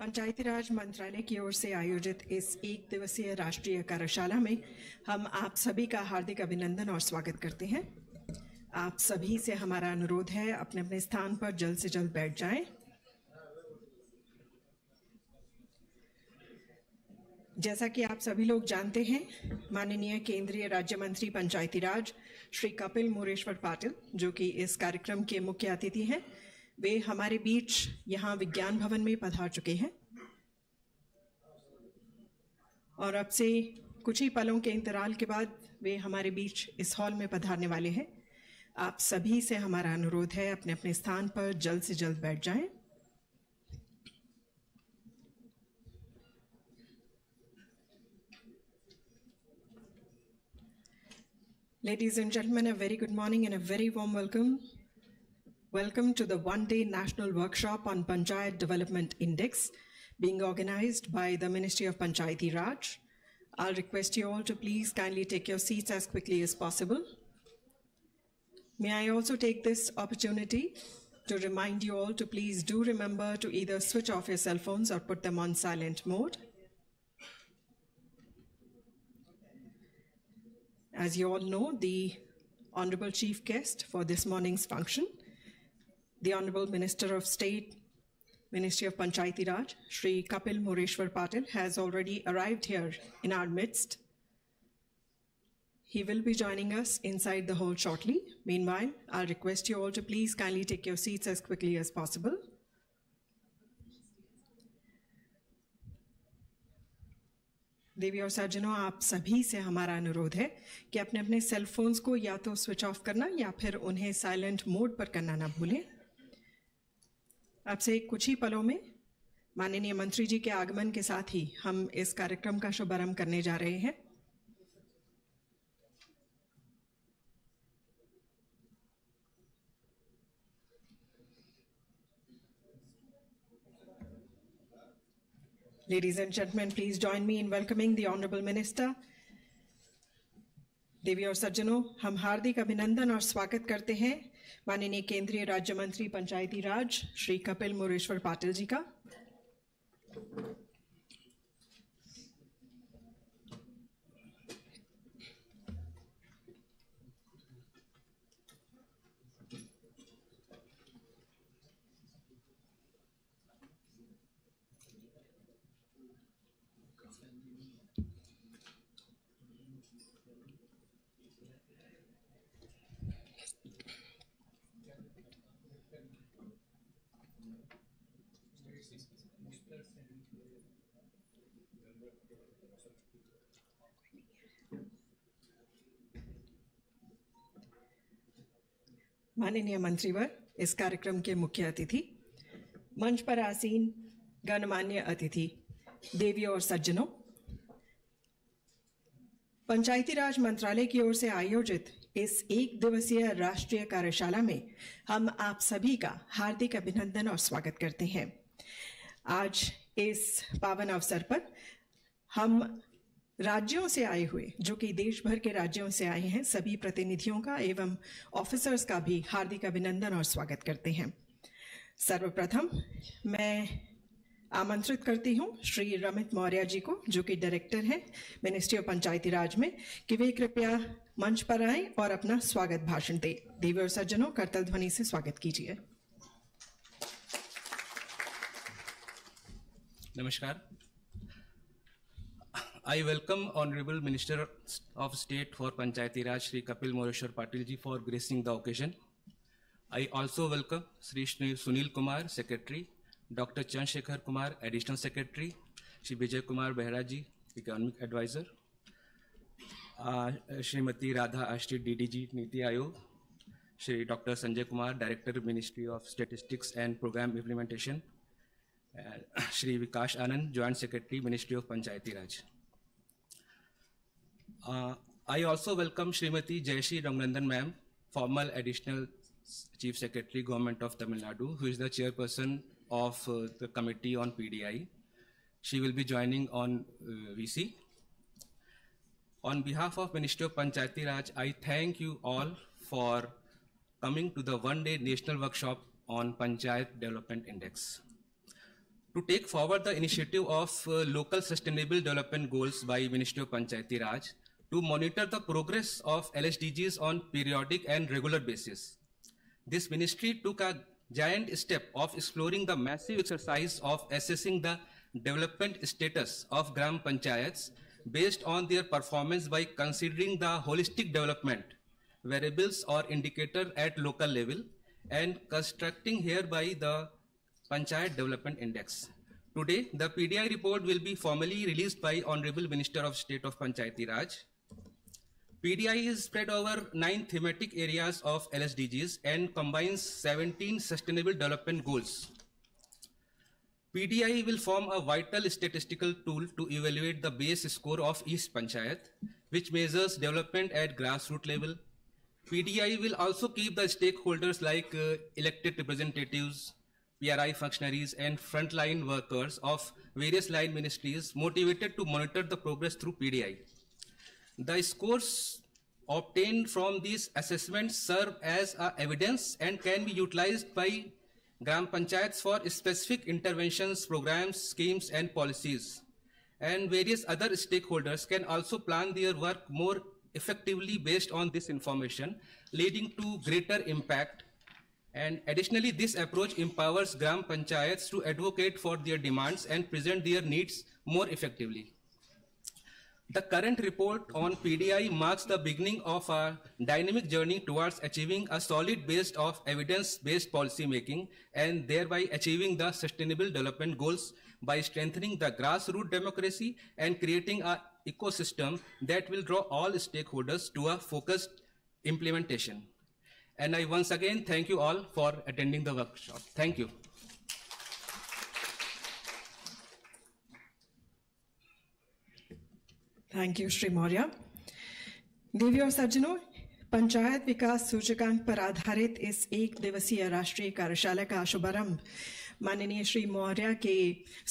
पंचायती राज मंत्रालय की ओर से आयोजित इस एक दिवसीय राष्ट्रीय कार्यशाला में हम आप सभी का हार्दिक अभिनंदन और स्वागत करते हैं। आप सभी से हमारा अनुरोध है अपने अपने स्थान पर जल्द से जल्द बैठ जाएं। जैसा कि आप सभी लोग जानते हैं, माननीय केंद्रीय राज्य मंत्री पंचायती राज श्री कपिल मोरेश्वर पाटिल, जो कि इस कार्यक्रम के मुख्य अतिथि हैं, वे हमारे बीच यहाँ विज्ञान भवन में पधार चुके हैं और अब से कुछ ही पलों के इंतराल के बाद वे हमारे बीच इस हॉल में पधारने वाले हैं। आप सभी से हमारा अनुरोध है अपने अपने स्थान पर जल्द से जल्द बैठ जाएं। Ladies and gentlemen, a very good morning and a very warm welcome. Welcome to the one-day national workshop on Panchayat Development Index being organized by the Ministry of Panchayati Raj. I'll request you all to please kindly take your seats as quickly as possible. May I also take this opportunity to remind you all to please do remember to either switch off your cell phones or put them on silent mode. As you all know, the Honorable Chief Guest for this morning's function, the Honorable Minister of State, Ministry of Panchayati Raj, Shri Kapil Moreshwar Patil, has already arrived here in our midst. He will be joining us inside the hall shortly. Meanwhile, I'll request you all to please kindly take your seats as quickly as possible. देवी और सज्जनों, आप सभी से हमारा अनुरोध है कि अपने अपने सेल फोन्स को या तो स्विच ऑफ करना या फिर उन्हें साइलेंट मोड पर करना ना भूलें। अब से कुछ ही पलों में माननीय मंत्री जी के आगमन के साथ ही हम इस कार्यक्रम का शुभारंभ करने जा रहे हैं। Ladies and gentlemen, please join me in welcoming the Honorable Minister. देवी और सज्जनों, हम हार्दिक अभिनंदन और स्वागत करते हैं माननीय केंद्रीय राज्य मंत्री पंचायती राज श्री कपिल मोरेश्वर पाटिल जी का। माननीय मंत्रीवर, इस कार्यक्रम के मुख्य अतिथि, मंच पर आसीन गणमान्य अतिथि, देवी और सज्जनों, पंचायती राज मंत्रालय की ओर से आयोजित इस एक दिवसीय राष्ट्रीय कार्यशाला में हम आप सभी का हार्दिक अभिनंदन और स्वागत करते हैं। आज इस पावन अवसर पर हम राज्यों से आए हुए, जो कि देश भर के राज्यों से आए हैं, सभी प्रतिनिधियों का एवं ऑफिसर्स का भी हार्दिक अभिनंदन और स्वागत करते हैं। सर्वप्रथम मैं आमंत्रित करती हूं श्री रमित मौर्य जी को, जो कि डायरेक्टर हैं मिनिस्ट्री ऑफ पंचायती राज में, कि वे कृपया मंच पर आएं और अपना स्वागत भाषण दें। देवी और सज्जनों, करतल ध्वनि से स्वागत कीजिए। नमस्कार। I welcome Honorable Minister of State for Panchayati Raj, Shri Kapil Moreshwar Patil ji, for gracing the occasion. I also welcome Shri Sunil Kumar, Secretary, Dr. Chandrasekhar Kumar, Additional Secretary, Shri Vijay Kumar Behra ji, Economic Advisor, Srimati Radha Ashti, DDG, Niti Ayog, Shri Dr. Sanjay Kumar, Director, Ministry of Statistics and Program Implementation, Shri Vikash Anand, Joint Secretary, Ministry of Panchayati Raj. I also welcome Srimati Jayashree Ranganandan ma'am, former Additional Chief Secretary, Government of Tamil Nadu, who is the chairperson of the Committee on PDI. She will be joining on VC. On behalf of Ministry of Panchayati Raj, I thank you all for coming to the one-day national workshop on Panchayat Development Index. to take forward the initiative of local sustainable development goals by Ministry of Panchayati Raj to monitor the progress of LSDGs on periodic and regular basis. This ministry took a giant step of exploring the massive exercise of assessing the development status of Gram Panchayats based on their performance by considering the holistic development variables or indicator at local level and constructing hereby the Panchayat Development Index. Today, the PDI report will be formally released by Honorable Minister of State of Panchayati Raj. PDI is spread over 9 thematic areas of LSDGs and combines 17 sustainable development goals. PDI will form a vital statistical tool to evaluate the base score of each panchayat, which measures development at grassroots level. PDI will also keep the stakeholders like elected representatives, PRI functionaries, and frontline workers of various line ministries motivated to monitor the progress through PDI. The scores obtained from these assessments serve as evidence and can be utilized by Gram Panchayats for specific interventions, programs, schemes, and policies. And various other stakeholders can also plan their work more effectively based on this information, leading to greater impact. And additionally, this approach empowers Gram Panchayats to advocate for their demands and present their needs more effectively. The current report on PDI marks the beginning of a dynamic journey towards achieving a solid base of evidence-based policy making and thereby achieving the sustainable development goals by strengthening the grassroots democracy and creating an ecosystem that will draw all stakeholders to a focused implementation. And I once again thank you all for attending the workshop. Thank you. Thank you Shri Maurya. देवी और सज्जनों, पंचायत विकास सूचकांक पर आधारित इस एक दिवसीय राष्ट्रीय कार्यशाला का शुभारंभ माननीय श्री मौर्य के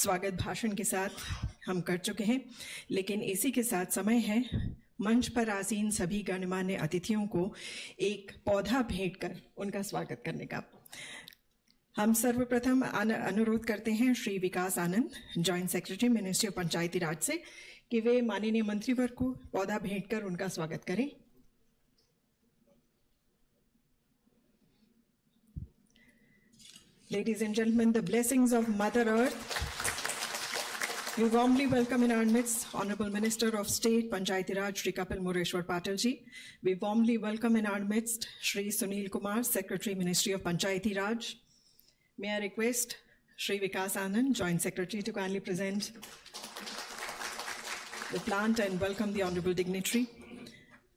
स्वागत भाषण के साथ हम कर चुके हैं, लेकिन इसी के साथ समय है मंच पर आसीन सभी गणमान्य अतिथियों को एक पौधा भेंट कर उनका स्वागत करने का। हम सर्वप्रथम अनुरोध करते हैं श्री विकास आनंद, जॉइंट सेक्रेटरी मिनिस्ट्री ऑफ पंचायती राज से, कि वे माननीय मंत्रीवर्ग को पौधा भेंट कर उनका स्वागत करें। Ladies and gentlemen, the blessings of Mother Earth. We warmly welcome in our midst Honorable Minister of State, Panchayati Raj, Shri Kapil Mureshwar Patil ji. We warmly welcome in our midst Shri Sunil Kumar, Secretary, Ministry of Panchayati Raj. May I request Shri Vikas Anand, Joint Secretary, to kindly present the plant and welcome the honorable dignitary.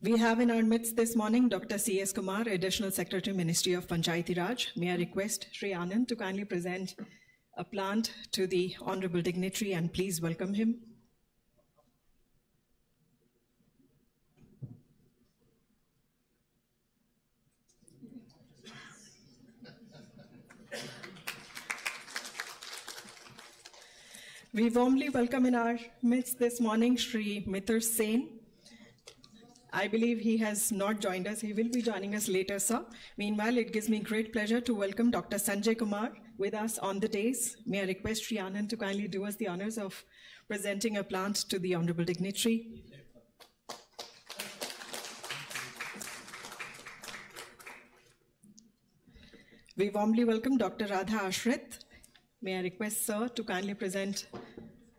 We have in our midst this morning Dr. C.S. Kumar, Additional Secretary, Ministry of Panchayati Raj. May I request Shri Anand to kindly present a plant to the honorable dignitary and please welcome him. We warmly welcome in our midst this morning Shri Mitar Sen. I believe he has not joined us. He will be joining us later, sir. Meanwhile, it gives me great pleasure to welcome Dr. Sanjay Kumar with us on the dais. May I request Shri Anand to kindly do us the honors of presenting a plant to the honorable dignitary. We warmly welcome Dr. Radha Ashrit. May I request, sir, to kindly present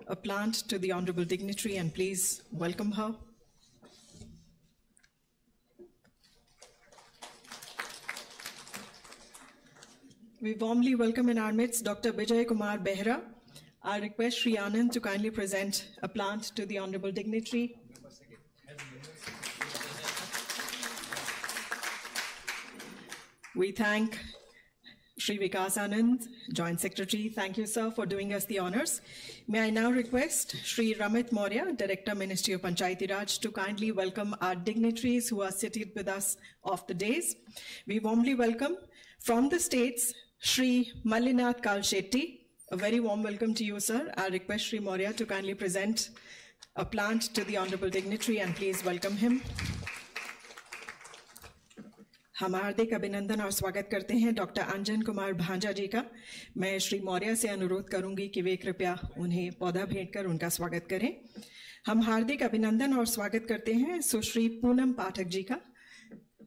a plant to the honorable dignitary and please welcome her. We warmly welcome in our midst Dr. Bijay Kumar Behra. I request Shri Anand to kindly present a plant to the honorable dignitary. We thank Shri Vikas Anand, Joint Secretary. Thank you, sir, for doing us the honors. May I now request Shri Ramit Maurya, Director, Ministry of Panchayati Raj, to kindly welcome our dignitaries who are seated with us off the dais. We warmly welcome from the states, Shri Malinath Kalshetty. A very warm welcome to you, sir. I request Shri Maurya to kindly present a plant to the honorable dignitary and please welcome him. हम हार्दिक अभिनंदन और स्वागत करते हैं doctor अंजन कुमार भांजा जी का। मैं श्री मौर्य से अनुरोध करूंगी कि वे कृपया उन्हें पौधा भेंट कर उनका स्वागत करें। हम हार्दिक अभिनंदन और स्वागत करते हैं सुश्री पूनम पाठक जी का।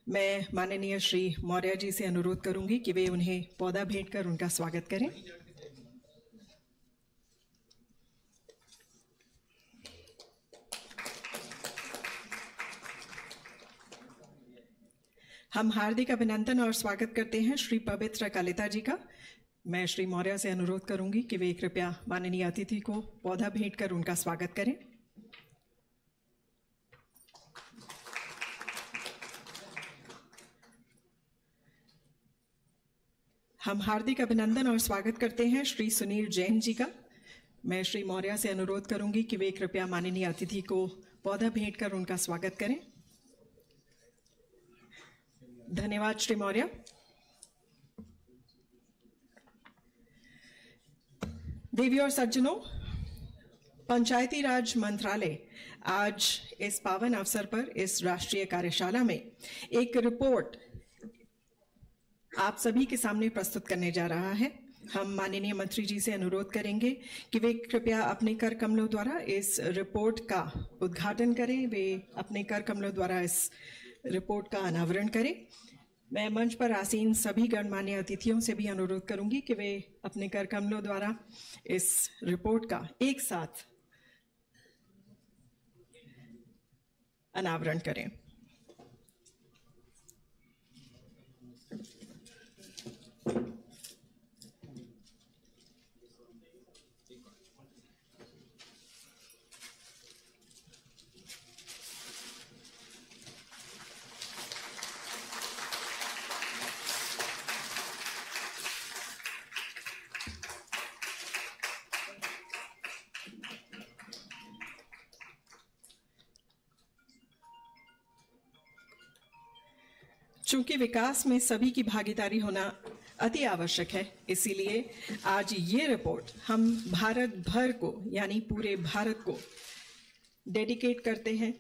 मैं माननीय श्री मौर्य जी से अनुरोध करूंगी कि वे उन्हें पौधा भेंट कर उनका स्वागत करें। हम हार्दिक अभिनंदन और स्वागत करते हैं श्री पवित्र कलिता जी का। मैं श्री मौर्य से अनुरोध करूंगी कि वे कृपया माननीय अतिथि को पौधा भेंट कर उनका स्वागत करें। हम हार्दिक अभिनंदन और स्वागत करते हैं श्री सुनील जैन जी का। मैं श्री मौर्य से अनुरोध करूंगी कि वे कृपया माननीय अतिथि को पौधा भेंट कर उनका स्वागत करें। धन्यवाद श्री मौर्य। देवियों और सज्जनों, पंचायती राज मंत्रालय आज इस पावन अवसर पर इस राष्ट्रीय कार्यशाला में एक रिपोर्ट आप सभी के सामने प्रस्तुत करने जा रहा है। हम माननीय मंत्री जी से अनुरोध करेंगे कि वे कृपया अपने कर कमलों द्वारा इस रिपोर्ट का उद्घाटन करें। वे अपने कर कमलों द्वारा इस रिपोर्ट का अनावरण करें। मैं मंच पर आसीन सभी गणमान्य अतिथियों से भी अनुरोध करूंगी कि वे अपने कर कमलों द्वारा इस रिपोर्ट का एक साथ अनावरण करें। चूंकि विकास में सभी की भागीदारी होना अति आवश्यक है, इसीलिए आज ये रिपोर्ट हम भारत भर को यानी पूरे भारत को डेडिकेट करते हैं।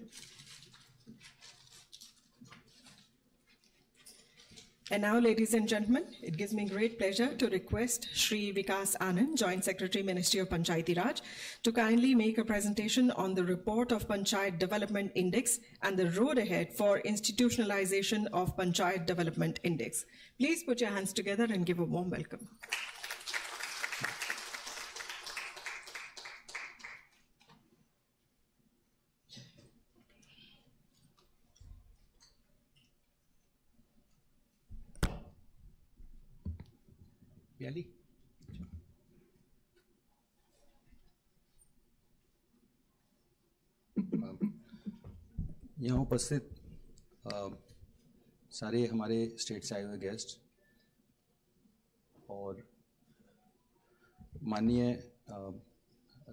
And now, ladies and gentlemen, it gives me great pleasure to request Shri Vikas Anand, Joint Secretary, Ministry of Panchayati Raj, to kindly make a presentation on the report of Panchayat Development Index and the road ahead for institutionalization of Panchayat Development Index. Please put your hands together and give a warm welcome. याली यहाँ उपस्थित सारे हमारे state से आए हुए guest और माननीय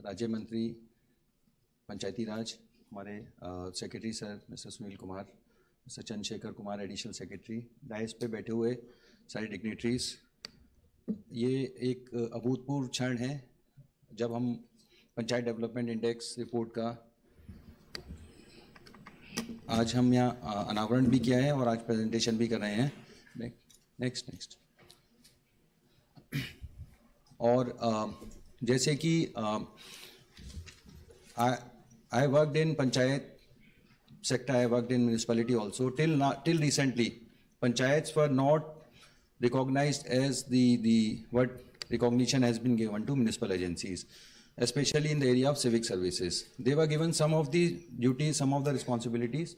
राज्य मंत्री पंचायती राज, हमारे secretary sir mister Sunil Kumar, mister Chandrashekhar Kumar additional secretary, dais पे बैठे हुए सारे डिग्नेटरीज, ये एक अभूतपूर्व क्षण है जब हम पंचायत डेवलपमेंट इंडेक्स रिपोर्ट का आज हम यहाँ अनावरण भी किया है और आज प्रेजेंटेशन भी कर रहे हैं। नेक्स्ट और जैसे कि I worked in panchayat sector, I worked in municipality also. Till recently, panchayats were not recognized as the what recognition has been given to municipal agencies, especially in the area of civic services. They were given some of the duties, some of the responsibilities,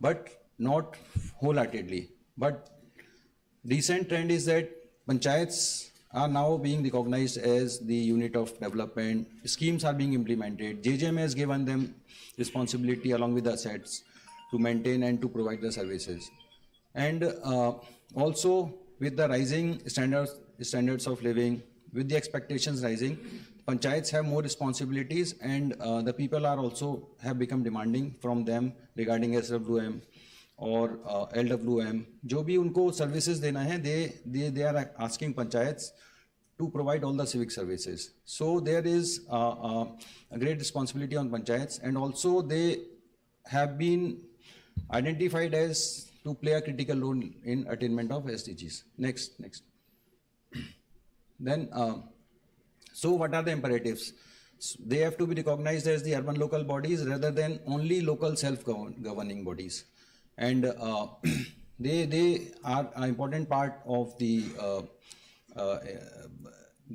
but not wholeheartedly. But recent trend is that panchayats are now being recognized as the unit of development. Schemes are being implemented. JJM has given them responsibility along with the assets to maintain and to provide the services. And also with the rising standards of living, with the expectations rising, panchayats have more responsibilities, and the people are also have become demanding from them regarding SWM or LWM. जो भी उनको services देना है, they are asking panchayats to provide all the civic services. So there is a great responsibility on panchayats, and also they have been identified as to play a critical role in attainment of SDGs. Next. Then, so what are the imperatives? They have to be recognized as the urban local bodies rather than only local self-governing bodies. And they are an important part of the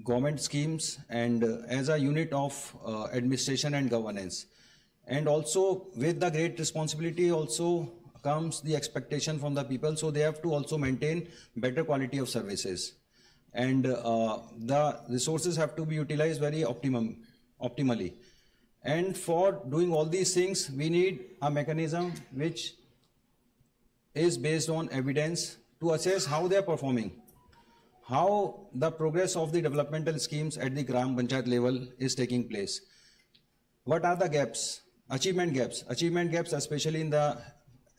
government schemes and as a unit of administration and governance. And also with the great responsibility also comes the expectation from the people, so they have to also maintain better quality of services. And the resources have to be utilized very optimally. And for doing all these things, we need a mechanism which is based on evidence to assess how they are performing, how the progress of the developmental schemes at the Gram Panchayat level is taking place. What are the gaps? Achievement gaps, especially in the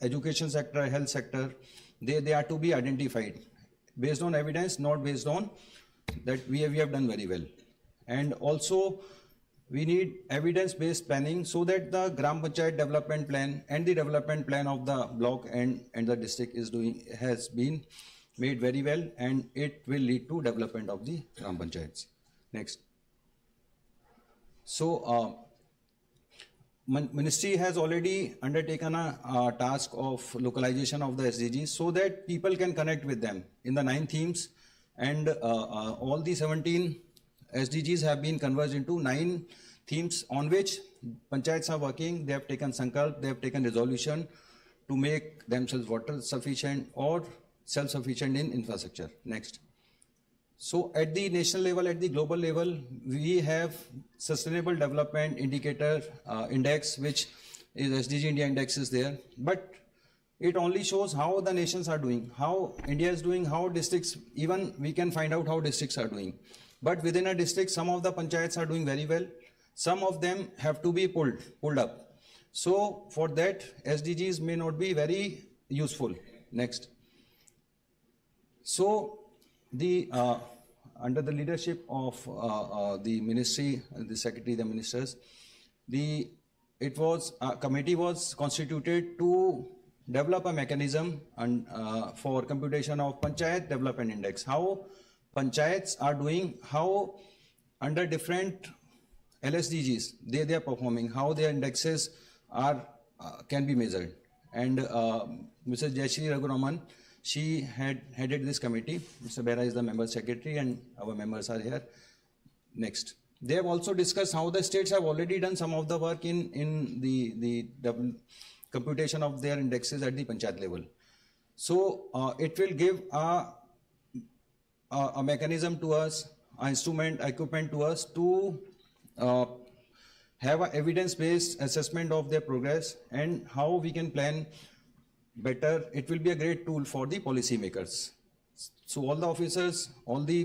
education sector, health sector, they are to be identified based on evidence, not based on that we have done very well. And also we need evidence-based planning so that the Gram Panchayat development plan and the development plan of the block and the district has been made very well, and it will lead to development of the Gram Panchayats. Next. So Ministry has already undertaken a task of localization of the SDGs so that people can connect with them in the 9 themes, and all the 17 SDGs have been converged into 9 themes on which panchayats are working. They have taken sankalp, they have taken resolution to make themselves water sufficient or self-sufficient in infrastructure. Next. So at the national level, at the global level, we have Sustainable Development Indicator Index, which is SDG India Index is there, but it only shows how the nations are doing, how India is doing, how districts, even we can find out how districts are doing. But within a district, some of the panchayats are doing very well, some of them have to be pulled up. So for that, SDGs may not be very useful. Next. So the under the leadership of the ministry, the secretary, the ministers, a committee was constituted to develop a mechanism for computation of Panchayat Development Index. How panchayats are doing, how under different LSDGs they are performing, how their indexes are can be measured. And Mrs. Jayashree Raguraman, she had headed this committee. Mr. Bera is the member secretary and our members are here. Next. They have also discussed how the states have already done some of the work in the computation of their indexes at the panchayat level. So it will give a mechanism to us, an equipment to us to have an evidence-based assessment of their progress and how we can plan better. It will be a great tool for the policy makers. So all the officers, all the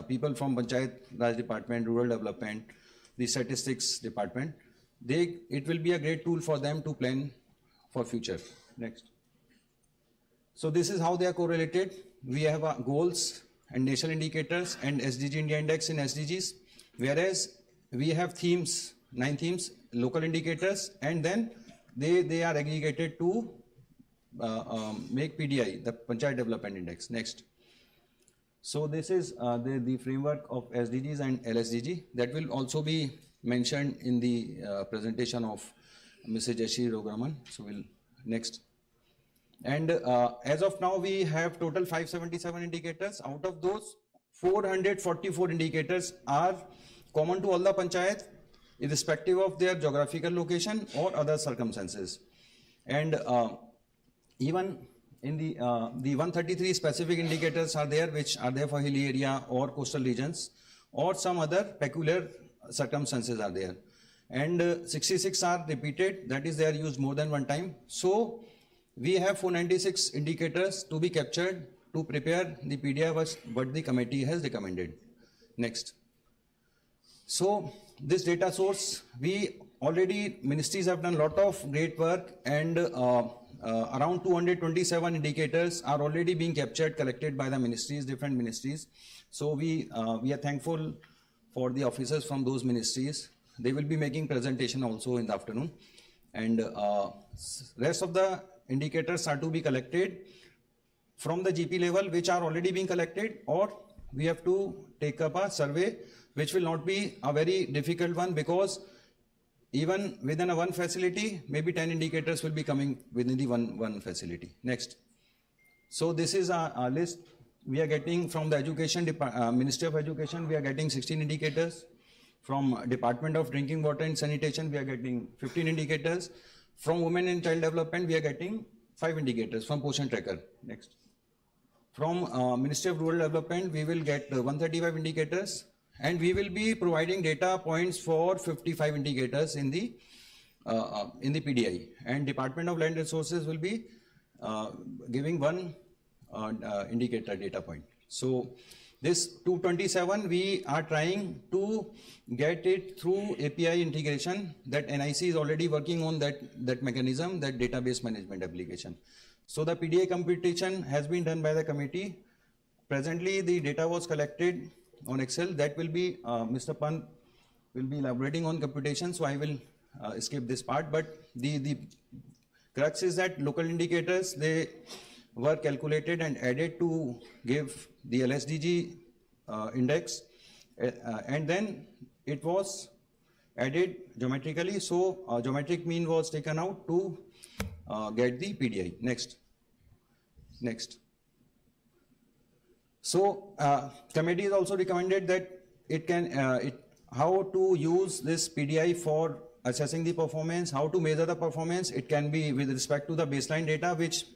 people from Panchayat Raj Department, Rural Development, the Statistics Department, it will be a great tool for them to plan for future. Next. So this is how they are correlated. We have goals and national indicators and SDG India Index in SDGs, whereas we have themes, 9 themes, local indicators, and then they are aggregated to make PDI, the Panchayat Development Index. Next. So this is the framework of SDGs and LSDG that will also be mentioned in the presentation of Mrs. Jayashree Raguraman. So we'll next. And as of now, we have total 577 indicators. Out of those, 444 indicators are common to all the panchayat, irrespective of their geographical location or other circumstances. And even in the 133 specific indicators are there, which are there for hilly area or coastal regions, or some other peculiar circumstances are there. And 66 are repeated, that is they are used more than one time. So we have 496 indicators to be captured to prepare the PDI what the committee has recommended. Next. So this data source, ministries have done a lot of great work, and around 227 indicators are already being collected by the ministries, different ministries. So we are thankful for the officers from those ministries. They will be making presentation also in the afternoon. And rest of the indicators are to be collected from the GP level, which are already being collected, or we have to take up a survey, which will not be a very difficult one, because even within a one facility, maybe 10 indicators will be coming within the one facility. Next. So this is a list we are getting from the Ministry of Education. We are getting 16 indicators. From Department of Drinking Water and Sanitation, we are getting 15 indicators. From Women and Child Development, we are getting 5 indicators from Poshan Tracker. Next. From Ministry of Rural Development, we will get 135 indicators, and we will be providing data points for 55 indicators in the PDI. And Department of Land Resources will be giving 1 indicator data point. So this 227, we are trying to get it through API integration. That NIC is already working on that mechanism, that database management application. So the PDI computation has been done by the committee. Presently, the data was collected on Excel. That will be, Mr. Pant will be elaborating on computation, so I will skip this part. But the crux is that local indicators, they were calculated and added to give the LSDG index, and then it was added geometrically. So geometric mean was taken out to get the PDI. Next. So committee is also recommended that how to use this PDI for assessing the performance, how to measure the performance. It can be with respect to the baseline data which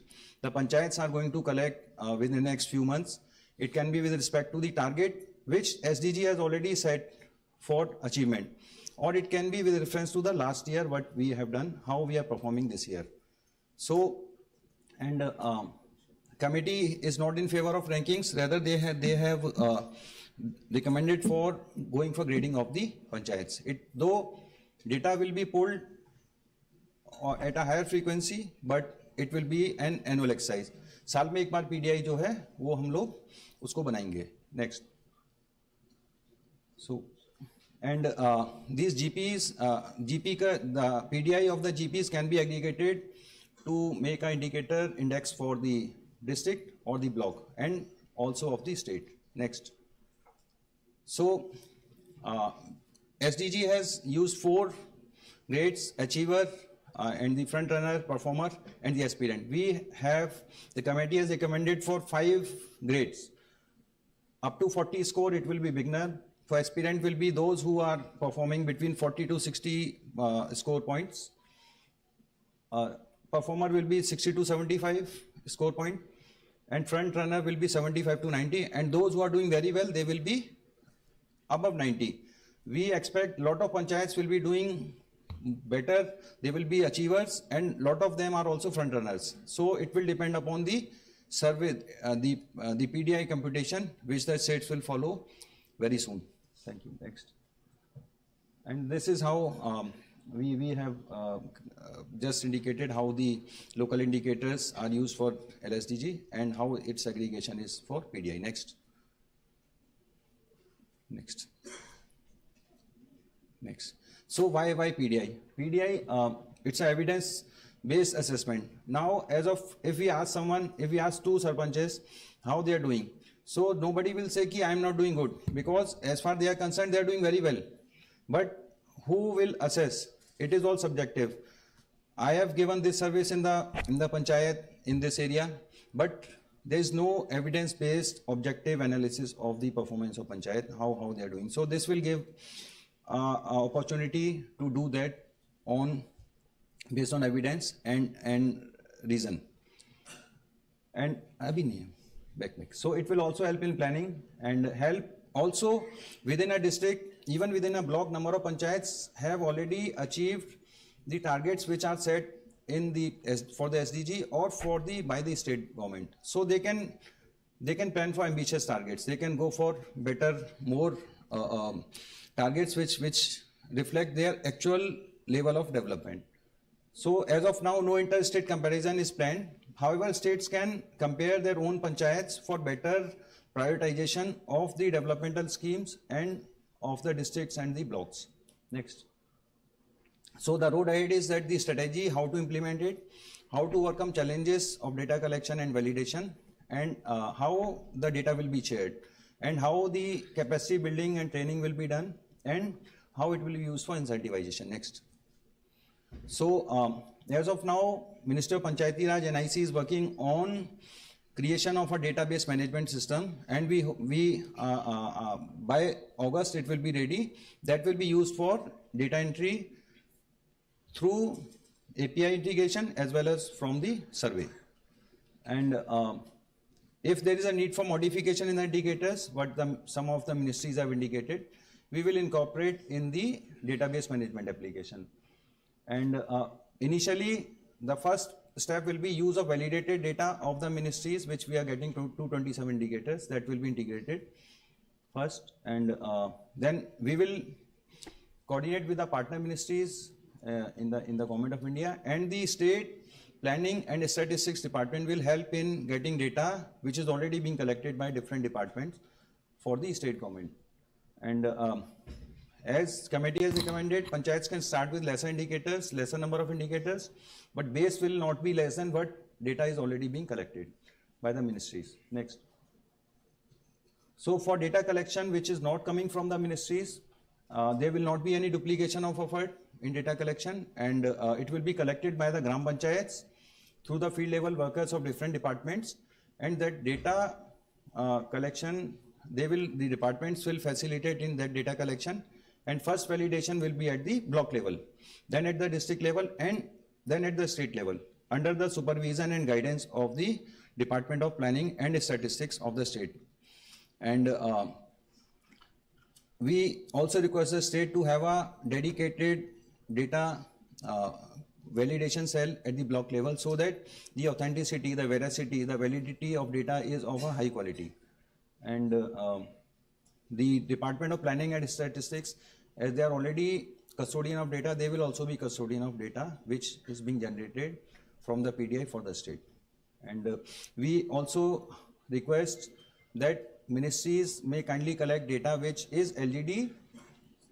the panchayats are going to collect within the next few months. It can be with respect to the target which SDG has already set for achievement, or it can be with reference to the last year, what we have done, how we are performing this year. So, and committee is not in favor of rankings, rather they have recommended for going for grading of the panchayats. Though data will be pulled at a higher frequency, but it will be an annual exercise. साल में एक बार PDI जो है वो हम लोग उसको बनाएंगे. Next. So, and these GPs, the PDI of the GPs can be aggregated to make an indicator index for the district or the block, and also of the state. Next. So, SDG has used 4 grades: achiever, and the front runner, performer, and the aspirant. The committee has recommended for 5 grades. Up to 40 score, it will be beginner. For aspirant will be those who are performing between 40 to 60 score points. Performer will be 60 to 75 score point, and front runner will be 75 to 90, and those who are doing very well, they will be above 90. We expect a lot of panchayats will be doing better, they will be achievers, and lot of them are also front runners. So it will depend upon the survey, the PDI computation, which the states will follow very soon. Thank you. Next. And this is how we have just indicated how the local indicators are used for LSDG and how its aggregation is for PDI. Next. So why PDI? PDI, it's an evidence-based assessment. Now, if we ask two sarpanches how they are doing, so nobody will say ki I am not doing good, because as far they are concerned, they are doing very well. But who will assess? It is all subjective. I have given this service in the panchayat in this area, but there is no evidence-based objective analysis of the performance of panchayat, how they are doing. So this will give opportunity to do that based on evidence and reason. And so it will also help in planning and help also within a district, even within a block. Number of panchayats have already achieved the targets which are set for the SDG or by the state government. So they can plan for ambitious targets. They can go for better, more targets which reflect their actual level of development. So as of now, no interstate comparison is planned. However, states can compare their own panchayats for better prioritization of the developmental schemes and of the districts and the blocks. Next. So the road ahead is that the strategy, how to implement it. how to overcome challenges of data collection and validation, and how the data will be shared, and how the capacity building and training will be done, and how it will be used for incentivization. Next. So as of now, Ministry of Panchayati Raj (NIC) is working on creation of a database management system, and we by August it will be ready. That will be used for data entry through API integration as well as from the survey. And if there is a need for modification in the indicators, what some of the ministries have indicated, we will incorporate in the database management application. And initially, the first step will be use of validated data of the ministries, which we are getting to 227 indicators that will be integrated first. And then we will coordinate with the partner ministries in the Government of India, and the State Planning and Statistics Department will help in getting data which is already being collected by different departments for the state government. And as committee has recommended, panchayats can start with lesser indicators, lesser number of indicators, but base will not be less than what data is already being collected by the ministries. Next. So for data collection which is not coming from the ministries, there will not be any duplication of effort in data collection, and it will be collected by the Gram Panchayats through the field level workers of different departments, and that data collection, the departments will facilitate in that data collection, and first validation will be at the block level, then at the district level, and then at the state level, under the supervision and guidance of the Department of Planning and Statistics of the state. And we also request the state to have a dedicated data validation cell at the block level, so that the authenticity, the veracity, the validity of data is of a high quality. And the Department of Planning and Statistics, as they are already custodian of data, they will also be custodian of data which is being generated from the PDI for the state. And we also request that ministries may kindly collect data which is LGD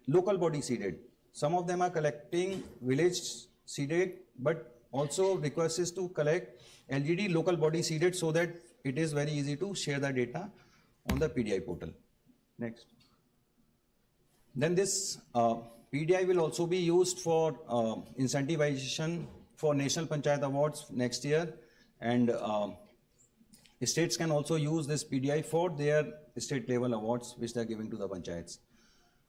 local body seeded. Some of them are collecting village seeded, but also request is to collect LGD local body seeded, so that it is very easy to share the data on the PDI portal. Next. Then this PDI will also be used for incentivization for National Panchayat Awards next year, and states can also use this PDI for their state level awards which they are giving to the panchayats.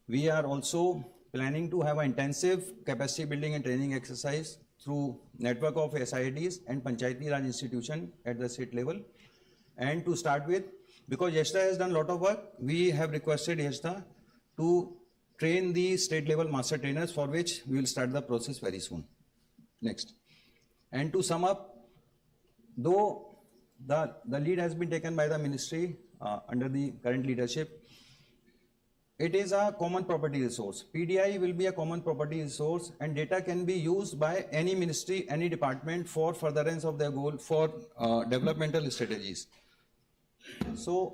We are also planning to have an intensive capacity building and training exercise through network of SIDs and Panchayati Raj institution at the state level. And to start with, because YESTA has done a lot of work, we have requested YESTA to train the state level master trainers, for which we will start the process very soon. Next. And to sum up, though the lead has been taken by the ministry under the current leadership, it is a common property resource. PDI will be a common property resource, and data can be used by any ministry, any department for furtherance of their goal for developmental strategies. So,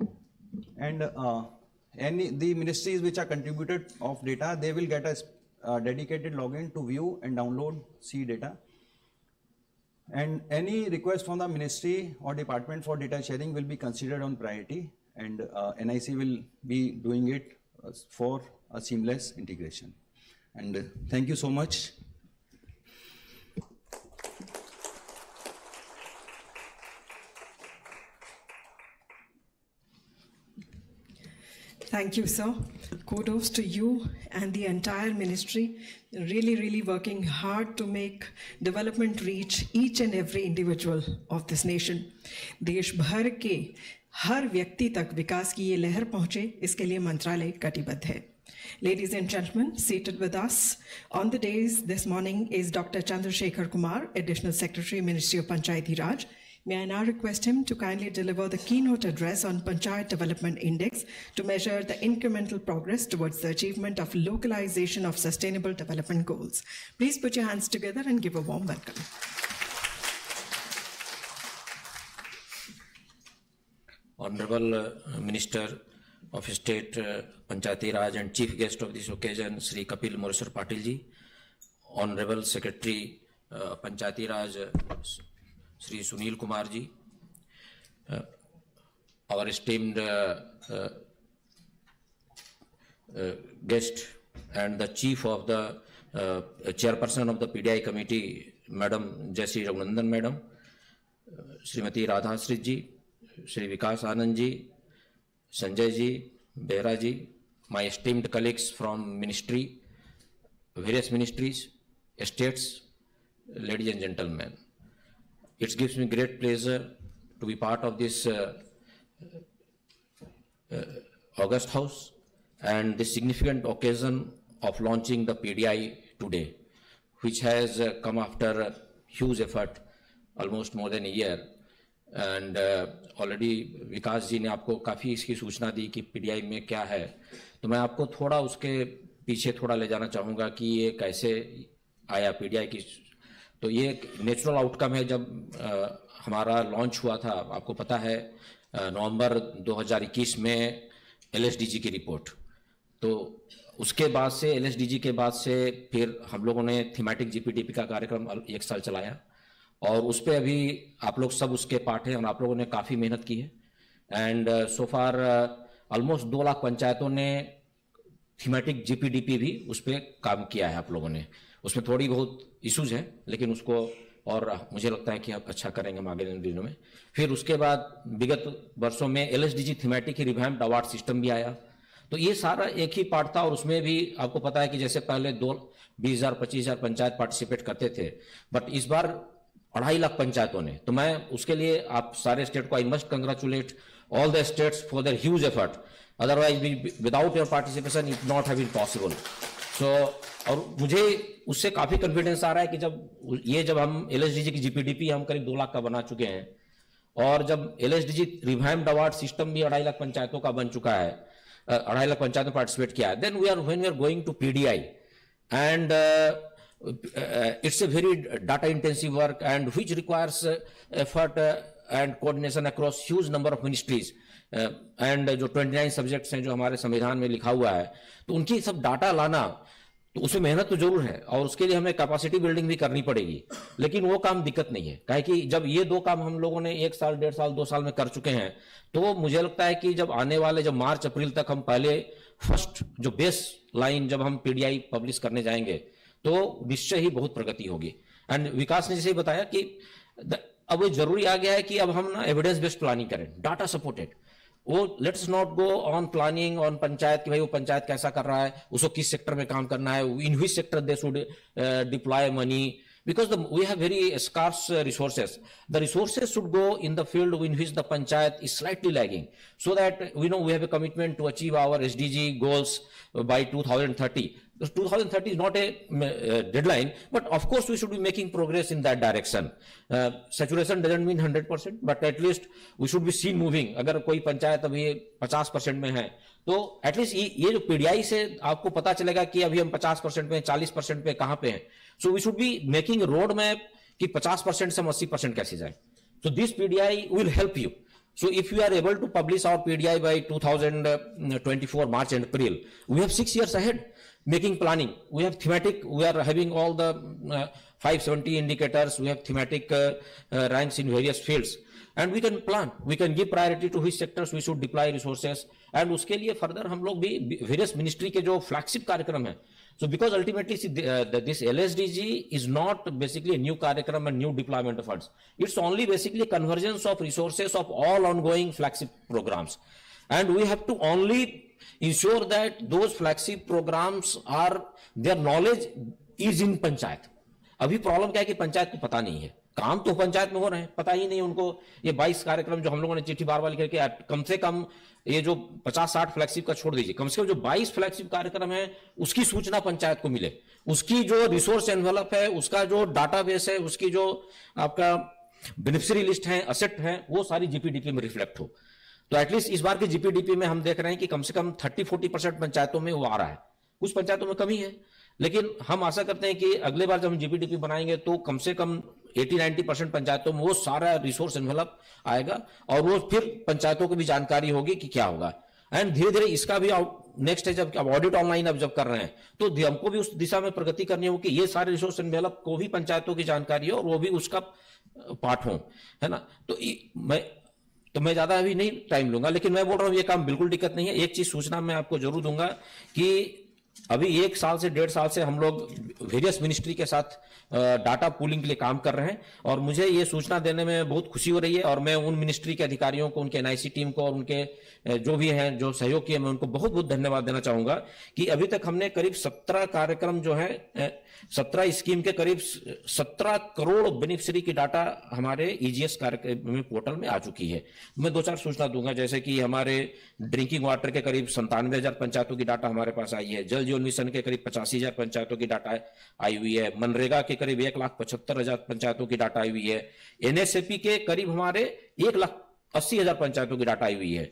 and the ministries which are contributed of data, they will get a dedicated login to view and download C data. And any request from the ministry or department for data sharing will be considered on priority, and NIC will be doing it for a seamless integration. And thank you so much. Thank you, sir. Kudos to you and the entire ministry, really working hard to make development reach each and every individual of this nation. देश भर के हर व्यक्ति तक विकास की ये लहर पहुंचे, इसके लिए मंत्रालय कटिबद्ध है. Ladies and gentlemen, seated with us on the dais this morning is Dr. Chandrasekhar Kumar, Additional Secretary, Ministry of Panchayati Raj. May I now request him to kindly deliver the keynote address on Panchayat Development Index to measure the incremental progress towards the achievement of localization of sustainable development goals. Please put your hands together and give a warm welcome. Honorable Minister of State Panchayati Raj and Chief Guest of this occasion, Sri Kapil Morasar Patil ji, Honorable Secretary Panchayati Raj Sri Sunil Kumar ji, our esteemed guest and the chief of the chairperson of the PDI committee, Madam Jayashree Raghunandan Madam, Srimati Radha Sri ji, Sri Vikas Anand ji, Sanjay ji, Behra ji, my esteemed colleagues from ministry, various ministries, estates, ladies and gentlemen. It gives me great pleasure to be part of this August House and the significant occasion of launching the PDI today, which has come after a huge effort, almost more than a year. And already विकास जी ने आपको काफ़ी इसकी सूचना दी कि PDI में क्या है, तो मैं आपको थोड़ा उसके पीछे थोड़ा ले जाना चाहूँगा कि ये कैसे आया PDI की। तो ये एक नेचुरल आउटकम है। जब हमारा लॉन्च हुआ था, आपको पता है नवंबर 2021 में LSDG की रिपोर्ट, तो उसके बाद से LSDG के बाद से फिर हम लोगों ने थीमेटिक GPDP का कार्यक्रम 1 साल चलाया और उस पर अभी आप लोग सब उसके पार्ट हैं और आप लोगों ने काफ़ी मेहनत की है। And so far almost 2 lakh पंचायतों ने थीमेटिक GPDP भी उस पर काम किया है। आप लोगों ने उसमें थोड़ी बहुत इश्यूज हैं, लेकिन उसको और मुझे लगता है कि आप अच्छा करेंगे हम आगे दिनों में। फिर उसके बाद विगत वर्षों में LSDG थीमेटिक ही रिवैम्प्ड अवार्ड सिस्टम भी आया। तो ये सारा एक ही पार्ट था और उसमें भी आपको पता है कि जैसे पहले 20,000 25,000 पंचायत पार्टिसिपेट करते थे, बट इस बार 2.5 लाख पंचायतों ने। तो मैं उसके लिए आप सारे स्टेट को I must congratulate all the states for their huge effort, otherwise without your participation it not have been possible. So और मुझे उससे काफी कॉन्फिडेंस आ रहा है कि जब हम LSDG की GPDP हम करीब 2 लाख का बना चुके हैं और जब LSDG रिवैम्प्ड अवार्ड सिस्टम भी 2.5 लाख पंचायतों का बन चुका है, 2.5 लाख पंचायतों ने पार्टिसिपेट किया है, then when we are going to PDI and it's a very data intensive work and which requires effort and coordination across huge number of ministries and जो 29 सब्जेक्ट्स हैं जो हमारे संविधान में लिखा हुआ है, तो उनकी सब डाटा लाना, तो उसमें मेहनत तो जरूर है और उसके लिए हमें कैपेसिटी बिल्डिंग भी करनी पड़ेगी, लेकिन वो काम दिक्कत नहीं है। काहे कि जब ये 2 काम हम लोगों ने 1 साल 1.5 साल 2 साल में कर चुके हैं, तो मुझे लगता है कि जब आने वाले जब मार्च अप्रैल तक हम पहले फर्स्ट जो बेस लाइन जब हम PDI पब्लिश करने जाएंगे तो निश्चय ही बहुत प्रगति होगी। एंड विकास ने जैसे ही बताया कि अब वो जरूरी आ गया है कि अब हम ना एविडेंस बेस्ड प्लानिंग करें, डाटा सपोर्टेड। वो let's not go on planning on panchayat कि भाई वो पंचायत कैसा कर रहा है, उसको किस सेक्टर में काम करना है, in which sector they should deploy money, because we have very scarce resources. The resources should go in the field in which the panchayat is slightly lagging, so that we know we have a commitment to achieve our SDG goals by 2030. 2030 is not a deadline, but of course we should be making progress in that direction. Saturation doesn't mean 100%, but at least we should be seen moving. अगर कोई पंचायत अभी 50% में है, तो at least ये जो PDI से आपको पता चलेगा कि अभी हम 50% पे 40% पे कहां पे हैं। So we should be making road map कि 50% से हम 80% कैसे जाए। So this PDI will help you. So if you are able to publish our PDI by 2024 March and April, we have 6 years ahead making planning. We have thematic, we are having all the 570 indicators, we have thematic ranks in various fields. And we can plan, we can give priority to which sectors we should deploy resources. And उसके लिए further हम लोग भी various ministry के जो flagship कार्यक्रम है, so because ultimately see, this LSDG is not basically a new कार्यक्रम and new deployment of funds. It's only basically convergence of resources of all ongoing flagship programs. And we have to only ensure that those flagship programs are, their knowledge is in panchayat. अभी problem क्या है कि पंचायत को पता नहीं है, काम तो पंचायत में हो रहे हैं, पता ही नहीं उनको। ये 22 कार्यक्रम जो हम लोगों ने चिट्ठी बार बार लिख के कम से कम ये जो 50-60 फ्लैगशिप का छोड़ दीजिए, कम से कम जो 22 फ्लैगशिप कार्यक्रम है उसकी सूचना पंचायत को मिले, उसकी जो रिसोर्स एनवेलप है, उसका जो डाटाबेस है, उसकी जो आपका बेनिफिशियरी लिस्ट है, असेट है, वो सारी GPDP में रिफ्लेक्ट हो। तो एटलीस्ट इस बार की GPDP में हम देख रहे हैं कि कम से कम 30-40% पंचायतों में वो आ रहा है। कुछ पंचायतों में कमी है, लेकिन हम आशा करते हैं कि अगले बार जब हम GPDP बनाएंगे तो कम से कम 80-90% पंचायतों में वो सारा रिसोर्स एनवेलप आएगा और वो फिर पंचायतों को भी जानकारी होगी कि क्या होगा। एंड धीरे धीरे इसका भी नेक्स्ट है, जब अब ऑडिट ऑनलाइन अब जब कर रहे हैं तो हमको भी उस दिशा में प्रगति करनी हो कि ये सारे रिसोर्स डेवलप को भी पंचायतों की जानकारी हो और वो भी उसका पार्ट हो, है ना। तो मैं ज्यादा अभी नहीं टाइम लूंगा, लेकिन मैं बोल रहा हूं ये काम बिल्कुल दिक्कत नहीं है। एक चीज सूचना मैं आपको जरूर दूंगा कि अभी 1 साल से 1.5 साल से हम लोग वेरियस मिनिस्ट्री के साथ डाटा पूलिंग के लिए काम कर रहे हैं और मुझे ये सूचना देने में बहुत खुशी हो रही है और मैं उन मिनिस्ट्री के अधिकारियों को, उनके एनआईसी टीम को और उनके जो भी हैं जो सहयोग किए, मैं उनको बहुत बहुत धन्यवाद देना चाहूंगा कि अभी तक हमने करीब 17 कार्यक्रम जो है 17 स्कीम के करीब 17 करोड़ बेनिफिशियरी की डाटा हमारे ईजीएस कार्यक्रम पोर्टल में आ चुकी है। मैं 2-4 सूचना दूंगा, जैसे कि हमारे ड्रिंकिंग वाटर के करीब 97,000 पंचायतों की डाटा हमारे पास आई है, जल जीवन मिशन के करीब 85,000 पंचायतों की डाटा आई हुई है, मनरेगा के करीब 1,75,000 पंचायतों की डाटा आई हुई है, एनएसएपी के करीब हमारे 1,80,000 पंचायतों की डाटा आई हुई है,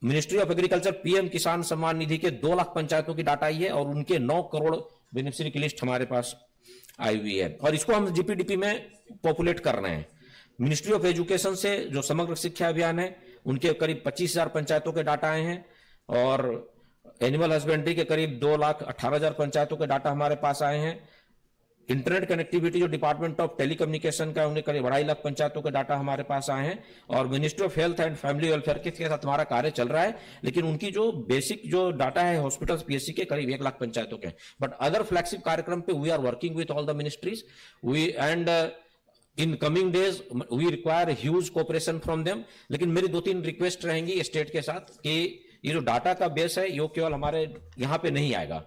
मिनिस्ट्री ऑफ एग्रीकल्चर पीएम किसान सम्मान निधि के 2 लाख पंचायतों की डाटा आई है और उनके 9 करोड़ बेनिफिशियरी की लिस्ट हमारे पास आई हुई है और इसको हम जीपीडीपी में पॉपुलेट कर रहे हैं। मिनिस्ट्री ऑफ एजुकेशन से जो समग्र शिक्षा अभियान है उनके करीब 25,000 पंचायतों के डाटा आए हैं और एनिमल हस्बेंड्री के करीब 2,18,000 पंचायतों के डाटा हमारे पास आए हैं। इंटरनेट कनेक्टिविटी जो डिपार्टमेंट ऑफ टेलीकम्युनिकेशन का, उन्हें करीब 2.5 लाख पंचायतों के डाटा हमारे पास आए हैं और ministry of health and family welfare के साथ हमारा कार्य चल रहा है, लेकिन उनकी जो बेसिक जो डाटा है हॉस्पिटल्स पीएससी के करीब 1 लाख पंचायतों के। बट अदर फ्लैगशिप कार्यक्रम पे we are working with all the ministries and in coming days we require huge cooperation from them. लेकिन मेरी 2-3 रिक्वेस्ट रहेंगी स्टेट के साथ कि ये जो डाटा का बेस है ये केवल हमारे यहाँ पे नहीं आएगा,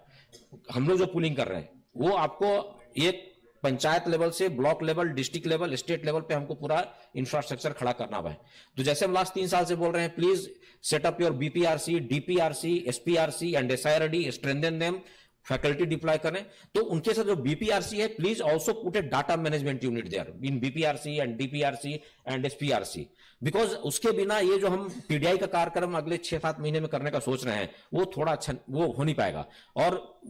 हम लोग जो पुलिंग कर रहे हैं वो आपको एक पंचायत लेवल से block level, district level, state level पे हमको पूरा इंफ्रास्ट्रक्चर खड़ा करना है। तो जैसे हम लास्ट 3 साल से बोल रहे हैं, please set up your BPRC, DPRC, SPRC and SIRD, strengthen them, faculty deploy करें। तो उनके साथ जो बीपीआरसी है, please also put a data management unit there in BPRC and DPRC and SPRC, because उसके बिना ये जो हम पीडीआई का कार्यक्रम अगले 6-7 महीने में करने का सोच रहे हैं वो थोड़ा अच्छा वो हो नहीं पाएगा। और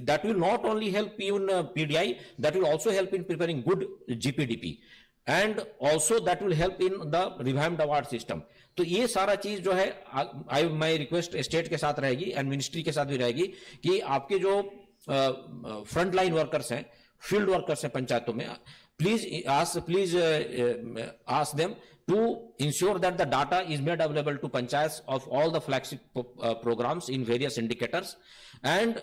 that will not only help in PDI, that will also help in preparing good GPDP and also that will help in the revamped award system. तो ये सारा चीज जो है माई रिक्वेस्ट स्टेट के साथ रहेगी एंड मिनिस्ट्री के साथ भी रहेगी कि आपके जो फ्रंट लाइन वर्कर्स हैं, फील्ड वर्कर्स हैं पंचायतों में, please ask them to ensure that the data is made available to panchayats of all the flagship programs in various indicators, and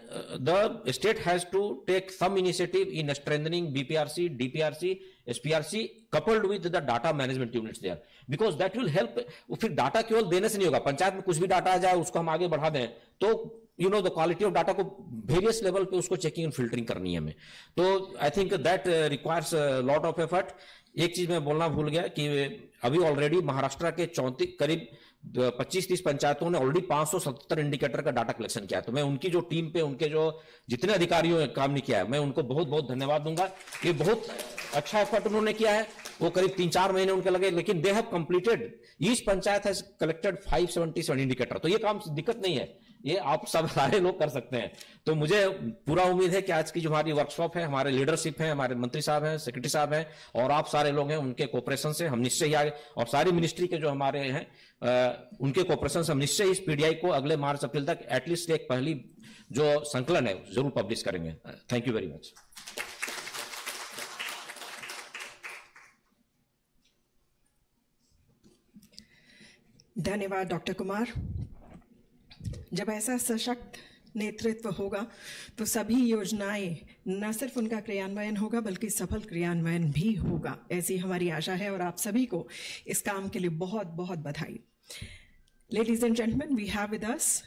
the state has to take some initiative in strengthening BPRC, DPRC, SPRC coupled with the data management units there, because that will help। फिर data केवल देने से नहीं होगा, पंचायत में कुछ भी data आ जाए उसको हम आगे बढ़ा दें तो द क्वालिटी ऑफ डाटा को वेरियस लेवल पे उसको चेकिंग एंड फिल्टरिंग करनी है हमें। तो I think that requires lot of effort. एक चीज मैं बोलना भूल गया कि अभी ऑलरेडी महाराष्ट्र के 34 करीब 25-30 पंचायतों ने ऑलरेडी 577 इंडिकेटर का डाटा कलेक्शन किया है। तो मैं उनकी जो टीम पे उनके जो जितने अधिकारियों ने काम नहीं किया है, मैं उनको बहुत बहुत धन्यवाद दूंगा। ये बहुत अच्छा एफर्ट उन्होंने किया है, वो करीब 3-4 महीने उनके लगे, लेकिन they have completed, each panchayat has collected 577 indicator. तो ये काम दिक्कत नहीं है, ये आप सब सारे लोग कर सकते हैं। तो मुझे पूरा उम्मीद है कि आज की जो हमारी वर्कशॉप है, हमारे लीडरशिप है, हमारे मंत्री साहब हैं, सेक्रेटरी साहब हैं और आप सारे लोग हैं, उनके कोऑपरेशन से हम निश्चय ही आगे, और सारी मिनिस्ट्री के जो हमारे हैं उनके कोऑपरेशन से हम निश्चय इस पीडीआई को अगले मार्च-अप्रैल तक एटलीस्ट एक पहली जो संकलन है जरूर पब्लिश करेंगे। Thank you very much. धन्यवाद डॉक्टर कुमार। जब ऐसा सशक्त नेतृत्व होगा तो सभी योजनाएं न सिर्फ उनका क्रियान्वयन होगा बल्कि सफल क्रियान्वयन भी होगा, ऐसी हमारी आशा है और आप सभी को इस काम के लिए बहुत बहुत बधाई। Ladies and gentleman, we have with us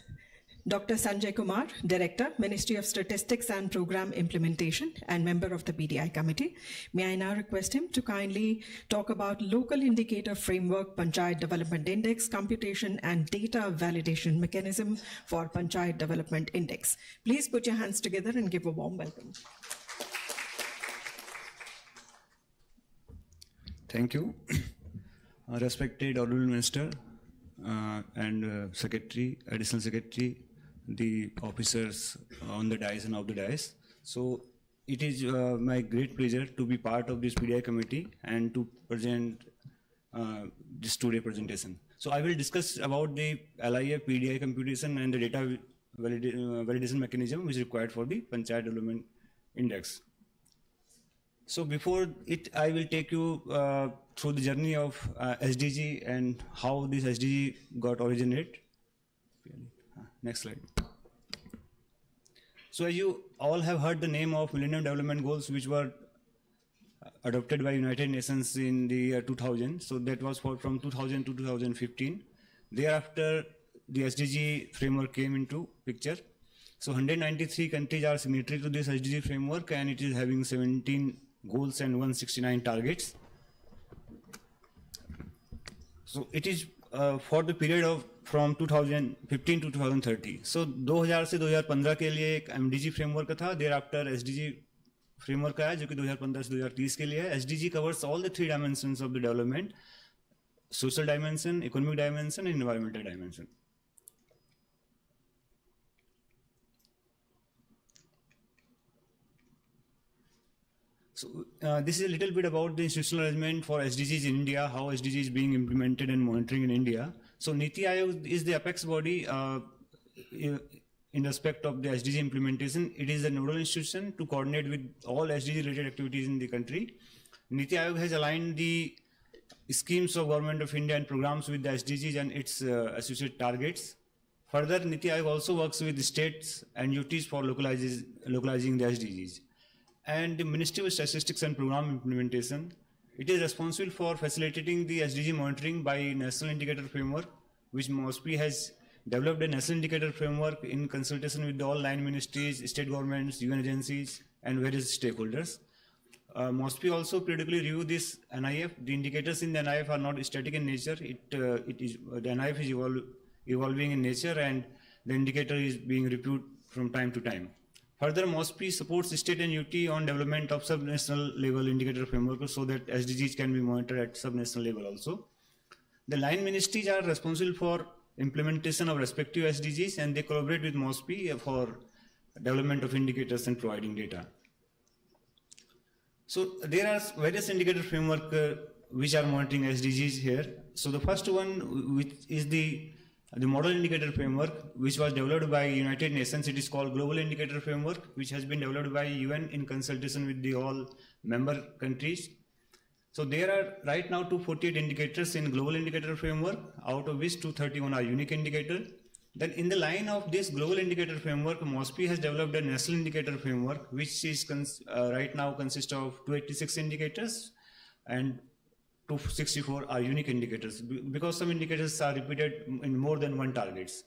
Dr. Sanjay Kumar, Director, Ministry of Statistics and Program Implementation and member of the PDI Committee. May I now request him to kindly talk about Local Indicator Framework, Panchayat Development Index, Computation and Data Validation Mechanism for Panchayat Development Index. Please put your hands together and give a warm welcome. Thank you. Respected Honorable Minister and Secretary, Additional Secretary, the officers on the dais and off the dais. So it is my great pleasure to be part of this PDI committee and to present this today presentation. So I will discuss about the LIF, PDI computation and the data validation mechanism which is required for the Panchayat Development Index. So before it, I will take you through the journey of SDG and how this SDG got originated. Next slide. So as you all have heard the name of Millennium Development Goals, which were adopted by United Nations in the year 2000. So that was from 2000 to 2015. Thereafter, the SDG framework came into picture. So 193 countries are signatory to this SDG framework, and it is having 17 goals and 169 targets. So it is for the period of from 2015 to 2030. So 2000 से 2015 के लिए एक MDG framework था. Thereafter SDG framework आया जो कि 2015 से 2030 के लिए है. SDG covers all the 3 dimensions of the development: social dimension, economic dimension, and environmental dimension. So this is a little bit about the institutional arrangement for SDGs in India, how SDG is being implemented and monitoring in India. So Niti Aayog is the apex body in respect of the SDG implementation. It is a nodal institution to coordinate with all SDG related activities in the country. Niti Aayog has aligned the schemes of Government of India and programs with the SDGs and its associated targets. Further, Niti Aayog also works with the states and UTs for localizing the SDGs. And the Ministry of Statistics and Program Implementation, it is responsible for facilitating the SDG monitoring by National Indicator Framework, which MOSPI has developed a National Indicator Framework in consultation with all line ministries, state governments, UN agencies, and various stakeholders. MOSPI also periodically review this NIF. The indicators in the NIF are not static in nature. The NIF is evolving in nature, and the indicator is being reviewed from time to time. Further, MOSPI supports state and UT on development of sub-national level indicator framework so that SDGs can be monitored at sub-national level also. The line ministries are responsible for implementation of respective SDGs, and they collaborate with MOSPI for development of indicators and providing data. So there are various indicator framework which are monitoring SDGs here. So the first one, which is the model indicator framework, which was developed by United Nations. It is called Global Indicator Framework, which has been developed by UN in consultation with the all member countries. So there are right now 248 indicators in Global Indicator Framework, out of which 231 are unique indicator. Then in the line of this Global Indicator Framework, MOSPI has developed a National Indicator Framework, which is right now consists of 286 indicators and 264 are unique indicators, because some indicators are repeated in more than one targets.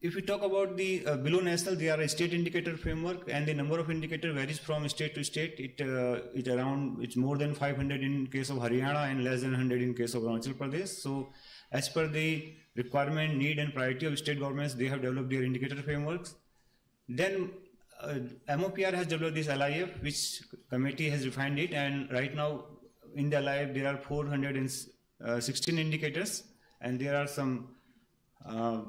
If we talk about the below national, they are a state indicator framework, and the number of indicator varies from state to state. It's more than 500 in case of Haryana and less than 100 in case of Arunachal Pradesh. So as per the requirement, need and priority of state governments, they have developed their indicator frameworks. Then MOPR has developed this LIF, which committee has refined it, and right now in the LIF there are 416 indicators, and there are some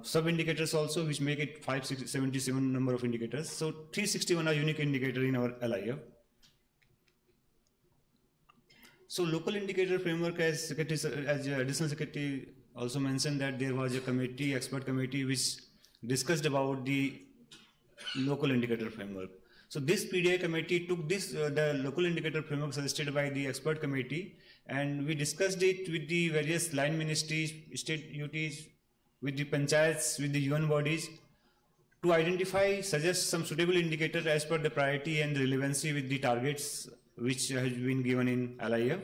sub-indicators also, which make it 577 number of indicators. So 361 are unique indicator in our LIF. So local indicator framework, as Additional Secretary also mentioned, that there was a committee, expert committee, which discussed about the local indicator framework. So this PDI committee took this, the local indicator framework suggested by the expert committee, and we discussed it with the various line ministries, state UTs, with the panchayats, with the UN bodies, to identify, suggest some suitable indicator as per the priority and the relevancy with the targets which has been given in LIF,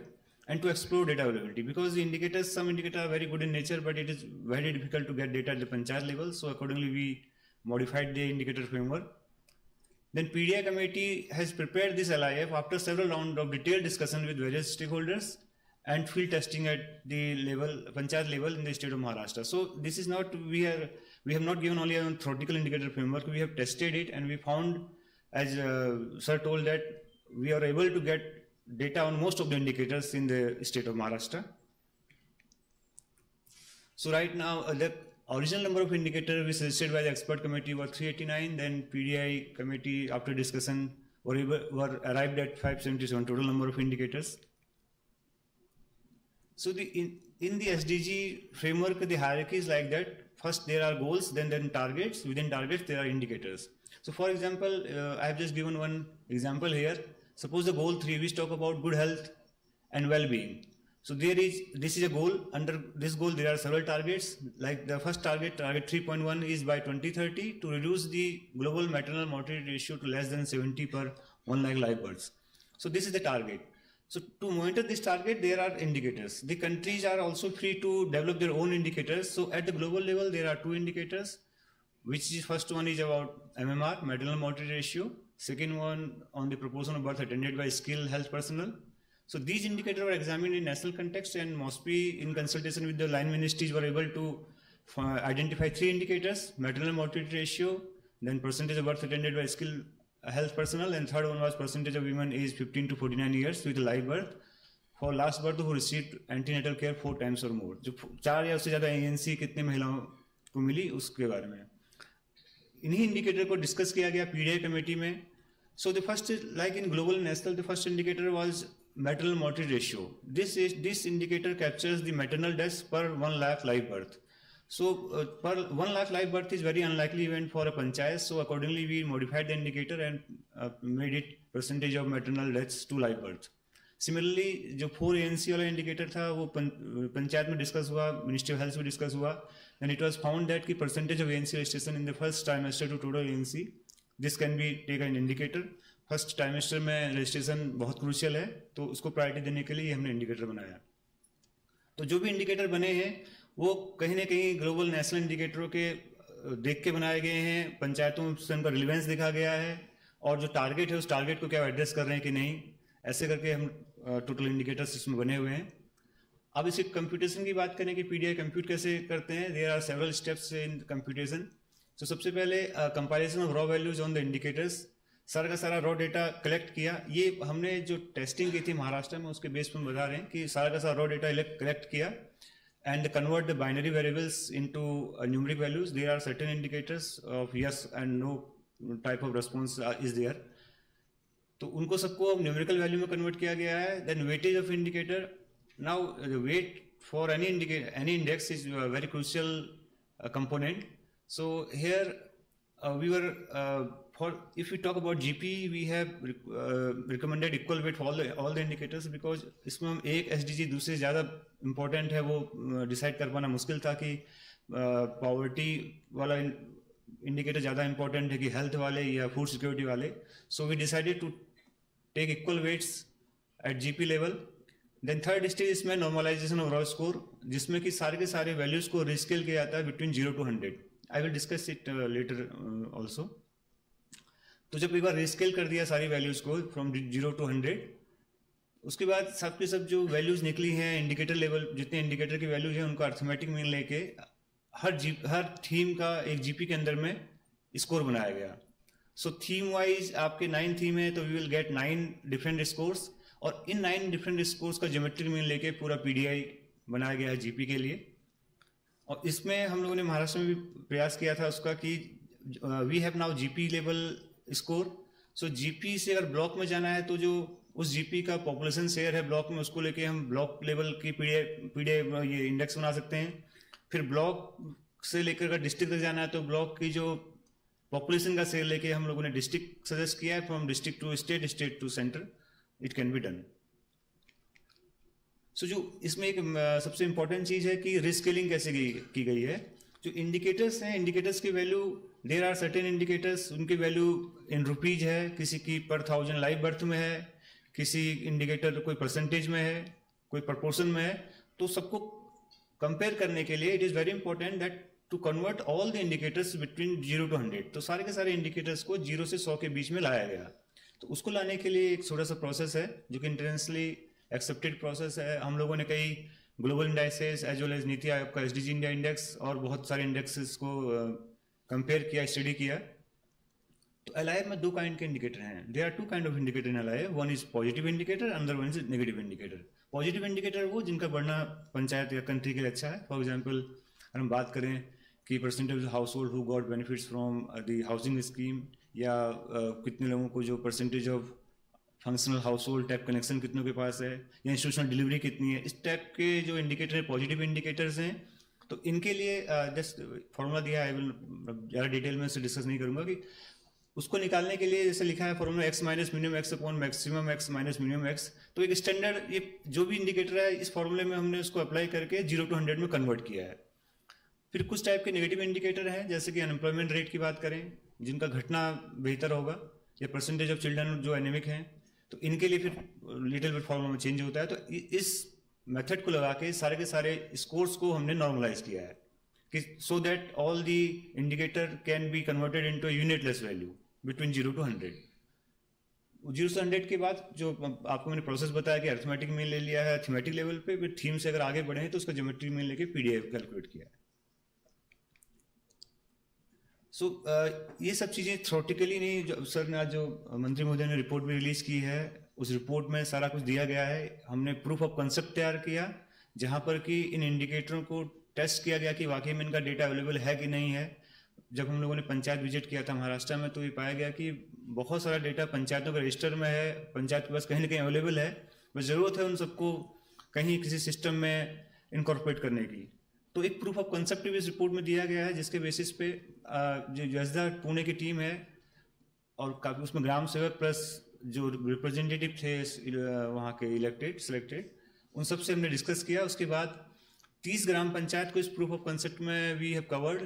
and to explore data availability, because the indicators, some indicators are very good in nature, but it is very difficult to get data at the panchayat level. So accordingly, we modified the indicator framework. Then PDI committee has prepared this LIF after several rounds of detailed discussion with various stakeholders and field testing at the level, panchayat level in the state of Maharashtra. So this is not, we have not given only a theoretical indicator framework, we have tested it, and we found, as sir told, that we are able to get data on most of the indicators in the state of Maharashtra. So right now, the original number of indicators which suggested by the expert committee were 389, then PDI committee after discussion were arrived at 577 total number of indicators. So in the SDG framework, the hierarchy is like that. First there are goals, then targets. Within targets there are indicators. So for example, I have just given one example here. Suppose the goal 3, we talk about good health and well-being. So this is a goal. Under this goal there are several targets. Like the first target 3.1 is by 2030 to reduce the global maternal mortality ratio to less than 70 per 1 lakh live births. So this is the target. So to monitor this target, there are indicators. The countries are also free to develop their own indicators. So at the global level, there are 2 indicators, which is first one is about MMR, maternal mortality ratio. Second one on the proportion of birth attended by skilled health personnel. So these indicators were examined in national context, and MOSPI in consultation with the line ministries were able to identify 3 indicators: maternal mortality ratio, then percentage of birth attended by skilled health personnel, and third one was percentage of women aged 15 to 49 years with a live birth for last birth who received antenatal care 4 times or more. जो 4 या उससे ज़्यादा ANC कितने महिलाओं को मिली उसके बारे में इन्हीं इंडिकेटर को डिस्कस किया गया PDI कमेटी में. So the first is like in global national, the first indicator was maternal mortality ratio. This indicator captures the maternal deaths per 1 lakh live birth. So per 1 lakh live birth is very unlikely event for a panchayat. So accordingly we modified the indicator and made it percentage of maternal deaths to live birth. Similarly जो 4 ANC वाला indicator था वो पंचायत में discuss हुआ, Ministry of Health में discuss हुआ, and it was found that कि percentage of ANC registration in the first trimester to total ANC, this can be taken an indicator. First trimester में registration बहुत crucial है, तो उसको priority देने के लिए हमने इंडिकेटर बनाया. तो जो भी इंडिकेटर बने हैं वो कहीं ना कहीं ग्लोबल नेशनल इंडिकेटरों के देख के बनाए गए हैं, पंचायतों से उनका रिलेवेंस देखा गया है, और जो टारगेट है उस टारगेट को क्या एड्रेस कर रहे हैं कि नहीं, ऐसे करके हम टोटल इंडिकेटर्स इसमें बने हुए हैं. अब इसी कंप्यूटेशन की बात करें कि PDI कंप्यूट कैसे करते हैं. There are several steps in computation. तो सबसे पहले comparison of raw values on the indicators. सारा का सारा रॉ डेटा कलेक्ट किया. ये हमने जो टेस्टिंग की थी महाराष्ट्र में उसके बेस पर बता रहे हैं कि सारा का सारा रॉ डेटा कलेक्ट किया and convert the binary variables into numeric values. There are certain indicators of yes and no type of response is there. तो उनको सबको अब न्यूमेरिकल वैल्यू में कन्वर्ट किया गया है. Then weightage of indicator. Now the weight for any index is a very crucial component. So here we were if we talk about GP, we have recommended equal weight for all the indicators, because इसमें हम एक SDG दूसरे से ज़्यादा important है वो decide कर पाना मुश्किल था कि पॉवर्टी वाला इंडिकेटर ज़्यादा इम्पोर्टेंट है कि हेल्थ वाले या फूड सिक्योरिटी वाले. So we decided to take equal weights at GP level. Then third stage इसमें नॉर्मलाइजेशन ऑफ रॉ स्कोर, जिसमें कि सारे के सारे वैल्यूज़ को रिस्केल किया जाता है between 0 to 100. I will discuss it later also. तो जब एक बार रिस्केल कर दिया सारी वैल्यूज़ को फ्रॉम 0 to 100, उसके बाद सब के सब जो वैल्यूज़ निकली हैं इंडिकेटर लेवल, जितने इंडिकेटर की वैल्यूज हैं उनको अर्थमेटिक मीन लेके हर थीम का एक GP के अंदर में स्कोर बनाया गया. सो थीम वाइज आपके 9 थीम है तो we will get 9 different scores, और इन 9 डिफरेंट स्कोर्स का ज्योमेट्रिक मीन लेके पूरा PDI बनाया गया है GP के लिए. और इसमें हम लोगों ने महाराष्ट्र में भी प्रयास किया था उसका कि we have now GP level score. So GP से अगर ब्लॉक में जाना है तो जो उस GP का पॉपुलेशन शेयर है ब्लॉक में, उसको लेके हम ब्लॉक लेवल की PDI ये इंडेक्स बना सकते हैं. फिर ब्लॉक से लेकर अगर डिस्ट्रिक्ट तक जाना है तो ब्लॉक की जो पॉपुलेशन का शेयर लेके हम लोगों ने डिस्ट्रिक्ट सजेस्ट किया है, from district to state, state to centre, it can be done. So जो इसमें एक सबसे इंपॉर्टेंट चीज़ है कि रिस्केलिंग कैसे की गई है. जो इंडिकेटर्स हैं, इंडिकेटर्स की value, there are certain indicators, उनकी वैल्यू इन रुपीज है, किसी की पर 1000 लाइव बर्थ में है, किसी इंडिकेटर कोई परसेंटेज में है, कोई प्रपोर्शन में है. तो सबको कंपेयर करने के लिए it is very important that to convert all the indicators between 0 to 100. तो सारे के सारे इंडिकेटर्स को 0 से 100 के बीच में लाया गया. तो उसको लाने के लिए एक छोटा सा प्रोसेस है जो कि इंटरनेशनली एक्सेप्टेड प्रोसेस है. हम लोगों ने कई global indices as well as Niti Aayog का SDG इंडिया इंडेक्स और बहुत सारे इंडेक्सेस को कंपेयर किया, स्टडी किया. तो LIF में 2 काइंड के इंडिकेटर हैं. There are 2 kind of indicator in LIF. One is positive indicator, another one is negative indicator. Positive indicator वो जिनका बढ़ना पंचायत या कंट्री के लिए अच्छा है. फॉर एग्जाम्पल अगर हम बात करें कि percentage house hold who got benefits from the housing scheme, या कितने लोगों को जो percentage of functional house hold tap connection कितनों के पास है, या इंस्टीट्यूशनल डिलीवरी कितनी है, इस टाइप के जो इंडिकेटर है पॉजिटिव इंडिकेटर्स हैं। तो इनके लिए जस्ट फॉर्मूला दिया है, आई विल ज़्यादा डिटेल में उससे डिस्कस नहीं करूंगा कि उसको निकालने के लिए जैसे लिखा है formula x minus minimum x upon maximum x minus minimum x. तो एक स्टैंडर्ड ये जो भी इंडिकेटर है इस फॉर्मूले में हमने उसको अप्लाई करके 0 to 100 में कन्वर्ट किया है। फिर कुछ टाइप के नेगेटिव इंडिकेटर हैं, जैसे कि अनएम्प्लॉयमेंट रेट की बात करें, जिनका घटना बेहतर होगा, या परसेंटेज ऑफ चिल्ड्रन जो एनेमिक हैं, तो इनके लिए फिर लिटिल बिट फॉर्मूला में चेंज होता है। तो इस मेथड को लगा के सारे स्कोर्स को हमने नॉर्मलाइज किया है कि so that all the indicator can be converted into unitless value between 0 to 100। 0 से 100 के बाद जो आपको मैंने प्रोसेस बताया कि अर्थमेटिक मीन ले लिया है थीमेटिक लेवल पे, फिर थीम से अगर आगे बढ़े हैं तो उसका ज्योमेट्रिक मीन लेके पीडीआई कैलकुलेट किया है। सो ये सब चीज़ें थ्योरेटिकली नहीं, जो सर ने आज जो मंत्री महोदय ने रिपोर्ट भी रिलीज की है, उस रिपोर्ट में सारा कुछ दिया गया है। हमने प्रूफ ऑफ कंसेप्ट तैयार किया, जहाँ पर कि इन इंडिकेटरों को टेस्ट किया गया कि वाकई में इनका डेटा अवेलेबल है कि नहीं है। जब हम लोगों ने पंचायत विजिट किया था महाराष्ट्र में, तो ये पाया गया कि बहुत सारा डेटा पंचायतों के रजिस्टर में है, पंचायत के पास कहीं ना कहीं अवेलेबल है, बस ज़रूरत है उन सबको कहीं किसी सिस्टम में इनकॉर्पोरेट करने की। तो एक प्रूफ ऑफ कंसेप्ट भी इस रिपोर्ट में दिया गया है, जिसके बेसिस पे जो जसदा पुणे की टीम है और काफ़ी उसमें ग्राम सेवक प्लस जो रिप्रेजेंटेटिव थे वहाँ के सिलेक्टेड, उन सबसे हमने डिस्कस किया। उसके बाद 30 ग्राम पंचायत को इस प्रूफ ऑफ कंसेप्ट में we have covered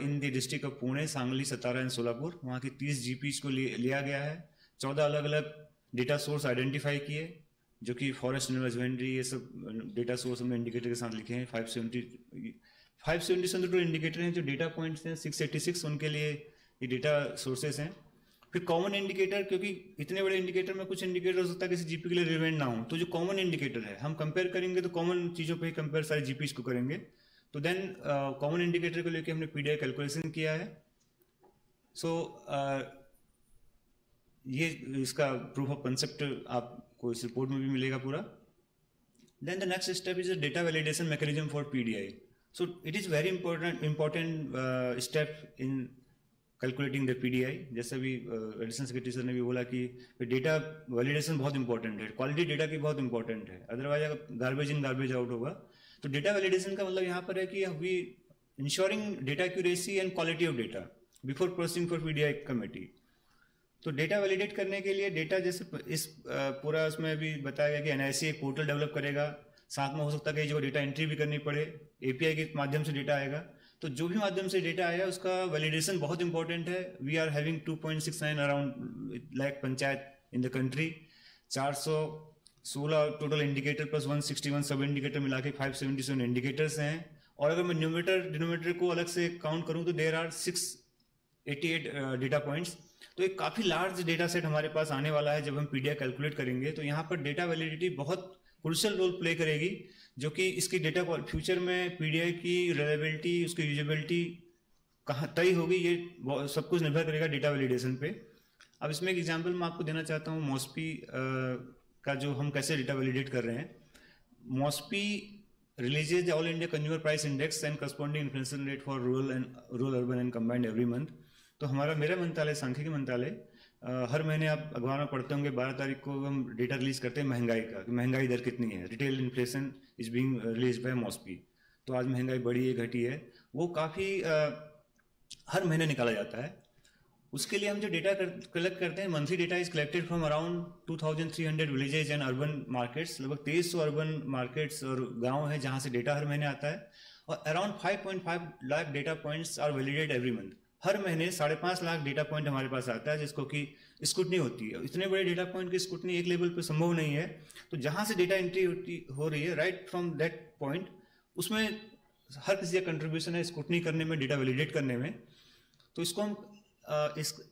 in the district of Pune, Sangli, Satara and Solapur. वहाँ के 30 जीपीज को लिया गया है। 14 अलग अलग डेटा सोर्स आइडेंटिफाई किए, जो कि फॉरेस्ट हस्बेंड्री, ये सब डेटा सोर्स हमने इंडिकेटर के साथ लिखे हैं। 570 टोटल इंडिकेटर हैं, जो डेटा पॉइंट्स हैं 686 उनके लिए ये डेटा सोर्सेस हैं। फिर कॉमन इंडिकेटर, क्योंकि इतने बड़े इंडिकेटर में कुछ इंडिकेटर हो सकता है किसी जीपी के लिए रिलेवेंट ना हो, तो जो कॉमन इंडिकेटर है हम कंपेयर करेंगे तो कॉमन चीज़ों पे ही कंपेयर सारे जीपीज को करेंगे। तो देन कॉमन इंडिकेटर को लेके हमने पीडीआई कैलकुलेशन किया है। सो ये इसका प्रूफ ऑफ कंसेप्ट आपको इस रिपोर्ट में भी मिलेगा पूरा। Then the next step is data validation mechanism for PDI. So it is very important step in calculating the PDI. जैसे भी एडिशनल सेक्रेटरी सर ने भी बोला कि डेटा वैलिडेशन बहुत इंपॉर्टेंट है, क्वालिटी डेटा की बहुत इंपॉर्टेंट है, अदरवाइज अगर गार्बेज इन गार्बेज आउट होगा। तो डेटा वैलिडेशन का मतलब यहाँ पर है कि we ensuring data accuracy and quality of data before processing for PDI committee. तो डेटा वैलिडेट करने के लिए डेटा जैसे इस पूरा उसमें भी बताया गया कि एनआईसी एक पोर्टल डेवलप करेगा, साथ में हो सकता है कि जो डेटा एंट्री भी करनी पड़े, एपीआई के माध्यम से डेटा आएगा। तो जो भी माध्यम से डेटा आया उसका वैलिडेशन बहुत इंपॉर्टेंट है। We are having 2.69 around lakh panchayat in the country, 416 total indicator plus 161 sub indicator मिला के 577 इंडिकेटर्स हैं। और अगर मैं न्यूमरेटर डिनोमिनेटर को अलग से काउंट करूं तो देयर आर 688 डेटा पॉइंट्स। तो एक काफ़ी लार्ज डेटा सेट हमारे पास आने वाला है जब हम पीडीआई कैलकुलेट करेंगे। तो यहाँ पर डेटा वैलिडिटी बहुत क्रूशियल रोल प्ले करेगी, जो कि इसकी डेटा फ्यूचर में पीडीआई की रिलायबिलिटी, उसकी यूजेबिलिटी कहाँ तय होगी, ये सब कुछ निर्भर करेगा डेटा वैलिडेशन पे। अब इसमें एक एग्जांपल मैं आपको देना चाहता हूँ मॉस्पी का, जो हम कैसे डेटा वैलिडेट कर रहे हैं। MoSPI releases the all India consumer price index and corresponding inflation rate for rural urban and combined every month. तो मेरा मंत्रालय, सांख्यिकी मंत्रालय, हर महीने आप अखबार में पढ़ते होंगे 12 तारीख को हम डेटा रिलीज करते हैं महंगाई का, कि महंगाई दर कितनी है। Retail inflation is being release by MoSPI. तो आज महंगाई बढ़ी है घटी है, वो काफ़ी हर महीने निकाला जाता है। उसके लिए हम जो डेटा कलेक्ट करते हैं, monthly data is collected from around 2300 villages and urban markets. लगभग 2300 अर्बन मार्केट्स और गाँव है जहाँ से डेटा हर महीने आता है। और around 5.5 lakh data points are validated every month. हर महीने 5.5 लाख डेटा पॉइंट हमारे पास आता है, जिसको कि स्क्रूटनी होती है। इतने बड़े डेटा पॉइंट की स्क्रूटनी एक लेवल पे संभव नहीं है। तो जहाँ से डेटा एंट्री हो रही है, राइट फ्रॉम दैट पॉइंट, उसमें हर किसी का कंट्रीब्यूशन है स्क्रूटनी करने में, डेटा वैलिडेट करने में। तो इसको हम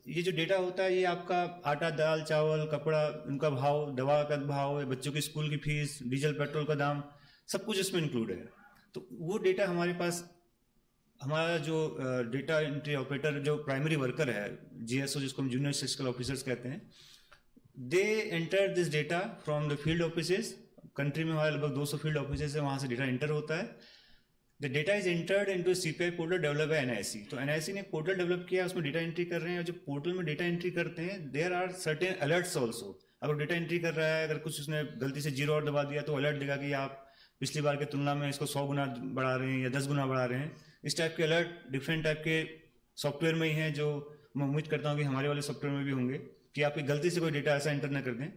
ये जो डेटा होता है, ये आपका आटा, दाल, चावल, कपड़ा, उनका भाव, दवा का भाव, बच्चों की स्कूल की फीस, डीजल पेट्रोल का दाम, सब कुछ इसमें इंक्लूड है। तो वो डेटा हमारे पास, हमारा जो डेटा एंट्री ऑपरेटर, जो प्राइमरी वर्कर है, जीएसओ जिसको हम जूनियर स्टेटिस्टिकल ऑफिसर्स कहते हैं, they enter this data from the field offices. Country में हमारे लगभग 200 फील्ड ऑफिसेज है, वहाँ से डेटा एंटर होता है। The data is entered into CPI portal develop by NIC. तो एनआईसी ने पोर्टल डेवलप किया, उसमें डेटा एंट्री कर रहे हैं, और जो पोर्टल में डेटा एंट्री करते हैं there are certain alerts also. अगर डेटा एंट्री कर रहा है, अगर कुछ उसने गलती से 0 और दबा दिया तो अलर्ट देगा कि आप पिछली बार की तुलना में इसको 100 गुना बढ़ा रहे हैं या 10 गुना बढ़ा रहे हैं। इस टाइप के अलर्ट डिफरेंट टाइप के सॉफ्टवेयर में ही हैं, जो मैं उम्मीद करता हूँ कि हमारे वाले सॉफ्टवेयर में भी होंगे, कि आपकी गलती से कोई डेटा ऐसा एंटर न कर दें।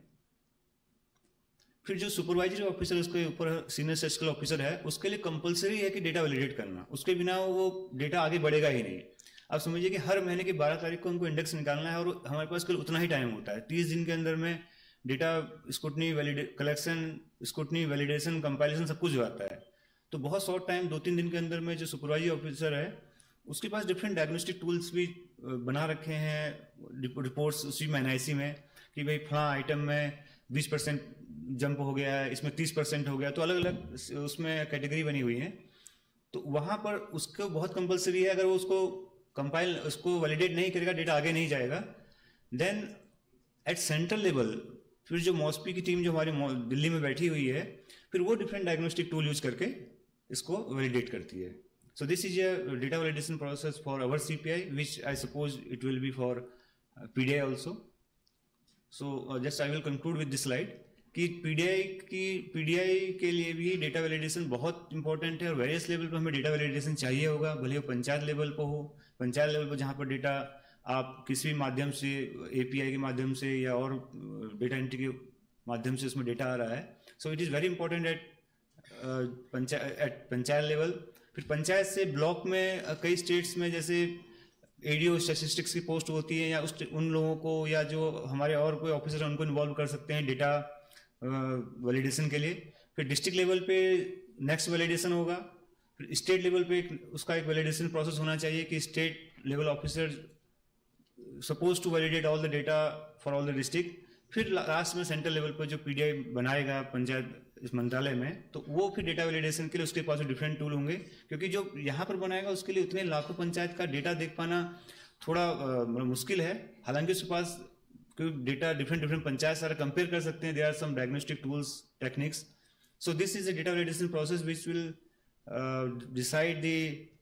फिर जो सुपरवाइजरी ऑफिसर उसके ऊपर सीनियर स्टेटिस्टिकल ऑफिसर है, उसके लिए कंपलसरी है कि डेटा वैलिडेट करना, उसके बिना वो डेटा आगे बढ़ेगा ही नहीं। आप समझिए कि हर महीने की 12 तारीख को उनको इंडेक्स निकालना है, और हमारे पास केवल उतना ही टाइम होता है। 30 दिन के अंदर में data scrutiny, collection, scrutiny, validation, compilation सब कुछ हो जाता है। तो बहुत शॉर्ट टाइम, 2-3 दिन के अंदर में जो सुपरवाइजरी ऑफिसर है उसके पास डिफरेंट डायग्नोस्टिक टूल्स भी बना रखे हैं, रिपोर्ट्स उसी में एनआईसी में, कि भाई फला आइटम में 20% जंप हो गया है, इसमें 30% हो गया, तो अलग अलग उसमें कैटेगरी बनी हुई है। तो वहाँ पर उसको बहुत कंपलसरी है, अगर वो उसको कंपाइल, उसको वैलिडेट नहीं करेगा, डेटा आगे नहीं जाएगा। देन एट सेंट्रल लेवल फिर जो मॉस्पी की टीम जो हमारी दिल्ली में बैठी हुई है, फिर वो डिफरेंट डायग्नोस्टिक टूल यूज करके इसको वैलिडेट करती है। So this is a data validation process for our CPI, which I suppose it will be for PDI also. So just I will conclude with this slide कि PDI के लिए भी data validation बहुत important है, और various level पर हमें data validation चाहिए होगा, भले वो पंचायत लेवल पर हो, पंचायत लेवल पर जहाँ पर डेटा आप किसी भी माध्यम से, API के माध्यम से या और डेटा एंट्री के माध्यम से उसमें डेटा आ रहा है। सो it is very important at panchayat level. फिर पंचायत से ब्लॉक में कई स्टेट्स में जैसे एडीओ स्टैटिस्टिक्स की पोस्ट होती है, या उन लोगों को या जो हमारे और कोई ऑफिसर हैं उनको इन्वॉल्व कर सकते हैं डेटा वैलिडेशन के लिए। फिर डिस्ट्रिक्ट लेवल पे नेक्स्ट वैलिडेशन होगा, फिर स्टेट लेवल पे उसका एक वैलिडेशन प्रोसेस होना चाहिए कि state level officer suppose to validate all the data for all the district. फिर लास्ट में सेंट्रल लेवल पर जो पीडीआई बनाएगा पंचायत इस मंत्रालय में, तो वो फिर डेटा वैलिडेशन के लिए उसके पास डिफरेंट टूल होंगे, क्योंकि जो यहाँ पर बनाएगा उसके लिए उतने लाखों पंचायत का डेटा देख पाना थोड़ा मुश्किल है। हालांकि उसके पास डेटा डिफरेंट पंचायत सारा कंपेयर कर सकते हैं, there are some diagnostic tools, techniques. So this is a data validation process which will decide the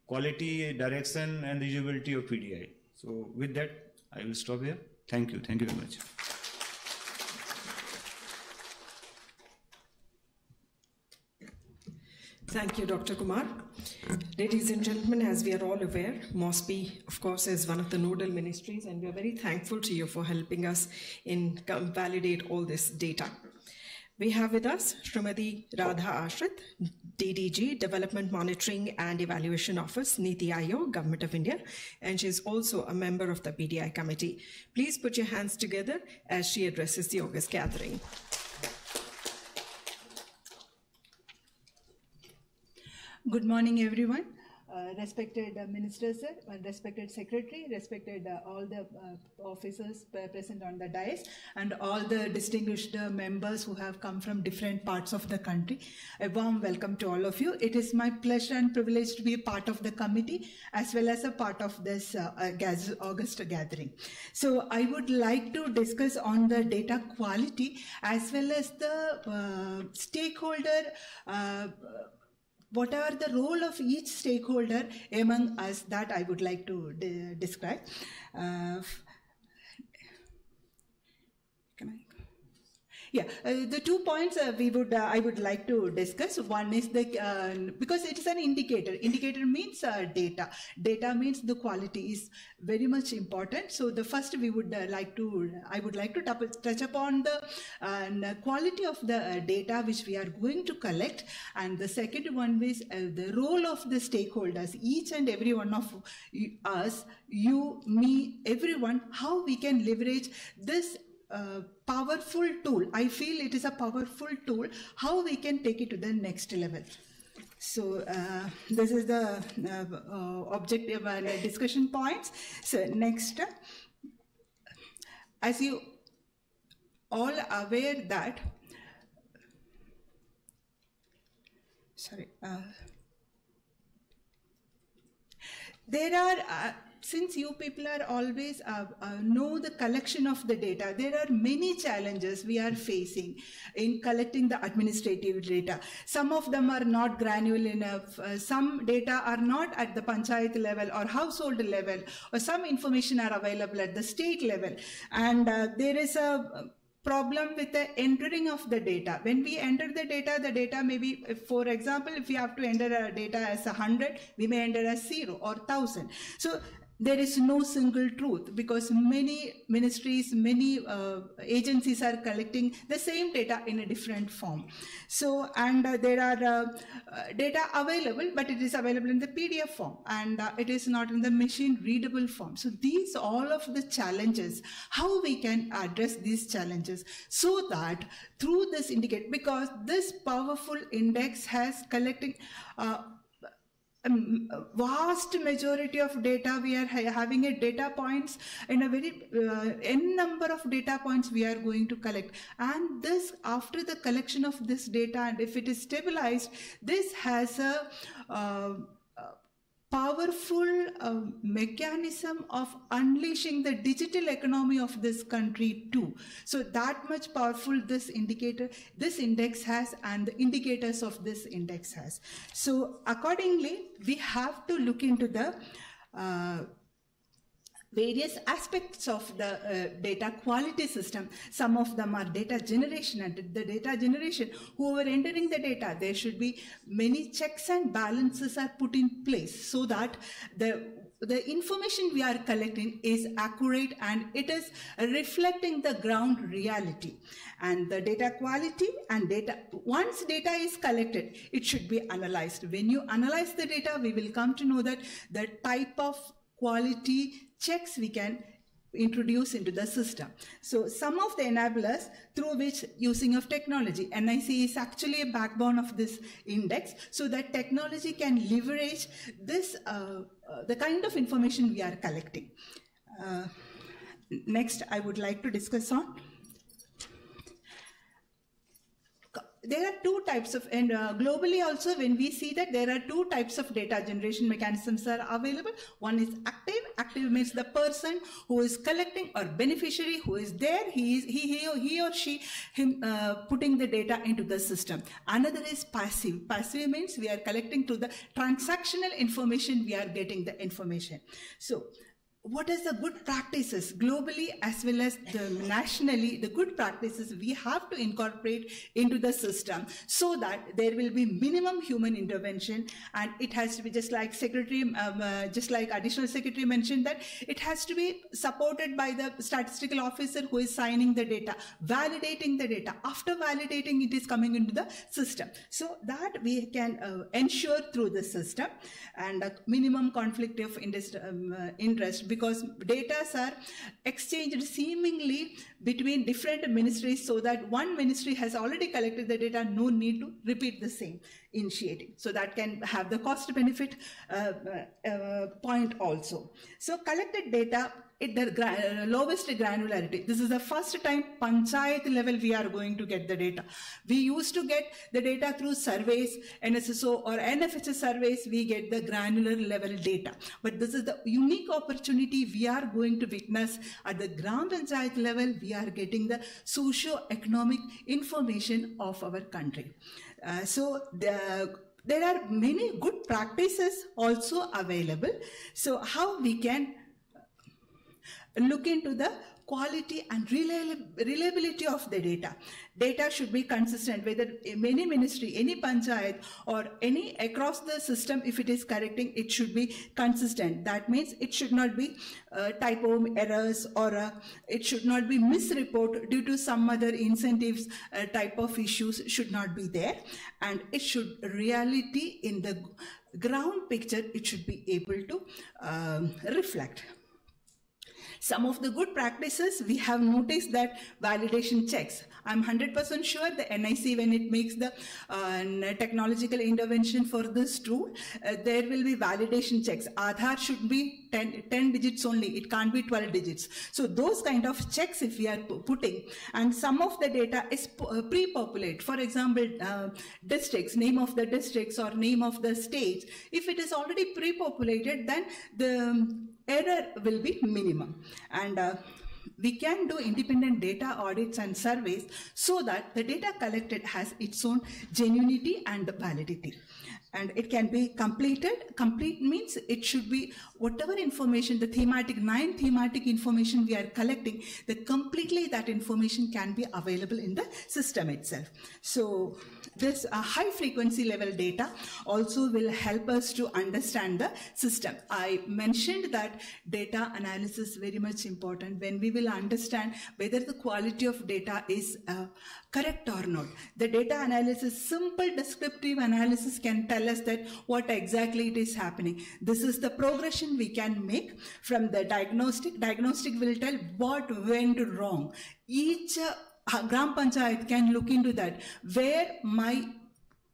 quality, direction and the usability of PDI. So with that I will stop here. Thank you very much. Thank you, Dr. Kumar. Ladies and gentlemen, as we are all aware, MOSPI, of course, is one of the nodal ministries, and we are very thankful to you for helping us in validate all this data. We have with us Srimati Radha Ashrit, DDG, Development Monitoring and Evaluation Office, Niti Aayog, Government of India, and she is also a member of the PDI committee. Please put your hands together as she addresses the August gathering. Good morning, everyone. Respected Minister, sir, respected Secretary, respected all the officers present on the dais, and all the distinguished members who have come from different parts of the country. A warm welcome to all of you. It is my pleasure and privilege to be a part of the committee as well as a part of this August gathering. So I would like to discuss on the data quality as well as the stakeholder what are the role of each stakeholder among us, that I would like to describe. Can I? Yeah, the 2 points I would like to discuss. One is the because it is an indicator. Indicator means data. Data means the quality is very much important. So the first I would like to touch upon the quality of the data which we are going to collect, and the second one is the role of the stakeholders. Each and every one of us, you, me, everyone, how we can leverage this powerful tool. I feel it is a powerful tool. How we can take it to the next level. So this is the objective and discussion points. So next, as you all aware that, there are since you people are always know the collection of the data, there are many challenges we are facing in collecting the administrative data. Some of them are not granular enough. Some data are not at the panchayat level or household level, or some information are available at the state level. And there is a problem with the entering of the data. When we enter the data may be, for example, if we have to enter a data as 100, we may enter as 0 or 1000. So there is no single truth, because many ministries, many agencies are collecting the same data in a different form. So, and there are data available, but it is available in the PDF form, and it is not in the machine readable form. So these, all of the challenges, how we can address these challenges, so that through this indicate, because this powerful index has collecting vast majority of data. We are having a data points, and a very n number of data points we are going to collect, and this, after the collection of this data, and if it is stabilized, this has a powerful mechanism of unleashing the digital economy of this country too. So that much powerful this indicator, this index has, and the indicators of this index has. So accordingly, we have to look into the various aspects of the data quality system. Some of them are data generation, and the data generation, whoever entering the data, there should be many checks and balances are put in place, so that the information we are collecting is accurate and it is reflecting the ground reality. And the data quality and data, once data is collected, it should be analyzed. When you analyze the data, we will come to know that the type of quality checks we can introduce into the system. So some of the enablers through which using of technology, NIC is actually a backbone of this index, so that technology can leverage this, the kind of information we are collecting. Next, I would like to discuss on, there are two types of, and globally also, when we see that there are two types of data generation mechanisms are available. One is active. Active means the person who is collecting, or beneficiary who is there, he or she putting the data into the system. Another is passive. Passive means we are collecting through the transactional information, we are getting the information. So what is the good practices globally as well as nationally, the good practices we have to incorporate into the system, so that there will be minimum human intervention, and it has to be just like additional secretary mentioned, that it has to be supported by the statistical officer who is signing the data, validating the data. After validating, it is coming into the system, so that we can ensure through the system, and minimum conflict of interest, because data are exchanged seemingly between different ministries, so that one ministry has already collected the data, no need to repeat the same initiating. So that can have the cost benefit point also. So collected data at the lowest granularity. This is the first time panchayat level we are going to get the data. We used to get the data through surveys, NSSO or NFHS surveys, we get the granular level data. But this is the unique opportunity we are going to witness at the Gram Panchayat level. We are getting the socio-economic information of our country. So there are many good practices also available. So how we can look into the quality and reliability of the data. Data should be consistent, whether any ministry, any panchayat, or any across the system, if it is correcting, it should be consistent. That means it should not be typo errors, or it should not be misreport due to some other incentives type of issues should not be there. And it should reality in the ground picture, it should be able to reflect. Some of the good practices, we have noticed that validation checks. I'm 100% sure the NIC, when it makes the technological intervention for this tool, there will be validation checks. Aadhaar should be 10 digits only. It can't be 12 digits. So those kind of checks if we are putting, and some of the data is pre-populate. For example, districts, name of the districts or name of the states. If it is already pre-populated, then the error will be minimum. And we can do independent data audits and surveys so that the data collected has its own genuinity and validity. And it can be completed. Complete means it should be whatever information, the thematic, 9 thematic information we are collecting, completely that information can be available in the system itself. So this high frequency level data also will help us to understand the system. I mentioned that data analysis is very much important when we will understand whether the quality of data is correct or not. The data analysis, simple descriptive analysis can tell us that what exactly it is happening. This is the progression we can make from the diagnostic. Diagnostic will tell what went wrong. Each Gram Panchayat can look into that, where my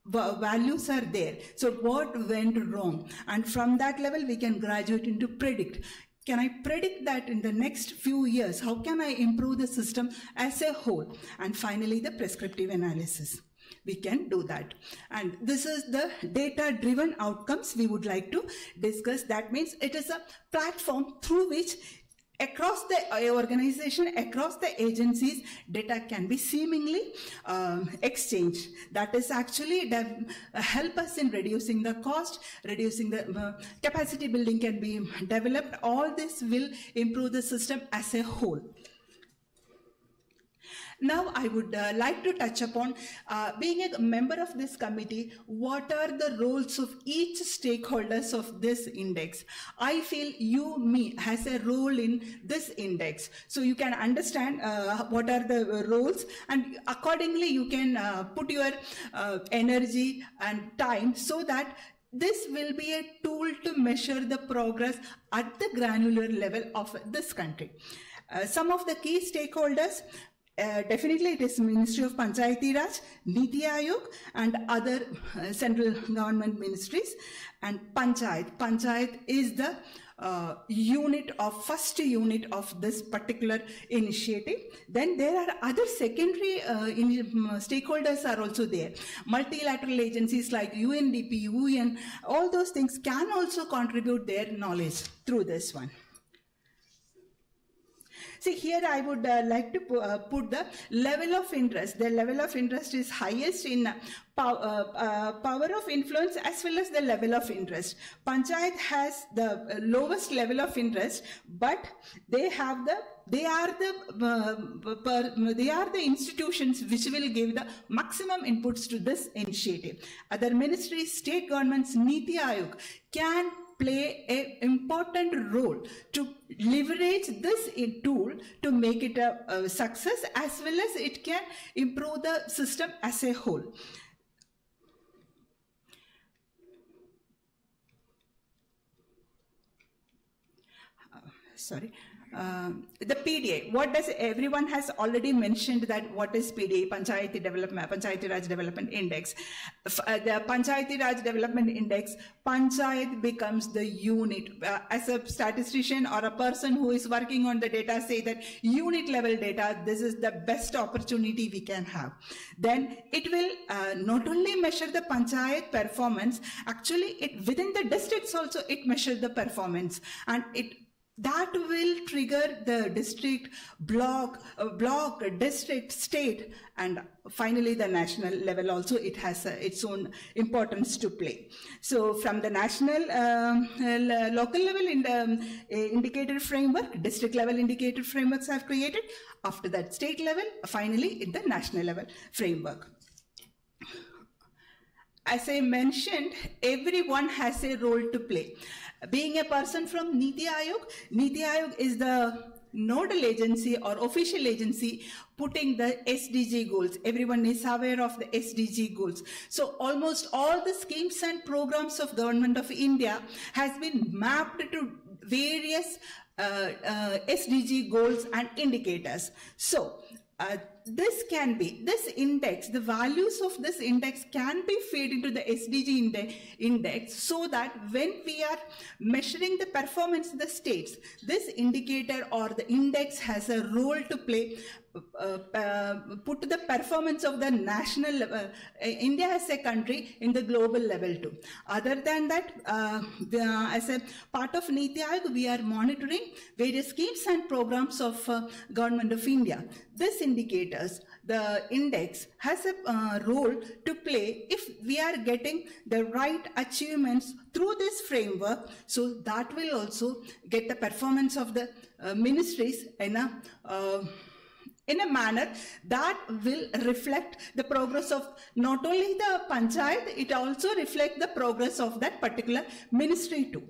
values are there. So what went wrong? And from that level, we can graduate into predict. Can I predict that in the next few years? How can I improve the system as a whole? And finally, the prescriptive analysis. We can do that. And this is the data-driven outcomes we would like to discuss. That means it is a platform through which across the organization, across the agencies, data can be seemingly exchanged. That is actually help us in reducing the cost, reducing the capacity building can be developed. All this will improve the system as a whole. Now, I would like to touch upon, being a member of this committee, what are the roles of each stakeholders of this index? I feel you, me, has a role in this index. So you can understand what are the roles, and accordingly you can put your energy and time so that this will be a tool to measure the progress at the granular level of this country. Some of the key stakeholders, definitely it is Ministry of Panchayati Raj, Niti Aayog, and other central government ministries, and Panchayat. Panchayat is the first unit of this particular initiative. Then there are other secondary stakeholders are also there. Multilateral agencies like UNDP, UN, all those things can also contribute their knowledge through this one. See, here I would like to put the level of interest. The level of interest is highest in power of influence as well as the level of interest. Panchayat has the lowest level of interest, but they are the institutions which will give the maximum inputs to this initiative. Other ministries, state governments, Niti Aayog can play an important role to leverage this tool to make it a success, as well as it can improve the system as a whole. The PDI, what does, everyone has already mentioned that what is PDI, Panchayati Raj Development Index. The Panchayati Raj Development Index, Panchayat becomes the unit. As a statistician or a person who is working on the data say that unit level data, this is the best opportunity we can have. Then it will not only measure the Panchayat performance, actually within the districts also it measures the performance, and that will trigger the district, block, district, state, and finally the national level also. It has its own importance to play. So from the national, local level in the indicator framework, district level indicator frameworks have created. After that, state level, finally in the national level framework. As I mentioned, everyone has a role to play. Being a person from Niti Aayog is the nodal agency or official agency putting the SDG goals. Everyone is aware of the SDG goals. So almost all the schemes and programs of Government of India has been mapped to various SDG goals and indicators. So this index, the values of this index can be fed into the SDG index, so that when we are measuring the performance of the states, this indicator or the index has a role to play. Put the performance of the national level, India as a country in the global level too. Other than that, as a part of Niti Aayog, we are monitoring various schemes and programs of Government of India. This indicators, the index has a role to play if we are getting the right achievements through this framework. So that will also get the performance of the ministries in a manner that will reflect the progress of not only the panchayat, it also reflects the progress of that particular ministry too.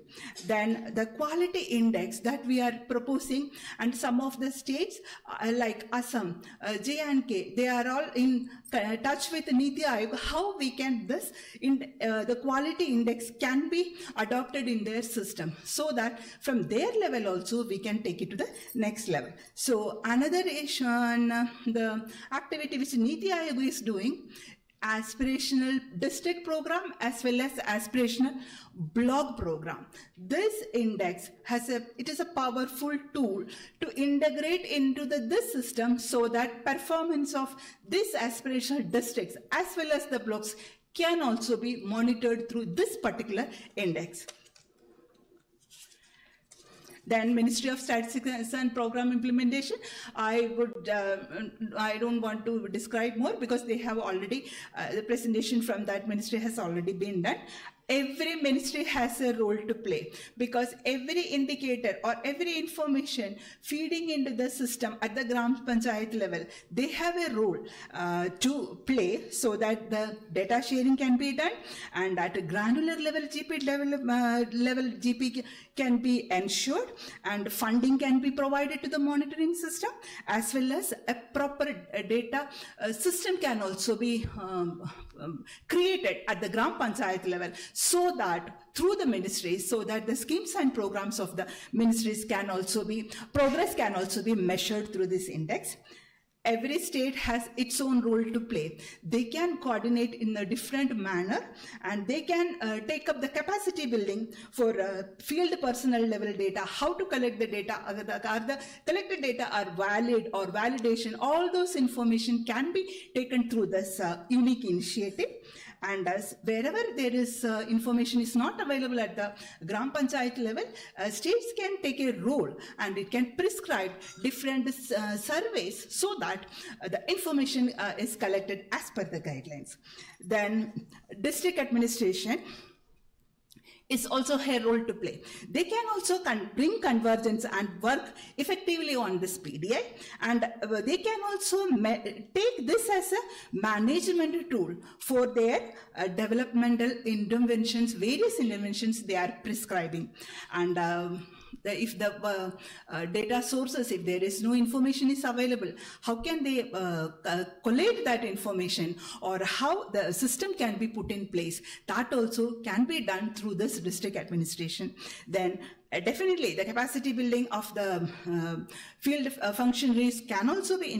Then the quality index that we are proposing, and some of the states like Assam, J&K, they are all in touch with Niti Aayog, how we can the quality index can be adopted in their system, so that from their level also we can take it to the next level. So another issue, the activity which Niti Aayog is doing, aspirational district program as well as aspirational block program. This index it is a powerful tool to integrate into this system, so that performance of these aspirational districts as well as the blocks can also be monitored through this particular index. Then Ministry of Statistics and Program Implementation, I don't want to describe more because they have already, the presentation from that ministry has already been done. Every ministry has a role to play, because every indicator or every information feeding into the system at the Gram Panchayat level, they have a role to play, so that the data sharing can be done, and at a granular level, GP level GP can be ensured, and funding can be provided to the monitoring system, as well as a proper data system can also be created at the Gram Panchayat level, so that through the ministries, so that the schemes and programs of the ministries can also be, progress can also be measured through this index. Every state has its own role to play. They can coordinate in a different manner, and they can take up the capacity building for field personnel level data, how to collect the data, are the collected data are valid or validation, all those information can be taken through this unique initiative. And wherever there is information is not available at the Gram Panchayat level, states can take a role, and it can prescribe different surveys, so that the information is collected as per the guidelines. Then district administration is also a role to play. They can also bring convergence and work effectively on this PDI, and they can also take this as a management tool for their developmental interventions, various interventions they are prescribing. And if the data sources, if there is no information is available, how can they collate that information, or how the system can be put in place? That also can be done through this district administration. Then definitely the capacity building of the field functionaries can also be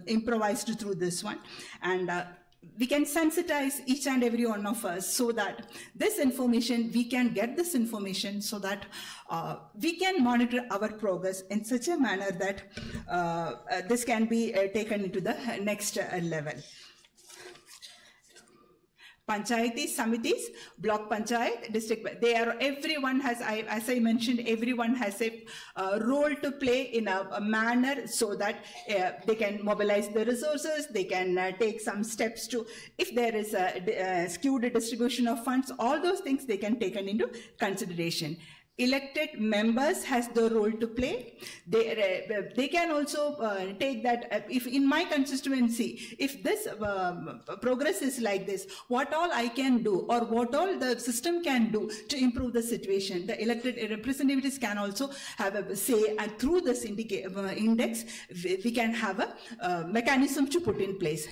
improvised through this one. And we can sensitize each and every one of us, so that this information, we can get this information, so that we can monitor our progress in such a manner that this can be taken into the next level. Panchayati Samitis, Block Panchayat, District, everyone has, as I mentioned, everyone has a role to play in a manner, so that they can mobilize the resources, they can take some steps to, if there is a skewed distribution of funds, all those things they can take into consideration. Elected members has the role to play. They can also take that, if in my constituency, if this progress is like this, what all I can do, or what all the system can do to improve the situation. The elected representatives can also have a say, and through this index, we can have a mechanism to put in place.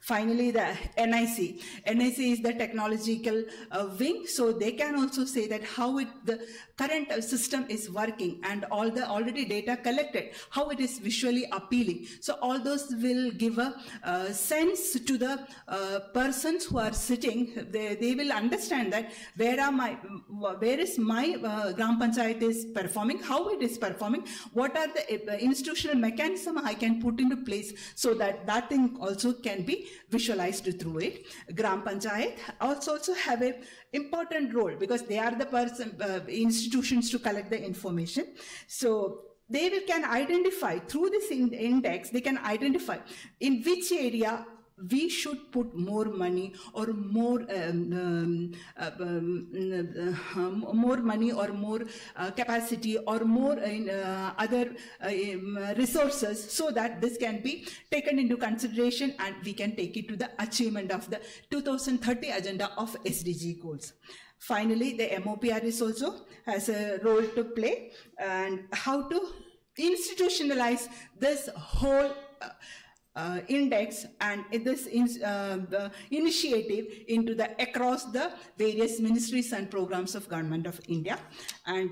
Finally, the NIC. NIC is the technological wing, so they can also say that how current system is working and all the already data collected, how it is visually appealing. So all those will give a sense to the persons who are sitting. They will understand that where is my Gram Panchayat is performing, how it is performing, what are the institutional mechanism I can put into place so that that thing also can be visualized through it. Gram Panchayat also have a important role because they are the institutions to collect the information. So they can identify through this index, they can identify in which area we should put more money or more money or more capacity or more other resources, so that this can be taken into consideration and we can take it to the achievement of the 2030 agenda of SDG goals. Finally, the MOPR is also has a role to play, and how to institutionalize this whole index and this initiative into the across the various ministries and programs of Government of India. And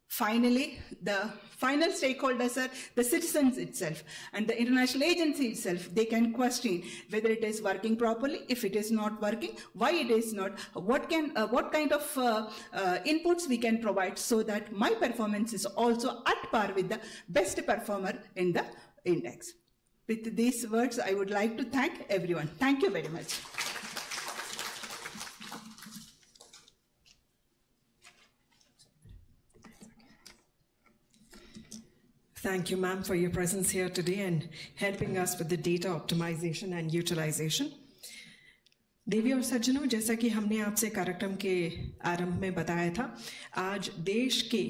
finally, the final stakeholders are the citizens itself and the international agency itself. They can question whether it is working properly, if it is not working, why it is not, what kind of inputs we can provide so that my performance is also at par with the best performer in the index. With these words, I would like to thank everyone. Thank you very much. Thank you, ma'am, for your presence here today and helping us with the data optimization and utilization. देवी और सज्जनों, जैसा कि हमने आपसे कार्यक्रम के आरंभ में बताया था, आज देश के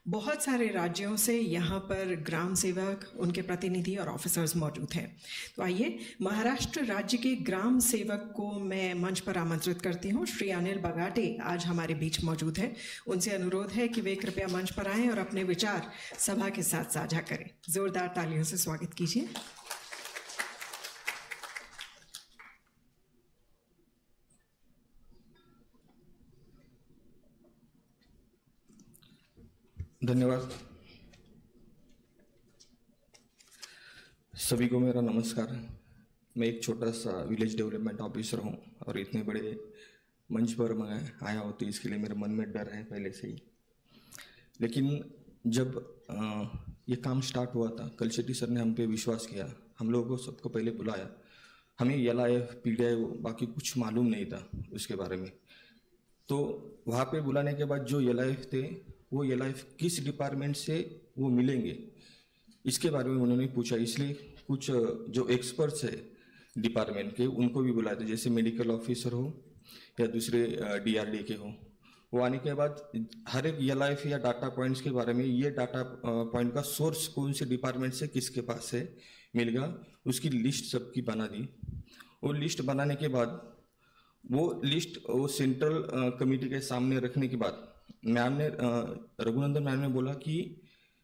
बहुत सारे राज्यों से यहाँ पर ग्राम सेवक, उनके प्रतिनिधि और ऑफिसर्स मौजूद हैं। तो आइए महाराष्ट्र राज्य के ग्राम सेवक को मैं मंच पर आमंत्रित करती हूँ। श्री अनिल बगाटे आज हमारे बीच मौजूद हैं। उनसे अनुरोध है कि वे कृपया मंच पर आएं और अपने विचार सभा के साथ साझा करें। जोरदार तालियों से स्वागत कीजिए। धन्यवाद। सभी को मेरा नमस्कार। मैं एक छोटा सा विलेज डेवलपमेंट ऑफिसर हूं और इतने बड़े मंच पर मैं आया हूं तो इसके लिए मेरे मन में डर है पहले से ही। लेकिन जब ये काम स्टार्ट हुआ था, कल शेट्टी सर ने हम पे विश्वास किया, हम लोगों को सबको पहले बुलाया। हमें LIF PDI बाकी कुछ मालूम नहीं था उसके बारे में। तो वहाँ पे बुलाने के बाद जो LIF थे वो LIF किस डिपार्टमेंट से वो मिलेंगे इसके बारे में उन्होंने पूछा। इसलिए कुछ जो एक्सपर्ट्स है डिपार्टमेंट के उनको भी बुलाए थे, जैसे मेडिकल ऑफिसर हो या दूसरे DRD के हो। वो आने के बाद हर एक LIF या डाटा पॉइंट्स के बारे में, ये डाटा पॉइंट का सोर्स कौन से डिपार्टमेंट से किसके पास से मिलेगा, उसकी लिस्ट सबकी बना दी। वो लिस्ट बनाने के बाद वो लिस्ट वो सेंट्रल कमेटी के सामने रखने के बाद मैम ने रघुनंदन मैम ने बोला कि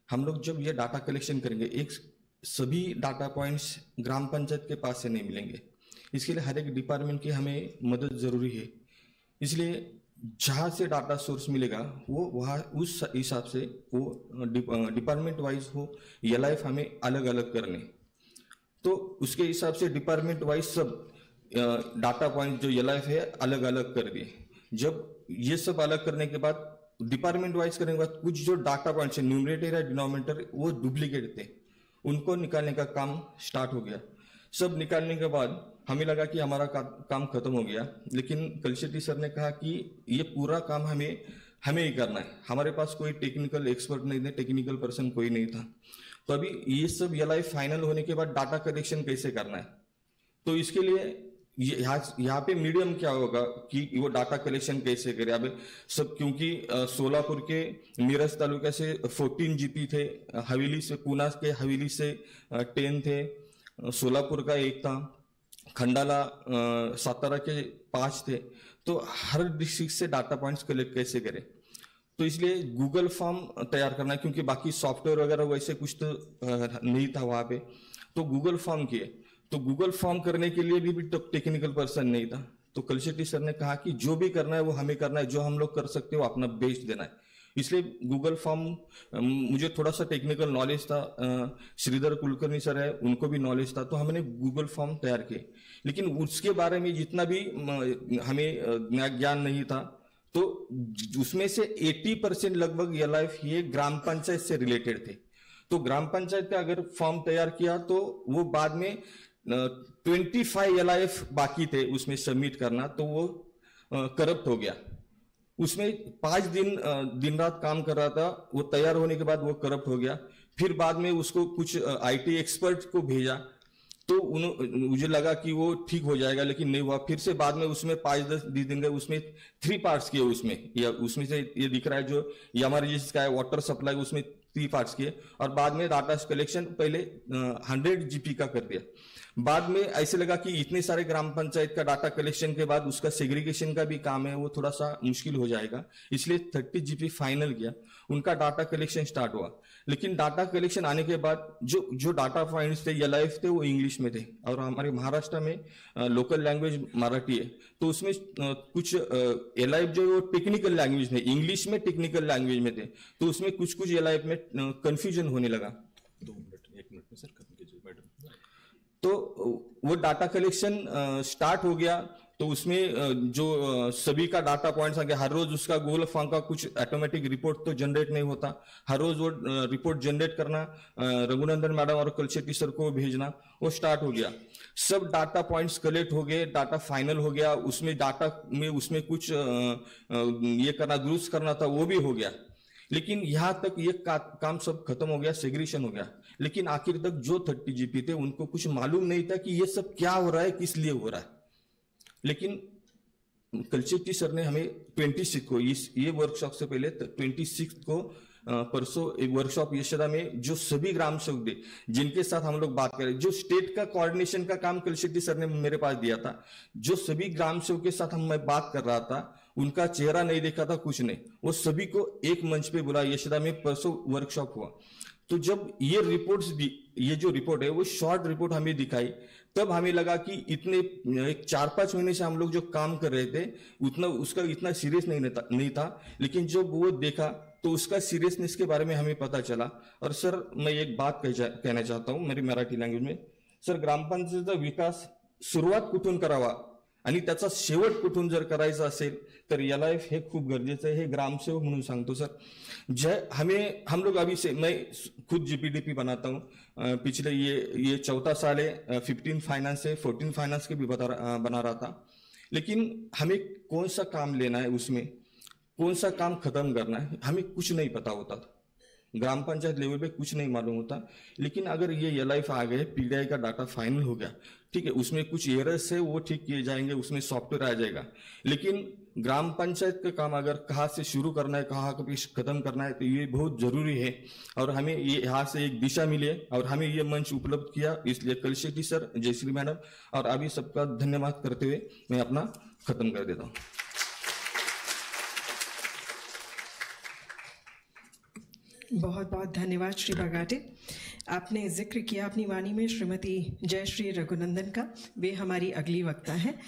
हम लोग जब ये डाटा कलेक्शन करेंगे, एक सभी डाटा पॉइंट्स ग्राम पंचायत के पास से नहीं मिलेंगे। इसके लिए हर एक डिपार्टमेंट की हमें मदद ज़रूरी है। इसलिए जहाँ से डाटा सोर्स मिलेगा वो वहाँ उस हिसाब से वो डिपार्टमेंट वाइज हो, LIF हमें अलग अलग करने, तो उसके हिसाब से डिपार्टमेंट वाइज सब डाटा पॉइंट जो LIF है अलग अलग कर दिए। जब ये सब अलग करने के बाद डिपार्टमेंट वाइज करने के बाद कुछ जो डाटा पॉइंट्स है न्यूमरेटर या डिनोमिनेटर वो डुप्लीकेट थे, उनको निकालने का काम स्टार्ट हो गया। सब निकालने के बाद हमें लगा कि हमारा काम खत्म हो गया, लेकिन कल शेट्टी सर ने कहा कि ये पूरा काम हमें ही करना है। हमारे पास कोई टेक्निकल एक्सपर्ट नहीं थे, टेक्निकल पर्सन कोई नहीं था। तो अभी ये सब LIF फाइनल होने के बाद डाटा कलेक्शन कैसे करना है, तो इसके लिए यहाँ पे मीडियम क्या होगा कि वो डाटा कलेक्शन कैसे करे। अब सब क्योंकि सोलापुर के मिरज तालुका से 14 GP थे, हवेली से पूना के हवेली से 10 थे, सोलापुर का 1 था, खंडाला सातारा के 5 थे। तो हर डिस्ट्रिक्ट से डाटा पॉइंट्स कलेक्ट कैसे करें, तो इसलिए गूगल फॉर्म तैयार करना है, क्योंकि बाकी सॉफ्टवेयर वगैरह वैसे कुछ तो नहीं था वहाँ पे। तो गूगल फॉर्म किए, तो गूगल फॉर्म करने के लिए भी टेक्निकल पर्सन नहीं था। तो कल शेट्टी सर ने कहा कि जो भी करना है वो हमें करना है, जो हम लोग कर सकते हो अपना बेच देना है। इसलिए गूगल फॉर्म मुझे थोड़ा सा टेक्निकल नॉलेज था, श्रीधर कुलकर्णी सर है उनको भी नॉलेज था, तो हमने गूगल फॉर्म तैयार किए। लेकिन उसके बारे में जितना भी हमें ज्ञान नहीं था, तो उसमें से 80% लगभग LIF ये ग्राम पंचायत से रिलेटेड थे। तो ग्राम पंचायत का अगर फॉर्म तैयार किया तो वो बाद में 25 LIF बाकी थे उसमें सबमिट करना, तो वो करप्ट हो गया। उसमें 5 दिन रात काम कर रहा था, वो तैयार होने के बाद वो करप्ट हो गया। फिर बाद में उसको कुछ IT एक्सपर्ट को भेजा, तो मुझे लगा कि वो ठीक हो जाएगा, लेकिन नहीं हुआ। फिर से बाद में उसमें 5-10 दिन गए, उसमें 3 पार्ट्स किए उसमें से ये दिख रहा है जो एमआरजीएस का है वाटर सप्लाई, उसमें 3 पार्ट्स किए, और बाद में डाटा कलेक्शन पहले 100 GB का कर दिया। बाद में ऐसे लगा कि इतने सारे ग्राम पंचायत का डाटा कलेक्शन के बाद उसका सेग्रीगेशन का भी काम है, वो थोड़ा सा मुश्किल हो जाएगा, इसलिए 30 GB फाइनल किया। उनका डाटा कलेक्शन स्टार्ट हुआ, लेकिन डाटा कलेक्शन आने के बाद जो डाटा पॉइंट्स थे LIF थे वो इंग्लिश में थे, और हमारे महाराष्ट्र में लोकल लैंग्वेज मराठी है, तो उसमें कुछ LIF जो वो टेक्निकल लैंग्वेज थे, इंग्लिश में टेक्निकल लैंग्वेज में थे, तो उसमें कुछ LIF में कंफ्यूजन होने लगा। 2 मिनट 1 मिनट में सर खत्म कीजिए मैडम। तो वो डाटा कलेक्शन स्टार्ट हो गया, तो उसमें जो सभी का डाटा पॉइंट्स आ गया। हर रोज उसका गूगल फॉर्म का कुछ ऑटोमेटिक रिपोर्ट तो जनरेट नहीं होता, हर रोज वो रिपोर्ट जनरेट करना, रघुनंदन मैडम और कलशेट्टी सर को भेजना, वो स्टार्ट हो गया। सब डाटा पॉइंट्स कलेक्ट हो गए, डाटा फाइनल हो गया, उसमें डाटा में उसमें कुछ ये करना दुरुस्त करना था, वो भी हो गया। लेकिन यहां तक ये काम सब खत्म हो गया, सेग्रीगेशन हो गया, लेकिन आखिर तक जो 30 GB थे उनको कुछ मालूम नहीं था कि ये सब क्या हो रहा है, किस लिए हो रहा है। लेकिन कलशेट्टी सर ने हमें 26 को ये वर्कशॉप से पहले 26 को परसों एक वर्कशॉप यशोदा में जो सभी ग्राम सेवक थे जिनके साथ हम लोग बात करें, जो स्टेट का कोऑर्डिनेशन का काम कलशेट्टी सर ने मेरे पास दिया था, जो सभी ग्राम सेवक के साथ मैं बात कर रहा था, उनका चेहरा नहीं देखा था, कुछ नहीं, वो सभी को एक मंच पे बुला, यशोदा में परसों वर्कशॉप हुआ। तो जब ये रिपोर्ट्स दी, ये जो रिपोर्ट है वो शॉर्ट रिपोर्ट हमें दिखाई, तब हमें लगा कि इतने 4-5 महीने से हम लोग जो काम कर रहे थे उसका इतना सीरियस नहीं था, लेकिन जब वो देखा तो उसका सीरियसनेस के बारे में हमें पता चला। और सर मैं एक बात कहना चाहता हूँ मेरी मराठी लँग्वेज में, सर ग्रामपंचायतीचा विकास सुरुवात कुठून करावा आणि त्याचा शेवट कुठून जर करायचा असेल तर LIF हे खूप गरजेचं आहे, हे ग्रामसेवक म्हणून सांगतो सर। हम लोग अभी से, मैं खुद GPDP बनाता हूँ, पिछले ये 4था साल है, 15 फाइनेंस है, 14 फाइनेंस के भी बना रहा था, लेकिन हमें कौन सा काम लेना है, उसमें कौन सा काम खत्म करना है, हमें कुछ नहीं पता होता था, ग्राम पंचायत लेवल पे कुछ नहीं मालूम होता। लेकिन अगर ये LIF आ गए, PDI का डाटा फाइनल हो गया, ठीक है, उसमें कुछ एरर्स है वो ठीक किए जाएंगे, उसमें सॉफ्टवेयर आ जाएगा, लेकिन ग्राम पंचायत का काम अगर कहाँ से शुरू करना है, कहाँ पे खत्म करना है, तो ये बहुत जरूरी है। और हमें ये यहाँ से एक दिशा मिली है और हमें ये मंच उपलब्ध किया, इसलिए कलशेट्टी सर, जयश्री मैडम और अभी सबका धन्यवाद करते हुए मैं अपना खत्म कर देता हूँ। बहुत बहुत धन्यवाद श्री बगाटे। आपने जिक्र किया अपनी वाणी में श्रीमती जयश्री रघुनंदन का, वे हमारी अगली वक्ता हैं।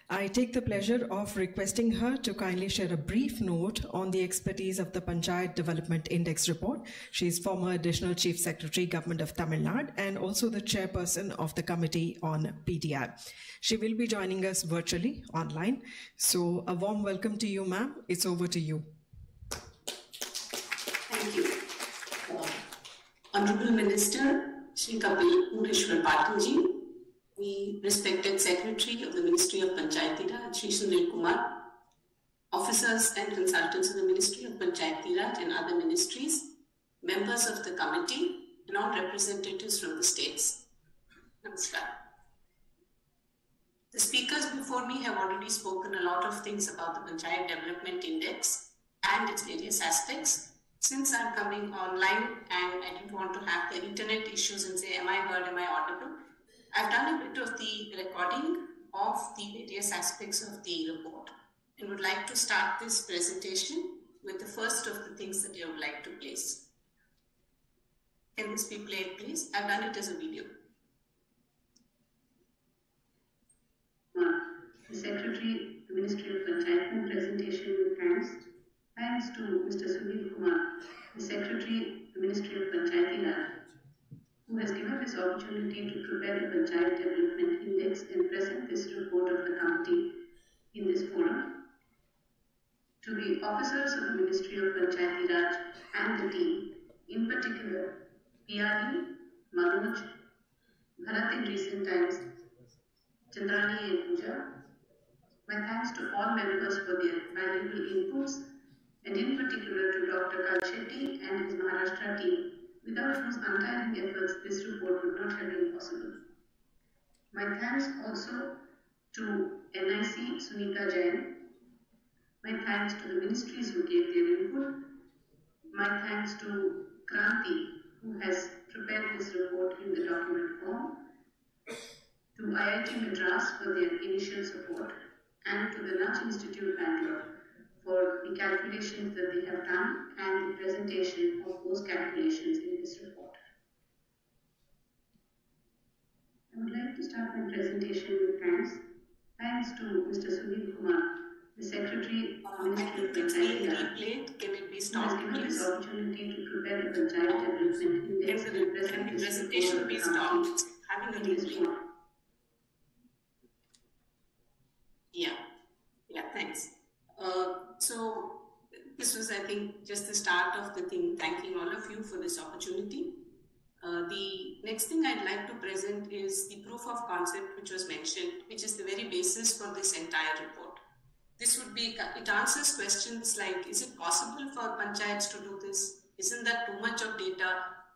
I take the pleasure of requesting her to kindly share a brief note on the expertise of the Panchayat Development Index report. She is former Additional Chief Secretary, Government of Tamil Nadu, and also the chairperson of the Committee on PDI. She will be joining us virtually online. So a warm welcome to you, ma'am. It's over to you. Thank you. Honorable Minister, Shri Kapil Pureshwar Patil ji, the respected Secretary of the Ministry of Panchayati Raj, Shri Sunil Kumar, officers and consultants of the Ministry of Panchayati Raj and other ministries, members of the committee, and all representatives from the states. Namaskar. The speakers before me have already spoken a lot of things about the Panchayat Development Index and its various aspects. Since I'm coming online and I didn't want to have the internet issues and say, am I heard, am I audible? I've done a bit of the recording of the various aspects of the report and would like to start this presentation with the first of the things that I would like to place. Can this be played, please? I've done it as a video. The Secretary, the Ministry of Panchayat, presentation with thanks. Thanks to Mr. Sunil Kumar, the Secretary, the Ministry of Panchayati Raj, who has given this opportunity to prepare the Panchayat Development Index and present this report of the committee in this forum. To the officers of the Ministry of Panchayati Raj and the team, in particular, Piyali, Manoj, Bharat in recent times, Chandrani and Pooja. My thanks to all members for their valuable inputs, and in particular to Dr. Kalshetty and his Maharashtra team, without whose untiring efforts this report would not have been possible. My thanks also to NIC Sunita Jain. My thanks to the ministries who gave their input. My thanks to Kranti, who has prepared this report in the document form. To IIT Madras for their initial support, and to the Nach Institute Bangalore for the calculations that they have done and the presentation of those calculations in this report. I would like to start my presentation with thanks. Thanks to Mr. Sunil Kumar, the Secretary of the Ministry of Panchayati Raj, Can it be who has stopped, given this please? opportunity to prepare the Panchayat Development Index Can and the present this presentation report be of the committee stopped? Having a in this replay. forum. Yeah, thanks. So this was, I think, just the start of the thing. Thanking all of you for this opportunity. The next thing I'd like to present is the proof of concept which was mentioned, which is the very basis for this entire report. This would be, it answers questions like, is it possible for panchayats to do this? Isn't that too much of data?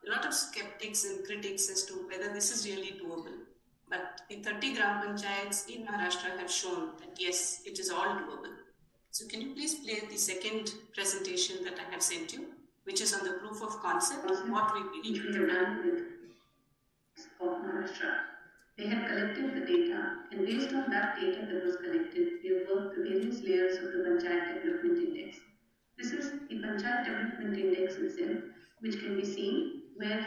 A lot of skeptics and critics as to whether this is really doable. But the 30 gram panchayats in Maharashtra have shown that yes, it is all doable. So can you please play the second presentation that I have sent you, which is on the proof of concept, what we believe Which we we can have do. done with of Maharashtra. They had collected the data, and based on that data that was collected, we have worked the various layers of the Panchayat Development Index. This is the Panchayat Development Index itself, which can be seen where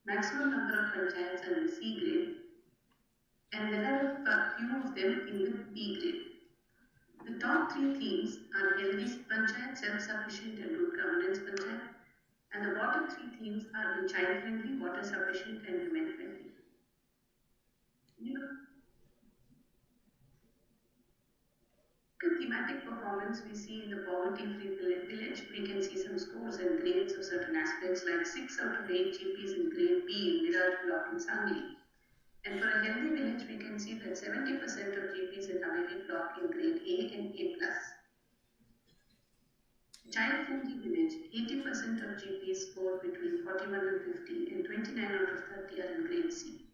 maximum number of panchayats are in the C grade, and there are a few of them in the B grade. The top three themes are healthy panchayat, self-sufficient and good governance panchayat, and the bottom three themes are child-friendly, water-sufficient and women-friendly. Thematic performance we see in the poverty-free village, we can see some scores and grades of certain aspects like 6 out of 8 GPs in grade B in Virat block in Sangli. And for a healthy village, we can see that 70% of GPs in Haveli block in grade A and A+. Child-friendly village, 80% of GPs score between 41 and 50 and 29 out of 30 are in grade C.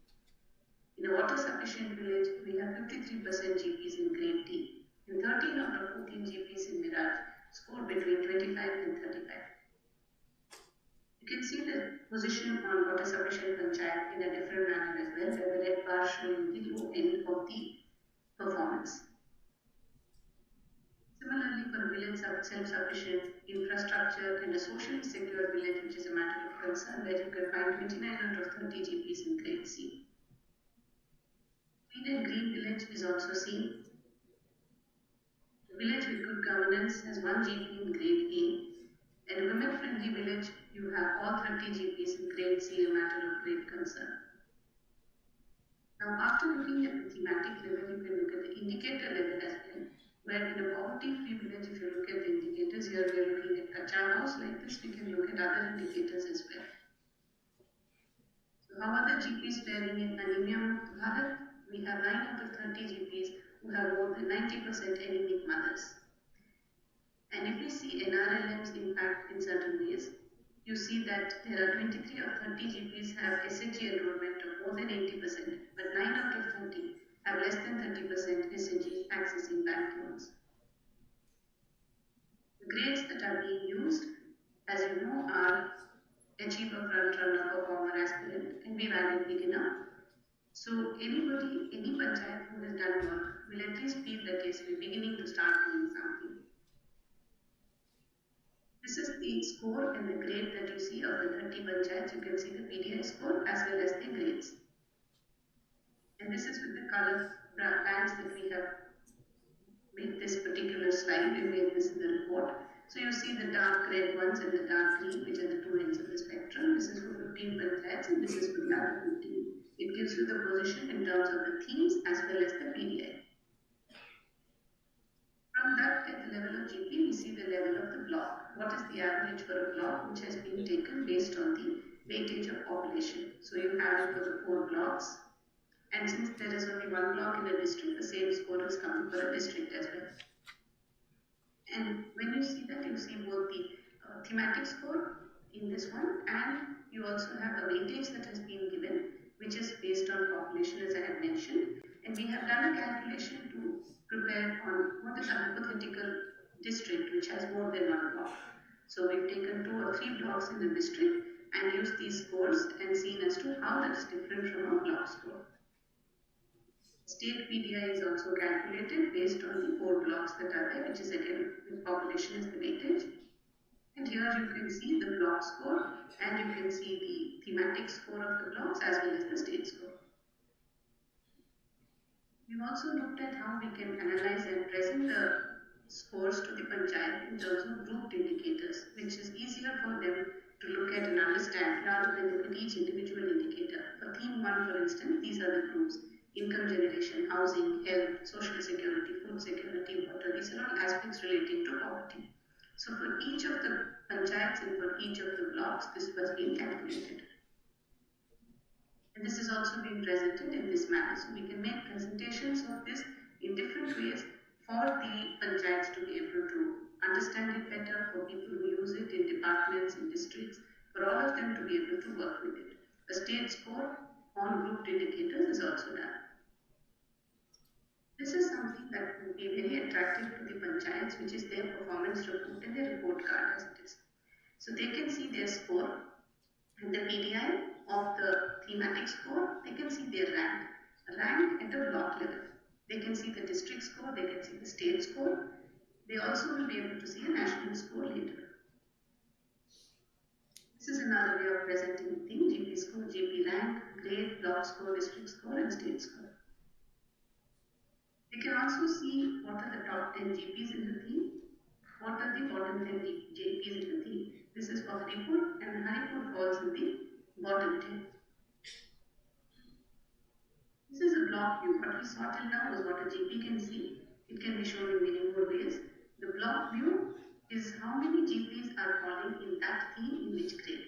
In a water-sufficient village, we have 53% GPs in grade D. And 13 out of 14 GPs in Miraj score between 25 and 35. You can see the position on water sufficient panchayat in a different manner as well, where the red bar showing the low end of the performance. Similarly, for a village self-sufficient infrastructure and a socially secure village, which is a matter of concern, where you can find 29 out of 30 GPs in grade C. Clean and green village is also seen. A village with good governance has 1 GP in grade A, and a women-friendly village, you have all 30 GPs in grade C, a matter of great concern. Now, after looking at the thematic level, you can look at the indicator level as well, where in a poverty-free village, if you look at the indicators, here we are looking at Kacha house like this, we can look at other indicators as well. So, how are the GPs faring in anemia Mukt Bharat? We have 9 out of 30 GPs who have more than 90% anemic mothers. And if we see NRLM's impact in certain ways, you see that there are 23 of 30 GPs have SHG enrollment of more than 80%, but 9 out of 30 have less than 30% SHG accessing bank loans. The grades that are being used, as you know, are achiever, front runner, performer, aspirant, and we've added beginner. So anybody, any panchayat who has done work will at least feel that yes, we're beginning to start doing something. This is the score and the grade that you see of the 30 panchayats. You can see the PDI score as well as the grades. And this is with the color bands that we have made this particular slide. We made this in the report. So you see the dark red ones and the dark green, which are the two ends of the spectrum. This is for 15 panchayats and this is for the other 15. It gives you the position in terms of the themes as well as the PDI. From that, at the level of GP, we see the level of the block. What is the average for a block which has been taken based on the weightage of population? So you have it for the 4 blocks. And since there is only 1 block in a district, the same score is coming for a district as well. And when you see that, you see both the thematic score in this one, and you also have a weightage that has been given, which is based on population, as I have mentioned. And we have done a calculation to prepare on what is a hypothetical district which has more than 1 block. So we've taken 2 or 3 blocks in the district and used these scores and seen as to how that's different from a block score. State PDI is also calculated based on the 4 blocks that are there, which is again with population as the weightage. And here you can see the block score and you can see the thematic score of the blocks as well as the state score. We've also looked at how we can analyze and present the scores to the panchayat in terms of grouped indicators, which is easier for them to look at and understand rather than look at each individual indicator. For theme 1, for instance, these are the groups: income generation, housing, health, social security, food security, water. These are all aspects relating to poverty. So for each of the panchayats and for each of the blocks, this was being calculated. And this is also being presented in this manner. So we can make presentations of this in different ways for the panchayats to be able to understand it better, for people who use it in departments, in districts, for all of them to be able to work with it. A state score on grouped indicators is also done. This is something that will be very attractive to the panchayats, which is their performance report and their report card as it is. So they can see their score and the PDI of the thematic score. They can see their rank at a block level. They can see the district score, they can see the state score. They also will be able to see a national score later. This is another way of presenting the thing: GP score, GP rank, grade, block score, district score, and state score. They can also see what are the top 10 GPs in the theme, what are the bottom 10 GPs in the theme. This is for Haripur, and Haripur falls in the bottom 10. This is a block view. What we saw till now was what a GP can see. It can be shown in many more ways. The block view is how many GPs are falling in that theme in which grade.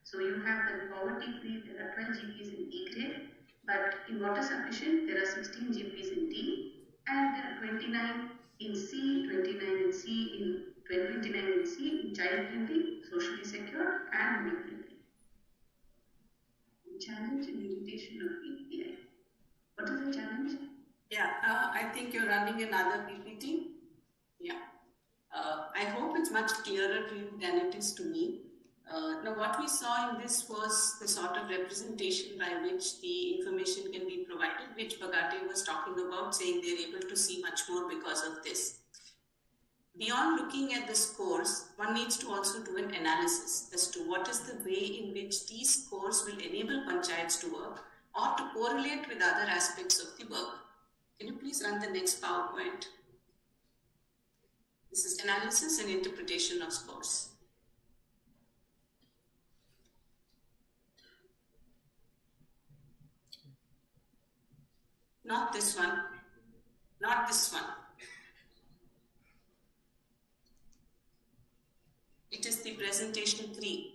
So you have the poverty free, there are 12 GPs in E grade, but in water sufficient, there are 16 GPs in D, and there are 29 in C, 29 in C, 29 in C in child friendly, socially secure, and women friendly. Challenge and limitation of PPI. What is the challenge? Yeah, I think you're running another PPT. Yeah. I hope it's much clearer to you than it is to me. Now, what we saw in this was the sort of representation by which the information can be provided, which Bagate was talking about, saying they're able to see much more because of this. Beyond looking at the scores, one needs to also do an analysis as to what is the way in which these scores will enable panchayats to work or to correlate with other aspects of the work. Can you please run the next PowerPoint? This is analysis and interpretation of scores. Not this one, not this one. It is the presentation 3.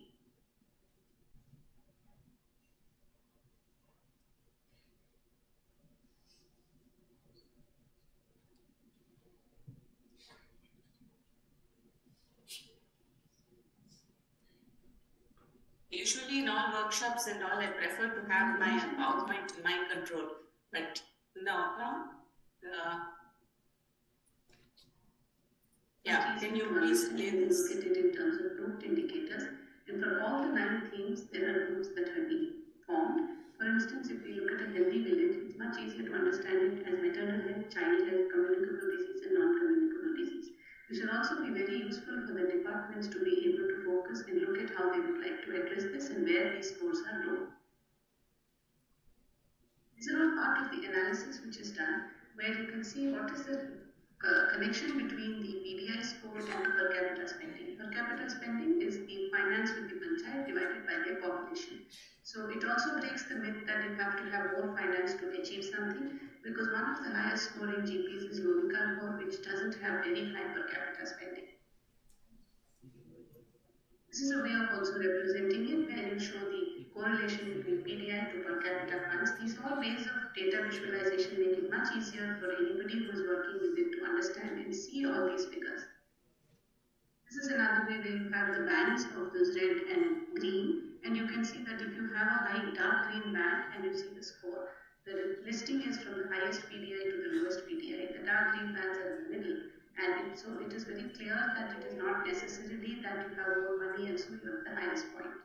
Usually in all workshops and all, I prefer to have my PowerPoint in my control, but no. Yeah, can you please play this? Look at it in terms of grouped indicators, and for all the 9 themes, there are groups that have been formed. For instance, if we look at a healthy village, it's much easier to understand it as maternal health, child health, communicable disease, and non-communicable disease. This will also be very useful for the departments to be able to focus and look at how they would like to address this and where these scores are low. These are all part of the analysis which is done, where you can see what is the connection between the PDI score and the per capita spending. Per capita spending is the finance with the panchayat divided by their population. So it also breaks the myth that you have to have more finance to achieve something, because one of the highest scoring GPs is Lovikanpur, which doesn't have very high per capita spending. This is a way of also representing it, where you show the correlation between PDI to per capita funds. These all ways of data visualization make it much easier for anybody who is working with it to understand and see all these figures. This is another way where you have the bands of those red and green, and you can see that if you have a high dark green band and you see the score, the listing is from the highest PDI to the lowest PDI. The dark green bands are in the middle. And so it is very clear that it is not necessarily that you have more money and so you have the highest point.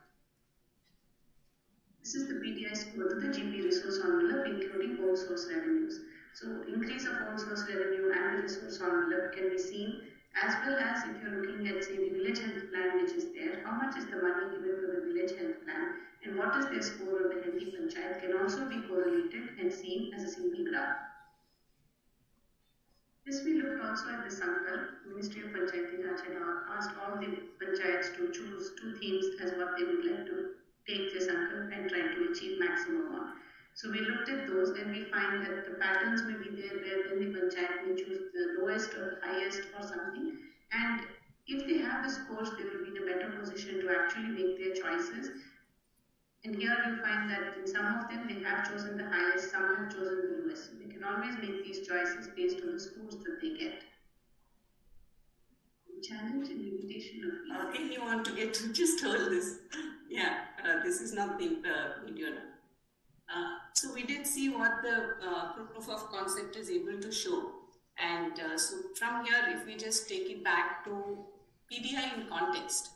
This is the PDI score to the GP resource envelope, including own source revenues. So increase of own source revenue and the resource envelope can be seen, as well as if you're looking at, say, the village health plan which is there, how much is the money given for the village health plan and what is their score of the healthy panchayat can also be correlated and seen as a single graph. This we looked also at the Sankalp. Ministry of Panchayati Raj had asked all the panchayats to choose 2 themes as what they would like to take their Sankalp and try to achieve maximum on. So we looked at those and we find that the patterns may be there where then the panchayat may choose the lowest or the highest or something. And if they have the scores, they will be in a better position to actually make their choices. And here you find that in some of them they have chosen the highest, some have chosen the lowest. So they can always make these choices based on the scores that they get. Challenge and limitation of people. You want to get to just hold this. Yeah, this is not the video now. So we did see what the proof of concept is able to show. And so from here, if we just take it back to PDI in context,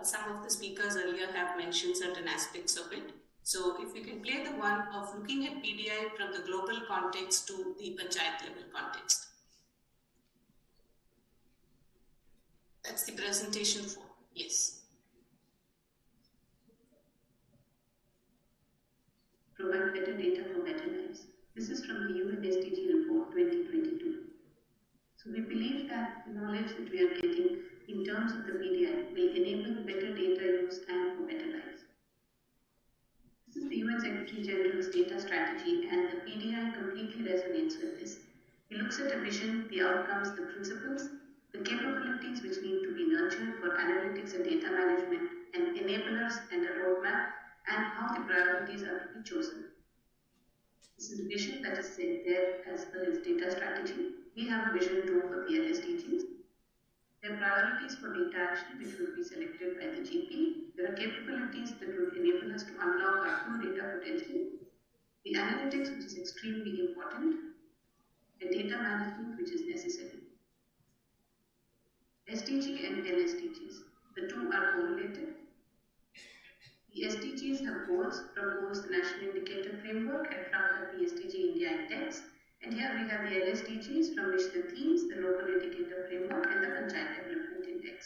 some of the speakers earlier have mentioned certain aspects of it. So if we can play the one of looking at PDI from the global context to the panchayat level context. That's the presentation for, yes. Provide better data for better lives. This is from the UN SDG report 2022. So we believe that the knowledge that we are getting in terms of the PDI will enable better data use and for better lives. This is the UN Secretary General's data strategy, and the PDI completely resonates with this. It looks at a vision, the outcomes, the principles, the capabilities which need to be nurtured for analytics and data management, and enablers and a roadmap, and how the priorities are to be chosen. This is a vision that is set there as per his data strategy. We have a vision too for the LSDGs. There are priorities for data action which will be selected by the GP. There are capabilities that will enable us to unlock our full data potential. The analytics, which is extremely important, and data management, which is necessary. SDG and LSDGs, the two are correlated. The SDGs have goals, from goals the National Indicator Framework and from the SDG India Index. And here we have the LSDGs, from which the themes, the Local Indicator Framework and the Panchayat Development Index.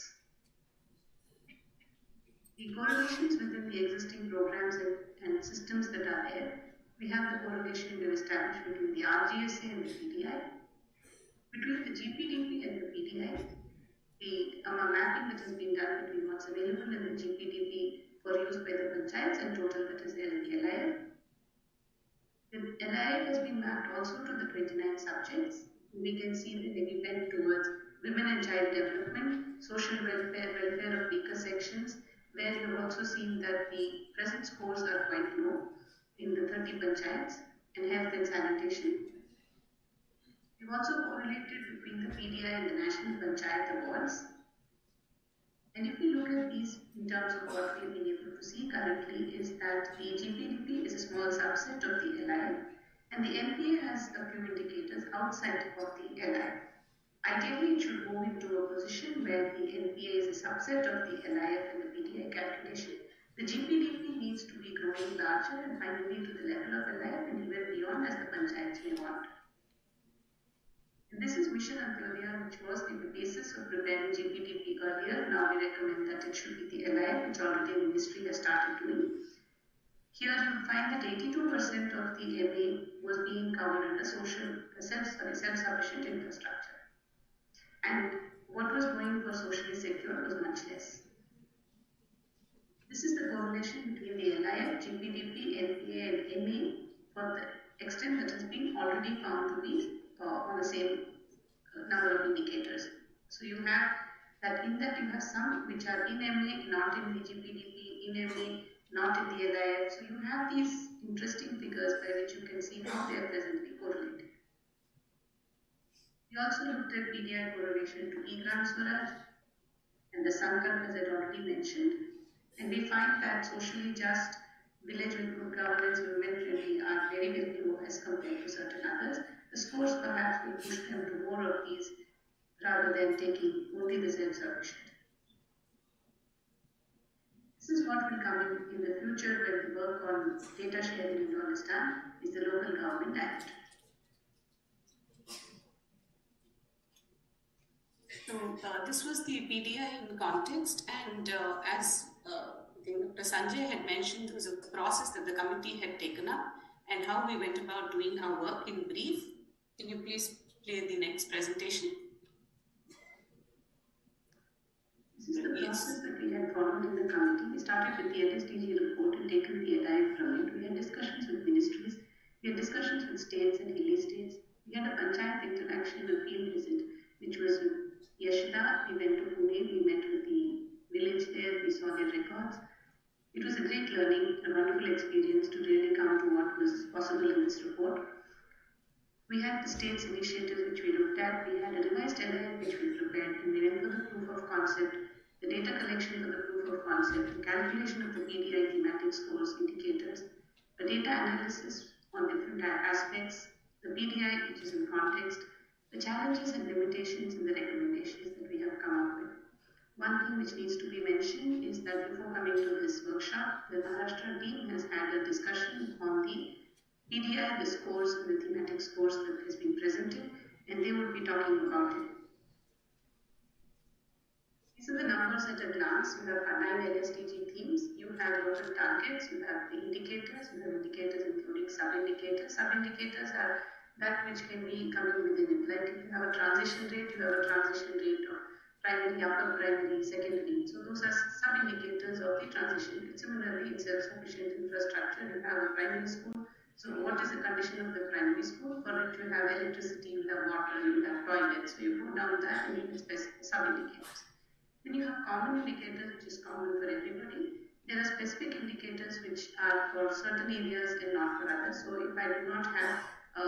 The correlations within the existing programs and systems that are there, we have the correlation we have established between the RGSA and the PDI, between the GPDP and the PDI, the mapping that has been done between what's available in the GPDP for use by the panchayats and total that is there in the LIF. The LIF has been mapped also to the 29 subjects. We can see that they depend towards women and child development, social welfare, welfare of weaker sections, where you have also seen that the present scores are quite low in the 30 panchayats, and health and sanitation. We've also correlated between the PDI and the National Panchayat Awards. And if we look at these in terms of what we've been able to see currently, is that the GPDP is a small subset of the LI, and the NPA has a few indicators outside of the LI. Ideally, it should move into a position where the NPA is a subset of the LIF and the PDI calculation. The GPDP needs to be growing larger and finally to the level of LIF and even beyond as the panchayats may want. And this is Mission Antyodaya, which was the basis of preparing GPDP earlier. Now we recommend that it should be the LIF, which already the ministry has started doing. Here you will find that 82% of the MA was being covered under self-sufficient infrastructure. and what was going for socially secure was much less. This is the correlation between the LIF, GPDP, NPA and MA for the extent that has been already found to be on the same number of indicators. So you have that in that you have some which are in MA, not in the GPDP, in MA, not in the LIF. So you have these interesting figures by which you can see how they are presently correlated. We also looked at PDI correlation to e-Gram Swaraj and the Sankalp, as I had already mentioned. And we find that socially just, village with good governance, women friendly are very, very low as compared to certain others. The scores perhaps will push them to more of these rather than taking only the self-sufficient. This is what will come in the future when the work on data sharing and all is done, is the local government act. So this was the PDI in context, and as I think Dr. Sanjay had mentioned, there was a process that the committee had taken up and how we went about doing our work in brief. Can you please play the next presentation? This is the process that we had followed in the committee. We started with the LSDG report and taken the dive from it. We had discussions with ministries, we had discussions with states and hilly states. We had a Panchayat interaction and field visit, which was with Yashida. We went to Pune, we met with the village there, we saw their records. It was a great learning, a wonderful experience to really come to what was possible in this report. We had the state's initiatives which we looked at, we had a revised LIF which we prepared, and we went for the proof of concept, the data collection for the proof of concept, the calculation of the PDI thematic scores indicators, the data analysis on different aspects, the PDI which is in context, the challenges and limitations and the recommendations that we have come up with. One thing which needs to be mentioned is that before coming to this workshop, the Maharashtra team has had a discussion on the PDI, the scores, and the thematic scores that has been presented, and they will be talking about it. These are the numbers at a glance. You have 9 LSDG themes, you have local targets, you have the indicators, you have indicators including sub-indicators. Sub-indicators are that which can be coming within it. Like if you have a transition rate, you have a transition rate of primary, upper primary, secondary. So those are sub-indicators of the transition rate. Similarly, in self-sufficient infrastructure, you have a primary school. So what is the condition of the primary school? For it, you have electricity, you have water, you have toilets. So you put down that and you can specify sub-indicators. Then you have common indicators, which is common for everybody. There are specific indicators which are for certain areas and not for others. So if I do not have a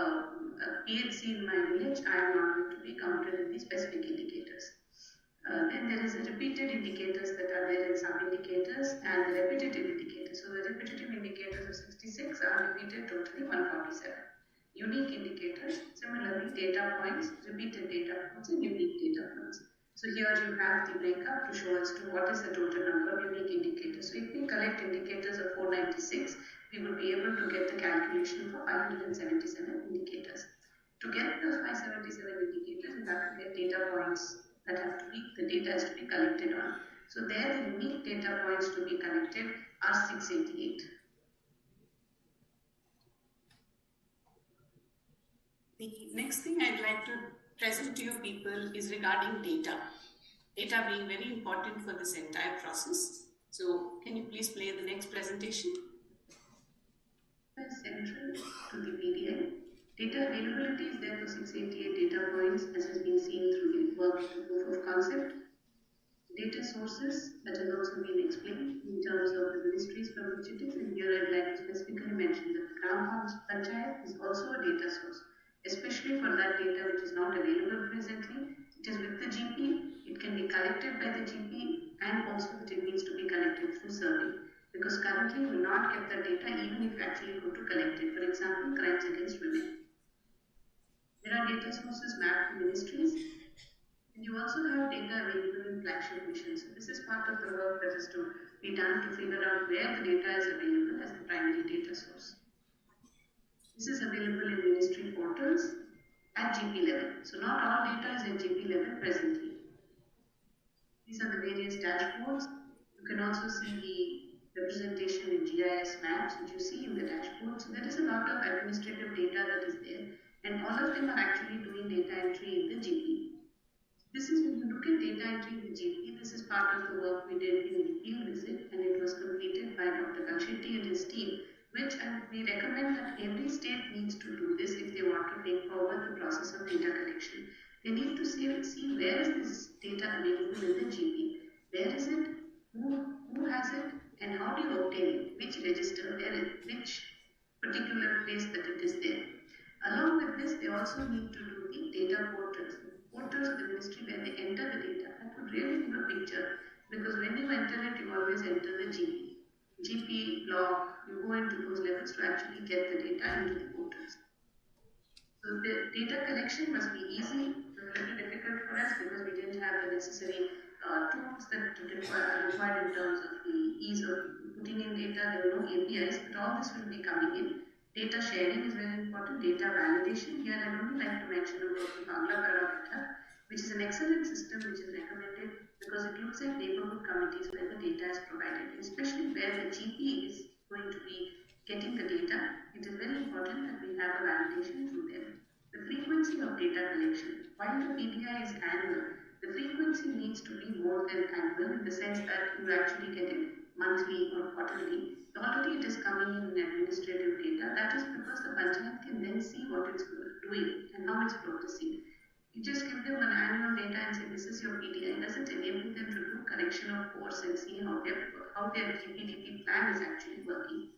PHC in my village, I am not going to be counted in the specific indicators. Then there is a repeated indicators that are there in sub-indicators and the repetitive indicators. So the repetitive indicators of 66 are repeated totally 147. Unique indicators, similarly data points, repeated data points and unique data points. So here you have the breakup to show as to what is the total number of unique indicators. So if we collect indicators of 496, we will be able to get the calculation for 577 indicators. To get those 577 indicators, you have to get data points that have to be, the data has to be collected on. So there the unique data points to be collected are 688. The next thing I'd like to present to you people is regarding data. Data being very important for this entire process. So can you please play the next presentation? Central to the PDI. Data availability is there for 688 data points, as has been seen through the work to proof of concept. Data sources, that has also been explained in terms of the ministries from which it is, and here I'd like to specifically mention that the Gram Panchayat is also a data source, especially for that data which is not available presently. It is with the GP, it can be collected by the GP, and also it needs to be collected through survey. Because currently you will not get the data even if you actually go to collect it. For example, crimes against women. There are data sources mapped to ministries, and you also have data available in flagship missions. So this is part of the work that is to be done to figure out where the data is available as the primary data source. This is available in ministry portals at GP level. So not all data is at GP level presently. These are the various dashboards. You can also see the representation in GIS maps, which you see in the dashboard. So there is a lot of administrative data that is there, and all of them are actually doing data entry in the GP. This is when you look at data entry in the GP, this is part of the work we did in the field visit, and it was completed by Dr. Kalshetty and his team, which we recommend that every state needs to do this if they want to take forward the process of data collection. They need to see where is this data available in the GP, where is it, who has it, and how do you obtain it, which register, which particular place that it is there. Along with this, they also need to do the data portals. Portals of the ministry where they enter the data. That would really give a picture, because when you enter it, you always enter the GP block, you go into those levels to actually get the data into the portals. So the data collection must be easy. It was a little difficult for us because we didn't have the necessary tools that are required in terms of the ease of putting in data. There were no APIs, but all this will be coming in. Data sharing is very important. Data validation. Here I would like to mention about the Bangla Parameter, which is an excellent system which is recommended because it looks at neighborhood committees where the data is provided, especially where the GP is going to be getting the data. It is very important that we have a validation through them. The frequency of data collection. While the PDI is annual, the frequency needs to be more than annual in the sense that you actually get it monthly or quarterly. Already it is coming in administrative data. That is because the Panchayat can then see what it's doing and how it's progressing. You just give them an annual data and say, this is your PDI. Does it enable them to do correction of course and see how their GPDP plan is actually working?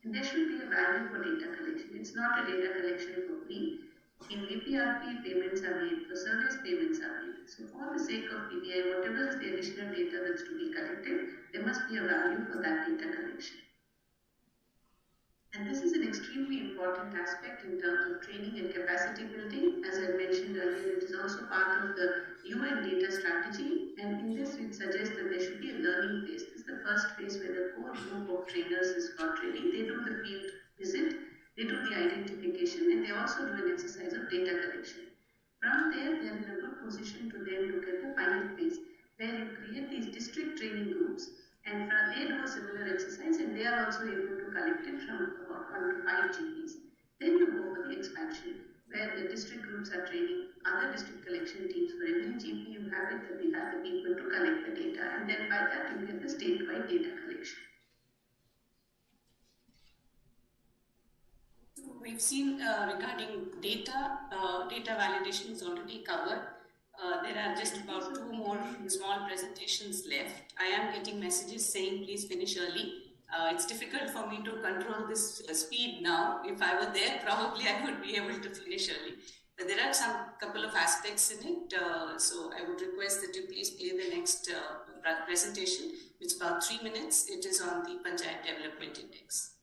And there should be a value for data collection. It's not a data collection for free. In VPRP, payments are made, for service payments are made. So for the sake of PDI, whatever is the additional data that's to be collected, there must be a value for that data collection. And this is an extremely important aspect in terms of training and capacity building. As I mentioned earlier, it is also part of the UN data strategy. And in this, it suggests that there should be a learning phase. This is the first phase where the core group of trainers is got ready. They do the field visit, they do the identification, and they also do an exercise of data collection. From there, they are in a good position to then look at the final phase, where you create these district training groups. And they do a similar exercise, and they are also able to collect it from about 1 to 5 GPs. Then you go for the expansion, where the district groups are training other district collection teams. For every GP you have it, then we have the people to collect the data, and then by that you get the statewide data collection. We've seen regarding data validation is already covered. There are just about 2 more small presentations left. I am getting messages saying please finish early. It's difficult for me to control this speed now. If I were there, probably I would be able to finish early. But there are some couple of aspects in it. So I would request that you please play the next presentation. It's about 3 minutes. It is on the Panchayat Development Index.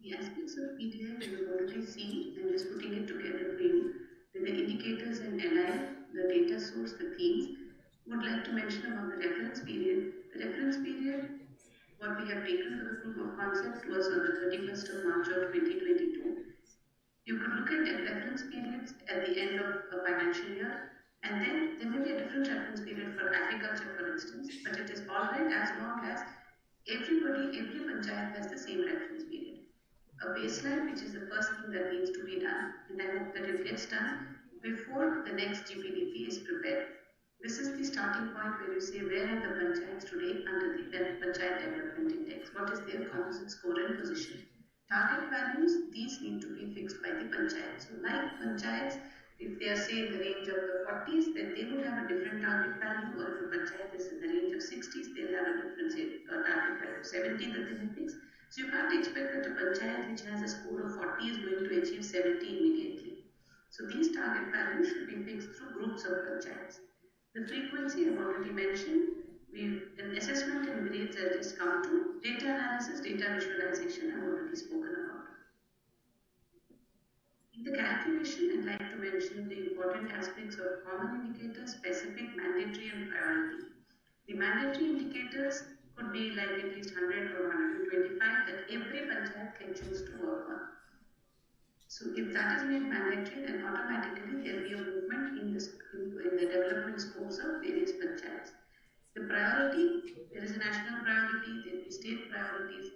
The aspects of PDI we have already seen. I'm just putting it together for you. The indicators and LI, the data source, the themes. Would like to mention about the reference period. The reference period, what we have taken for the proof of concept was on the 31st of March of 2022. You could look at the reference periods at the end of a financial year, and then there may be a different reference period for agriculture, for instance, but it is alright as long as every panchayat has the same reference period. A baseline, which is the first thing that needs to be done, and I hope that it gets done before the next GPDP is prepared. This is the starting point where you say where are the panchayats today under the Panchayat Development Index, what is their composite score and position. Target values, these need to be fixed by the panchayats. So like panchayats, if they are say in the range of the 40s, then they would have a different target value, or if a panchayat is in the range of 60s, they'll have a different target value of 70 that they will fix. So you can't expect that a panchayat which has a score of 40 is going to achieve 70 immediately. So these target values should be fixed through groups of panchayats. The frequency I've already mentioned. An assessment and grades I'll just come to. Data analysis, data visualization I've already spoken about. In the calculation, I'd like to mention the important aspects of common indicators, specific, mandatory, and priority. The mandatory indicators could be like at least 100 or 125 that every panchayat can choose to work on. So if that is made mandatory, then automatically there will be a movement in the development scopes of various panchayats. The priority, there is a national priority, there will be state priorities,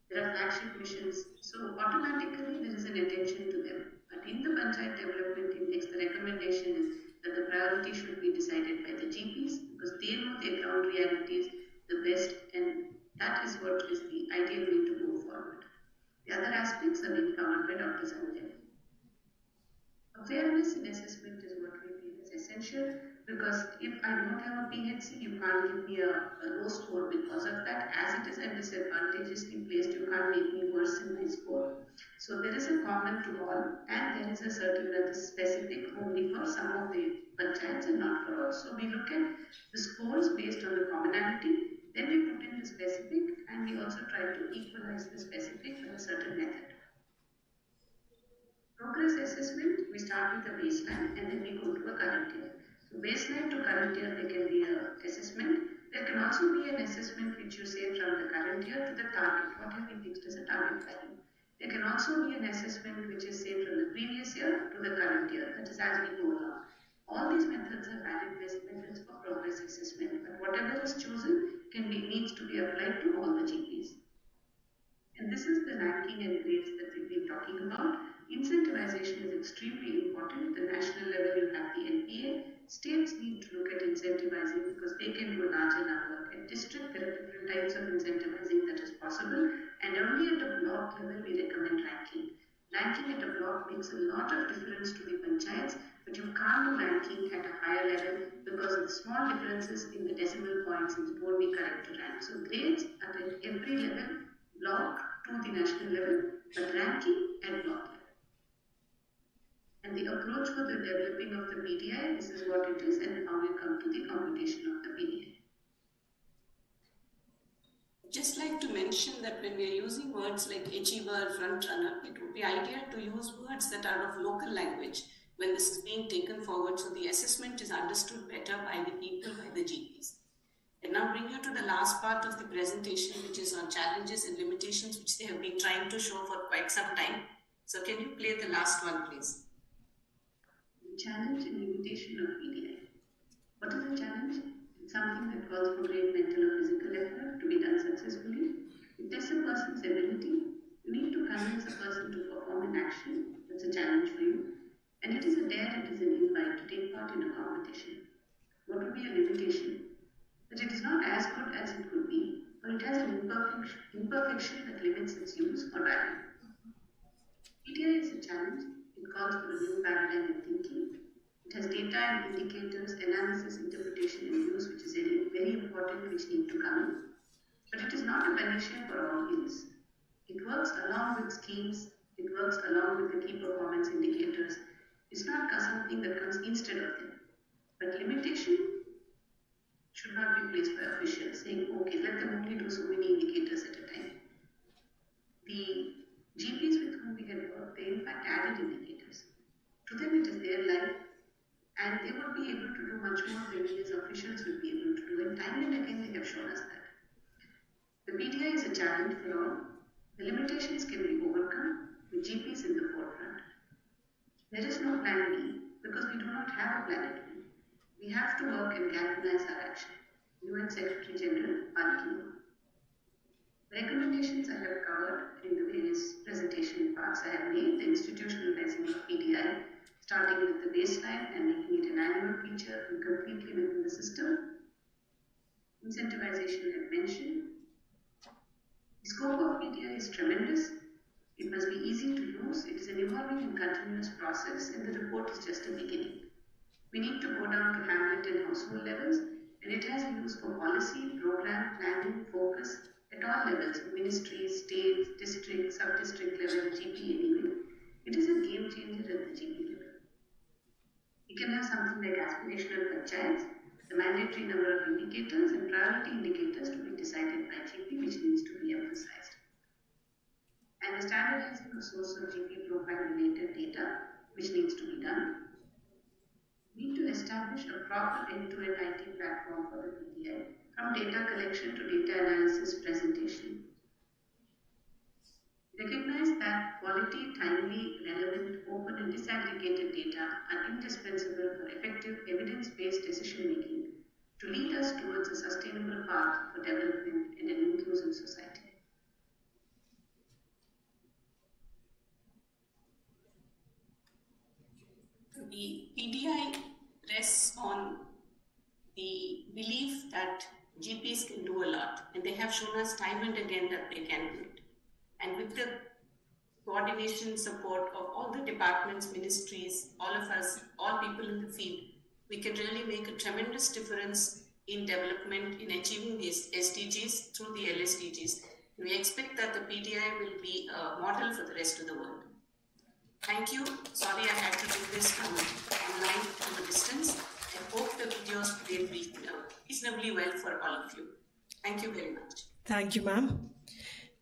there are flagship missions, so automatically there is an attention to them. But in the Panchayat Development Index, the recommendation is other aspects are being covered by Dr. Sanjay. Fairness in assessment is what we feel is essential, because if I don't have a PHC, you can't give me a low score because of that. As it is, I'm disadvantageously placed, you can't make me worse in my score. So there is a common to all, and there is a certain that is specific only for some of the panchayats and not for all. So we look at the scores based on the commonality, then we put in the specific, and we also try to equalize the specific with a certain method. Progress assessment, we start with a baseline and then we go to a current year. So baseline to current year, there can be an assessment. There can also be an assessment which you say from the current year to the target, what have we fixed as a target value. There can also be an assessment which is say from the previous year to the current year, that is as we go along. All these methods are valid methods for progress assessment, but whatever is chosen needs to be applied to all the GPs. And this is the ranking and grades that we've been talking about. Incentivization is extremely important. At the national level, you have the NPA. States need to look at incentivizing because they can do a larger number. At district, there are different types of incentivizing that is possible. And only at a block level, we recommend ranking. Ranking at a block makes a lot of difference to the panchayats, but you can't do ranking at a higher level because of the small differences in the decimal points, it won't be correct to rank. So grades are at every level, block to the national level, but ranking at block level. And the approach for the developing of the PDI, this is what it is and how we come to the computation of the PDI. Just like to mention that when we are using words like achiever, front runner, it would be ideal to use words that are of local language when this is being taken forward so the assessment is understood better by the people, by the GPs. And now bring you to the last part of the presentation, which is on challenges and limitations, which they have been trying to show for quite some time. So can you play the last one, please? The challenge and limitation of PDI. What is the challenge? It's something that calls for great mental or physical effort to be done successfully. It tests a person's ability. You need to convince a person to perform an action. That's a challenge for you. And it is a dare, it is an invite to take part in a competition. What would be a limitation? That it is not as good as it could be, or it has an imperfection that limits its use or value. PDI is a challenge. It calls for a new paradigm in thinking. It has data and indicators, analysis, interpretation, and use, which is very important, which need to come in. But it is not a panacea for all ills. It works along with schemes. It works along with the key performance indicators. It's not something that comes instead of them. But limitation should not be placed by officials saying, okay, let them only do so many indicators at a time. The GPs with whom we had worked, they in fact added indicators. To them it is their life and they would be able to do much more than we as officials would be able to do, and time and again they have shown us that. The PDI is a challenge for all. The limitations can be overcome with GPs in the forefront. There is no plan B because we do not have a planet B. We have to work and galvanize our action. UN Secretary General Ban Ki-moon. Recommendations I have covered in the various presentation parts I have made, the institutionalizing of PDI, starting with the baseline and making it an annual feature and completely within the system. Incentivization I have mentioned. The scope of PDI is tremendous. It must be easy to use. It is an evolving and continuous process, and the report is just a beginning. We need to go down to hamlet and household levels, and it has use for policy, program, planning, focus at all levels, ministries, states, district, sub-district level, GP anyway. It is a game changer at the GP level. You can have something like aspirational panchayats, the mandatory number of indicators and priority indicators to be decided by GP, which needs to be emphasized. And the standardizing of source of GP profile related data, which needs to be done. We need to establish a proper end-to-end IT platform for the PDI, from data collection to data analysis presentation. Recognize that quality, timely, relevant, open and disaggregated data are indispensable for effective evidence-based decision-making to lead us towards a sustainable path for development and an inclusive society. The PDI rests on the belief that GPs can do a lot, and they have shown us time and again that they can do it. And with the coordination support of all the departments, ministries, all of us, all people in the field, we can really make a tremendous difference in development, in achieving these SDGs through the LSDGs. We expect that the PDI will be a model for the rest of the world. Thank you. Sorry I had to do this from online from a distance. I hope the videos did reasonably well for all of you. Thank you very much. Thank you, ma'am.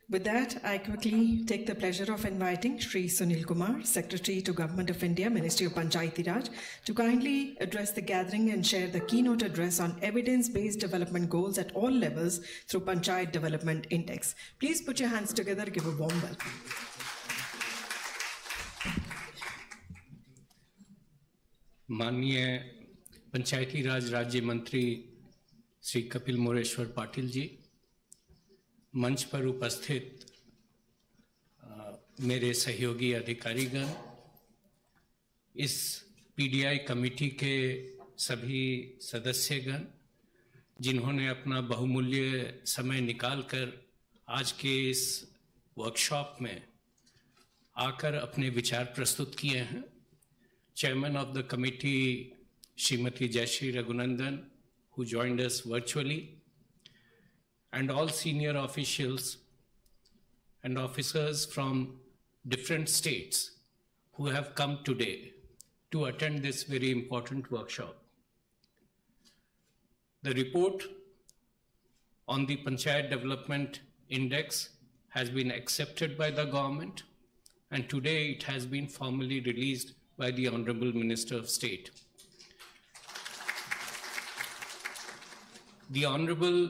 With that, I quickly take the pleasure of inviting Shri Sunil Kumar, Secretary to Government of India, Ministry of Panchayati Raj, to kindly address the gathering and share the keynote address on evidence-based development goals at all levels through Panchayat Development Index. Please put your hands together, give a warm welcome. माननीय पंचायती राज राज्य मंत्री श्री कपिल मोरेश्वर पाटिल जी, मंच पर उपस्थित मेरे सहयोगी अधिकारीगण, इस पीडीआई कमेटी के सभी सदस्यगण जिन्होंने अपना बहुमूल्य समय निकालकर आज के इस वर्कशॉप में आकर अपने विचार प्रस्तुत किए हैं, Chairman of the committee, Srimati Jayashree Raghunandan, who joined us virtually, and all senior officials and officers from different states who have come today to attend this very important workshop. The report on the Panchayat Development Index has been accepted by the government, and today it has been formally released by the Honorable Minister of State. The Honorable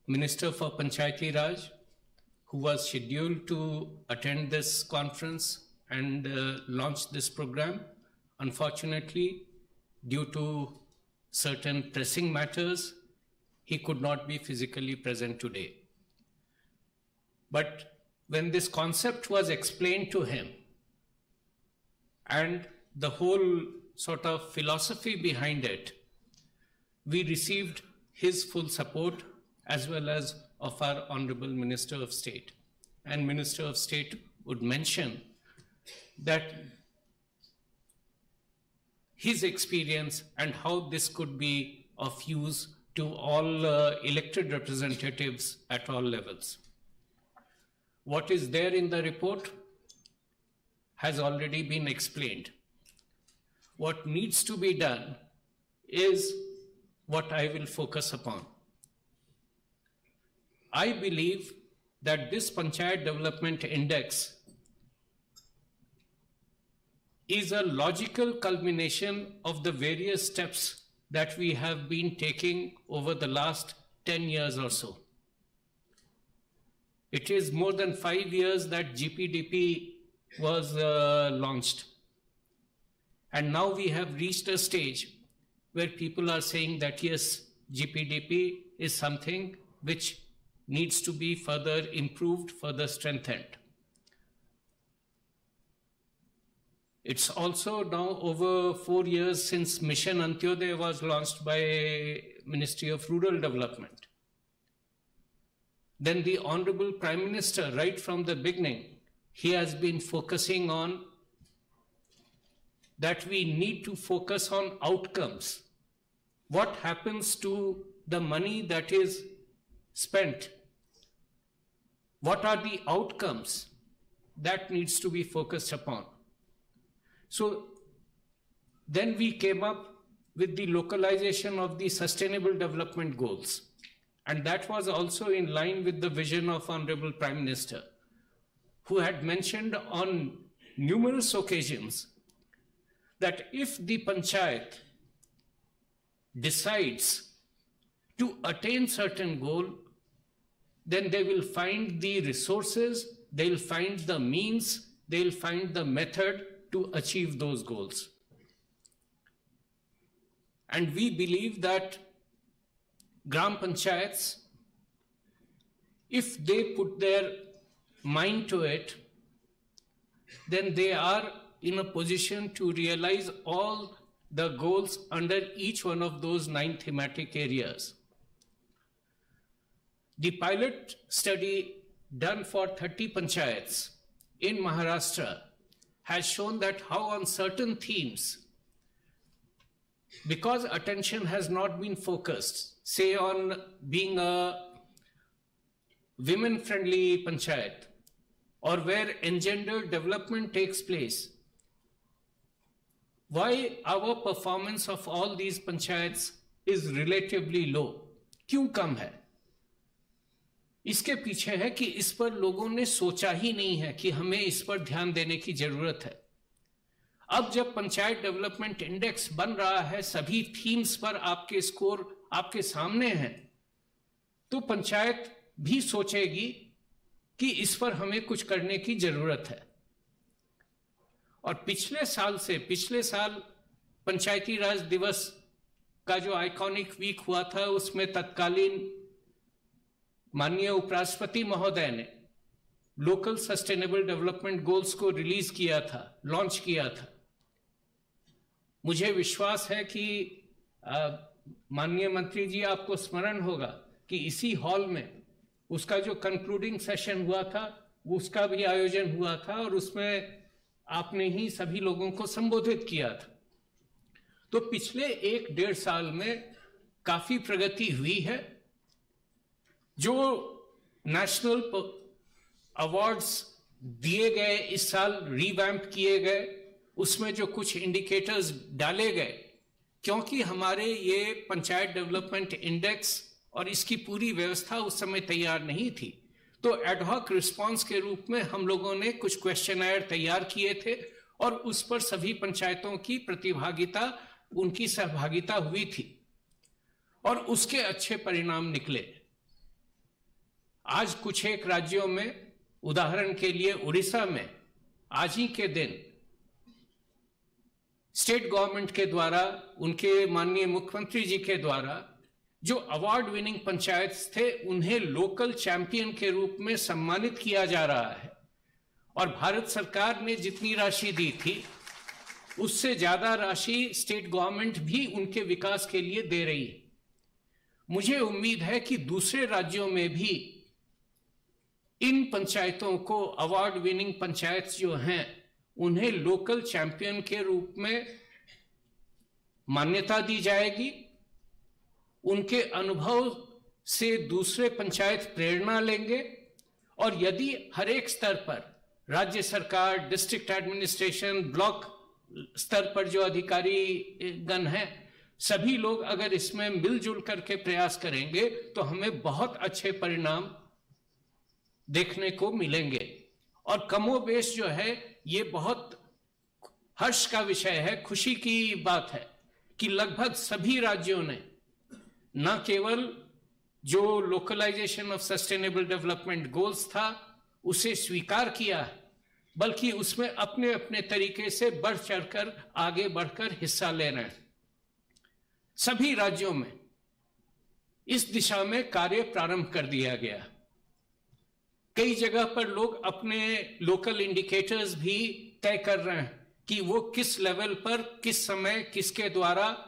Minister for Panchayati Raj, who was scheduled to attend this conference and launch this program, unfortunately, due to certain pressing matters, he could not be physically present today. But when this concept was explained to him, and the whole sort of philosophy behind it, we received his full support as well as of our Honorable Minister of State. And Minister of State would mention that his experience and how this could be of use to all elected representatives at all levels. What is there in the report has already been explained. What needs to be done is what I will focus upon. I believe that this Panchayat Development Index is a logical culmination of the various steps that we have been taking over the last 10 years or so. It is more than 5 years that GPDP was launched. And now we have reached a stage where people are saying that yes, GPDP is something which needs to be further improved, further strengthened. It's also now over 4 years since Mission Antyodaya was launched by Ministry of Rural Development. Then the Honorable Prime Minister, right from the beginning, he has been focusing on that we need to focus on outcomes. What happens to the money that is spent? What are the outcomes? That needs to be focused upon. So then we came up with the localization of the Sustainable Development Goals. And that was also in line with the vision of Honorable Prime Minister, who had mentioned on numerous occasions that if the Panchayat decides to attain certain goal, then they will find the resources, they'll find the means, they'll find the method to achieve those goals. And we believe that Gram Panchayats, if they put their mind to it, then they are in a position to realize all the goals under each one of those 9 thematic areas. The pilot study done for 30 panchayats in Maharashtra has shown that how on certain themes, because attention has not been focused, say on being a women-friendly panchayat, or where engendered development takes place, why our performance of all these panchayats is relatively low? क्यों कम है? इसके पीछे है कि इस पर लोगों ने सोचा ही नहीं है कि हमें इस पर ध्यान देने की जरूरत है। अब जब पंचायत डेवलपमेंट इंडेक्स बन रहा है, सभी थीम्स पर आपके स्कोर आपके सामने हैं, तो पंचायत भी सोचेगी कि इस पर हमें कुछ करने की जरूरत है। और पिछले साल पंचायती राज दिवस का जो आइकॉनिक वीक हुआ था, उसमें तत्कालीन माननीय उपराष्ट्रपति महोदय ने लोकल सस्टेनेबल डेवलपमेंट गोल्स को रिलीज किया था, लॉन्च किया था। मुझे विश्वास है कि माननीय मंत्री जी, आपको स्मरण होगा कि इसी हॉल में उसका जो कंक्लूडिंग सेशन हुआ था, उसका भी आयोजन हुआ था और उसमें आपने ही सभी लोगों को संबोधित किया था। तो पिछले 1-1.5 साल में काफी प्रगति हुई है। जो नेशनल अवार्ड्स दिए गए, इस साल रिवैम्प किए गए, उसमें जो कुछ इंडिकेटर्स डाले गए, क्योंकि हमारे ये पंचायत डेवलपमेंट इंडेक्स और इसकी पूरी व्यवस्था उस समय तैयार नहीं थी, तो एडहॉक रिस्पांस के रूप में हम लोगों ने कुछ क्वेश्चनर तैयार किए थे और उस पर सभी पंचायतों की प्रतिभागिता, उनकी सहभागिता हुई थी और उसके अच्छे परिणाम निकले। आज कुछ एक राज्यों में, उदाहरण के लिए उड़ीसा में, आज ही के दिन स्टेट गवर्नमेंट के द्वारा, उनके माननीय मुख्यमंत्री जी के द्वारा जो अवार्ड विनिंग पंचायत थे, उन्हें लोकल चैंपियन के रूप में सम्मानित किया जा रहा है। और भारत सरकार ने जितनी राशि दी थी, उससे ज्यादा राशि स्टेट गवर्नमेंट भी उनके विकास के लिए दे रही है। मुझे उम्मीद है कि दूसरे राज्यों में भी इन पंचायतों को, अवार्ड विनिंग पंचायत जो हैं, उन्हें लोकल चैंपियन के रूप में मान्यता दी जाएगी। उनके अनुभव से दूसरे पंचायत प्रेरणा लेंगे और यदि हर एक स्तर पर, राज्य सरकार, डिस्ट्रिक्ट एडमिनिस्ट्रेशन, ब्लॉक स्तर पर जो अधिकारी गण हैं, सभी लोग अगर इसमें मिलजुल करके प्रयास करेंगे तो हमें बहुत अच्छे परिणाम देखने को मिलेंगे। और कमोबेश जो है, ये बहुत हर्ष का विषय है, खुशी की बात है कि लगभग सभी राज्यों ने न केवल जो localisation of sustainable development goals था उसे स्वीकार किया है, बल्कि उसमें अपने अपने तरीके से बढ़ चढ़कर, आगे बढ़कर हिस्सा ले रहे हैं। सभी राज्यों में इस दिशा में कार्य प्रारंभ कर दिया गया। कई जगह पर लोग अपने लोकल इंडिकेटर्स भी तय कर रहे हैं कि वो किस लेवल पर, किस समय, किसके द्वारा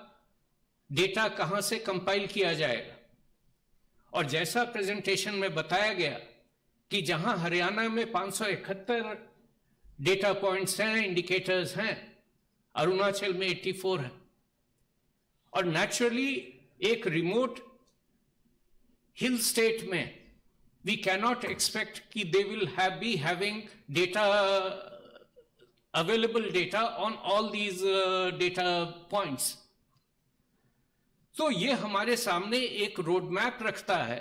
डेटा कहां से कंपाइल किया जाएगा। और जैसा प्रेजेंटेशन में बताया गया कि जहां हरियाणा में 571 डेटा पॉइंट्स हैं, इंडिकेटर्स हैं, अरुणाचल में 84 है। और नेचुरली एक रिमोट हिल स्टेट में we cannot expect कि they will be having data, available data on all these data points. तो ये हमारे सामने एक रोड मैप रखता है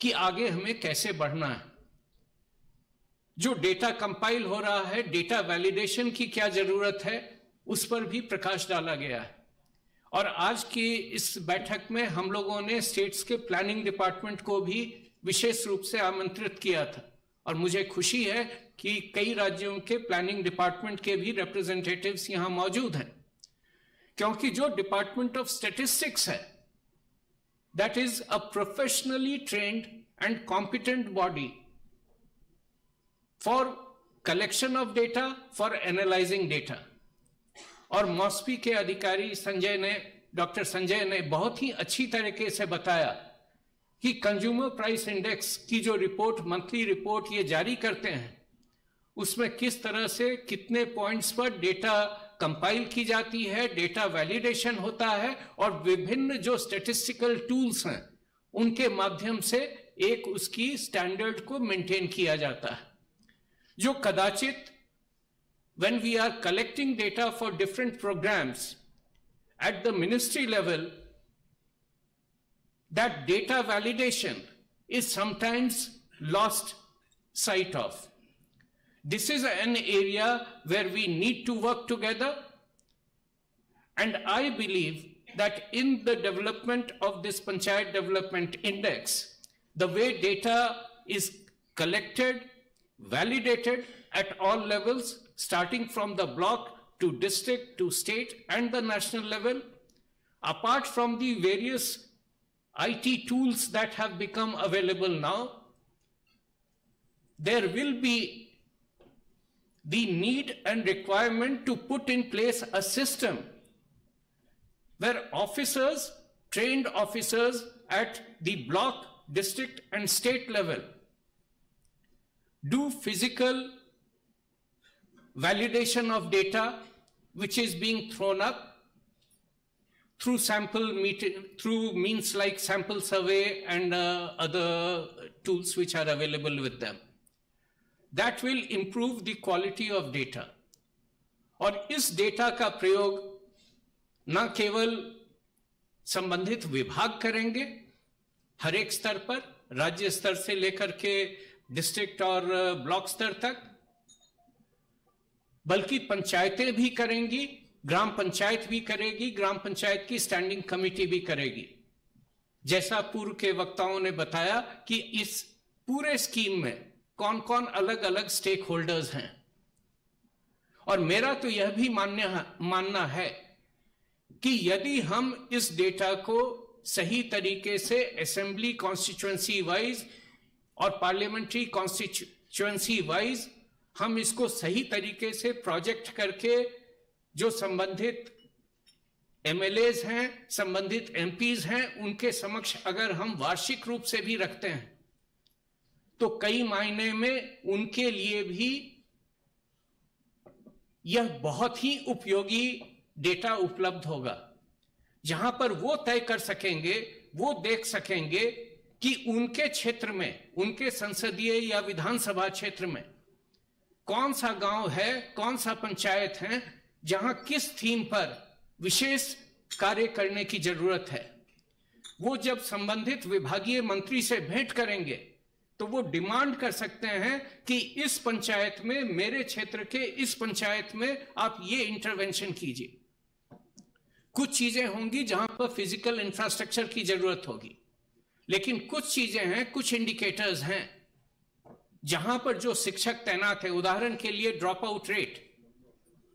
कि आगे हमें कैसे बढ़ना है। जो डेटा कंपाइल हो रहा है, डेटा वैलिडेशन की क्या जरूरत है, उस पर भी प्रकाश डाला गया है। और आज की इस बैठक में हम लोगों ने स्टेट्स के प्लानिंग डिपार्टमेंट को भी विशेष रूप से आमंत्रित किया था और मुझे खुशी है कि कई राज्यों के प्लानिंग डिपार्टमेंट के भी रिप्रेजेंटेटिव्स यहां मौजूद हैं, क्योंकि जो डिपार्टमेंट ऑफ स्टैटिस्टिक्स है, that is a professionally trained and competent body for collection of data, for analysing data. और मॉस्पी के अधिकारी डॉक्टर संजय ने बहुत ही अच्छी तरीके से बताया कि कंज्यूमर प्राइस इंडेक्स की जो रिपोर्ट, मंथली रिपोर्ट ये जारी करते हैं, उसमें किस तरह से कितने पॉइंट्स पर डेटा कंपाइल की जाती है, डेटा वैलिडेशन होता है, और विभिन्न जो स्टैटिस्टिकल टूल्स हैं उनके माध्यम से एक उसकी स्टैंडर्ड को मेंटेन किया जाता है, जो कदाचित when we are collecting data for different programs at the ministry level, that data validation is sometimes lost sight of. This is an area where we need to work together, and I believe that in the development of this Panchayat Development Index, the way data is collected, validated at all levels, starting from the block to district to state and the national level, apart from the various IT tools that have become available now, there will be the need and requirement to put in place a system where officers, trained officers at the block, district and state level do physical validation of data which is being thrown up through through means like sample survey and other tools which are available with them. That will improve the quality of data. और इस data का प्रयोग न केवल संबंधित विभाग करेंगे हर एक स्तर पर, राज्य स्तर से लेकर के डिस्ट्रिक्ट और ब्लॉक स्तर तक, बल्कि पंचायतें भी करेंगी, ग्राम पंचायत भी करेगी, ग्राम पंचायत की स्टैंडिंग कमेटी भी करेगी। जैसा पूर्व के वक्ताओं ने बताया कि इस पूरे स्कीम में कौन कौन अलग अलग स्टेक होल्डर्स हैं, और मेरा तो यह भी मानना है कि यदि हम इस डेटा को सही तरीके से असेंबली कॉन्स्टिट्यूएंसी वाइज और पार्लियामेंट्री कॉन्स्टिट्यूएंसी वाइज हम इसको सही तरीके से प्रोजेक्ट करके जो संबंधित एमएलएज हैं, संबंधित एमपीज हैं, उनके समक्ष अगर हम वार्षिक रूप से भी रखते हैं तो कई मायने में उनके लिए भी यह बहुत ही उपयोगी डेटा उपलब्ध होगा, जहां पर वो तय कर सकेंगे, वो देख सकेंगे कि उनके क्षेत्र में, उनके संसदीय या विधानसभा क्षेत्र में कौन सा गांव है, कौन सा पंचायत है जहां किस थीम पर विशेष कार्य करने की जरूरत है। वो जब संबंधित विभागीय मंत्री से भेंट करेंगे तो वो डिमांड कर सकते हैं कि इस पंचायत में, मेरे क्षेत्र के इस पंचायत में आप ये इंटरवेंशन कीजिए। कुछ चीजें होंगी जहां पर फिजिकल इंफ्रास्ट्रक्चर की जरूरत होगी, लेकिन कुछ चीजें हैं, कुछ इंडिकेटर्स हैं जहां पर जो शिक्षक तैनात है, उदाहरण के लिए ड्रॉप आउट रेट,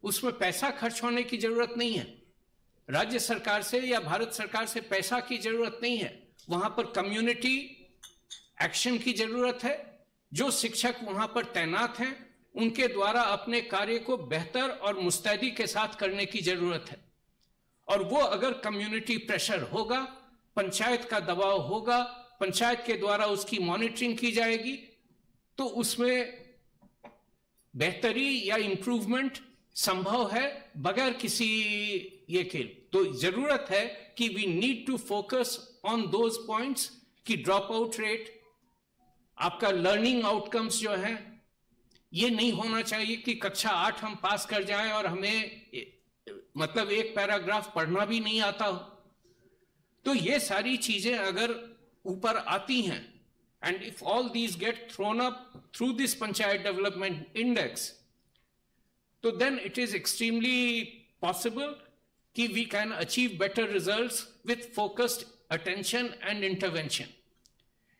उसमें पैसा खर्च होने की जरूरत नहीं है, राज्य सरकार से या भारत सरकार से पैसा की जरूरत नहीं है, वहां पर कम्युनिटी एक्शन की जरूरत है। जो शिक्षक वहां पर तैनात हैं उनके द्वारा अपने कार्य को बेहतर और मुस्तैदी के साथ करने की जरूरत है, और वो अगर कम्युनिटी प्रेशर होगा, पंचायत का दबाव होगा, पंचायत के द्वारा उसकी मॉनिटरिंग की जाएगी, तो उसमें बेहतरी या इंप्रूवमेंट संभव है बगैर किसी ये के। तो जरूरत है कि we need to focus on those points कि ड्रॉप आउट रेट, आपका लर्निंग आउटकम्स जो है, ये नहीं होना चाहिए कि कक्षा 8 हम पास कर जाएं और हमें मतलब एक पैराग्राफ पढ़ना भी नहीं आता हो। तो ये सारी चीजें अगर ऊपर आती हैं, and if all these get thrown up through this Panchayat Development Index, so then it is extremely possible कि we can achieve better results with focused attention and intervention.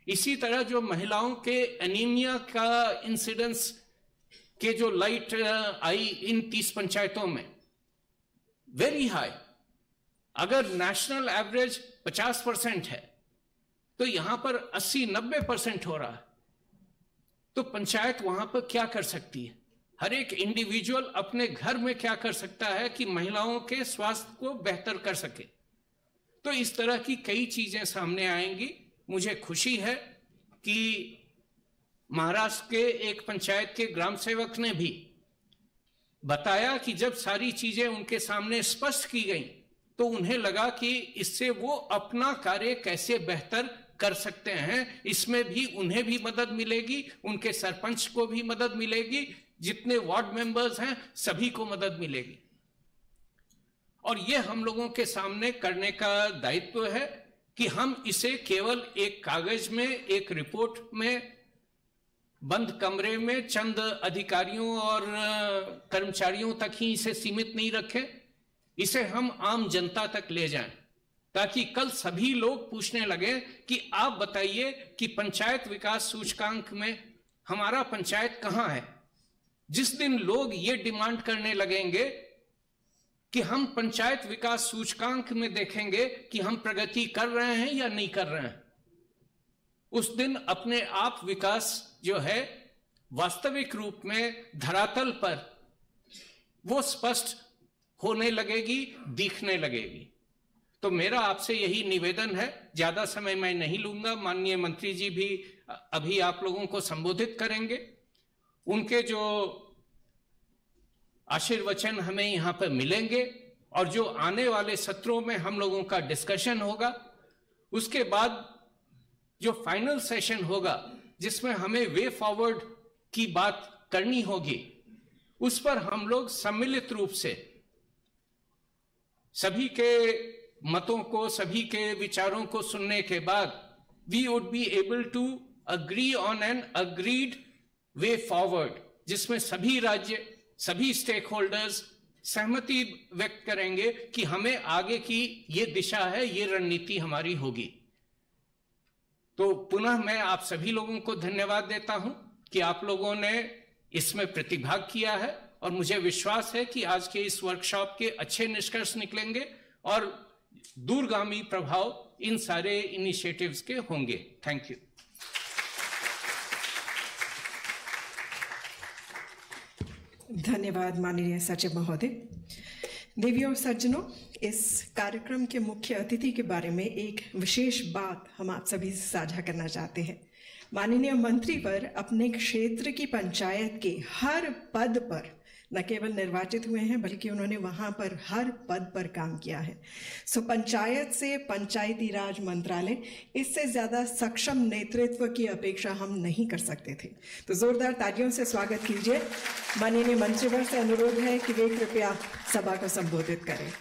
इसी तरह जो महिलाओं के एनीमिया का इंसिडेंस के जो लाइट आई इन 30 पंचायतों में, वेरी हाई, अगर नेशनल एवरेज 50% है तो यहां पर 80-90% हो रहा है। तो पंचायत वहां पर क्या कर सकती है? हर एक इंडिविजुअल अपने घर में क्या कर सकता है कि महिलाओं के स्वास्थ्य को बेहतर कर सके। तो इस तरह की कई चीजें सामने आएंगी। मुझे खुशी है कि महाराष्ट्र के एक पंचायत के ग्राम सेवक ने भी बताया कि जब सारी चीजें उनके सामने स्पष्ट की गई तो उन्हें लगा कि इससे वो अपना कार्य कैसे बेहतर कर सकते हैं, इसमें भी उन्हें भी मदद मिलेगी, उनके सरपंच को भी मदद मिलेगी, जितने वार्ड मेंबर्स हैं सभी को मदद मिलेगी। और ये हम लोगों के सामने करने का दायित्व है कि हम इसे केवल एक कागज में, एक रिपोर्ट में, बंद कमरे में चंद अधिकारियों और कर्मचारियों तक ही इसे सीमित नहीं रखें, इसे हम आम जनता तक ले जाएं, ताकि कल सभी लोग पूछने लगे कि आप बताइए कि पंचायत विकास सूचकांक में हमारा पंचायत कहां है। जिस दिन लोग ये डिमांड करने लगेंगे कि हम पंचायत विकास सूचकांक में देखेंगे कि हम प्रगति कर रहे हैं या नहीं कर रहे हैं, उस दिन अपने आप विकास जो है वास्तविक रूप में धरातल पर वो स्पष्ट होने लगेगी, दिखने लगेगी। तो मेरा आपसे यही निवेदन है, ज्यादा समय मैं नहीं लूंगा, माननीय मंत्री जी भी अभी आप लोगों को संबोधित करेंगे, उनके जो आशीर्वचन हमें यहां पर मिलेंगे और जो आने वाले सत्रों में हम लोगों का डिस्कशन होगा, उसके बाद जो फाइनल सेशन होगा जिसमें हमें वे फॉरवर्ड की बात करनी होगी, उस पर हम लोग सम्मिलित रूप से सभी के मतों को, सभी के विचारों को सुनने के बाद we would be able to agree on an agreed way forward, जिसमें सभी राज्य, सभी स्टेक होल्डर्स सहमति व्यक्त करेंगे कि हमें आगे की ये दिशा है, ये रणनीति हमारी होगी। तो पुनः मैं आप सभी लोगों को धन्यवाद देता हूं कि आप लोगों ने इसमें प्रतिभाग किया है और मुझे विश्वास है कि आज के इस वर्कशॉप के अच्छे निष्कर्ष निकलेंगे और दूरगामी प्रभाव इन सारे इनिशिएटिव्स के होंगे। Thank you. धन्यवाद माननीय सचिव महोदय। देवियों और सज्जनों, इस कार्यक्रम के मुख्य अतिथि के बारे में एक विशेष बात हम आप सभी से साझा करना चाहते हैं। माननीय मंत्री पर अपने क्षेत्र की पंचायत के हर पद पर न केवल निर्वाचित हुए हैं बल्कि उन्होंने वहां पर हर पद पर काम किया है। सो पंचायत से पंचायती राज मंत्रालय, इससे ज्यादा सक्षम नेतृत्व की अपेक्षा हम नहीं कर सकते थे। तो जोरदार तालियों से स्वागत कीजिए। माननीय मंत्रीवर से अनुरोध है कि वे कृपया सभा को संबोधित करें।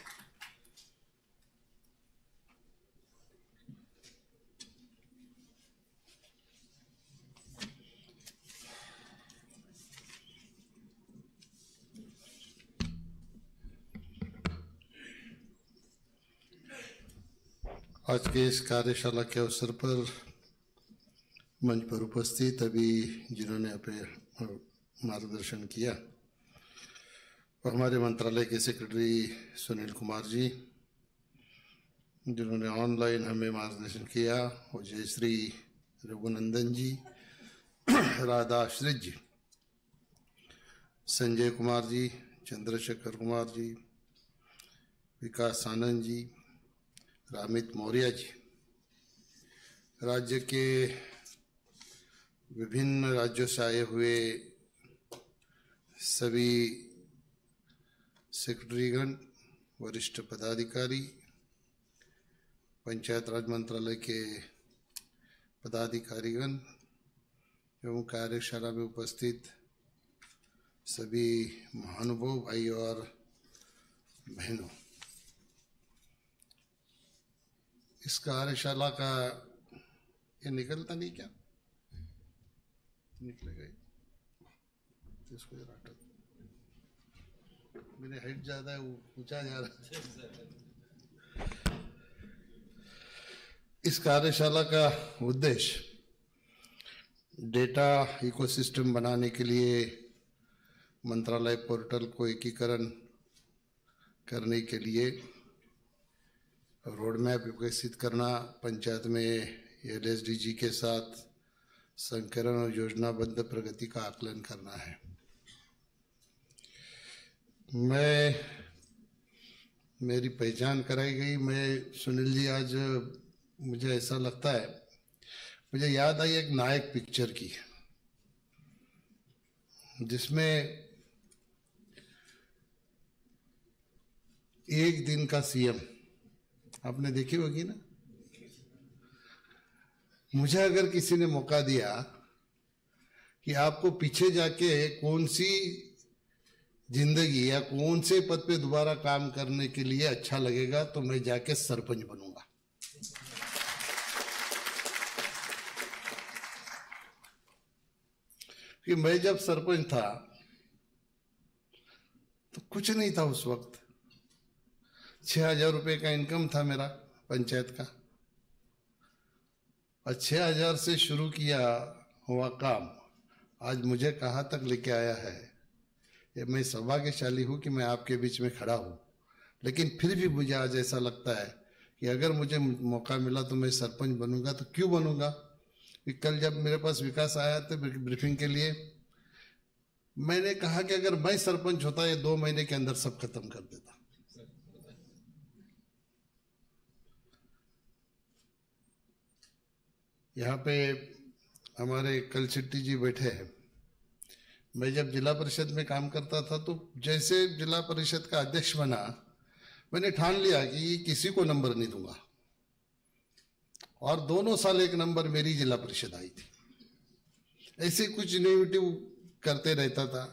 आज के इस कार्यशाला के अवसर पर मंच पर उपस्थित अभी जिन्होंने अपने मार्गदर्शन किया, और हमारे मंत्रालय के सेक्रेटरी सुनील कुमार जी जिन्होंने ऑनलाइन हमें मार्गदर्शन किया, और जयश्री रघुनंदन जी, राधा आश्रित जी, संजय कुमार जी, चंद्रशेखर कुमार जी, विकास आनंद जी, रामित मौर्य जी, राज्य के विभिन्न राज्यों से आए हुए सभी सेक्रेटरीगण, वरिष्ठ पदाधिकारी, पंचायत राज मंत्रालय के पदाधिकारीगण एवं कार्यशाला में उपस्थित सभी महानुभाव भाई और बहनों, इस कार्यशाला का ये निकलता नहीं क्या? निकलेगा ही। इसको जरा हटा, मेरे हाइट ज्यादा है, वो ऊंचा जा रहा है। इस कार्यशाला का उद्देश्य डेटा इकोसिस्टम बनाने के लिए मंत्रालय पोर्टल को एकीकरण करने के लिए रोड मैप विकसित करना, पंचायत में LSDG के साथ संकलन और योजनाबद्ध प्रगति का आकलन करना है। मेरी पहचान कराई गई। मैं सुनील जी, आज मुझे ऐसा लगता है, मुझे याद आई एक नायक पिक्चर की, जिसमें एक दिन का सीएम आपने देखी होगी ना। मुझे अगर किसी ने मौका दिया कि आपको पीछे जाके कौन सी जिंदगी या कौन से पद पे दोबारा काम करने के लिए अच्छा लगेगा, तो मैं जाके सरपंच बनूंगा। कि मैं जब सरपंच था तो कुछ नहीं था उस वक्त। 6,000 रुपये का इनकम था मेरा पंचायत का, और 6,000 से शुरू किया हुआ काम आज मुझे कहाँ तक लेके आया है। ये मैं सौभाग्यशाली हूँ कि मैं आपके बीच में खड़ा हूँ। लेकिन फिर भी मुझे आज ऐसा लगता है कि अगर मुझे मौका मिला तो मैं सरपंच बनूंगा। तो क्यों बनूंगा? कि कल जब मेरे पास विकास आया था ब्रीफिंग के लिए, मैंने कहा कि अगर मैं सरपंच होता ये 2 महीने के अंदर सब खत्म कर देता। यहाँ पे हमारे कल शेट्टी जी बैठे हैं। मैं जब जिला परिषद में काम करता था तो जैसे जिला परिषद का अध्यक्ष बना, मैंने ठान लिया कि किसी को नंबर नहीं दूंगा, और दोनों साल 1 नंबर मेरी जिला परिषद आई थी। ऐसे कुछ इनोवेटिव करते रहता था।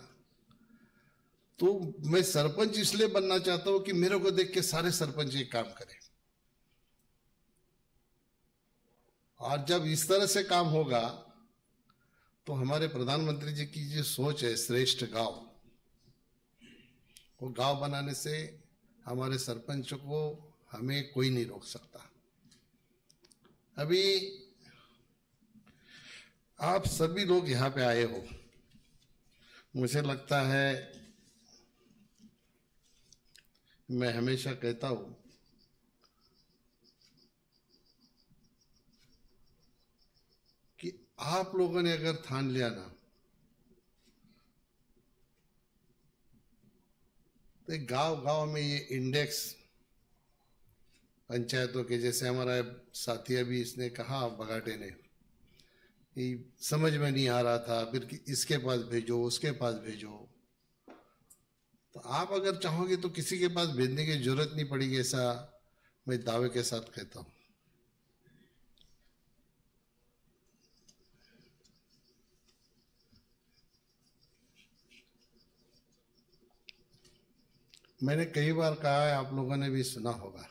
तो मैं सरपंच इसलिए बनना चाहता हूं कि मेरे को देख के सारे सरपंच ये काम करें, और जब इस तरह से काम होगा तो हमारे प्रधानमंत्री जी की जो सोच है श्रेष्ठ गांव, वो गांव बनाने से हमारे सरपंचों को हमें कोई नहीं रोक सकता। अभी आप सभी लोग यहाँ पे आए हो, मुझे लगता है, मैं हमेशा कहता हूं कि आप लोगों ने अगर ठान लिया ना, तो गांव गांव में ये इंडेक्स पंचायतों के, जैसे हमारा साथी अभी इसने कहा बगाटे ने, समझ में नहीं आ रहा था, फिर इसके पास भेजो उसके पास भेजो। तो आप अगर चाहोगे तो किसी के पास भेजने की जरूरत नहीं पड़ेगी, ऐसा मैं दावे के साथ कहता हूं। मैंने कई बार कहा है, आप लोगों ने भी सुना होगा,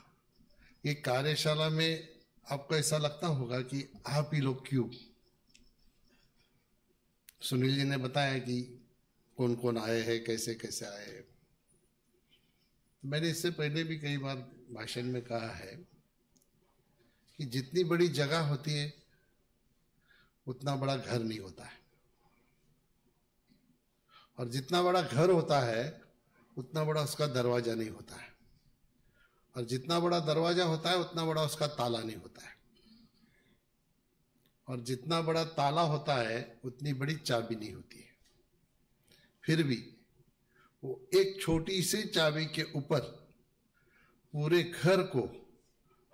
कि कार्यशाला में आपको ऐसा लगता होगा कि आप ही लोग क्यों। सुनील जी ने बताया कि कौन कौन आए हैं, कैसे कैसे आए हैं। मैंने इससे पहले भी कई बार भाषण में कहा है कि जितनी बड़ी जगह होती है उतना बड़ा घर नहीं होता है, और जितना बड़ा घर होता है उतना बड़ा उसका दरवाजा नहीं होता है, और जितना बड़ा दरवाजा होता है उतना बड़ा उसका ताला नहीं होता है, और जितना बड़ा ताला होता है उतनी बड़ी चाबी नहीं होती है। फिर भी वो एक छोटी सी चाबी के ऊपर पूरे घर को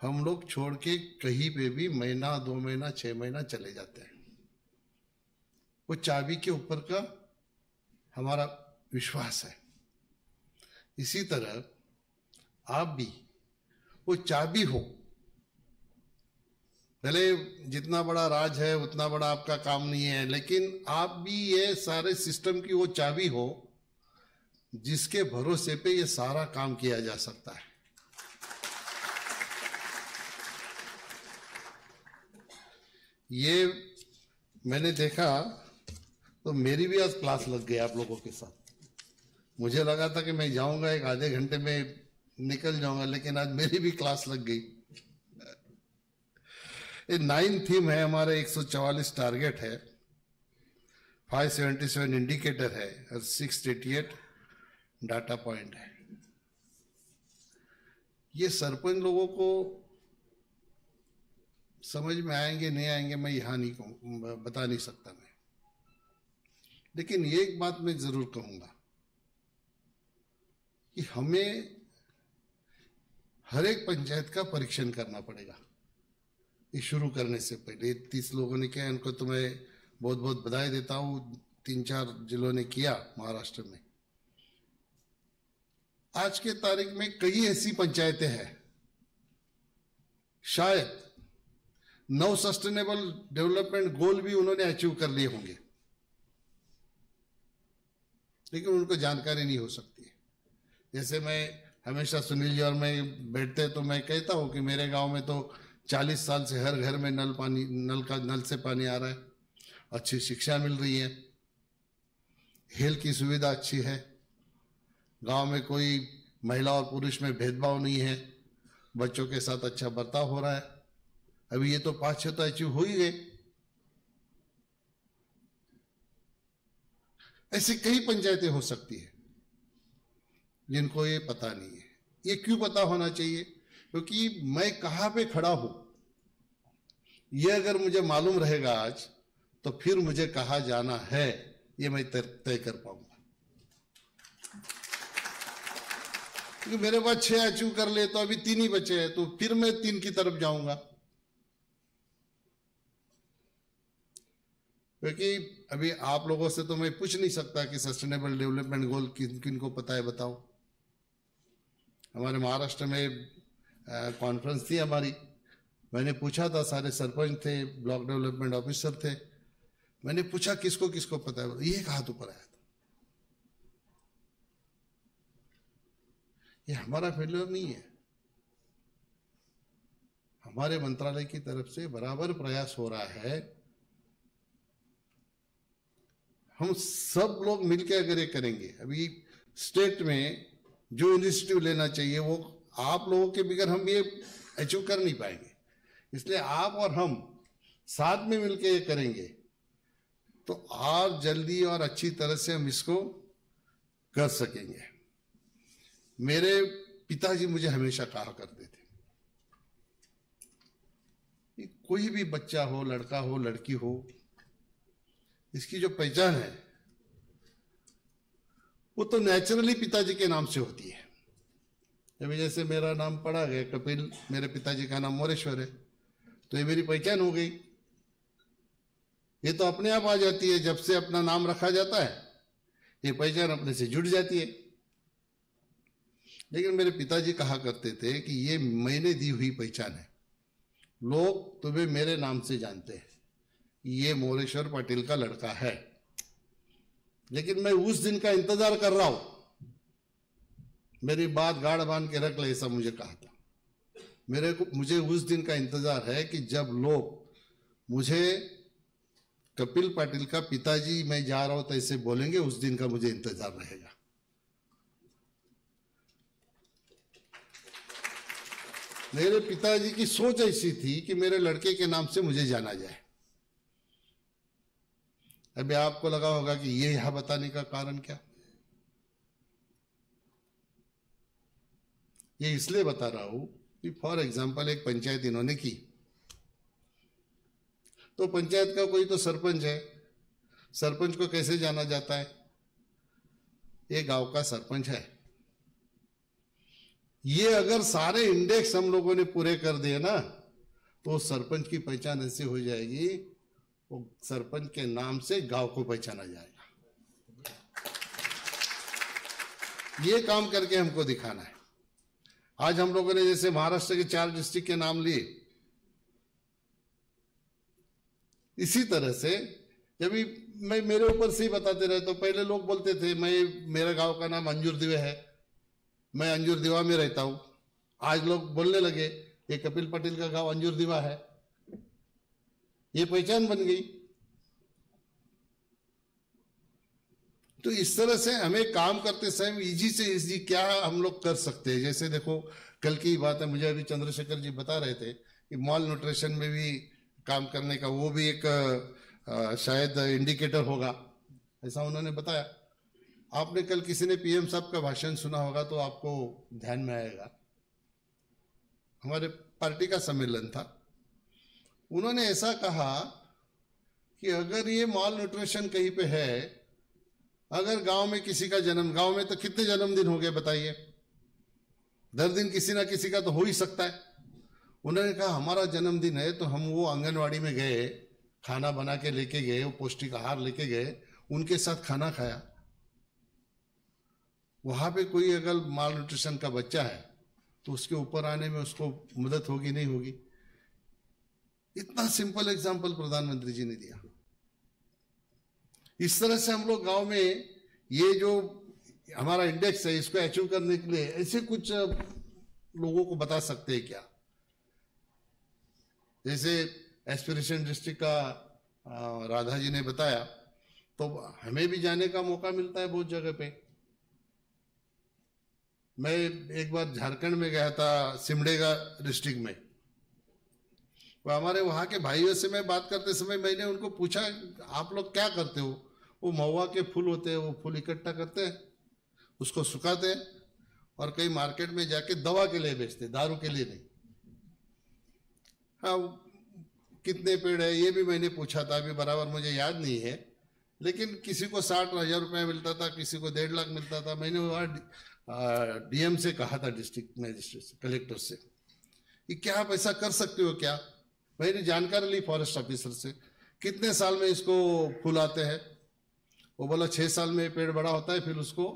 हम लोग छोड़ के कहीं पे भी महीना 2 महीना 6 महीना चले जाते हैं। वो चाबी के ऊपर का हमारा विश्वास है। इसी तरह आप भी वो चाबी हो, भले जितना बड़ा राज है उतना बड़ा आपका काम नहीं है, लेकिन आप भी ये सारे सिस्टम की वो चाबी हो जिसके भरोसे पे ये सारा काम किया जा सकता है। ये मैंने देखा तो मेरी भी आज क्लास लग गई आप लोगों के साथ। मुझे लगा था कि मैं जाऊंगा 1 आधे घंटे में निकल जाऊंगा, लेकिन आज मेरी भी क्लास लग गई। ये 9 थीम है हमारे, 144 टारगेट है, 577 इंडिकेटर है और 688 डाटा पॉइंट है। ये सरपंच लोगों को समझ में आएंगे नहीं आएंगे मैं यहाँ नहीं कहूँ, बता नहीं सकता मैं, लेकिन एक बात मैं जरूर कहूंगा कि हमें हर एक पंचायत का परीक्षण करना पड़ेगा। ये शुरू करने से पहले 30 लोगों ने किया, उनको तो मैं बहुत बहुत बधाई देता हूँ। 3-4 जिलों ने किया महाराष्ट्र में, आज के तारीख में कई ऐसी पंचायतें हैं, शायद 9 सस्टेनेबल डेवलपमेंट गोल भी उन्होंने अचीव कर लिए होंगे, लेकिन उनको जानकारी नहीं हो सकती है। जैसे मैं हमेशा सुनील जी और मैं बैठते तो मैं कहता हूँ कि मेरे गांव में तो 40 साल से हर घर में नल से पानी आ रहा है, अच्छी शिक्षा मिल रही है, हेल्थ की सुविधा अच्छी है, गांव में कोई महिला और पुरुष में भेदभाव नहीं है, बच्चों के साथ अच्छा बर्ताव हो रहा है। अभी ये तो 5-6 तो अचीव हो ही गए। ऐसी कई पंचायतें हो सकती है जिनको ये पता नहीं है। ये क्यों पता होना चाहिए? क्योंकि मैं कहाँ पे खड़ा हूं ये अगर मुझे मालूम रहेगा आज, तो फिर मुझे कहाँ जाना है ये मैं तय कर पाऊंगा। क्योंकि मेरे पास 6 अचीव कर ले तो अभी 3 ही बचे हैं, तो फिर मैं 3 की तरफ जाऊंगा। क्योंकि अभी आप लोगों से तो मैं पूछ नहीं सकता कि सस्टेनेबल डेवलपमेंट गोल किन किन को पता है बताओ। हमारे महाराष्ट्र में कॉन्फ्रेंस थी हमारी, मैंने पूछा था, सारे सरपंच थे, ब्लॉक डेवलपमेंट ऑफिसर थे, मैंने पूछा किसको किसको पता है, ये हाथ ऊपर आया था। ये हमारा फेलियर नहीं है, हमारे मंत्रालय की तरफ से बराबर प्रयास हो रहा है। हम सब लोग मिलकर अगर ये करेंगे, अभी स्टेट में जो इनिशिएटिव लेना चाहिए वो आप लोगों के बगैर हम ये अचीव कर नहीं पाएंगे। इसलिए आप और हम साथ में मिलकर ये करेंगे तो और जल्दी और अच्छी तरह से हम इसको कर सकेंगे। मेरे पिताजी मुझे हमेशा कहा करते थे कि कोई भी बच्चा हो, लड़का हो, लड़की हो, इसकी जो पहचान है वो तो नेचुरली पिताजी के नाम से होती है। अभी जैसे मेरा नाम पड़ा गया कपिल, मेरे पिताजी का नाम मोरेश्वर है, तो ये मेरी पहचान हो गई। ये तो अपने आप आ जाती है, जब से अपना नाम रखा जाता है ये पहचान अपने से जुड़ जाती है। लेकिन मेरे पिताजी कहा करते थे कि ये मैंने दी हुई पहचान है, लोग तुम्हें मेरे नाम से जानते हैं, ये मोरेश्वर पाटिल का लड़का है। लेकिन मैं उस दिन का इंतजार कर रहा हूं, मेरी बात गाढ़ बांध के रख ले, ऐसा मुझे कहा था। मुझे उस दिन का इंतजार है कि जब लोग मुझे कपिल पाटिल का पिताजी मैं जा रहा हूं तो ऐसे बोलेंगे, उस दिन का मुझे इंतजार रहेगा। मेरे पिताजी की सोच ऐसी थी कि मेरे लड़के के नाम से मुझे जाना जाए। अभी आपको लगा होगा कि ये यहां बताने का कारण क्या? ये इसलिए बता रहा हूं कि फॉर एग्जांपल एक पंचायत इन्होंने की, तो पंचायत का कोई तो सरपंच है, सरपंच को कैसे जाना जाता है? ये गांव का सरपंच है। ये अगर सारे इंडेक्स हम लोगों ने पूरे कर दिए ना, तो सरपंच की पहचान ऐसी हो जाएगी, वो सरपंच के नाम से गांव को पहचाना जाएगा। ये काम करके हमको दिखाना है। आज हम लोगों ने जैसे महाराष्ट्र के 4 डिस्ट्रिक्ट के नाम लिए, इसी तरह से जब भी मैं मेरे ऊपर से ही बताते रहे, तो पहले लोग बोलते थे मेरे गांव का नाम अंजुर दिवे है, मैं अंजुर दिवा में रहता हूं। आज लोग बोलने लगे ये कपिल पाटिल का गांव अंजुर दिवा है, ये पहचान बन गई। तो इस तरह से हमें काम करते समय इजी से इजी क्या हम लोग कर सकते हैं। जैसे देखो, कल की बात है, मुझे अभी चंद्रशेखर जी बता रहे थे कि मॉल न्यूट्रिशन में भी काम करने का वो भी एक शायद इंडिकेटर होगा, ऐसा उन्होंने बताया। आपने कल किसी ने पीएम साहब का भाषण सुना होगा तो आपको ध्यान में आएगा, हमारे पार्टी का सम्मेलन था, उन्होंने ऐसा कहा कि अगर ये मॉल न्यूट्रिशन कहीं पे है, अगर गांव में किसी का जन्म, गांव में तो कितने जन्मदिन हो गए बताइए, दर दिन किसी ना किसी का तो हो ही सकता है। उन्होंने कहा हमारा जन्मदिन है तो हम वो आंगनवाड़ी में गए, खाना बना के लेके गए, वो पौष्टिक आहार लेके गए, उनके साथ खाना खाया, वहां पे कोई अगर माल न्यूट्रिशन का बच्चा है तो उसके ऊपर आने में उसको मदद होगी नहीं होगी। इतना सिंपल एग्जाम्पल प्रधानमंत्री जी ने दिया। इस तरह से हम लोग गांव में ये जो हमारा इंडेक्स है इसको अचीव करने के लिए ऐसे कुछ लोगों को बता सकते हैं क्या? जैसे एस्पिरेशन डिस्ट्रिक्ट का राधा जी ने बताया, तो हमें भी जाने का मौका मिलता है बहुत जगह पे। मैं एक बार झारखंड में गया था, सिमडेगा डिस्ट्रिक्ट में। हमारे वहाँ के भाइयों से मैं बात करते समय मैंने उनको पूछा, आप लोग क्या करते हो? वो महुआ के फूल होते हैं, वो फूल इकट्ठा करते हैं, उसको सुखाते हैं और कई मार्केट में जाके दवा के लिए बेचते, दारू के लिए नहीं। हाँ, कितने पेड़ है ये भी मैंने पूछा था, अभी बराबर मुझे याद नहीं है, लेकिन किसी को 60,000 रुपया मिलता था, किसी को 1.5 लाख मिलता था। मैंने वहाँ डीएम से कहा था, डिस्ट्रिक्ट मजिस्ट्रेट से, कलेक्टर से, कि क्या आप ऐसा कर सकते हो क्या? मैंने जानकारी ली फॉरेस्ट ऑफिसर से, कितने साल में इसको फूल आते हैं? वो बोला 6 साल में पेड़ बड़ा होता है, फिर उसको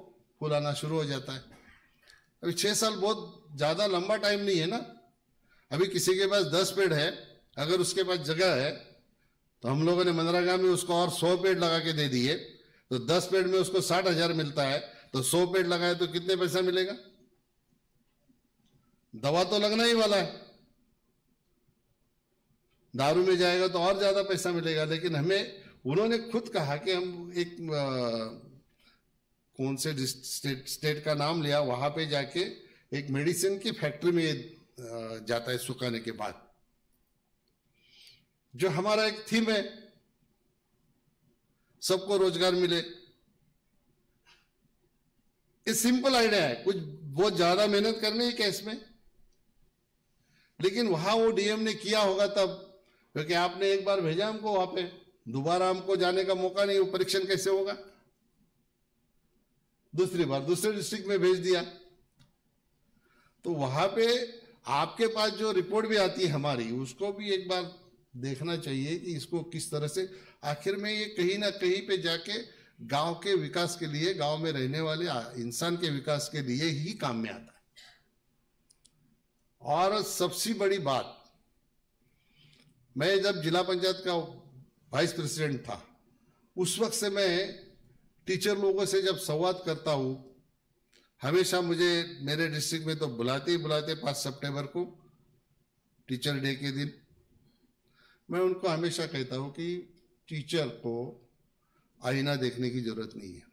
फूल आना शुरू हो जाता है। अभी 6 साल बहुत ज़्यादा लंबा टाइम नहीं है ना। अभी किसी के पास 10 पेड़ है, अगर उसके पास जगह है तो हम लोगों ने मनरेगा में उसको और 100 पेड़ लगा के दे दिए, तो 10 पेड़ में उसको 60,000 मिलता है, तो 100 पेड़ लगाए तो कितने पैसा मिलेगा? दवा तो लगना ही वाला है, दारू में जाएगा तो और ज्यादा पैसा मिलेगा। लेकिन हमें उन्होंने खुद कहा कि हम एक कौन से स्टेट का नाम लिया, वहां पे जाके एक मेडिसिन की फैक्ट्री में जाता है सुखाने के बाद। जो हमारा एक थीम है, सबको रोजगार मिले, ये सिंपल आइडिया है, कुछ बहुत ज्यादा मेहनत करनी है केस में। लेकिन वहां वो डीएम ने किया होगा तब, क्योंकि आपने एक बार भेजा हमको वहां पे, दोबारा हमको जाने का मौका नहीं, वो परीक्षण कैसे होगा? दूसरी बार दूसरे डिस्ट्रिक्ट में भेज दिया, तो वहां पे आपके पास जो रिपोर्ट भी आती है हमारी, उसको भी एक बार देखना चाहिए कि इसको किस तरह से आखिर में ये कहीं ना कहीं पे जाके गांव के विकास के लिए, गांव में रहने वाले इंसान के विकास के लिए ही काम में आता है। और सबसे बड़ी बात, मैं जब जिला पंचायत का वाइस प्रेसिडेंट था, उस वक्त से मैं टीचर लोगों से जब संवाद करता हूं, हमेशा मुझे मेरे डिस्ट्रिक्ट में तो बुलाते ही बुलाते 5 सितंबर को टीचर डे के दिन, मैं उनको हमेशा कहता हूं कि टीचर को आईना देखने की जरूरत नहीं है।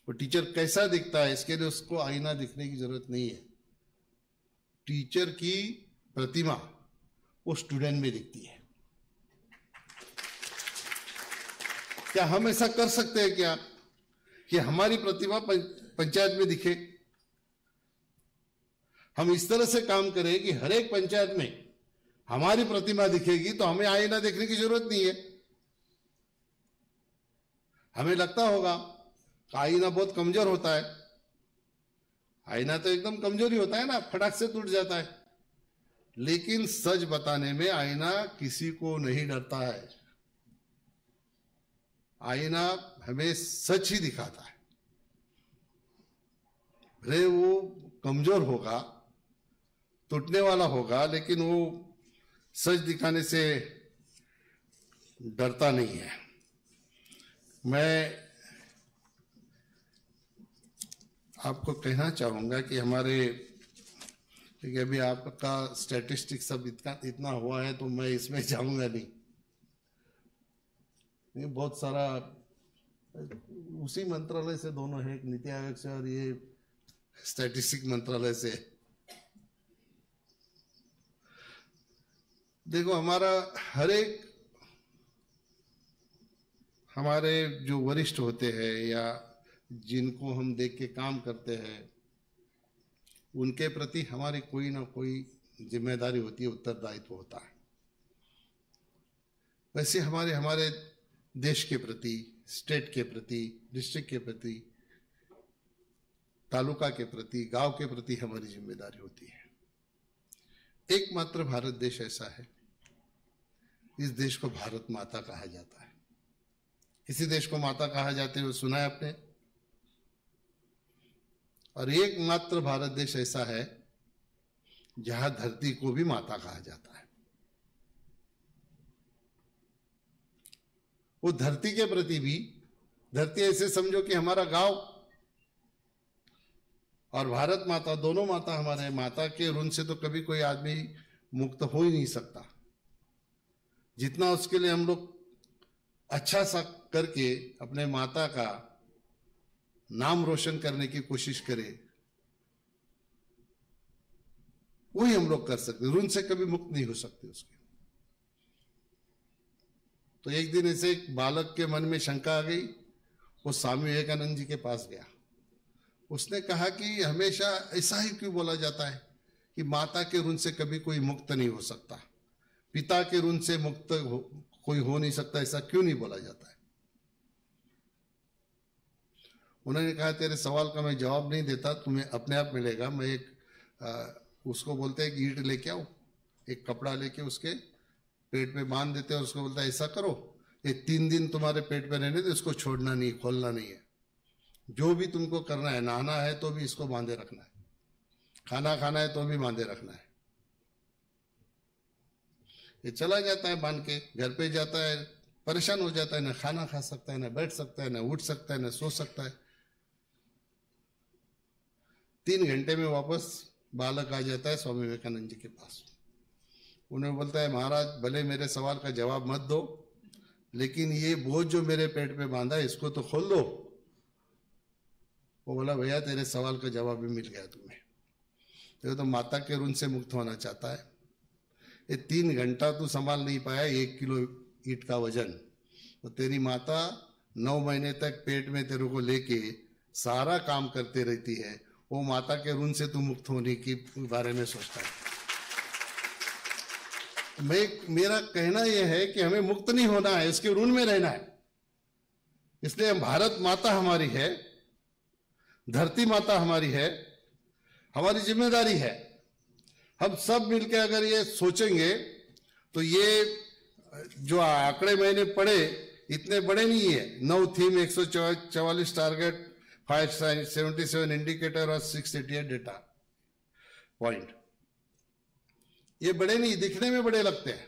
वो टीचर कैसा दिखता है इसके लिए उसको आईना दिखने की जरूरत नहीं है। टीचर की प्रतिमा वो स्टूडेंट में दिखती है। क्या हम ऐसा कर सकते हैं क्या कि हमारी प्रतिभा पंचायत में दिखे? हम इस तरह से काम करें कि हर एक पंचायत में हमारी प्रतिमा दिखेगी, तो हमें आईना देखने की जरूरत नहीं है। हमें लगता होगा कि आईना बहुत कमजोर होता है, आईना तो एकदम कमजोरी होता है ना, फटाक से टूट जाता है। लेकिन सच बताने में आईना किसी को नहीं डरता है। आईना हमें सच ही दिखाता है। भले वो कमजोर होगा, टूटने वाला होगा, लेकिन वो सच दिखाने से डरता नहीं है। मैं आपको कहना चाहूंगा कि हमारे, क्योंकि अभी आपका स्टैटिस्टिक्स सब इतना हुआ है तो मैं इसमें जाऊंगा नहीं। बहुत सारा उसी मंत्रालय से दोनों है, एक नीति आयोग से और ये स्टैटिस्टिक मंत्रालय से। देखो, हमारे जो वरिष्ठ होते हैं या जिनको हम देख के काम करते हैं, उनके प्रति हमारी कोई ना कोई जिम्मेदारी होती है, उत्तरदायित्व होता है। वैसे हमारे देश के प्रति, स्टेट के प्रति, डिस्ट्रिक्ट के प्रति, तालुका के प्रति, गांव के प्रति हमारी जिम्मेदारी होती है। एकमात्र भारत देश ऐसा है, इस देश को भारत माता कहा जाता है। किसी देश को माता कहा जाते हुए सुना है आपने? और एकमात्र भारत देश ऐसा है जहां धरती को भी माता कहा जाता है। वो धरती के प्रति भी, धरती ऐसे समझो कि हमारा गांव और भारत माता, दोनों माता हमारे। माता के ऋण से तो कभी कोई आदमी मुक्त हो ही नहीं सकता। जितना उसके लिए हम लोग अच्छा सा करके अपने माता का नाम रोशन करने की कोशिश करें, वही हम लोग कर सकते। ऋण से कभी मुक्त नहीं हो सकते उसके। तो एक दिन ऐसे एक बालक के मन में शंका आ गई। वो स्वामी विवेकानंद जी के पास गया। उसने कहा कि हमेशा ऐसा ही क्यों बोला जाता है कि माता के ऋण से कभी कोई मुक्त नहीं हो सकता, पिता के ऋण से मुक्त कोई हो नहीं सकता, ऐसा क्यों नहीं बोला जाता है? उन्होंने कहा तेरे सवाल का मैं जवाब नहीं देता, तुम्हें अपने आप मिलेगा। मैं एक उसको बोलते हैं कि ईंट लेके आओ, एक कपड़ा लेके उसके पेट पे बांध देते हैं और उसको बोलता है ऐसा करो, ये 3 दिन तुम्हारे पेट पे रहने दो, इसको छोड़ना नहीं, खोलना नहीं है। जो भी तुमको करना है, नहाना है तो भी इसको बांधे रखना है, खाना खाना है तो भी बांधे रखना है। ये चला जाता है बांध के, घर पे जाता है, परेशान हो जाता है, ना खाना खा सकता है, ना बैठ सकता है, ना उठ सकता है, ना सो सकता है। 3 घंटे में वापस बालक आ जाता है स्वामी विवेकानंद जी के पास। उन्हें बोलता है महाराज, भले मेरे सवाल का जवाब मत दो, लेकिन ये बोझ जो मेरे पेट पे बांधा है इसको तो खोल दो। वो बोला भैया तेरे सवाल का जवाब भी मिल गया तुम्हें। तो माता के ऋण से मुक्त होना चाहता है। ये 3 घंटा तू संभाल नहीं पाया 1 किलो ईंट का वजन, तो तेरी माता 9 महीने तक पेट में तेरे को लेके सारा काम करते रहती है। वो माता के ऋण से तू मुक्त होने के बारे में सोचता है। मेरा कहना यह है कि हमें मुक्त नहीं होना है, इसके ऋण में रहना है। इसलिए भारत माता हमारी है, धरती माता हमारी है, हमारी जिम्मेदारी है। हम सब मिलकर अगर ये सोचेंगे तो ये जो आंकड़े मैंने पढ़े इतने बड़े नहीं है। 9 थीम, 144 टारगेट, 577 इंडिकेटर और 688 डेटा पॉइंट, ये बड़े नहीं, दिखने में बड़े लगते हैं,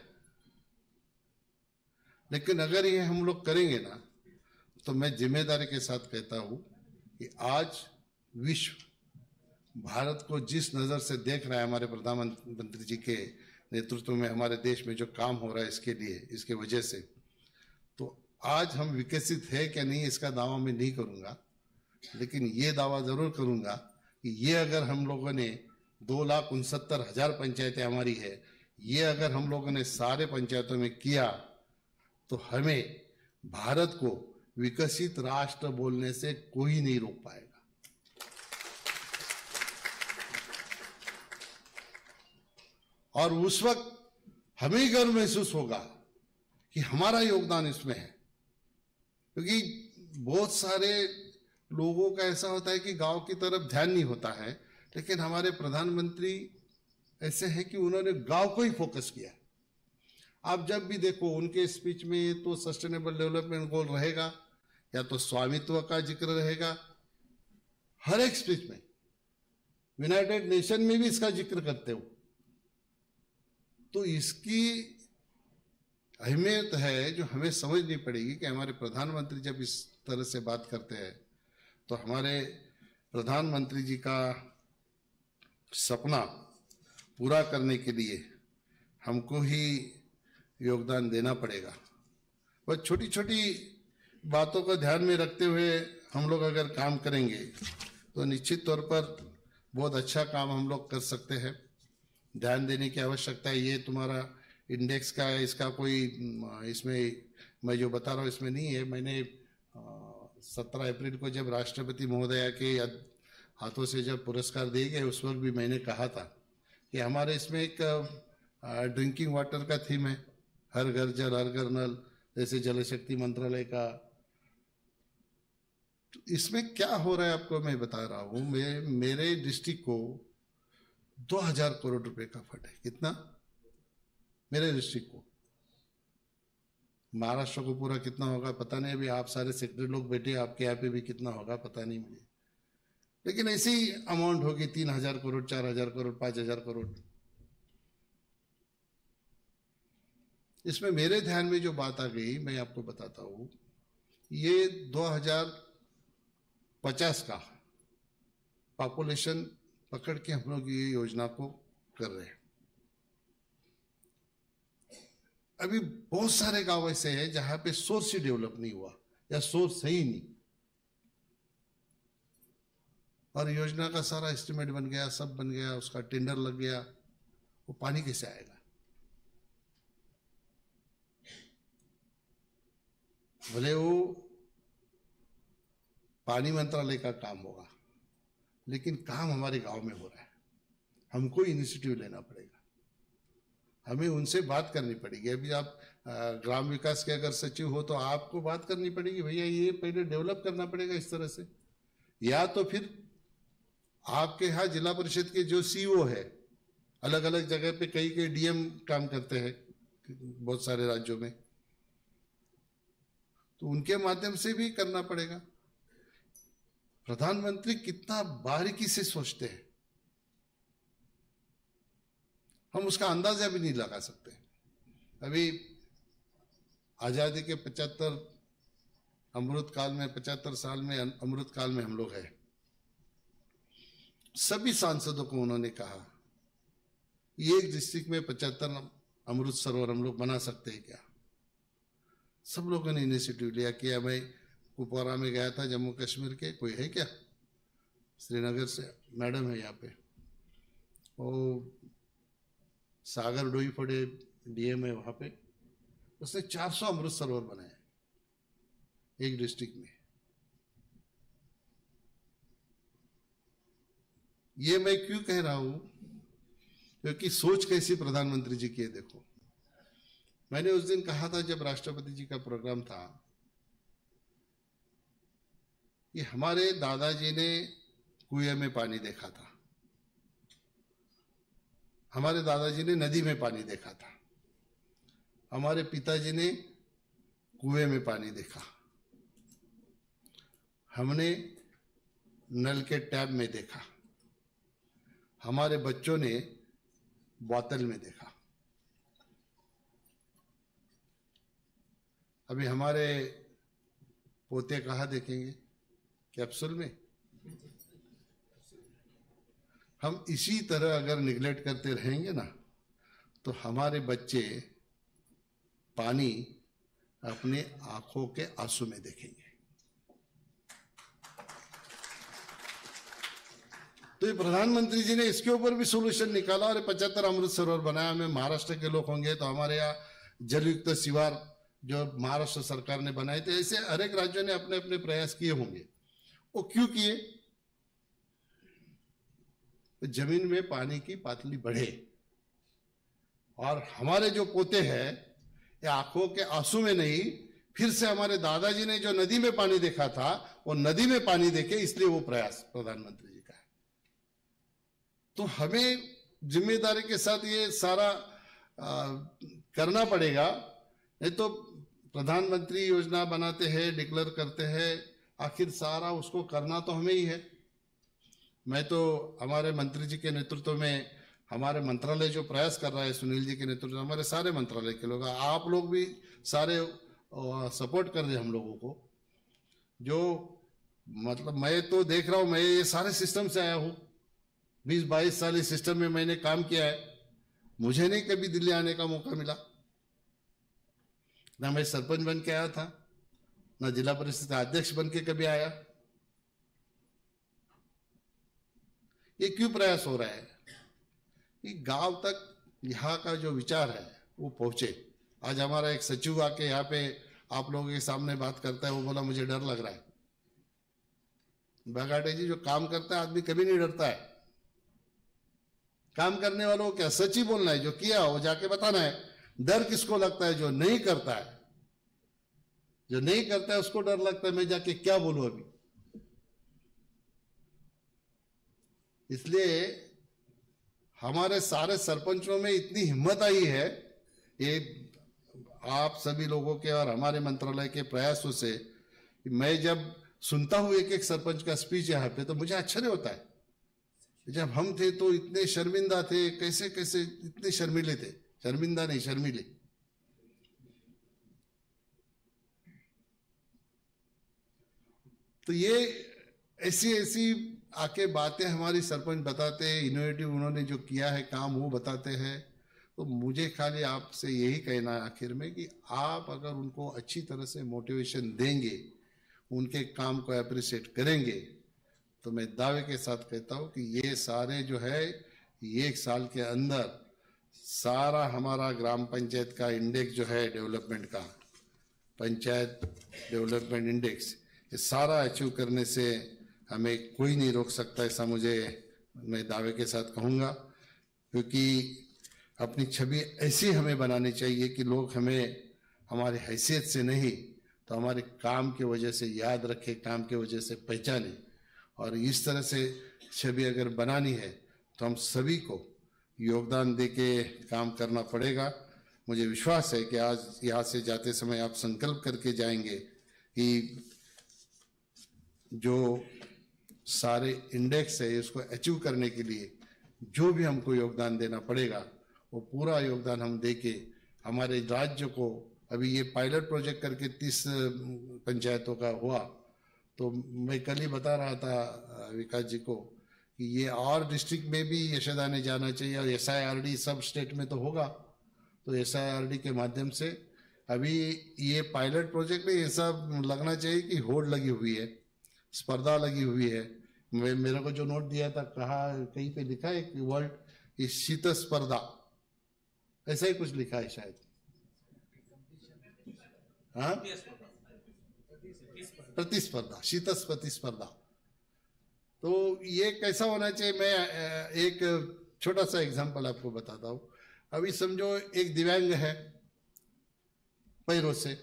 लेकिन अगर ये हम लोग करेंगे ना, तो मैं जिम्मेदारी के साथ कहता हूं कि आज विश्व भारत को जिस नजर से देख रहा है, हमारे प्रधानमंत्री जी के नेतृत्व में हमारे देश में जो काम हो रहा है इसके लिए, इसके वजह से, तो आज हम विकसित है क्या नहीं इसका दावा मैं नहीं करूंगा, लेकिन ये दावा जरूर करूंगा कि ये अगर हम लोगों ने 2,69,000 पंचायतें हमारी है, ये अगर हम लोगों ने सारे पंचायतों में किया तो हमें भारत को विकसित राष्ट्र बोलने से कोई नहीं रोक पाएगा। और उस वक्त हमें गर्व महसूस होगा कि हमारा योगदान इसमें है। क्योंकि बहुत सारे लोगों का ऐसा होता है कि गांव की तरफ ध्यान नहीं होता है, लेकिन हमारे प्रधानमंत्री ऐसे हैं कि उन्होंने गांव को ही फोकस किया। आप जब भी देखो उनके स्पीच में तो सस्टेनेबल डेवलपमेंट गोल रहेगा या तो स्वामित्व का जिक्र रहेगा, हर एक स्पीच में। यूनाइटेड नेशन में भी इसका जिक्र करते हो। तो इसकी अहमियत है जो हमें समझनी पड़ेगी कि हमारे प्रधानमंत्री जब इस तरह से बात करते हैं तो हमारे प्रधानमंत्री जी का सपना पूरा करने के लिए हमको ही योगदान देना पड़ेगा। बस छोटी छोटी बातों को ध्यान में रखते हुए हम लोग अगर काम करेंगे तो निश्चित तौर पर बहुत अच्छा काम हम लोग कर सकते हैं। ध्यान देने की आवश्यकता है। ये तुम्हारा इंडेक्स का है, इसका कोई इसमें मैं जो बता रहा हूँ इसमें नहीं है। मैंने 17 अप्रैल को जब राष्ट्रपति महोदया के हाथों से जब पुरस्कार दिए गए उस वक्त भी मैंने कहा था कि हमारे इसमें एक ड्रिंकिंग वाटर का थीम है, हर घर जल हर घर नल, जैसे जल शक्ति मंत्रालय का। तो इसमें क्या हो रहा है आपको मैं बता रहा हूँ। मेरे डिस्ट्रिक्ट को 2000 करोड़ रुपए का फंड है। कितना? मेरे डिस्ट्रिक्ट को महाराष्ट्र को पूरा कितना होगा पता नहीं, अभी आप सारे सेक्रेटरी लोग बैठे, आपके यहाँ पे भी कितना होगा पता नहीं मुझे, लेकिन ऐसी अमाउंट होगी 3,000 करोड़, 4,000 करोड़, 5,000 करोड़। इसमें मेरे ध्यान में जो बात आ गई मैं आपको बताता हूँ, ये 2050 का पॉपुलेशन पकड़ के हम लोग ये योजना को कर रहे हैं। अभी बहुत सारे गांव ऐसे हैं जहां पे सोर्स ही डेवलप नहीं हुआ या सोर्स है ही नहीं, और योजना का सारा एस्टिमेट बन गया, सब बन गया, उसका टेंडर लग गया, वो पानी कैसे आएगा? भले वो पानी मंत्रालय का काम होगा, लेकिन काम हमारे गांव में हो रहा है, हमको इनिशिएटिव लेना पड़ेगा, हमें उनसे बात करनी पड़ेगी। अभी आप ग्राम विकास के अगर सचिव हो तो आपको बात करनी पड़ेगी, भैया ये पहले डेवलप करना पड़ेगा इस तरह से, या तो फिर आपके यहाँ जिला परिषद के जो सीईओ है, अलग अलग जगह पे कई कई डीएम काम करते हैं बहुत सारे राज्यों में, तो उनके माध्यम से भी करना पड़ेगा। प्रधानमंत्री कितना बारीकी से सोचते हैं, हम उसका अंदाजा भी नहीं लगा सकते। अभी आजादी के 75 अमृत काल में, 75 साल में अमृत काल में हम लोग हैं, सभी सांसदों को उन्होंने कहा ये एक डिस्ट्रिक्ट में 75 अमृत सरोवर हम लोग बना सकते हैं क्या? सब लोगों ने इनिशिएटिव लिया किया। मैं कुपवारा में गया था, जम्मू कश्मीर के, कोई है क्या? श्रीनगर से मैडम है यहाँ पे, वो सागर डोई फड़े डीएम है वहाँ पे, उसने 400 अमृत सरोवर बनाए एक डिस्ट्रिक्ट में। ये मैं क्यों कह रहा हूं? क्योंकि सोच कैसी प्रधानमंत्री जी की है। देखो, मैंने उस दिन कहा था जब राष्ट्रपति जी का प्रोग्राम था, ये हमारे दादाजी ने कुएं में पानी देखा था, हमारे दादाजी ने नदी में पानी देखा था, हमारे पिताजी ने कुएं में पानी देखा, हमने नल के टैप में देखा, हमारे बच्चों ने बोतल में देखा, अभी हमारे पोते कहाँ देखेंगे? कैप्सूल में। हम इसी तरह अगर निगलेक्ट करते रहेंगे ना, तो हमारे बच्चे पानी अपने आंखों के आंसू में देखेंगे। तो ये प्रधानमंत्री जी ने इसके ऊपर भी सोल्यूशन निकाला और 75 अमृत सरोवर बनाया। हमें महाराष्ट्र के लोग होंगे तो हमारे यहाँ जलयुक्त शिवार जो महाराष्ट्र सरकार ने बनाए थे, ऐसे हर एक राज्यों ने अपने अपने प्रयास किए होंगे। वो क्यों किए? जमीन में पानी की पातली बढ़े, और हमारे जो पोते हैं ये आंखों के आंसू में नहीं, फिर से हमारे दादाजी ने जो नदी में पानी देखा था वो नदी में पानी देखे, इसलिए वो प्रयास प्रधानमंत्री जी का है। तो हमें जिम्मेदारी के साथ ये सारा करना पड़ेगा। नहीं तो प्रधानमंत्री योजना बनाते हैं, डिक्लेयर करते हैं, आखिर सारा उसको करना तो हमें ही है। मैं तो हमारे मंत्री जी के नेतृत्व में, हमारे मंत्रालय जो प्रयास कर रहा है, सुनील जी के नेतृत्व में, हमारे सारे मंत्रालय के लोग, आप लोग भी सारे सपोर्ट कर रहे हैं हम लोगों को। जो मतलब मैं तो देख रहा हूँ, मैं ये सारे सिस्टम से आया हूँ, 20-22 साल इस सिस्टम में मैंने काम किया है। मुझे नहीं कभी दिल्ली आने का मौका मिला, ना मैं सरपंच बन के आया था, ना जिला परिषद अध्यक्ष बन के कभी आया। ये क्यों प्रयास हो रहा है कि गांव तक यहाँ का जो विचार है वो पहुंचे। आज हमारा एक सचिव आके यहाँ पे आप लोगों के सामने बात करता है, वो बोला मुझे डर लग रहा है। बगाटे जी जो काम करता है, आदमी कभी नहीं डरता है। काम करने वालों को क्या सच ही बोलना है, जो किया वो जाके बताना है। डर किसको लगता है? जो नहीं करता है। जो नहीं करता है उसको डर लगता है मैं जाके क्या बोलूं अभी। इसलिए हमारे सारे सरपंचों में इतनी हिम्मत आई है, ये आप सभी लोगों के और हमारे मंत्रालय के प्रयासों से मैं जब सुनता हूँ एक एक सरपंच का स्पीच यहाँ पे तो मुझे आश्चर्य होता है। जब हम थे तो इतने शर्मिंदा थे, कैसे कैसे इतने शर्मीले थे, शर्मिंदा नहीं शर्मीले। तो ये ऐसी ऐसी आके बातें हमारी सरपंच बताते हैं, इनोवेटिव उन्होंने जो किया है काम वो बताते हैं। तो मुझे खाली आपसे यही कहना है आखिर में कि आप अगर उनको अच्छी तरह से मोटिवेशन देंगे, उनके काम को अप्रिशिएट करेंगे, तो मैं दावे के साथ कहता हूँ कि ये सारे जो है ये 1 साल के अंदर सारा हमारा ग्राम पंचायत का इंडेक्स जो है डेवलपमेंट का, पंचायत डेवलपमेंट इंडेक्स, ये सारा अचीव करने से हमें कोई नहीं रोक सकता, ऐसा मैं दावे के साथ कहूँगा। क्योंकि अपनी छवि ऐसी हमें बनानी चाहिए कि लोग हमें हमारी हैसियत से नहीं तो हमारे काम की वजह से याद रखें, काम की वजह से पहचाने। और इस तरह से छवि अगर बनानी है तो हम सभी को योगदान दे के काम करना पड़ेगा। मुझे विश्वास है कि आज यहाँ से जाते समय आप संकल्प करके जाएंगे कि जो सारे इंडेक्स है इसको अचीव करने के लिए जो भी हमको योगदान देना पड़ेगा वो पूरा योगदान हम दे के हमारे राज्य को, अभी ये पायलट प्रोजेक्ट करके 30 पंचायतों का हुआ, तो मैं कल ही बता रहा था विकास जी को कि ये और डिस्ट्रिक्ट में भी यशोदाने जाना चाहिए और SIRD सब स्टेट में तो होगा, तो SIRD के माध्यम से अभी ये पायलट प्रोजेक्ट में ये सब लगना चाहिए कि होड़ लगी हुई है, स्पर्धा लगी हुई है। मेरे को जो नोट दिया था कहा कहीं पे लिखा है कि वर्ल्ड शीत स्पर्धा, ऐसा ही कुछ लिखा है शायद, हाँ, प्रतिस्पर्धा, शीत प्रतिस्पर्धा। तो ये कैसा होना चाहिए, मैं एक छोटा सा एग्जांपल आपको बताता हूँ। अभी समझो एक दिव्यांग है पैरों से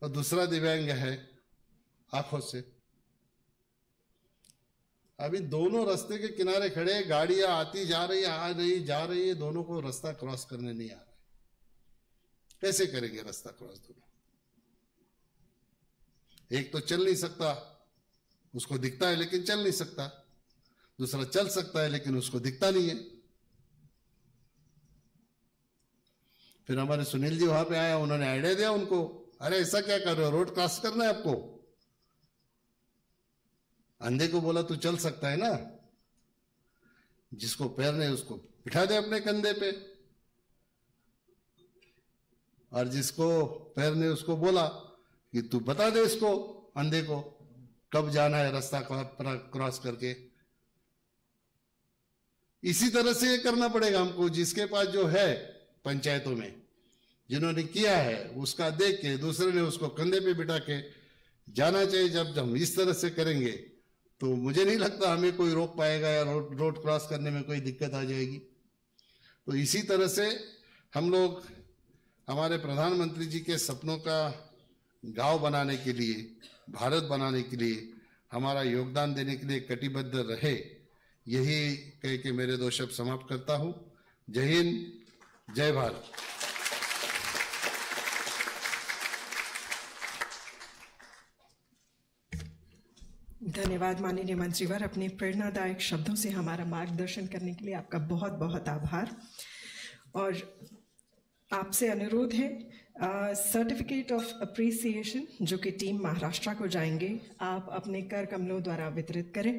और दूसरा दिव्यांग है आंखों से। अभी दोनों रास्ते के किनारे खड़े, गाड़ियां आती जा रही है, आ रही जा रही है, दोनों को रास्ता क्रॉस करने नहीं आ रहा है। कैसे करेंगे रास्ता क्रॉस दोनों? एक तो चल नहीं सकता, उसको दिखता है लेकिन चल नहीं सकता, दूसरा चल सकता है लेकिन उसको दिखता नहीं है। फिर हमारे सुनील जी वहां पे आया, उन्होंने आइडिया दिया उनको, अरे ऐसा क्या कर रहे हो, रोड क्रॉस करना है आपको। अंधे को बोला तू चल सकता है ना, जिसको पैर नहीं उसको बिठा दे अपने कंधे पे, और जिसको पैर नहीं उसको बोला कि तू बता दे इसको अंधे को कब जाना है रास्ता क्रॉस करके। इसी तरह से ये करना पड़ेगा हमको, जिसके पास जो है पंचायतों में जिन्होंने किया है उसका देख के दूसरे ने उसको कंधे पे बिठा के जाना चाहिए। जब हम इस तरह से करेंगे तो मुझे नहीं लगता हमें कोई रोक पाएगा या रोड क्रॉस करने में कोई दिक्कत आ जाएगी। तो इसी तरह से हम लोग हमारे प्रधानमंत्री जी के सपनों का गांव बनाने के लिए, भारत बनाने के लिए हमारा योगदान देने के लिए कटिबद्ध रहे, यही कह के मेरे 2 शब्द समाप्त करता हूं। जय हिंद, जय भारत। धन्यवाद माननीय मंत्रीवर, अपने प्रेरणादायक शब्दों से हमारा मार्गदर्शन करने के लिए आपका बहुत बहुत आभार। और आपसे अनुरोध है, सर्टिफिकेट ऑफ अप्रिसिएशन जो कि टीम महाराष्ट्र को जाएंगे, आप अपने कर कमलों द्वारा वितरित करें।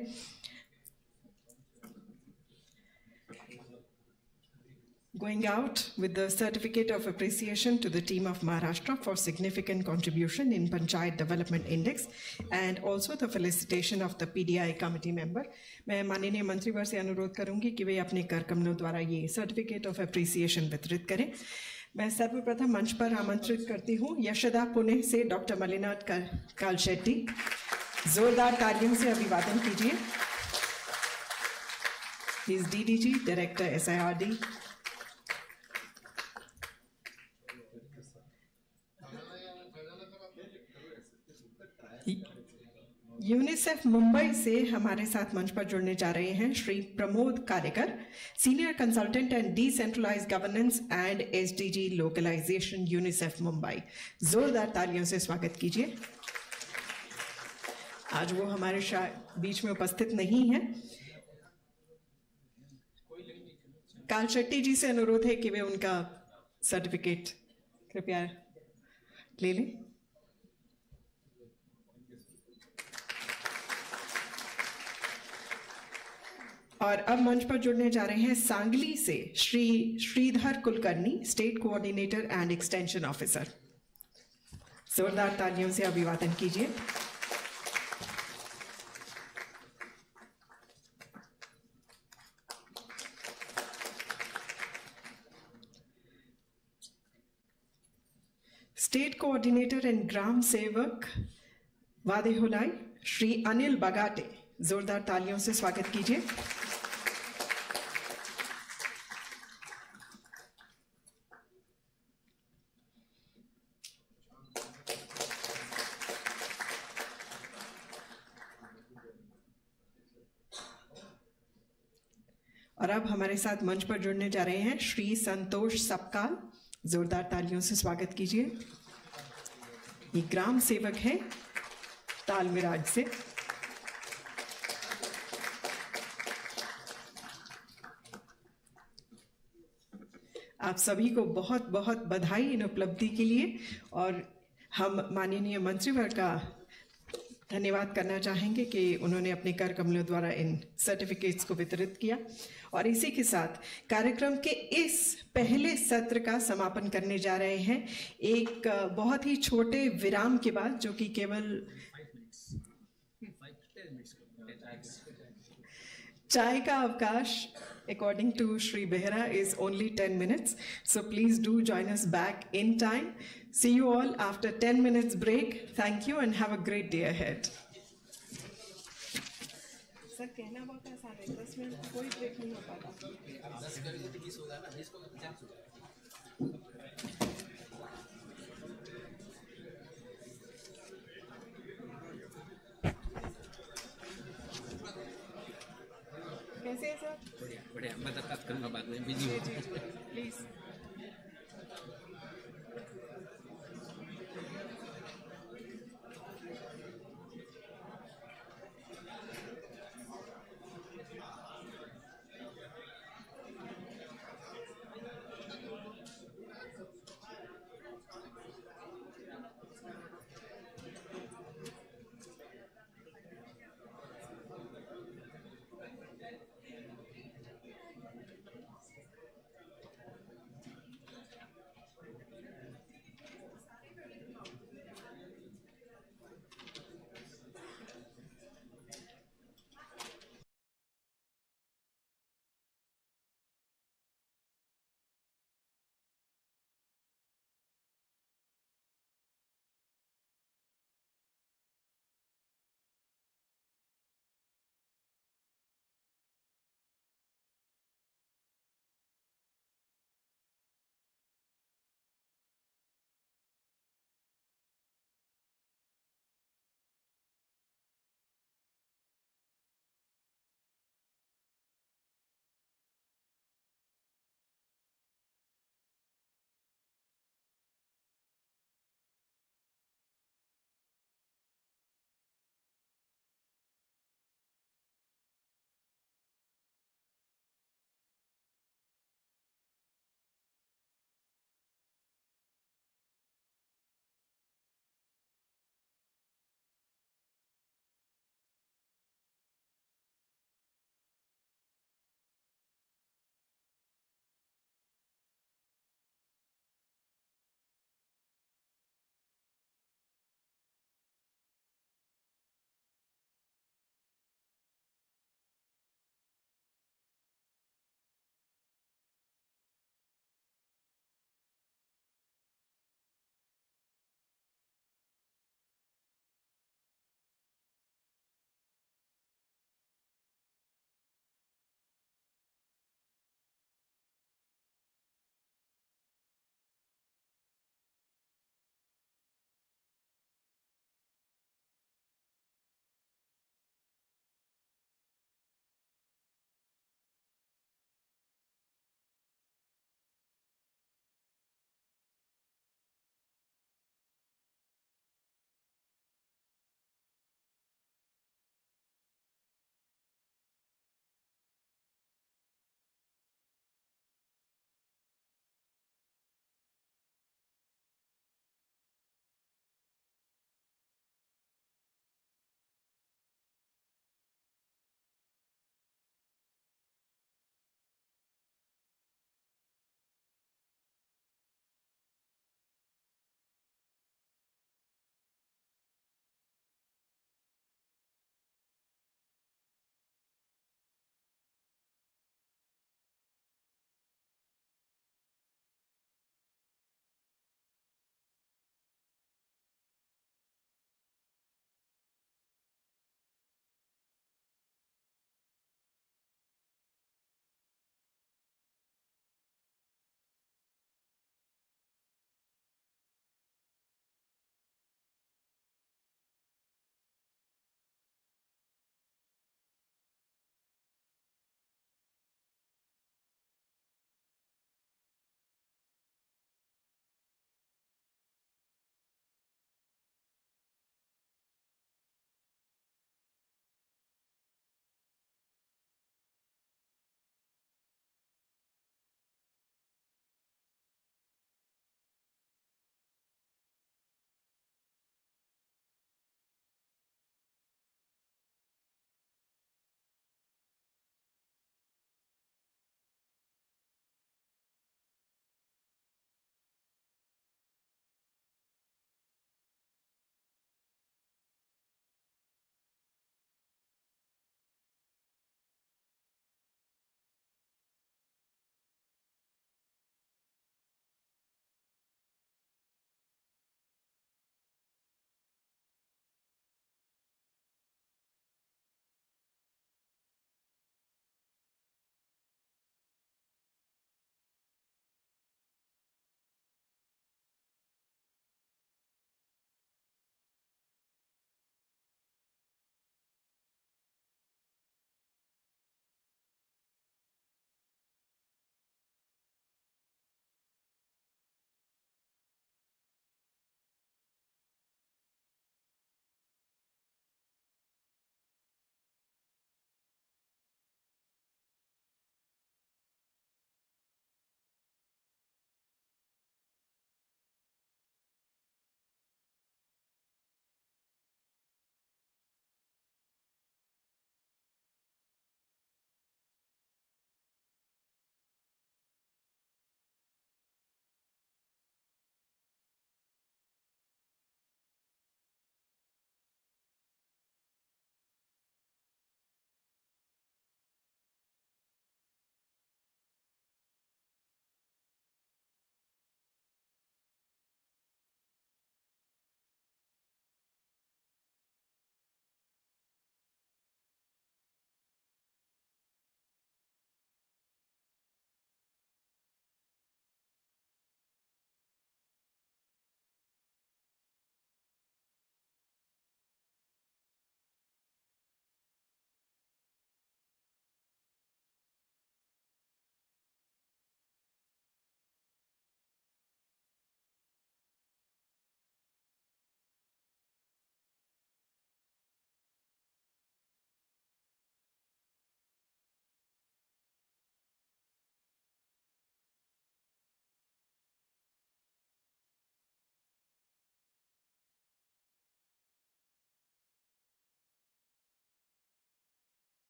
Going out with the certificate of appreciation to the team of Maharashtra for significant contribution in Panchayat Development Index and also the felicitation of the PDI committee member. मैं माननीय मंत्रीवर से अनुरोध करूंगी कि वे अपने कर कमलों द्वारा ये सर्टिफिकेट ऑफ अप्रिसिएशन वितरित करें। मैं सर्वप्रथम मंच पर आमंत्रित करती हूँ यशोदा पुणे से डॉक्टर मलिनाथ कालशेट्टी। जोरदार तालियों से अभिवादन कीजिए। He is DDG, Director SIRD. UNICEF Mumbai से हमारे साथ मंच पर जुड़ने जा रहे हैं Shri Pramod Karekar, senior consultant and decentralised governance and SDG localisation, UNICEF Mumbai. जोरदार तालियों से स्वागत कीजिए। आज वो हमारे बीच में उपस्थित नहीं है। काल शेट्टी जी से अनुरोध है कि वे उनका सर्टिफिकेट कृपया ले लें। और अब मंच पर जुड़ने जा रहे हैं सांगली से Shri Shridhar Kulkarni, state coordinator and extension officer. जोरदार तालियों से अभिवादन कीजिए। स्टेट कोऑर्डिनेटर एंड ग्राम सेवक वादेहुलाई श्री अनिल बगाटे, जोरदार तालियों से स्वागत कीजिए। और अब हमारे साथ मंच पर जुड़ने जा रहे हैं श्री संतोष सपकाल, जोरदार तालियों से स्वागत कीजिए। ये ग्राम सेवक है तालमिराज से। आप सभी को बहुत बहुत बधाई इन उपलब्धि के लिए, और हम माननीय मंत्रीवर का धन्यवाद करना चाहेंगे कि उन्होंने अपने कर कमलों द्वारा इन सर्टिफिकेट्स को वितरित किया। और इसी के साथ कार्यक्रम के इस पहले सत्र का समापन करने जा रहे हैं एक बहुत ही छोटे विराम के बाद, जो कि केवल चाय का अवकाश according to Shri Behra is only 10 minutes, so please do join us back in time. See you all after 10 minutes break. Thank you and have a great day ahead. Sir कहना बहुत आसान है, 10 मिनट कोई break नहीं हो पाता। कैसे है सर? बढ़िया बढ़िया, मैं बात करूँगा बाद में, बिजी हो please.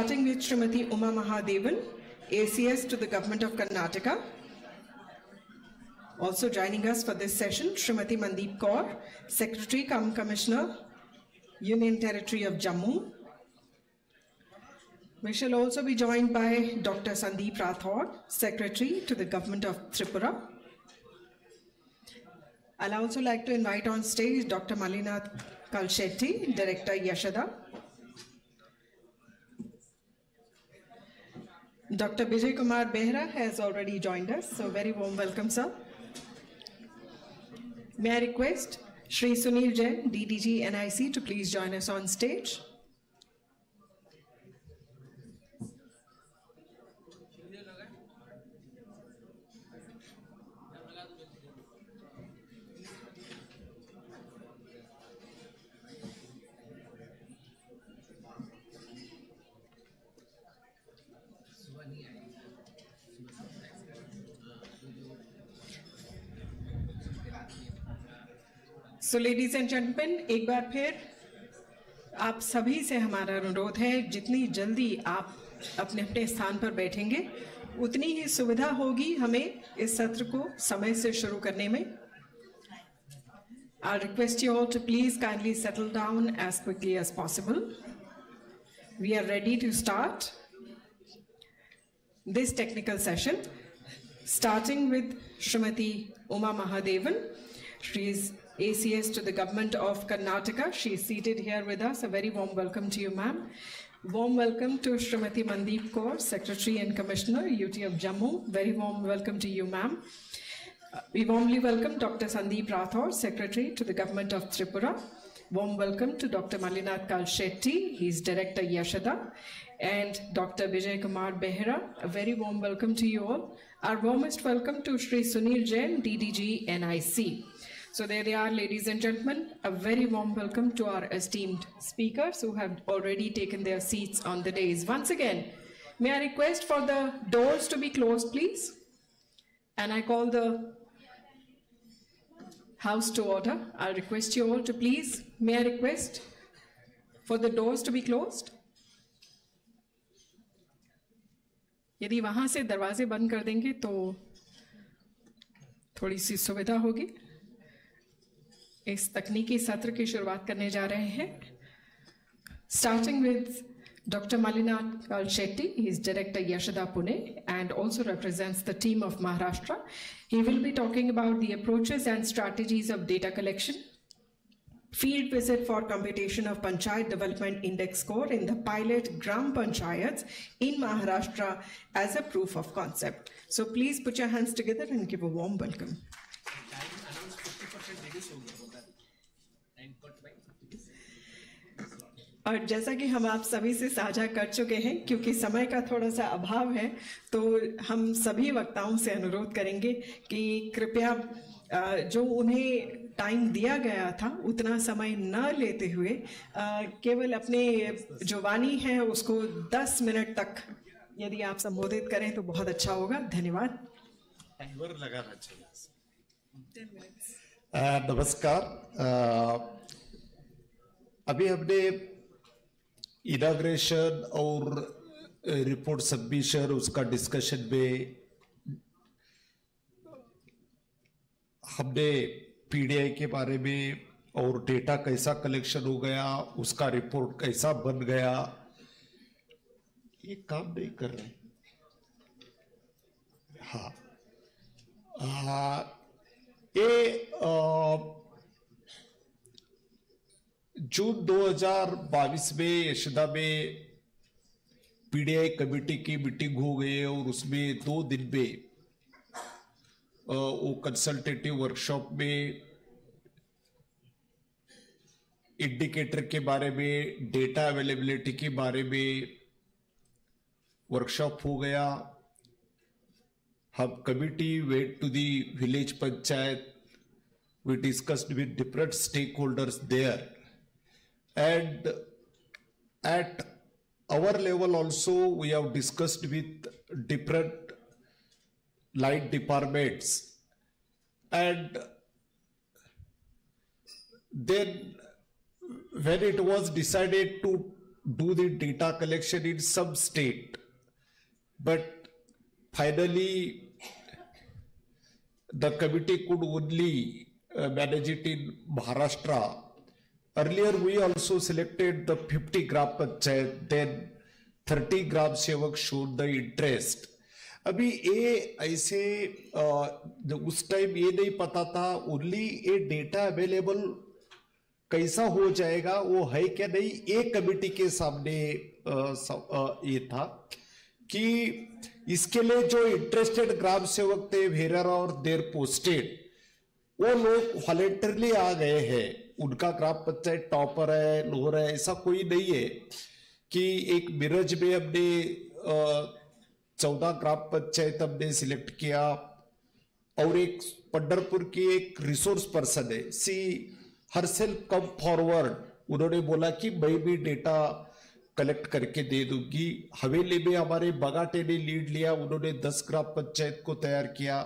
Starting with Srimati Uma Mahadevan, ACS to the Government of Karnataka. Also joining us for this session, Srimati Mandeep Kaur, Secretary cum Commissioner, Union Territory of Jammu. We shall also be joined by Dr. Sandeep Rathod, Secretary to the Government of Tripura. I'll also like to invite on stage Dr. Malinath Kalshetty, Director Yashada. Dr. Vijay Kumar Behra has already joined us, so very warm welcome, sir. May I request Shri Sunil Jain, DDG NIC, to please join us on stage. So ladies and gentlemen, एक बार फिर आप सभी से हमारा अनुरोध है, जितनी जल्दी आप अपने अपने स्थान पर बैठेंगे उतनी ही सुविधा होगी हमें इस सत्र को समय से शुरू करने में. I request you all to please kindly settle down as quickly as possible. We are ready to start this technical session, starting with Srimati Uma Mahadevan. She is ACS to the Government of Karnataka. She is seated here with us. A very warm welcome to you, ma'am. Warm welcome to Srimati Mandeep Kaur, Secretary and Commissioner, UT of Jammu. Very warm welcome to you, ma'am. We warmly welcome Dr. Sandeep Rathod, Secretary to the Government of Tripura. Warm welcome to Dr. Malinath Kalshetty, he is Director Yashada, and Dr. Vijay Kumar Behra. A very warm welcome to you all. Our warmest welcome to Shri Sunil Jain, DDG NIC. So there they are, ladies and gentlemen. A very warm welcome to our esteemed speakers who have already taken their seats on the dais. Once again, may I request for the doors to be closed, please? And I call the House to order. I'll request you all to please, may I request for the doors to be closed? यदि वहां से दरवाजे बंद कर देंगे तो थोड़ी सी सुविधा होगी. इस तकनीकी सत्र की शुरुआत करने जा रहे हैं. Starting with Dr. Malinath Kalshetty, he is Director Yashada Pune and also represents the team of Maharashtra. He will be talking about the approaches and strategies of data collection, field visit for computation of Panchayat Development Index score in the pilot Gram Panchayats in Maharashtra as a proof of concept. So please put your hands together and give a warm welcome. और जैसा कि हम आप सभी से साझा कर चुके हैं, क्योंकि समय का थोड़ा सा अभाव है, तो हम सभी वक्ताओं से अनुरोध करेंगे कि कृपया जो उन्हें टाइम दिया गया था उतना समय न लेते हुए केवल अपने जो वाणी है उसको 10 मिनट तक यदि आप संबोधित करें तो बहुत अच्छा होगा. धन्यवाद. नमस्कार. अभी हमने इनाग्रेशन और रिपोर्ट सबमिशन उसका डिस्कशन में हमने पीडीआई के बारे में और डेटा कैसा कलेक्शन हो गया, उसका रिपोर्ट कैसा बन गया, ये काम नहीं कर रहे. हाँ, ये जून 2022 में यशदा में पीडीआई कमेटी की मीटिंग हो गई और उसमें 2 दिन में वो कंसल्टेटिव वर्कशॉप में इंडिकेटर के बारे में, डेटा अवेलेबिलिटी के बारे में वर्कशॉप हो गया. हम committee went to the village panchayat. We discussed with different stakeholders there, and at our level also we have discussed with different line departments, and then when it was decided to do the data collection in some state, but finally the committee could only manage it in Maharashtra. Earlier we also selected the 50 gram panchayat, then 30 gram sevak showed the interest. अभी ये ऐसे उस time ये नहीं पता था, only ये data available कैसा हो जाएगा वो है क्या नहीं, एक कमिटी के सामने ये था कि इसके लिए जो इंटरेस्टेड ग्राम सेवक थे वेरर और देर पोस्टेड, वो लोग वॉलेंटरली आ गए हैं, उनका ग्राम पंचायत टॉपर है लोअर है ऐसा कोई नहीं है। कि एक मिरज में हमने 14 ग्राम पंचायत हमने सिलेक्ट किया और एक पंढरपुर की एक रिसोर्स पर्सन है, सी हरसेल्फ कम फॉरवर्ड, उन्होंने बोला कि मैं भी डेटा कलेक्ट करके दे दूंगी। हवेली में हमारे बगाटे ने लीड लिया, उन्होंने 10 ग्राम पंचायत को तैयार किया,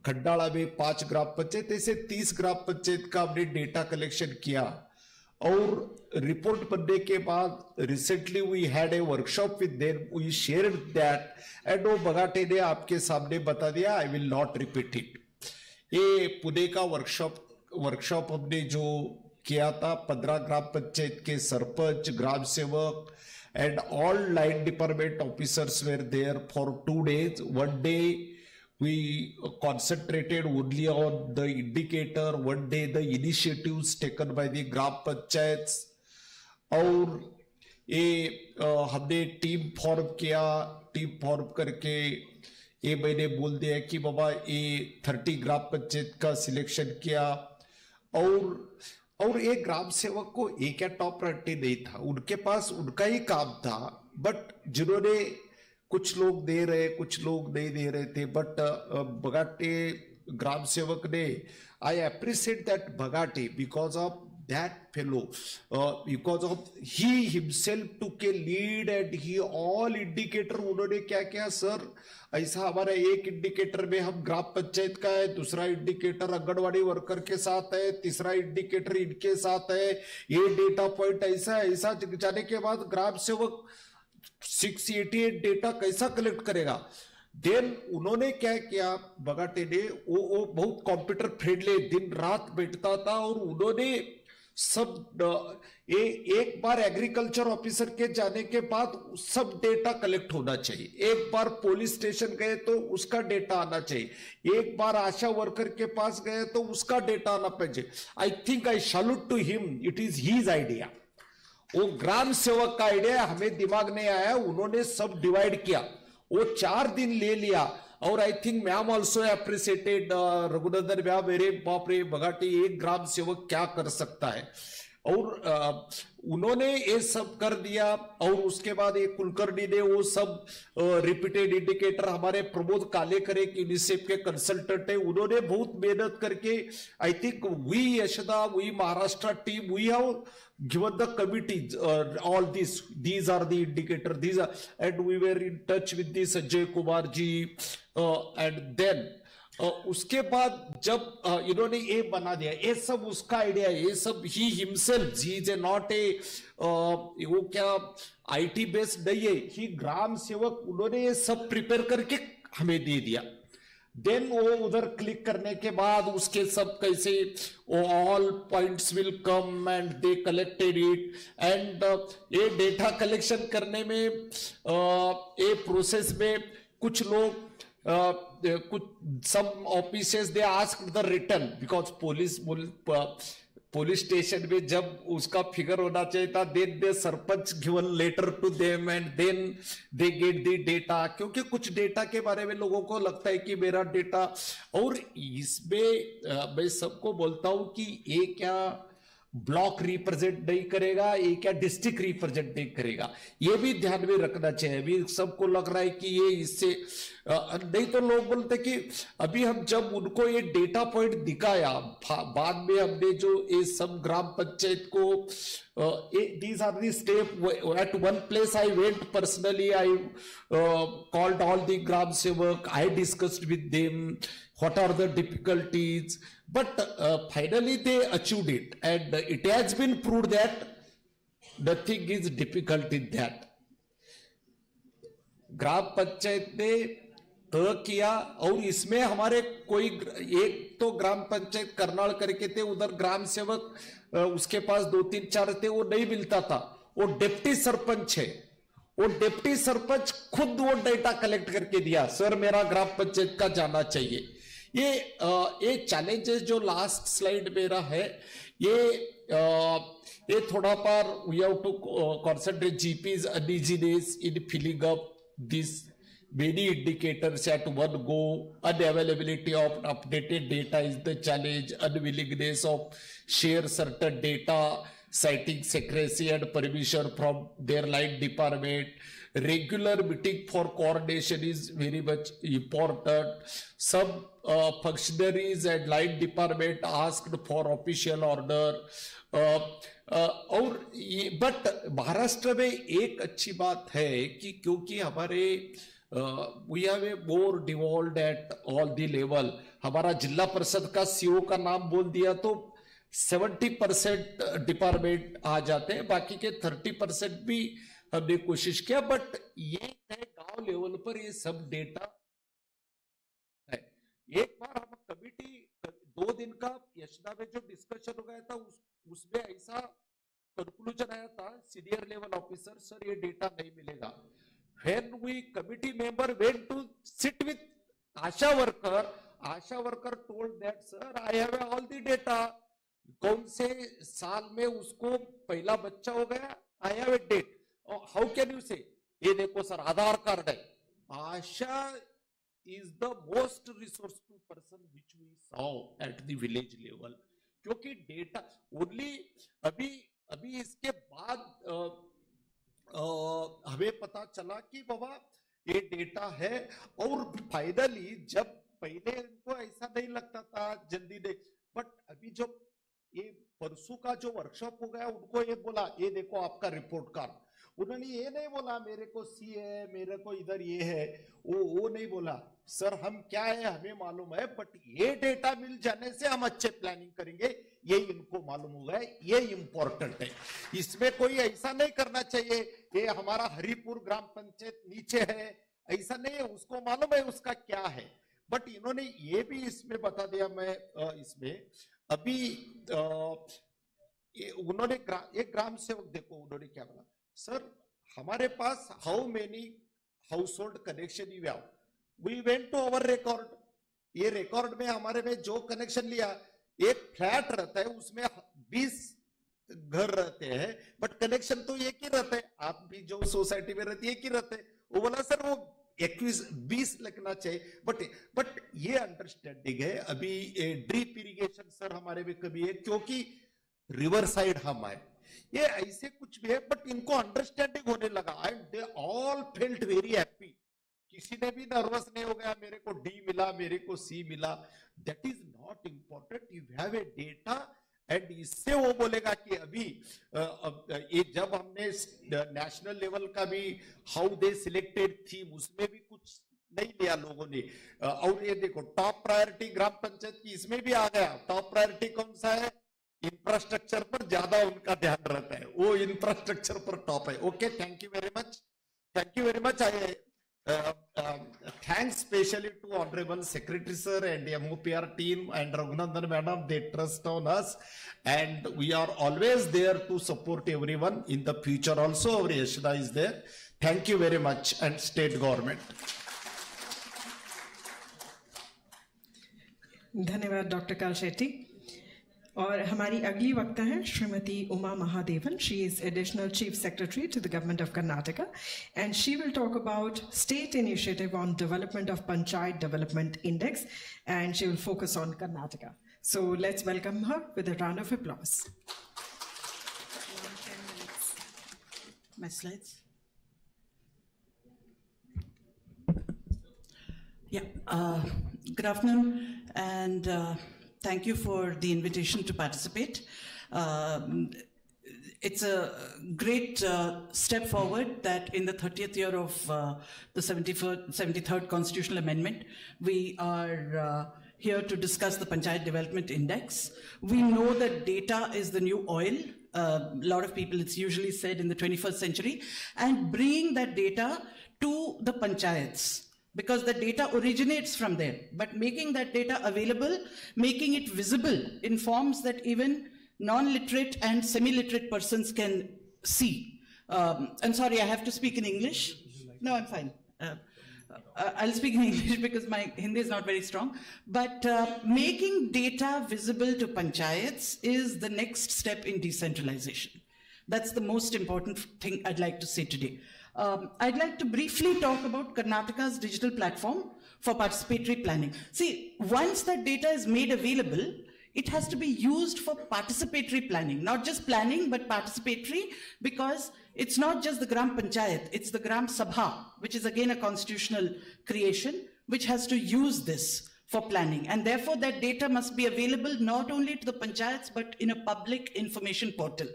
खंडाला में 5 ग्राम पंचायत, ऐसे 30 ग्राम पंचायत का हमने डेटा कलेक्शन किया। और रिपोर्ट बनने के बाद recently we had a workshop with them, we shared that and वो बगाटे ने आपके सामने बता दिया, I will not repeat it. ये पुणे का वर्कशॉप हमने जो किया था, 15 ग्राम पंचायत के sarpanch, gram sevak and all line department officers were there for 2 days. 1 day we concentrated only on the indicator, 1 day the initiatives taken by the gram panchayats, और ये हमने टीम फॉर्म किया, टीम फॉर्म करके ये मैंने बोल दिया कि बाबा ये 30 ग्राम पंचायत का सिलेक्शन किया। और एक ग्राम सेवक को एक क्या टॉप प्रायोरिटी नहीं था, उनके पास उनका ही काम था, बट जिन्होंने कुछ लोग दे रहे कुछ लोग नहीं दे रहे थे, बट बगाटे ग्राम सेवक ने, I appreciate that Bagate because of that fellow, because of he himself took a lead and he all indicator उन्होंने क्या किया, सर ऐसा हमारा एक इंडिकेटर में हम ग्राम पंचायत का है, दूसरा इंडिकेटर आंगनवाड़ी वर्कर के साथ है, तीसरा इंडिकेटर इनके साथ है, ये डेटा पॉइंट ऐसा जाने के बाद ग्राम सेवक 688 डेटा कैसा कलेक्ट करेगा। देन उन्होंने क्या किया, बगाटे ने, वो बहुत कंप्यूटर फ्रेंडली दिन रात बैठता था और उन्होंने सब एक बार एग्रीकल्चर ऑफिसर के जाने के बाद सब डेटा कलेक्ट होना चाहिए, एक बार पुलिस स्टेशन गए तो उसका डेटा आना चाहिए, एक बार आशा वर्कर के पास गए तो उसका डेटा आना चाहिए। I think I salute to him, it is his idea. वो ग्राम सेवक का आइडिया हमें दिमाग नहीं आया, उन्होंने सब डिवाइड किया, वो 4 दिन ले लिया। और I think ma'am also appreciated, Raghunandan ma'am, मेरे बाप रे बगाटे एक ग्राम सेवक क्या कर सकता है। और उन्होंने ये सब कर दिया। और उसके बाद एक कुलकर्णी ने वो सब रिपीटेड इंडिकेटर, हमारे प्रमोद कालेकर एक यूनिसेफ के कंसल्टेंट है, उन्होंने बहुत मेहनत करके, I think we Yashada, we Maharashtra team, we have given the committees all these are the indicator, these are, and we were in touch with this Sanjay Kumar ji, and then उसके बाद जब इन्होंने ये बना दिया, ये सब उसका आइडिया, ये सब he himself, he is not a वो क्या IT बेस्ड नहीं है, ही ग्राम सेवक, उन्होंने ये सब प्रिपेयर करके हमें दे दिया। देन वो उधर क्लिक करने के बाद उसके सब कैसे all points will come and they collected it, and ये डेटा कलेक्शन करने में ये प्रोसेस में कुछ लोग कुछ some officers they asked the return, because police station में जब उसका फिगर होना चाहिए था, then they sarpanch given letter to them and then they get the data, क्योंकि कुछ डेटा के बारे में लोगों को लगता है कि मेरा डेटा, और इसमें मैं सबको बोलता हूं कि ये क्या ब्लॉक रिप्रेजेंट नहीं करेगा, ये क्या डिस्ट्रिक्ट रिप्रेजेंट नहीं करेगा, ये भी ध्यान में रखना चाहिए। अभी सबको लग रहा है कि ये इससे नहीं, तो लोग बोलते कि अभी हम जब उनको ये डेटा पॉइंट दिखाया, बाद में हमने जो ये सब ग्राम पंचायत को these are the step, at one place I went personally, I called all the gram sevak, I discussed with them what are the difficulties, but finally they achieved it, and it has been proved that nothing is difficult in that. ग्राम पंचायत ने किया और इसमें हमारे कोई एक तो ग्राम पंचायत करनाल करके थे, उधर ग्राम सेवक उसके पास 2-3-4 थे, वो नहीं मिलता था। वो डिप्टी सरपंच है, वो डिप्टी सरपंच खुद वो डेटा कलेक्ट करके दिया, सर मेरा ग्राम पंचायत का जाना चाहिए। ये चैलेंजेस जो लास्ट स्लाइड मेरा है, ये थोड़ा पर we have to concentrate GP's uneasiness in filling up these many indicators at one go. Unavailability of updated data is the challenge. Unwillingness of share certain data, citing secrecy and permission from their line department. Regular meeting for coordination is very much important. Some functionaries and line department asked for official order. और but Maharashtra में एक अच्छी बात है कि क्योंकि हमारे we have a more devolved at all the level, हमारा जिला परिषद का सीओ का नाम बोल दिया तो 70% डिपार्टमेंट आ जाते हैं, बाकी के 30% भी हमने कोशिश किया। बट ये है गांव लेवल पर ये सब डेटा है। एक बार हम कमिटी 2 दिन का यशदा में जो डिस्कशन हो गया था, उसमें ऐसा कंक्लूजन आया था सीनियर लेवल ऑफिसर, सर ये डेटा नहीं मिलेगा। When we committee member went to sit with ASHA worker told that sir I have all the data, कौन से साल में उसको पहला बच्चा हो गया, I have a date, how can you say, ये देखो सर आधार कार्ड है। ASHA is the most resourceful person which we saw at the village level, क्योंकि डेटा ओनली अभी इसके बाद हमें पता चला कि बाबा ये डेटा है। और फाइनली जब पहले इनको ऐसा नहीं लगता था जल्दी दे, बट अभी जो ये परसों का जो वर्कशॉप हो गया, उनको ये बोला ये देखो आपका रिपोर्ट कार्ड, उन्होंने ये नहीं बोला मेरे को सी है, मेरे को इधर ये है, वो नहीं बोला सर हम क्या है हमें मालूम है, बट ये डेटा मिल जाने से हम अच्छे प्लानिंग करेंगे, ये इनको मालूम हो गया, ये इंपॉर्टेंट है। इसमें कोई ऐसा नहीं करना चाहिए ये हमारा हरिपुर ग्राम पंचायत नीचे है, ऐसा नहीं है, उसको मालूम है उसका क्या है। बट इन्होंने ये भी इसमें बता दिया, मैं इसमें अभी उन्होंने एक ग्राम सेवक देखो उन्होंने क्या बोला, सर हमारे पास how many household connection you have, we went to our record, ये रिकॉर्ड में हमारे में जो कनेक्शन लिया, एक फ्लैट रहता है उसमें 20 घर रहते हैं, बट कनेक्शन तो एक ही रहता है, आप भी जो सोसाइटी में रहती है एक ही रहते हैं। वो बोला सर वो 21-20 लगना चाहिए, बट ये अंडरस्टैंडिंग है। अभी ड्रिप इरिगेशन सर हमारे में कभी है क्योंकि रिवर साइड हम आए, ये ऐसे कुछ भी है, बट इनको अंडरस्टैंडिंग होने लगा and they all felt very happy. किसी ने भी नर्वस नहीं हो गया मेरे को डी मिला, मेरे को सी मिला, that is not important, you have a data. And इससे वो बोलेगा कि अभी ये जब हमने नेशनल लेवल का भी हाउ दे सिलेक्टेड थीम, उसमें भी कुछ नहीं लिया लोगों ने। और ये देखो टॉप प्रायोरिटी ग्राम पंचायत की इसमें भी आ गया, टॉप प्रायोरिटी कौन सा है, इंफ्रास्ट्रक्चर पर ज्यादा उनका ध्यान रहता है, वो इंफ्रास्ट्रक्चर पर टॉप है। Okay, thank you very much, thank you very much. I thanks specially to Honorable Secretary Sir and MOPR team and Raghunandan Madam, they trust on us and we are always there to support everyone in the future also. Our Yashda is there. Thank you very much and state government. धन्यवाद doctor Kal Shetty. और हमारी अगली वक्ता है Shrimati Uma Mahadevan. She is additional chief secretary to the government of Karnataka and she will talk about state initiative on development of panchayat development index and she will focus on Karnataka. So let's welcome her with a round of applause. My slides. Yeah. Good afternoon and thank you for the invitation to participate. It's a great step forward that in the 30th year of the 73rd Constitutional Amendment, we are here to discuss the Panchayat Development Index. We know that data is the new oil a lot of people, it's usually said in the 21st century, and bring that data to the panchayats, because the data originates from there. But making that data available, making it visible in forms that even non-literate and semi-literate persons can see. I'm sorry, I have to speak in English. No, I'm fine. I'll speak in English because my Hindi is not very strong. But making data visible to panchayats is the next step in decentralization. That's the most important thing I'd like to say today. I'd like to briefly talk about Karnataka's digital platform for participatory planning. See, once that data is made available, it has to be used for participatory planning, not just planning, but participatory, because it's not just the Gram Panchayat, it's the Gram Sabha, which is again a constitutional creation, which has to use this for planning. And therefore that data must be available not only to the panchayats, but in a public information portal.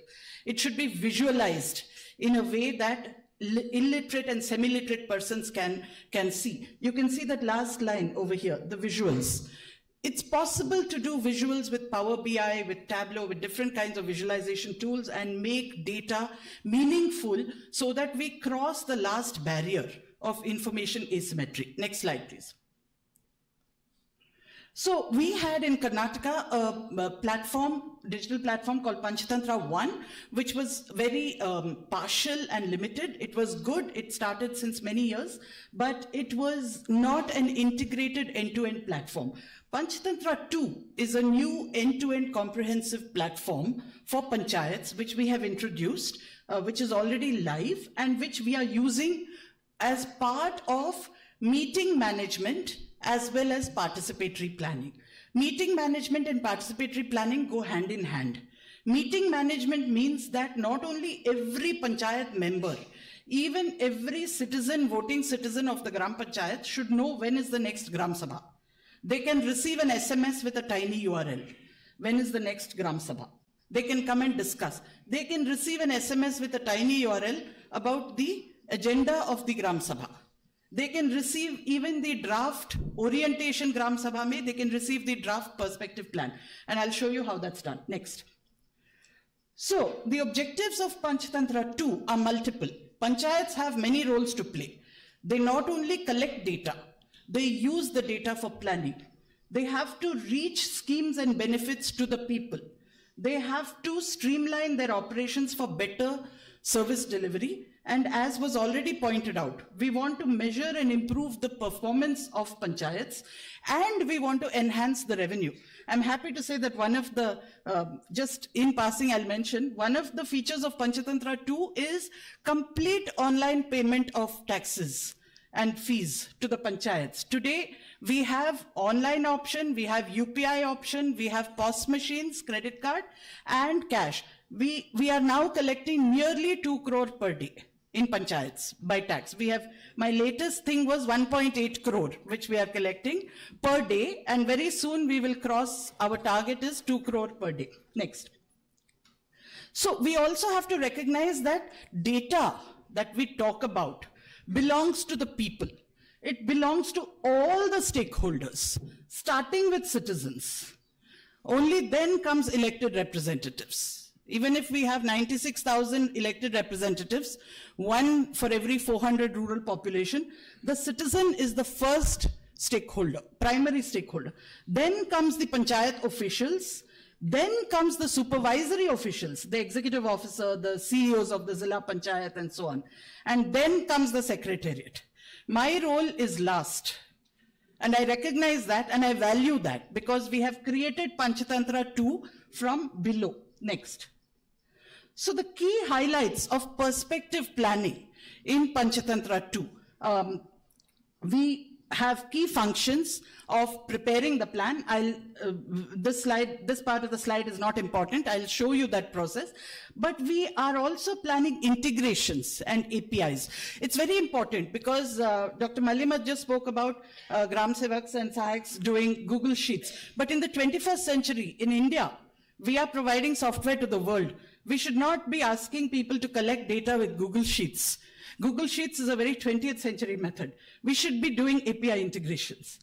It should be visualized in a way that illiterate and semi-literate persons can see. You can see that last line over here, the visuals. It's possible to do visuals with Power BI, with Tableau, with different kinds of visualization tools and make data meaningful so that we cross the last barrier of information asymmetry. Next slide, please. So we had in Karnataka a platform, digital platform called Panchatantra 1, which was very partial and limited. It was good. It started since many years, but it was not an integrated end-to-end platform. Panchatantra 2 is a new end-to-end comprehensive platform for panchayats, which we have introduced, which is already live and which we are using as part of meeting management as well as participatory planning. Meeting management and participatory planning go hand in hand. Meeting management means that not only every panchayat member, even every citizen, voting citizen of the Gram Panchayat should know when is the next Gram Sabha. They can receive an SMS with a tiny URL. When is the next Gram Sabha? They can come and discuss. They can receive an SMS with a tiny URL about the agenda of the Gram Sabha. They can receive even the draft orientation Gram Sabha mein, they can receive the draft perspective plan. And I'll show you how that's done. Next. So the objectives of Panchatantra 2 are multiple. Panchayats have many roles to play. They not only collect data, they use the data for planning. They have to reach schemes and benefits to the people. They have to streamline their operations for better service delivery. And as was already pointed out, we want to measure and improve the performance of panchayats, and we want to enhance the revenue. I'm happy to say that one of the, just in passing I'll mention, one of the features of Panchatantra 2 is complete online payment of taxes and fees to the panchayats. Today, we have online option, we have UPI option, we have POS machines, credit card, and cash. We are now collecting nearly 2 crore per day in panchayats by tax. We have, my latest thing was 1.8 crore, which we are collecting per day, and very soon we will cross, our target is 2 crore per day. Next. So we also have to recognize that data that we talk about belongs to the people. It belongs to all the stakeholders, starting with citizens. Only then comes elected representatives. Even if we have 96,000 elected representatives, one for every 400 rural population, the citizen is the first stakeholder, primary stakeholder. Then comes the panchayat officials, then comes the supervisory officials, the executive officer, the CEOs of the Zilla Panchayat and so on. And then comes the secretariat. My role is last. And I recognize that and I value that because we have created Panchatantra 2 from below. Next. So the key highlights of perspective planning in Panchatantra 2. We have key functions of preparing the plan. This part of the slide is not important. I'll show you that process. But we are also planning integrations and APIs. It's very important because Dr. Mallimat just spoke about Gram Sevaks and Sahaks doing Google Sheets. But in the 21st century, in India, we are providing software to the world. We should not be asking people to collect data with Google Sheets. Google Sheets is a very 20th century method. We should be doing API integrations.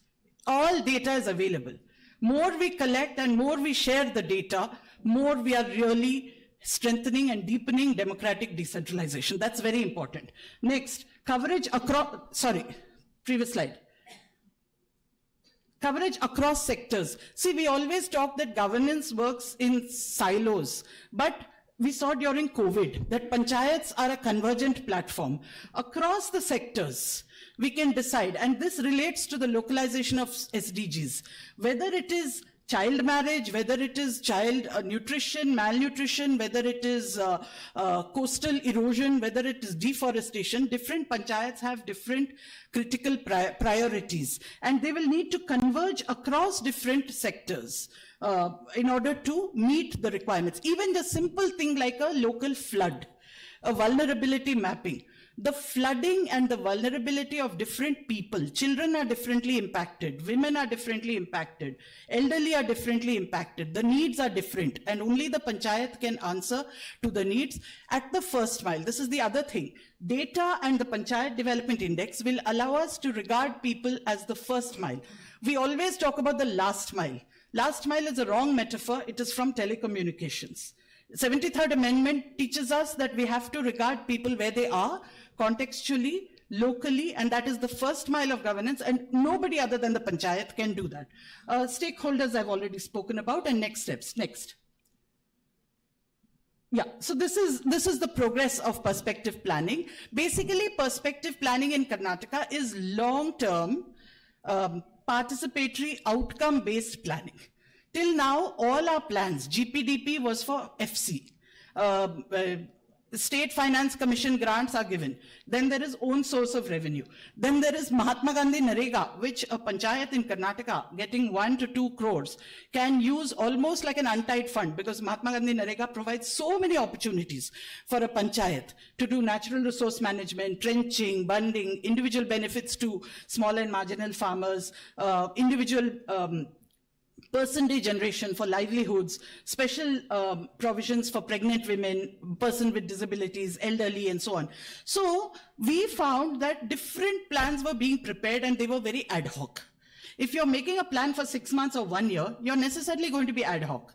All data is available. More we collect and more we share the data, more we are really strengthening and deepening democratic decentralization. That's very important. Next, coverage across, previous slide. Coverage across sectors. See, we always talk that governance works in silos, but we saw during COVID that panchayats are a convergent platform. Across the sectors, we can decide, and this relates to the localization of SDGs, whether it is child marriage, whether it is child nutrition, malnutrition, whether it is coastal erosion, whether it is deforestation. Different panchayats have different critical priorities, and they will need to converge across different sectors in order to meet the requirements. Even the simple thing like a local flood, a vulnerability mapping. The flooding and the vulnerability of different people, children are differently impacted, women are differently impacted, elderly are differently impacted, the needs are different, and only the panchayat can answer to the needs at the first mile. This is the other thing. Data and the Panchayat Development Index will allow us to regard people as the first mile. We always talk about the last mile. Last mile is a wrong metaphor. It is from telecommunications. 73rd Amendment teaches us that we have to regard people where they are, contextually, locally, and that is the first mile of governance, and nobody other than the panchayat can do that. Stakeholders I've already spoken about, and next steps. Next. Yeah, so this is the progress of perspective planning. Basically, perspective planning in Karnataka is long-term, participatory, outcome-based planning. Till now, all our plans, GPDP was for FC. State Finance Commission grants are given. Then there is own source of revenue. Then there is Mahatma Gandhi Narega, which a panchayat in Karnataka getting 1 to 2 crores can use almost like an untied fund, because Mahatma Gandhi Narega provides so many opportunities for a panchayat to do natural resource management, trenching, bunding, individual benefits to small and marginal farmers, individual percentage generation for livelihoods, special provisions for pregnant women, person with disabilities, elderly, and so on. So we found that different plans were being prepared and they were very ad hoc. If you're making a plan for 6 months or 1 year, you're necessarily going to be ad hoc.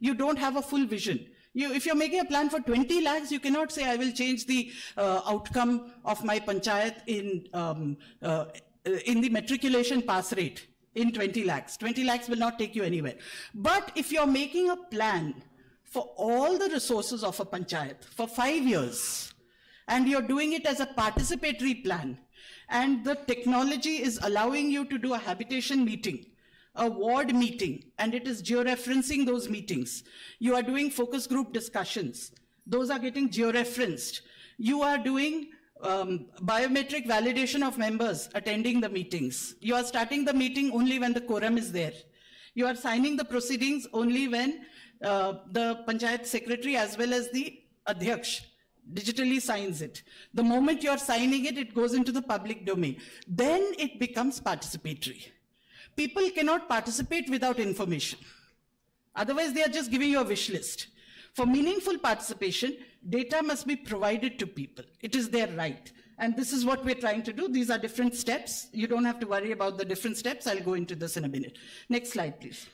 You don't have a full vision. If you're making a plan for 20 lakhs, you cannot say, I will change the outcome of my panchayat in the matriculation pass rate in 20 lakhs. 20 lakhs will not take you anywhere. But if you're making a plan for all the resources of a panchayat for 5 years, and you're doing it as a participatory plan, and the technology is allowing you to do a habitation meeting, a ward meeting, and it is georeferencing those meetings. You are doing focus group discussions. Those are getting georeferenced. You are doing biometric validation of members attending the meetings. You are starting the meeting only when the quorum is there. You are signing the proceedings only when the panchayat secretary as well as the adhyaksh digitally signs it. The moment you are signing it, it goes into the public domain. Then it becomes participatory. People cannot participate without information. Otherwise, they are just giving you a wish list. For meaningful participation, data must be provided to people. It is their right. And this is what we're trying to do. These are different steps. You don't have to worry about the different steps. I'll go into this in a minute. Next slide, please.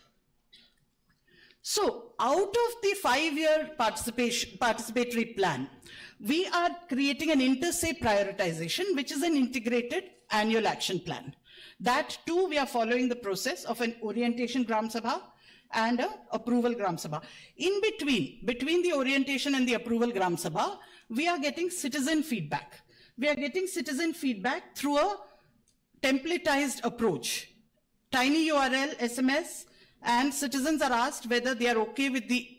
So out of the 5-year participatory plan, we are creating an inter-se prioritization, which is an integrated annual action plan. That too, we are following the process of an orientation Gram Sabha and a approval Gram Sabha. In between the orientation and the approval Gram Sabha, we are getting citizen feedback. We are getting citizen feedback through a templatized approach. Tiny URL, SMS, and citizens are asked whether they are okay with the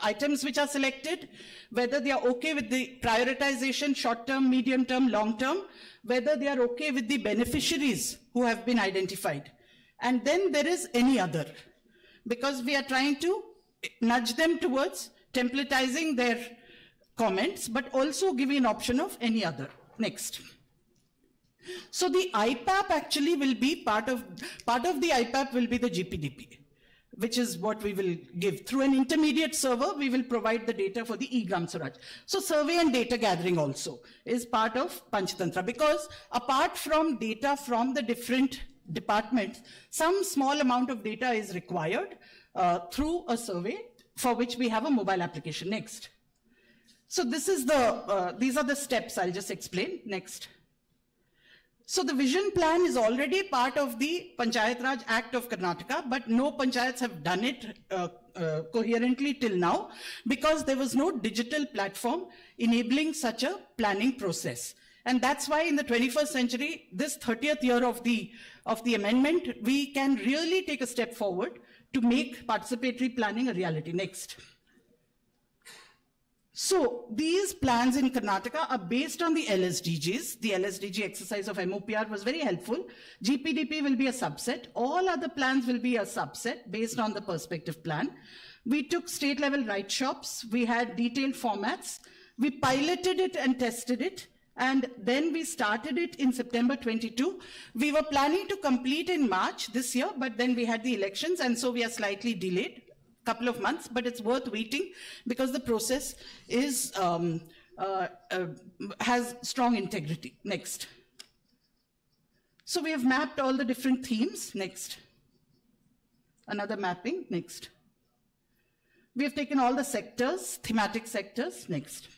items which are selected, whether they are okay with the prioritization, short-term, medium-term, long-term, whether they are okay with the beneficiaries who have been identified. And then there is any other, because we are trying to nudge them towards templatizing their comments, but also giving an option of any other. Next. So the IPAP actually will be part of the IPAP will be the GPDP, which is what we will give. Through an intermediate server, we will provide the data for the e-Gram Swaraj. So survey and data gathering also is part of Panchatantra, because apart from data from the different departments, some small amount of data is required through a survey for which we have a mobile application. Next. So this is the, these are the steps. I'll just explain. Next. So the vision plan is already part of the Panchayat Raj Act of Karnataka, but no panchayats have done it coherently till now because there was no digital platform enabling such a planning process. And that's why in the 21st century, this 30th year of the amendment, we can really take a step forward to make participatory planning a reality. Next. So these plans in Karnataka are based on the LSDGs. The LSDG exercise of MOPR was very helpful. GPDP will be a subset. All other plans will be a subset based on the perspective plan. We took state level write shops. We had detailed formats. We piloted it and tested it. And then we started it in September 22. We were planning to complete in March this year, but then we had the elections, and so we are slightly delayed. Couple of months, but it's worth waiting because the process is has strong integrity. Next. So we have mapped all the different themes. Next. Another mapping. Next. We have taken all the sectors, thematic sectors. Next.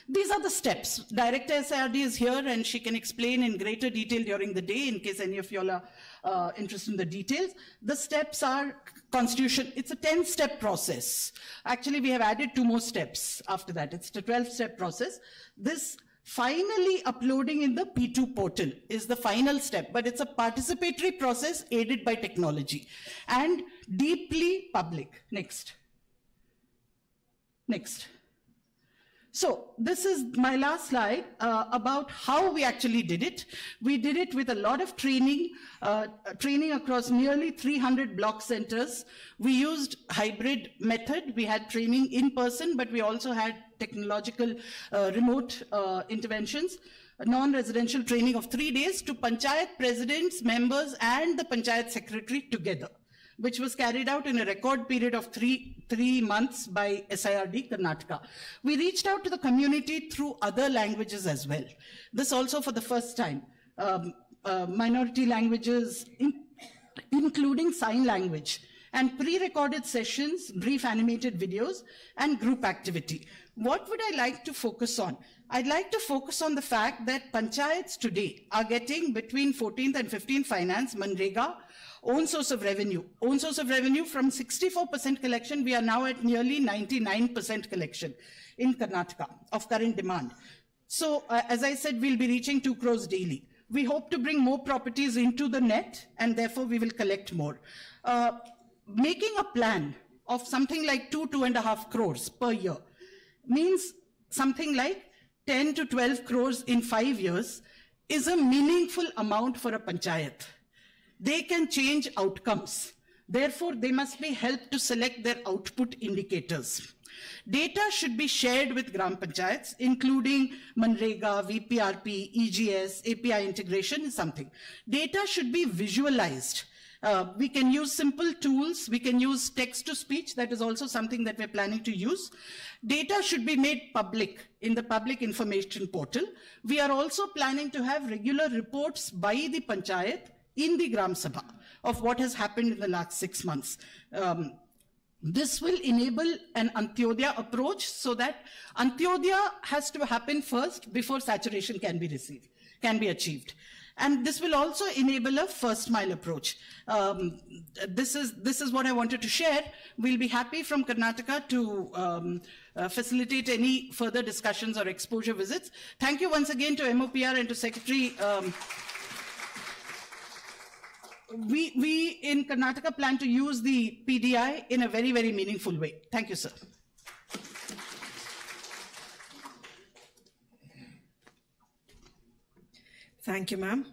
These are the steps. Director SIRD is here and she can explain in greater detail during the day in case any of you are interested in the details. The steps are constitution. It's a 10-step process. Actually, we have added 2 more steps after that. It's a 12-step process. This finally uploading in the P2 portal is the final step, but it's a participatory process aided by technology and deeply public. Next. Next. So this is my last slide about how we actually did it. We did it with a lot of training, training across nearly 300 block centers. We used hybrid method. We had training in person, but we also had technological remote interventions. Non-residential training of 3 days to panchayat presidents, members, and the panchayat secretary together, which was carried out in a record period of three months by SIRD Karnataka. We reached out to the community through other languages as well. This also for the first time. Minority languages, including sign language, and pre-recorded sessions, brief animated videos, and group activity. What would I like to focus on? I'd like to focus on the fact that panchayats today are getting between 14th and 15th finance, Manrega, own source of revenue. Own source of revenue from 64% collection, we are now at nearly 99% collection in Karnataka of current demand. So as I said, we'll be reaching 2 crores daily. We hope to bring more properties into the net and therefore we will collect more. Making a plan of something like 2.5 crores per year means something like 10 to 12 crores in 5 years is a meaningful amount for a panchayat. They can change outcomes. Therefore, they must be helped to select their output indicators. Data should be shared with Gram Panchayats, including Manrega, VPRP, EGS, API integration is something. Data should be visualized. We can use simple tools. We can use text-to-speech. That is also something that we're planning to use. Data should be made public in the public information portal. We are also planning to have regular reports by the Panchayat in the Gram Sabha of what has happened in the last 6 months. This will enable an Antyodaya approach so that Antyodaya has to happen first before saturation can be achieved. And this will also enable a first mile approach. This is what I wanted to share. We'll be happy from Karnataka to facilitate any further discussions or exposure visits. Thank you once again to MOPR and to Secretary. We in Karnataka plan to use the PDI in a very, very meaningful way. Thank you, sir. Thank you, ma'am.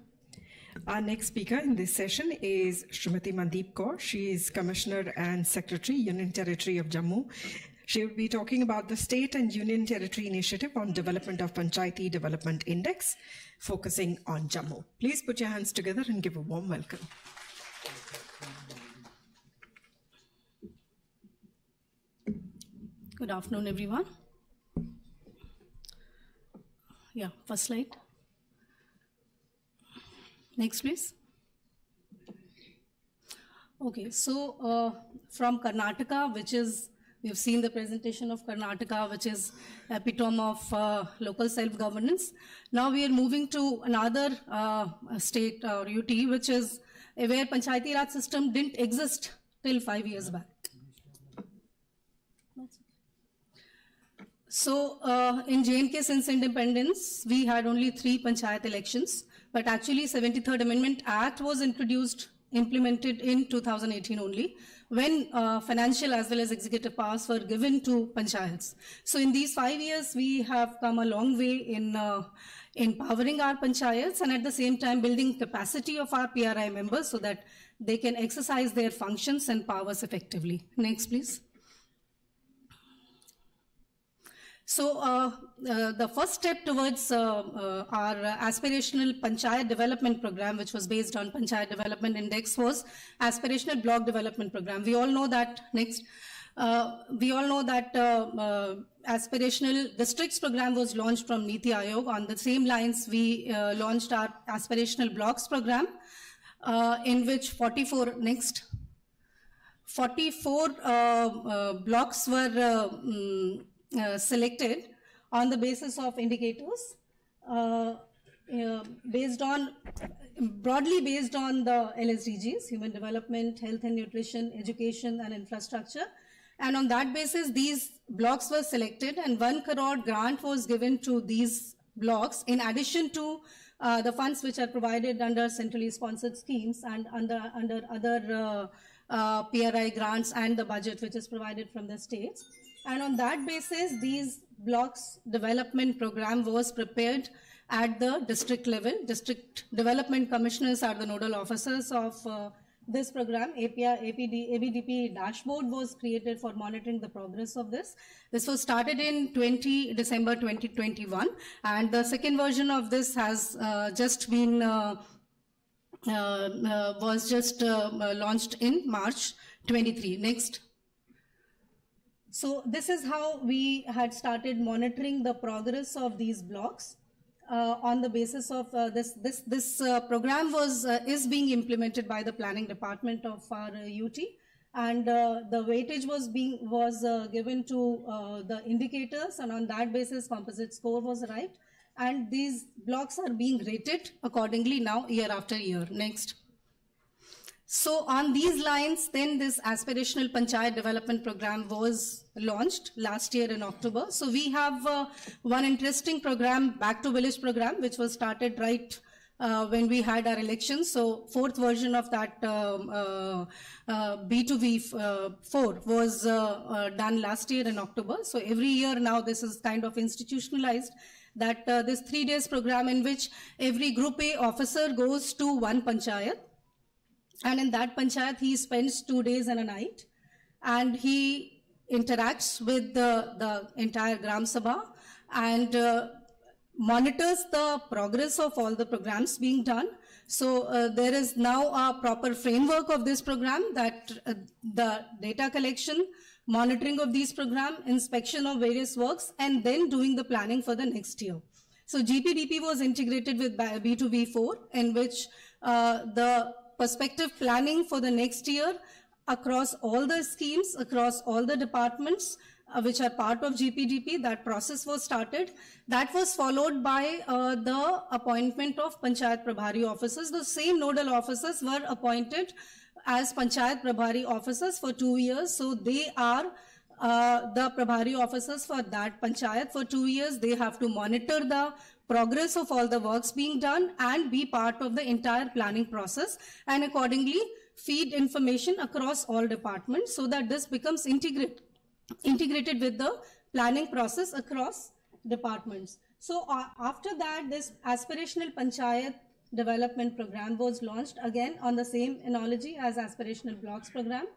Our next speaker in this session is Srimati Mandeep Kaur. She is Commissioner and Secretary, Union Territory of Jammu. She will be talking about the State and Union Territory Initiative on Development of Panchayati Development Index, focusing on Jammu. Please put your hands together and give a warm welcome. Good afternoon, everyone. Yeah, first slide. Next, please. Okay, so from Karnataka, which is, we've seen the presentation of Karnataka, which is epitome of local self-governance. Now we are moving to another state or UT, which is where Panchayati Raj system didn't exist till 5 years back. So in J&K since independence, we had only 3 panchayat elections, but actually 73rd Amendment Act was implemented in 2018 only, when financial as well as executive powers were given to panchayats. So in these 5 years, we have come a long way in empowering our panchayats and at the same time building capacity of our PRI members so that they can exercise their functions and powers effectively. Next, please. So the first step towards our aspirational Panchayat Development Program, which was based on Panchayat Development Index, was Aspirational Block Development Program. We all know that, next, Aspirational Districts Program was launched from Niti Aayog. On the same lines, we launched our Aspirational Blocks Program, in which 44 blocks were selected on the basis of indicators broadly based on the LSDGs, human development, health and nutrition, education and infrastructure. And on that basis, these blocks were selected and 1 crore grant was given to these blocks in addition to the funds which are provided under centrally sponsored schemes and under other PRI grants and the budget which is provided from the states. And on that basis, these blocks development program was prepared at the district level. District development commissioners are the nodal officers of this program. ABDP dashboard was created for monitoring the progress of this. This was started in December 2021, and the second version of this has just been launched in March 23. Next. So this is how we had started monitoring the progress of these blocks on the basis of this program is being implemented by the planning department of our UT, and the weightage was given to the indicators, and on that basis composite score was arrived, and these blocks are being rated accordingly now year after year. Next. So on these lines, then this aspirational Panchayat Development Program was launched last year in October. So we have one interesting program, Back to Village program, which was started right when we had our elections. So 4th version of that B2V4 was done last year in October. So every year now this is kind of institutionalized, that this 3 days program in which every Group A officer goes to one panchayat. And in that panchayat, he spends 2 days and a night, and he interacts with the entire Gram Sabha and monitors the progress of all the programs being done. So there is now a proper framework of this program, that the data collection, monitoring of these programs, inspection of various works, and then doing the planning for the next year. So GPDP was integrated with B2B4, in which the perspective planning for the next year across all the schemes, across all the departments which are part of GPDP, that process was started. That was followed by the appointment of Panchayat Prabhari officers. The same nodal officers were appointed as Panchayat Prabhari officers for 2 years. So they are the Prabhari officers for that Panchayat for 2 years. They have to monitor the progress of all the works being done and be part of the entire planning process, and accordingly feed information across all departments so that this becomes integrated with the planning process across departments. So after that, this aspirational Panchayat Development Program was launched, again on the same analogy as aspirational blocks program.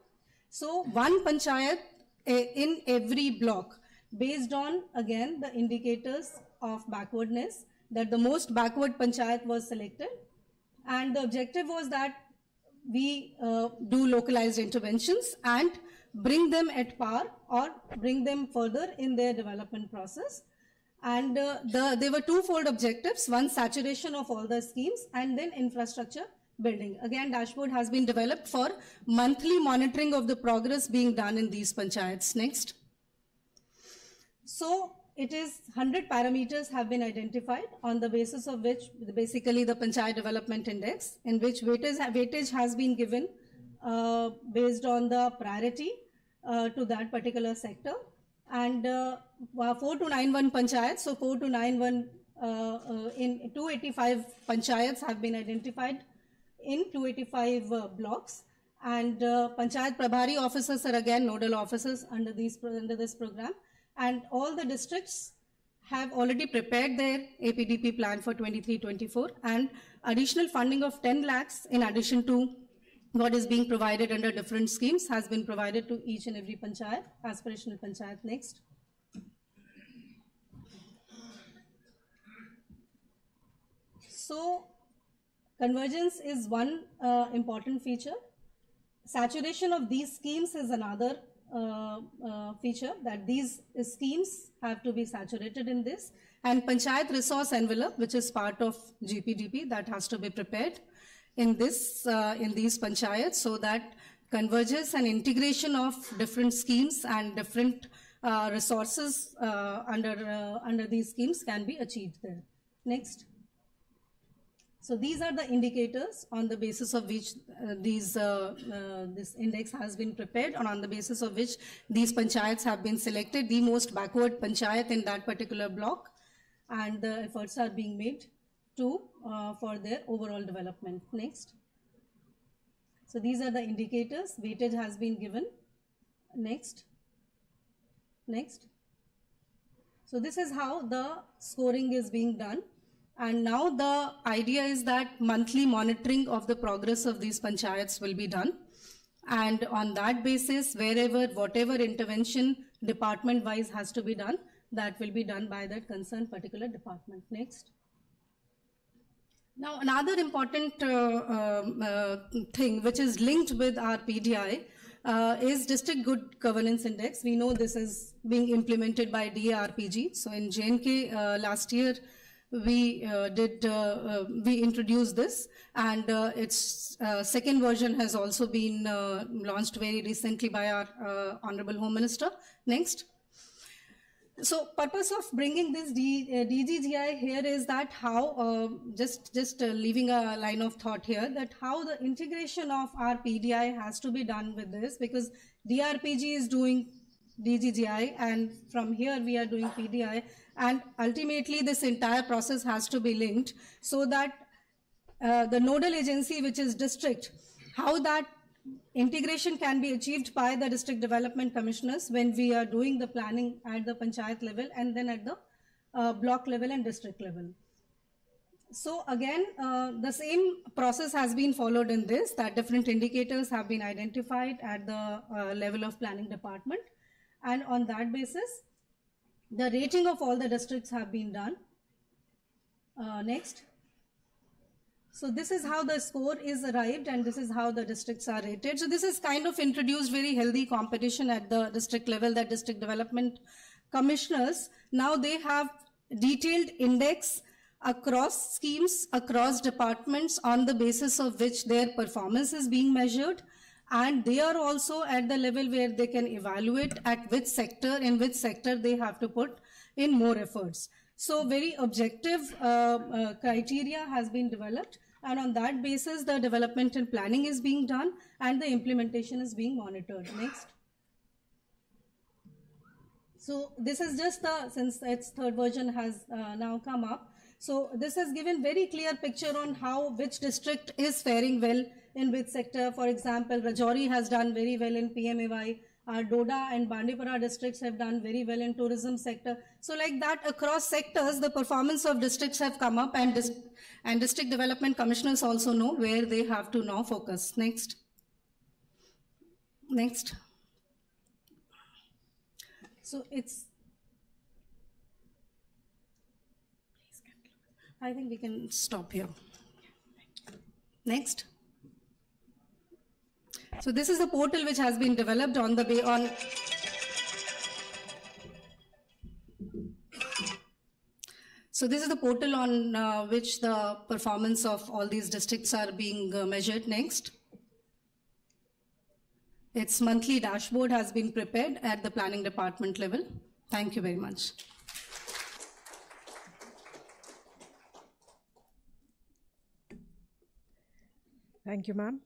So one panchayat in every block, based on again the indicators of backwardness, that the most backward panchayat was selected, and the objective was that we do localized interventions and bring them at par or bring them further in their development process. And there were twofold objectives: one, saturation of all the schemes, and then infrastructure building. Again, dashboard has been developed for monthly monitoring of the progress being done in these panchayats. Next. So it is 100 parameters have been identified on the basis of which basically the Panchayat Development Index, in which weightage has been given based on the priority to that particular sector. And 4291 panchayats, so 4291 in 285 panchayats have been identified in 285 blocks. And Panchayat Prabhari officers are again nodal officers under this program. And all the districts have already prepared their APDP plan for 23-24, and additional funding of 10 lakhs in addition to what is being provided under different schemes has been provided to each and every panchayat, aspirational panchayat. Next. So convergence is one important feature. Saturation of these schemes is another feature, that these schemes have to be saturated in this, and panchayat resource envelope, which is part of GPDP, that has to be prepared in this in these panchayats, so that convergence and integration of different schemes and different resources under these schemes can be achieved there. Next. So these are the indicators on the basis of which this index has been prepared, and on the basis of which these panchayats have been selected, the most backward panchayat in that particular block, and the efforts are being made to for their overall development. Next. So these are the indicators. Weightage has been given. Next. Next. So this is how the scoring is being done. And now the idea is that monthly monitoring of the progress of these panchayats will be done. And on that basis, whatever intervention department-wise has to be done, that will be done by that concerned particular department. Next. Now, another important thing which is linked with our PDI is District Good Governance Index. We know this is being implemented by DARPG. So in J&K last year, we introduced this, and its second version has also been launched very recently by our Honorable Home Minister. Next. So purpose of bringing this DGGI here is that how, just leaving a line of thought here, that how the integration of our PDI has to be done with this, because DRPG is doing DGGI and from here we are doing PDI, and ultimately this entire process has to be linked so that the nodal agency, which is district, how that integration can be achieved by the district development commissioners when we are doing the planning at the panchayat level and then at the block level and district level. So again, the same process has been followed in this, that different indicators have been identified at the level of planning department, and on that basis, the rating of all the districts have been done. Next. So this is how the score is arrived, and this is how the districts are rated. So this is kind of introduced very healthy competition at the district level, that district development commissioners, now they have detailed index across schemes, across departments, on the basis of which their performance is being measured. And they are also at the level where they can evaluate at which sector, in which sector they have to put in more efforts. So very objective criteria has been developed, and on that basis the development and planning is being done and the implementation is being monitored. Next. So this is just since its third version has now come up. So this has given very clear picture on how which district is faring well in which sector. For example, Rajouri has done very well in PMAY. Our Doda and Bandipara districts have done very well in tourism sector. So like that, across sectors, the performance of districts have come up, and district development commissioners also know where they have to now focus. Next. Next. So it's, I think we can stop here. Next. So this is the portal which has been developed on the So this is the portal on which the performance of all these districts are being measured next. Its monthly dashboard has been prepared at the planning department level. Thank you very much. Thank you, ma'am.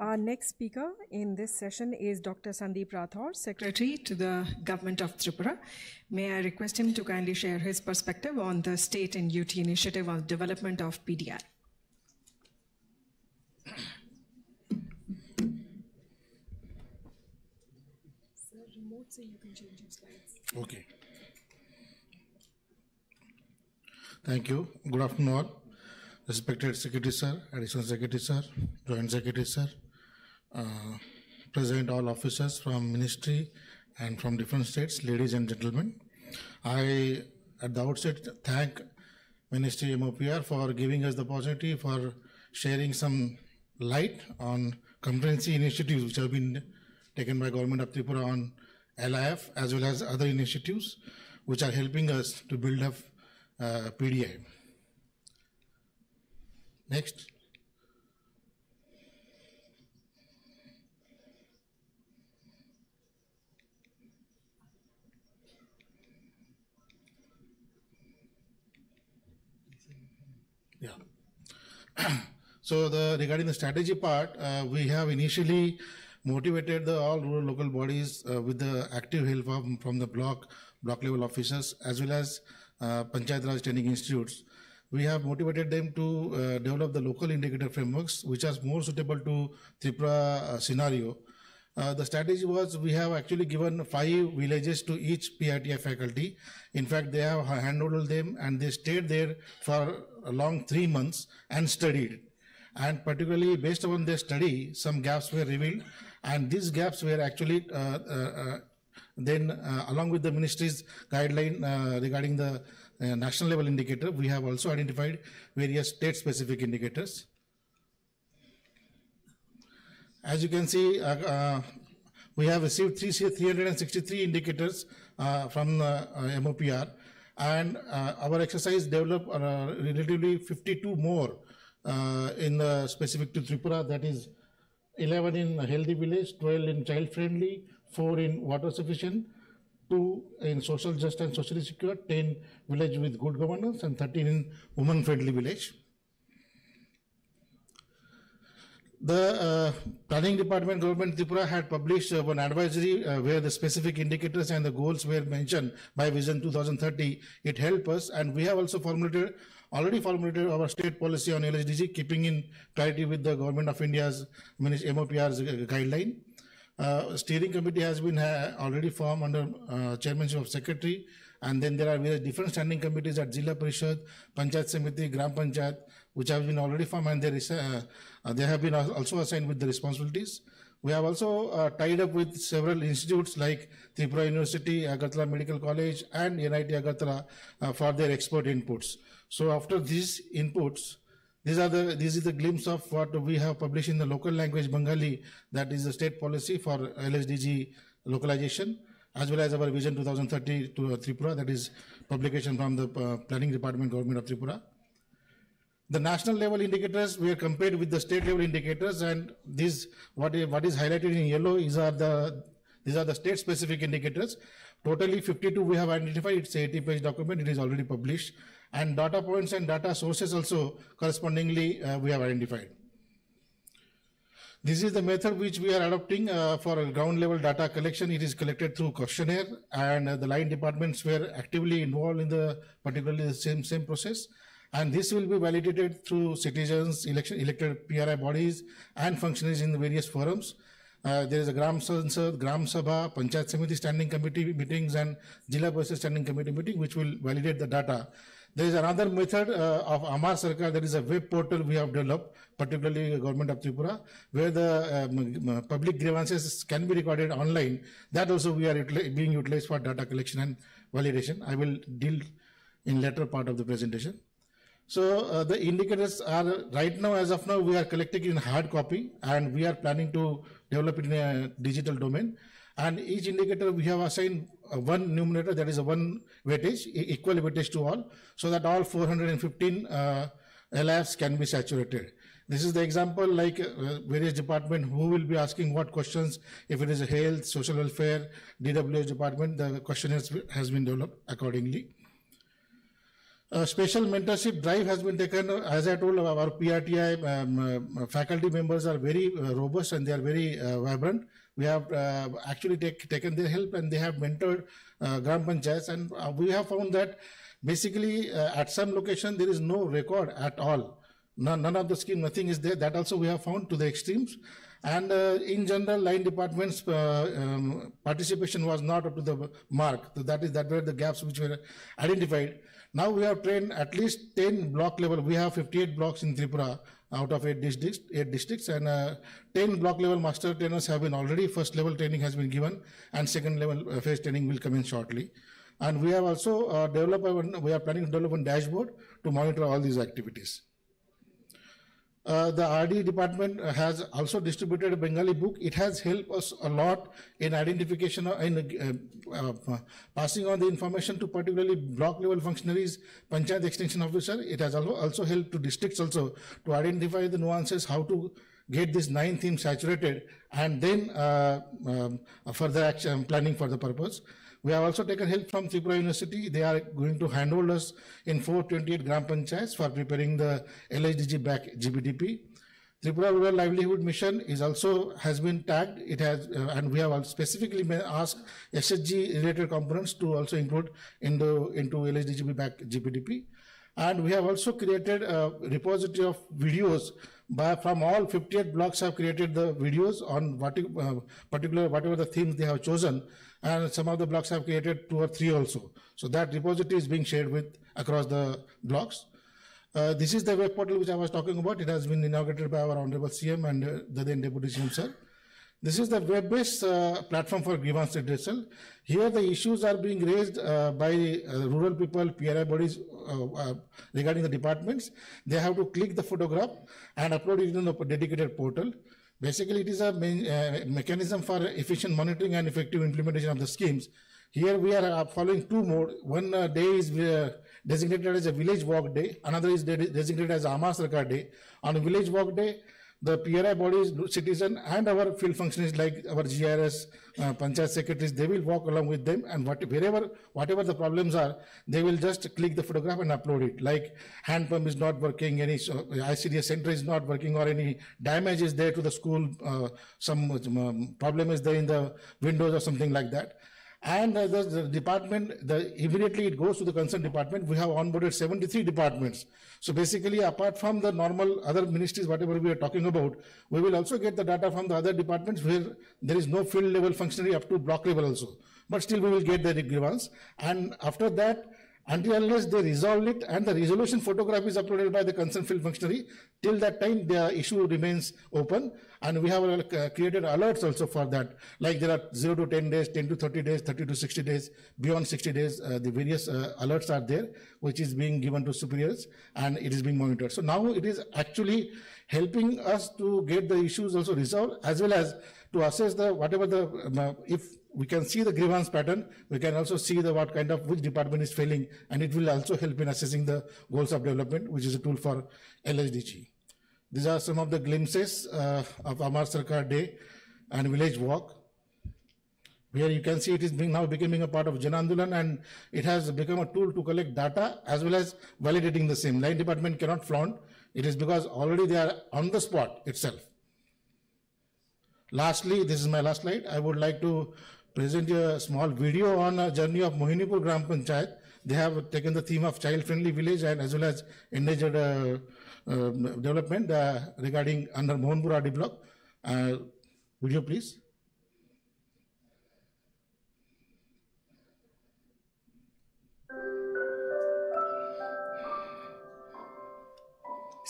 Our next speaker in this session is Dr. Sandeep Rathore, Secretary to the Government of Tripura. May I request him to kindly share his perspective on the state and UT initiative on development of PDI. Sir, remote so you can change your slides. Okay. Thank you. Good afternoon all. Respected Secretary Sir, Additional Secretary Sir, Joint Secretary Sir, present all officers from Ministry and from different states, ladies and gentlemen. I, at the outset, thank Ministry MOPR for giving us the opportunity for sharing some light on comprehensive initiatives which have been taken by Government of Tripura on LIF as well as other initiatives which are helping us to build up PDI. Next. Yeah. So regarding the strategy part, we have initially motivated all rural local bodies with the active help from the block level officers as well as Panchayat Raj training institutes. We have motivated them to develop the local indicator frameworks which are more suitable to Tripura scenario. The strategy was we have actually given 5 villages to each PITI faculty. In fact, they have handled them and they stayed there for a long 3 months and studied. And particularly based on their study, some gaps were revealed, and these gaps were actually then along with the ministry's guideline regarding the national level indicator, we have also identified various state specific indicators. As you can see, we have received 363 indicators from MOPR, and our exercise developed relatively 52 more in the specific to Tripura, that is 11 in healthy village, 12 in child friendly, 4 in water sufficient, 2 in social just and socially secure, 10 village with good governance, and 13 in women friendly village. The planning department, Government Tripura, had published one advisory where the specific indicators and the goals were mentioned by Vision 2030. It helped us, and we have also already formulated our state policy on LSDG, keeping in parity with the Government of India's MOPR's guideline. Steering committee has been already formed under chairmanship of secretary, and then there are various different standing committees at Jilla Parishad, Panchayat Samiti, Gram Panchayat, which have been already formed, and they have been also assigned with the responsibilities. We have also tied up with several institutes like Tripura University, Agartala Medical College, and NIT Agartala for their expert inputs. So after these inputs, this is the glimpse of what we have published in the local language Bengali, that is the state policy for LSDG localization, as well as our Vision 2030 to Tripura, that is publication from the Planning Department, Government of Tripura. The national level indicators were compared with the state level indicators, and what is highlighted in yellow these are the state specific indicators. Totally 52 we have identified. It's an 80-page document. It is already published, and data points and data sources also correspondingly we have identified. This is the method which we are adopting for ground level data collection. It is collected through questionnaire, and the line departments were actively involved in the particularly the same process. And this will be validated through citizens, elected PRI bodies, and functionaries in the various forums. There is a Gram Sansad, Gram Sabha, Panchayat Samiti standing committee meetings, and Jilla Parishad standing committee meeting, which will validate the data. There is another method of Amar Sarkar, that is a web portal we have developed, particularly the Government of Tripura, where the public grievances can be recorded online. That also we are being utilized for data collection and validation. I will deal in later part of the presentation. So the indicators are right now, as of now, we are collecting in hard copy, and we are planning to develop it in a digital domain. And each indicator we have assigned one numerator, that is a one weightage, equal weightage to all, so that all 415 LIFs can be saturated. This is the example, like various department who will be asking what questions. If it is a health, social welfare, DWH department, the question has been developed accordingly. A special mentorship drive has been taken. As I told, our PRTI faculty members are very robust and they are very vibrant. We have actually taken their help and they have mentored Gram Panchayats, and we have found that basically at some location there is no record at all. None of the scheme, nothing is there. That also we have found to the extremes. And in general, line departments participation was not up to the mark. So that were the gaps which were identified. Now we have trained at least 10 block level. We have 58 blocks in Tripura out of 8 districts, and 10 block level master trainers have been already. First level training has been given, and second level phase training will come in shortly. And we have also we are planning to develop a dashboard to monitor all these activities. The RD department has also distributed a Bengali book. It has helped us a lot in identification in passing on the information to particularly block level functionaries, Panchayat extension officer. It has also helped to districts also to identify the nuances, how to get this 9 themes saturated, and then further action planning for the purpose. We have also taken help from Tripura University. They are going to handhold us in 428 Gram Panchayats for preparing the LHDG back GBDP. Tripura Rural Livelihood Mission has been tagged. It has, and we have specifically asked SHG related components to also include into LHDG back GBDP. And we have also created a repository of videos from all 58 blocks have created the videos on whatever the themes they have chosen, and some of the blocks have created 2 or 3 also. So that repository is being shared with across the blocks. This is the web portal which I was talking about. It has been inaugurated by our Honorable CM and the then Deputy CM sir. This is the web-based platform for grievance redressal. Here the issues are being raised by rural people, PRI bodies regarding the departments. They have to click the photograph and upload it in a dedicated portal. Basically, it is a mechanism for efficient monitoring and effective implementation of the schemes. Here we are following 2 more. One day is designated as a village walk day. Another is designated as Amar Sarkar day. On a village walk day, the PRI bodies, citizen, and our field functionaries like our GRS, Panchayat secretaries, they will walk along with them, and whatever the problems are, they will just click the photograph and upload it. Like hand pump is not working, any ICDS center is not working, or any damage is there to the school, some problem is there in the windows or something like that. And the department, immediately it goes to the concerned department. We have onboarded 73 departments. So basically, apart from the normal other ministries, whatever we are talking about, we will also get the data from the other departments where there is no field level functionary up to block level also. But still we will get the grievance. And after that, until unless they resolve it and the resolution photograph is uploaded by the concerned field functionary, till that time the issue remains open. And we have created alerts also for that. Like there are 0 to 10 days, 10 to 30 days, 30 to 60 days, beyond 60 days, the various alerts are there, which is being given to superiors and it is being monitored. So now it is actually helping us to get the issues also resolved, as well as to assess if we can see the grievance pattern, we can also see what kind of which department is failing, and it will also help in assessing the goals of development, which is a tool for LHDG. These are some of the glimpses of Amar Sarkar Day and Village Walk. Here you can see it is now becoming a part of Jan Andolan, and it has become a tool to collect data as well as validating the same. Line department cannot flaunt. It is because already they are on the spot itself. Lastly, this is my last slide. I would like to present you a small video on a journey of Mohinipur Gram Panchayat. They have taken the theme of child-friendly village and as well as endangered development regarding under Mohanpur RD block. Video, please.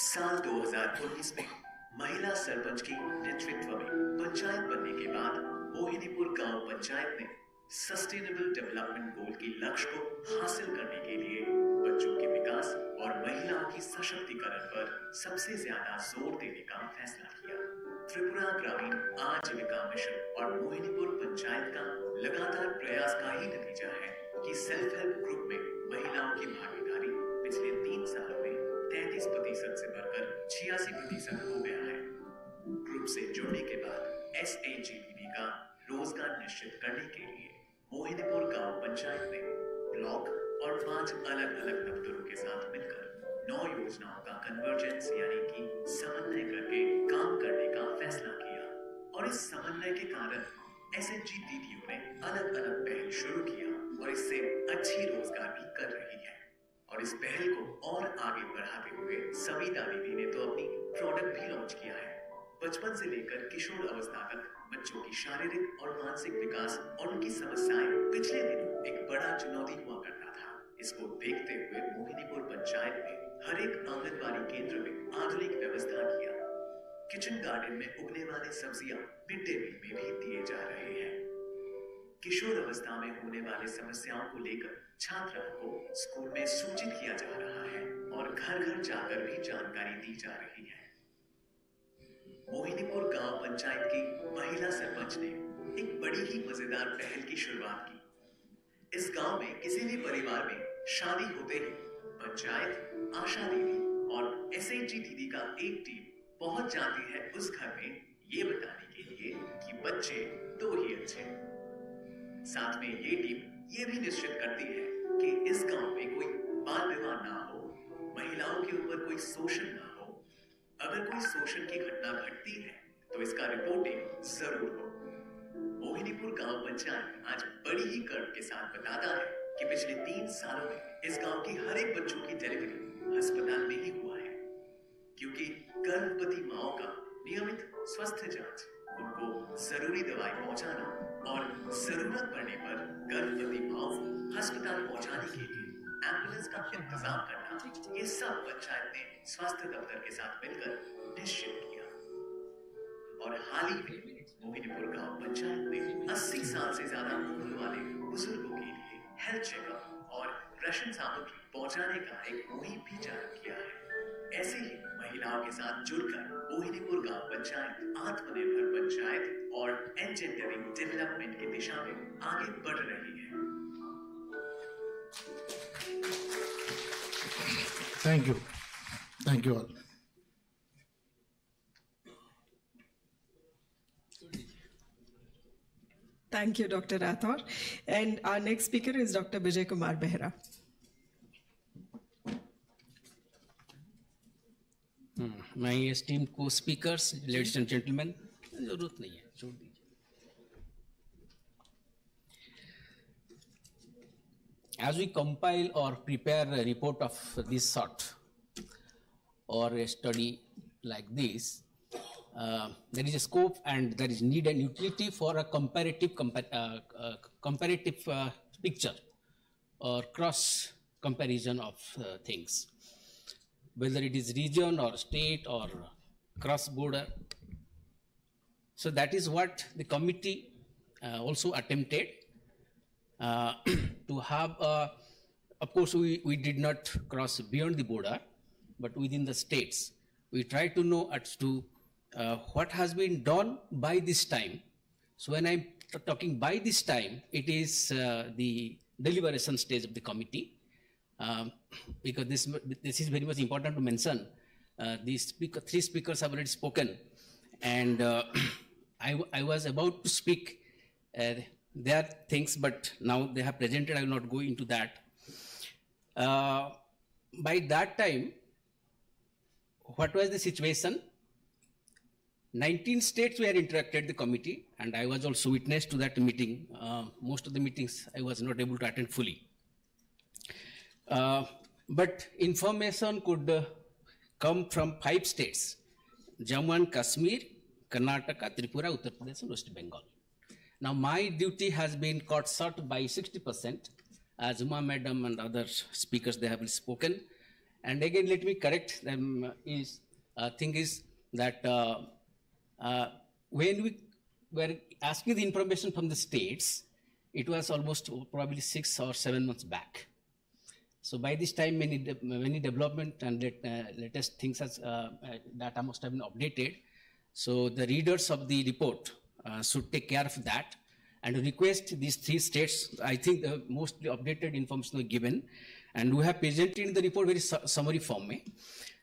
साल 2019 में महिला सरपंच की नेतृत्व में पंचायत बनने के बाद मोहिनीपुर गांव पंचायत ने सस्टेनेबल डेवलपमेंट गोल के लक्ष्य को हासिल करने के लिए बच्चों के विकास और महिलाओं की सशक्तिकरण पर सबसे ज्यादा जोर देने का फैसला किया। त्रिपुरा ग्रामीण आजीविका मिशन और मोहिनीपुर पंचायत का लगातार प्रयास का ही नतीजा है कि सेल्फ हेल्प ग्रुप में महिलाओं की भागीदारी पिछले 3 सालों में 33% से बढ़कर 86% हो गया है। ग्रुप से जुड़ने के बाद SAGPD का रोजगार निश्चित करने के लिए मोहिनीपुर गांव पंचायत ने ब्लॉक और 5 अलग-अलग दफ्तरों के साथ मिलकर 9 योजनाओं का कन्वर्जेंस यानी कि समन्वय करके काम करने का फैसला किया और इस समन्वय के कारण SHG दीदियों ने अलग-अलग पहल शुरू किया और इससे अच्छी रोजगार भी कर रही है। और इस पहल को और आगे बढ़ाते हुए सविता दीदी ने तो अपनी प्रोडक्ट भी लॉन्च किया है। बचपन से लेकर किशोर अवस्था तक बच्चों की शारीरिक और मानसिक विकास और उनकी समस्याएं पिछले दिनों एक बड़ा चुनौती हुआ करता था। इसको देखते हुए मोहिनीपुर पंचायत ने हर एक आंगनबाड़ी केंद्र में आधुनिक व्यवस्था किया। किचन गार्डन में उगने वाले सब्जियां मिड डे मील में भी दिए जा रहे हैं। किशोर अवस्था में होने वाली समस्याओं को लेकर छात्राओं को स्कूल में सूचित किया जा रहा है और घर घर जाकर भी जानकारी दी जा रही है। मोहिनीपुर गांव पंचायत की महिला सरपंच ने एक बड़ी ही मजेदार पहल की शुरुआत की। इस गांव में किसी भी परिवार में शादी होते ही पंचायत, आशा दीदी और SHG दीदी का एक टीम पहुंच जाती है उस घर में ये बताने के लिए कि बच्चे 2 ही अच्छे। साथ में ये टीम ये भी निश्चित करती है कि इस गांव में कोई बाल विवाह ना हो, महिलाओं के ऊपर कोई शोषण ना हो। अगर कोई शोषण की घटना घटती है तो इसका रिपोर्टिंग जरूर हो। मोहिनीपुर गांव पंचायत आज बड़ी ही गर्व के साथ बताता है कि पिछले 3 सालों में इस गांव की हर एक बच्चों की डिलीवरी अस्पताल में ही हुआ है, क्योंकि गर्भवती माओं का नियमित स्वास्थ्य जांच, उनको जरूरी दवाई पहुंचाना और जरूरत पड़ने पर गर्भवती माओं को अस्पताल पहुंचाने के लिए एम्बुलेंस का इंतजाम करना, ये सब पंचायत ने स्वास्थ्य दफ्तर के साथ मिलकर निश्चित किया। और हाल ही में मोहिनीपुर गांव पंचायत ने 80 साल से ज्यादा उम्र वाले बुजुर्गों के लिए हेल्थ चेकअप और राशन सामग्री पहुंचाने का एक मुहिम भी जारी किया है। ऐसे ही महिलाओं के साथ जुड़कर मोहिनीपुर गांव पंचायत आत्मनिर्भर पंचायत और एंजिनियरिंग डेवलपमेंट की दिशा में आगे बढ़ रही है। Thank you all. Thank you, Dr. Rathore. And our next speaker is Dr. Vijay Kumar Behra. My esteemed co-speakers, ladies and gentlemen, जरूरत नहीं है, छोड़ दीजिए। As we compile or prepare a report of this sort or a study like this, there is a scope and there is need and utility for a comparative picture or cross comparison of things, whether it is region or state or cross border. So that is what the committee also attempted to have. Of course, we did not cross beyond the border, but within the states. We try to know as to what has been done by this time. So when I'm talking by this time, it is the deliberation stage of the committee, because this is very much important to mention. Three speakers have already spoken, and I was about to speak their things, but now they have presented. I will not go into that. By that time, what was the situation? 19 states were interacted the committee, and I was also witness to that meeting. Most of the meetings I was not able to attend fully. But information could come from 5 states: Jammu and Kashmir, Karnataka, Tripura, Uttar Pradesh, and West Bengal. Now my duty has been cut short by 60%, as Uma Madam and other speakers, they have spoken. And again, let me correct them. Thing is that when we were asking the information from the states, it was almost probably 6 or 7 months back. So by this time, many development and latest things as data must have been updated. So the readers of the report should take care of that and request these 3 states. I think the most updated information was given, and we have presented in the report very summary form.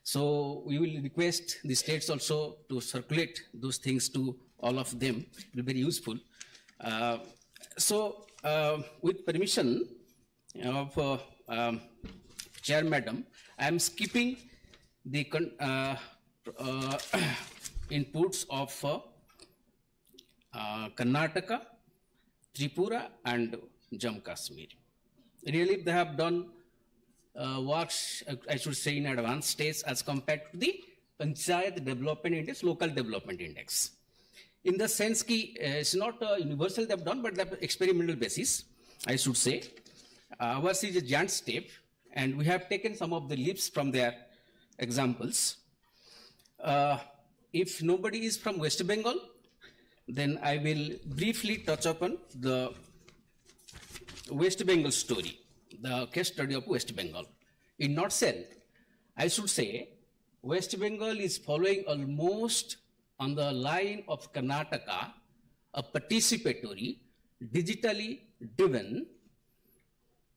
So we will request the states also to circulate those things to all of them. It will be very useful. With permission of Chair Madam, I am skipping the inputs of Karnataka, Tripura and Jammu Kashmir. Really, they have done works, I should say, in advanced stage as compared to the Panchayat Development Index, Local Development Index. In the sense that it's not universal they have done, but the experimental basis, I should say. Ours is a giant step, and we have taken some of the leaps from their examples. If nobody is from West Bengal, then I will briefly touch upon the West Bengal story, the case study of West Bengal. In nutshell, I should say West Bengal is following almost on the line of Karnataka, a participatory, digitally driven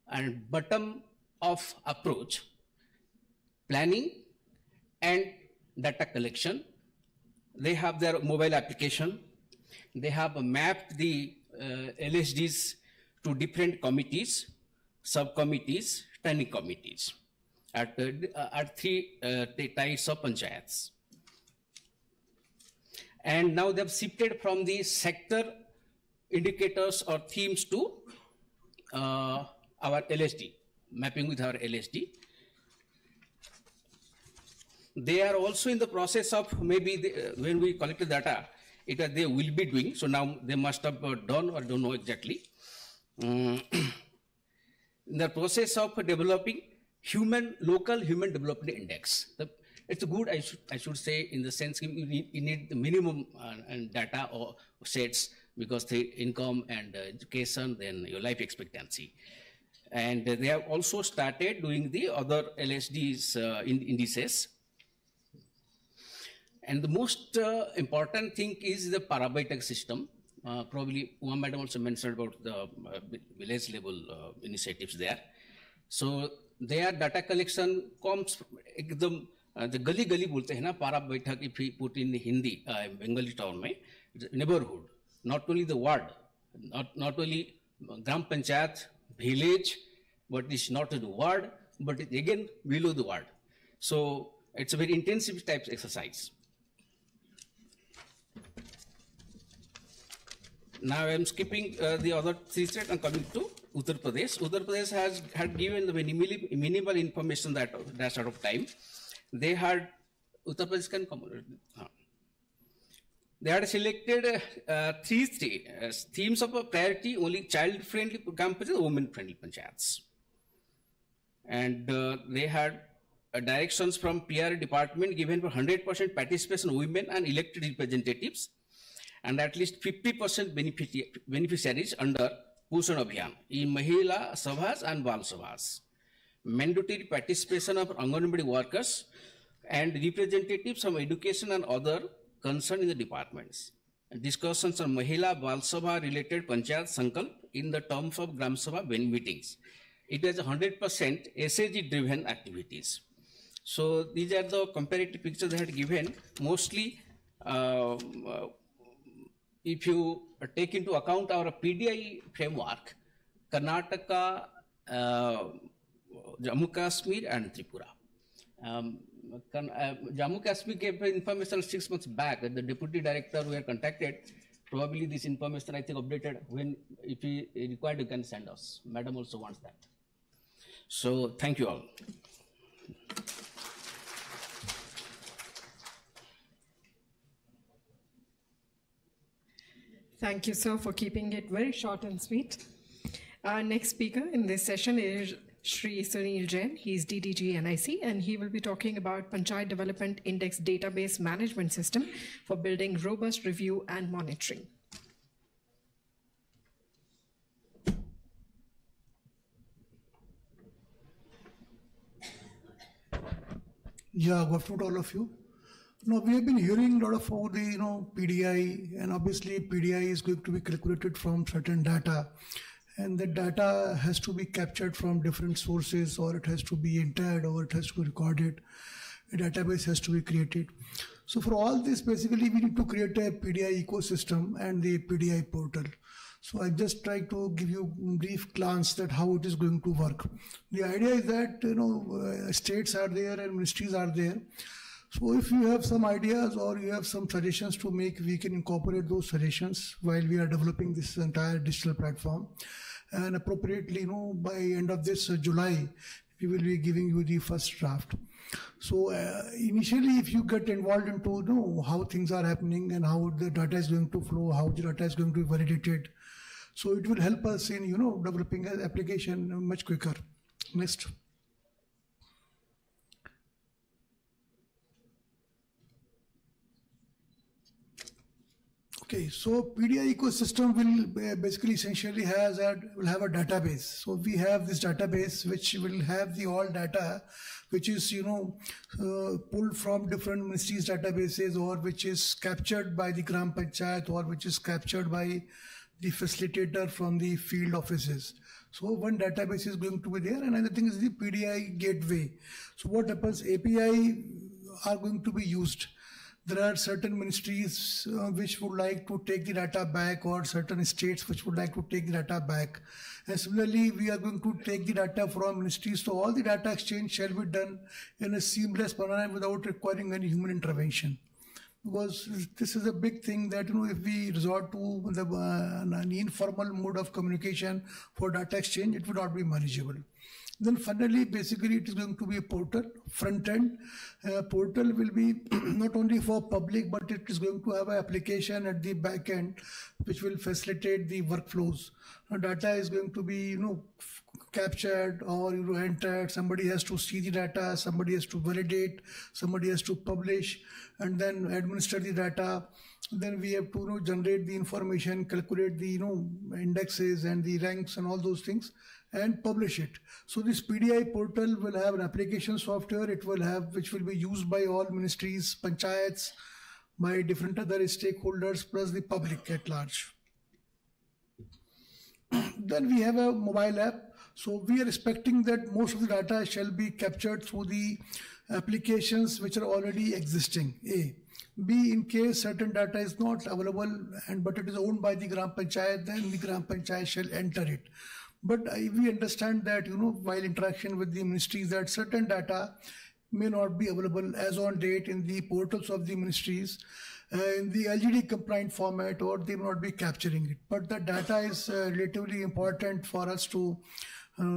and bottom-up approach, planning and data collection. They have their mobile application. They have mapped the LSDs to different committees, subcommittees, standing committees at 3 types of panchayats. And now they have shifted from the sector indicators or themes to our LSD, mapping with our LSD. They are also in the process of maybe when we collect the data, they will be doing. So now they must have done or don't know exactly. In the process of developing local human development index. It's good, I should say, in the sense you need the minimum data or sets because the income and education, then your life expectancy. And they have also started doing the other LSDs indices. And the most important thing is the parametric system. Probably one madam also mentioned about the village level initiatives there. So their data collection comes from the gully bolte hai na, para baithak, if we put in Hindi, Bengali town mein, neighborhood, not only the ward, not only Gram Panchayat, village, but it's not the ward, but it again below the ward. So it's a very intensive type of exercise. Now I am skipping the other 3 states and coming to Uttar Pradesh. Uttar Pradesh had given the minimal information that sort of time. They had Uttar Pradesh can come. They had selected 3 themes of a priority: only child-friendly panchayats, women-friendly panchayats, and they had directions from PR department given for 100% participation of women and elected representatives, and at least 50% beneficiaries under Pushan Abhiyan in Mahila Sabhas and Bal Sabhas. Mandatory participation of Anganwadi workers and representatives from education and other concerned in the departments. Discussions on Mahila Bal Sabha related Panchayat Sankalp in the terms of Gram Sabha meetings. It was 100% SAG driven activities. So these are the comparative pictures they had given. Mostly if you take into account our PDI framework, Karnataka, Jammu Kashmir and Tripura. Jammu Kashmir gave information 6 months back that the deputy director were contacted. Probably this information I think updated when if required you can send us. Madam also wants that. So thank you all. Thank you, sir, for keeping it very short and sweet. Our next speaker in this session is Shri Sunil Jain. He is DDG NIC, and he will be talking about Panchayat Development Index database management system for building robust review and monitoring. Yeah, good afternoon to all of you. Now, we have been hearing a lot about the, PDI, and obviously PDI is going to be calculated from certain data, and the data has to be captured from different sources, or it has to be entered, or it has to be recorded. A database has to be created. So for all this, basically, we need to create a PDI ecosystem and the PDI portal. So I just try to give you a brief glance that how it is going to work. The idea is that, states are there and ministries are there. So if you have some ideas or you have some suggestions to make, we can incorporate those suggestions while we are developing this entire digital platform. And appropriately, by end of this July, we will be giving you the first draft. So initially, if you get involved into how things are happening and how the data is going to flow, how the data is going to be validated, so it will help us in developing an application much quicker. Next. Okay, so PDI ecosystem will basically essentially will have a database. So we have this database which will have the all data, which is pulled from different ministries' databases, or which is captured by the Gram Panchayat, or which is captured by the facilitator from the field offices. So one database is going to be there, and another thing is the PDI gateway. So what happens? API are going to be used. There are certain ministries which would like to take the data back, or certain states which would like to take the data back. And similarly, we are going to take the data from ministries, so all the data exchange shall be done in a seamless manner without requiring any human intervention. Because this is a big thing that, if we resort to an informal mode of communication for data exchange, it would not be manageable. Then finally, basically, it is going to be a portal, front end. Portal will be not only for public, but it is going to have an application at the back end, which will facilitate the workflows. Data is going to be, captured or entered. Somebody has to see the data, somebody has to validate, somebody has to publish, and then administer the data. Then we have to generate the information, calculate the indexes and the ranks and all those things, and publish it. So this PDI portal will have an application software. It will have, which will be used by all ministries, panchayats, by different other stakeholders, plus the public at large. Then we have a mobile app. So we are expecting that most of the data shall be captured through the applications which are already existing. A. B, in case certain data is not available but it is owned by the Gram Panchayat, then the Gram Panchayat shall enter it. But we understand that, while interaction with the ministries, that certain data may not be available as on date in the portals of the ministries in the LGD compliant format, or they may not be capturing it. But the data is relatively important for us to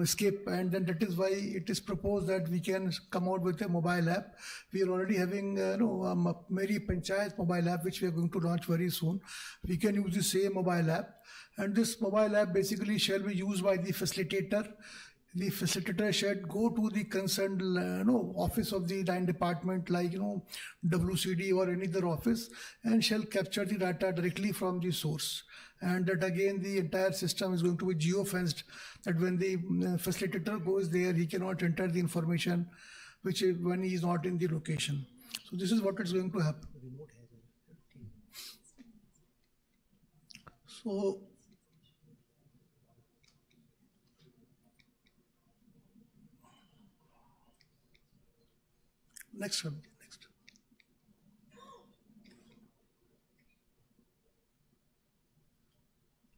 skip, and then that is why it is proposed that we can come out with a mobile app. We are already having Meri Panchayat mobile app, which we are going to launch very soon. We can use the same mobile app, and this mobile app basically shall be used by the facilitator. The facilitator shall go to the concerned office of the line department, like WCD or any other office, and shall capture the data directly from the source. And that again, the entire system is going to be geo-fenced, that when the facilitator goes there, he cannot enter the information which is when he is not in the location. So this is what is going to happen. So next one.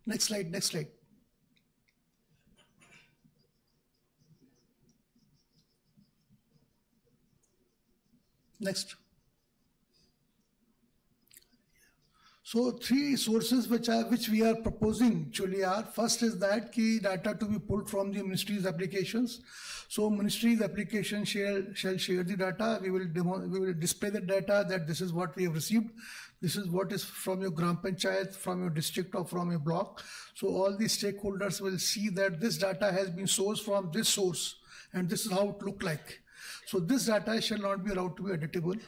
Next slide, next slide. Next. So three sources which we are proposing actually are, first is that key data to be pulled from the ministry's applications. So ministry's application shall share the data. We will display the data that this is what we have received. This is what is from your Gram Panchayat, from your district, or from your block. So all the stakeholders will see that this data has been sourced from this source, and this is how it look like. So this data shall not be allowed to be editable.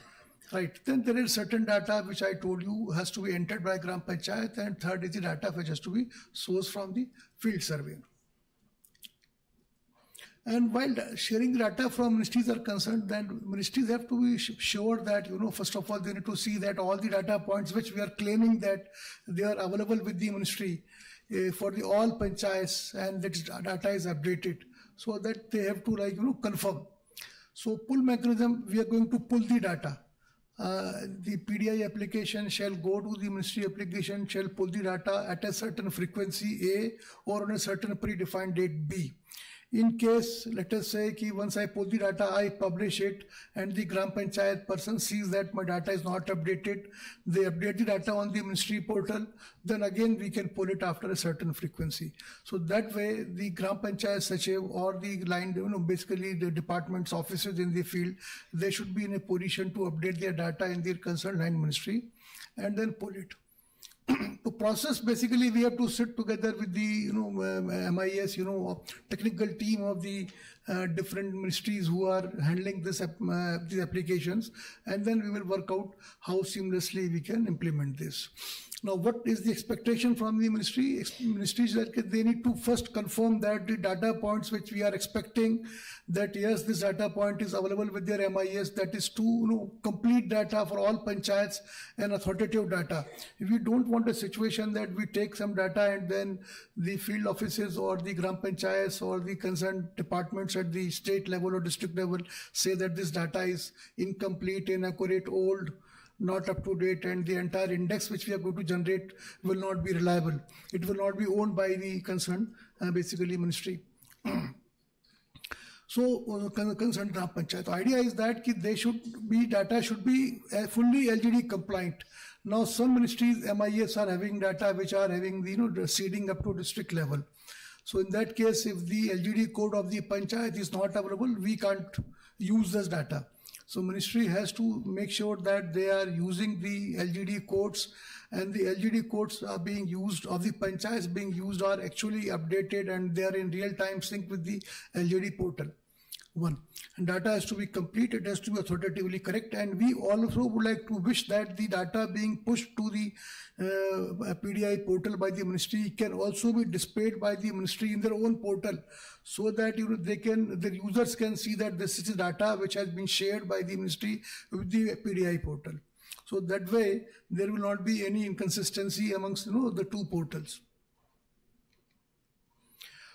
Right. Then there is certain data which I told you has to be entered by Gram Panchayat, and third is the data which has to be sourced from the field survey. And while sharing data from ministries are concerned, then ministries have to be sure that, first of all, they need to see that all the data points which we are claiming that they are available with the ministry for the all panchayats, and that data is updated, so that they have to confirm. So pull mechanism, we are going to pull the data. The PDI application shall go to the ministry application, shall pull the data at a certain frequency A or on a certain predefined date B. In case, let us say, once I pull the data, I publish it, and the Gram Panchayat person sees that my data is not updated, they update the data on the ministry portal, then again we can pull it after a certain frequency. So that way, the Gram Panchayat Sachiv or the line, basically the department's offices in the field, they should be in a position to update their data in their concerned line ministry and then pull it. To process, basically, we have to sit together with the MIS, technical team of the different ministries who are handling these applications, and then we will work out how seamlessly we can implement this. Now, what is the expectation from the ministry? Ministries that they need to first confirm that the data points which we are expecting, that yes, this data point is available with their MIS, that is to complete data for all panchayats and authoritative data. If we don't want a situation that we take some data and then the field offices or the Gram Panchayats or the concerned departments at the state level or district level say that this data is incomplete, inaccurate, old, not up to date, and the entire index which we are going to generate will not be reliable. It will not be owned by the concerned, basically, ministry. So, concerned Gram Panchayat. The idea is that data should be fully LGD compliant. Now, some ministries, MIS, are having data which are having the seeding up to district level. So, in that case, if the LGD code of the panchayat is not available, we can't use this data. So ministry has to make sure that they are using the LGD codes, and the LGD codes are being used, of the panchayats being used, are actually updated and they are in real time sync with the LGD portal. One, and data has to be complete, it has to be authoritatively correct, and we also would like to wish that the data being pushed to the PDI portal by the ministry can also be displayed by the ministry in their own portal, so that the users can see that this is data which has been shared by the ministry with the PDI portal. So that way there will not be any inconsistency amongst the two portals.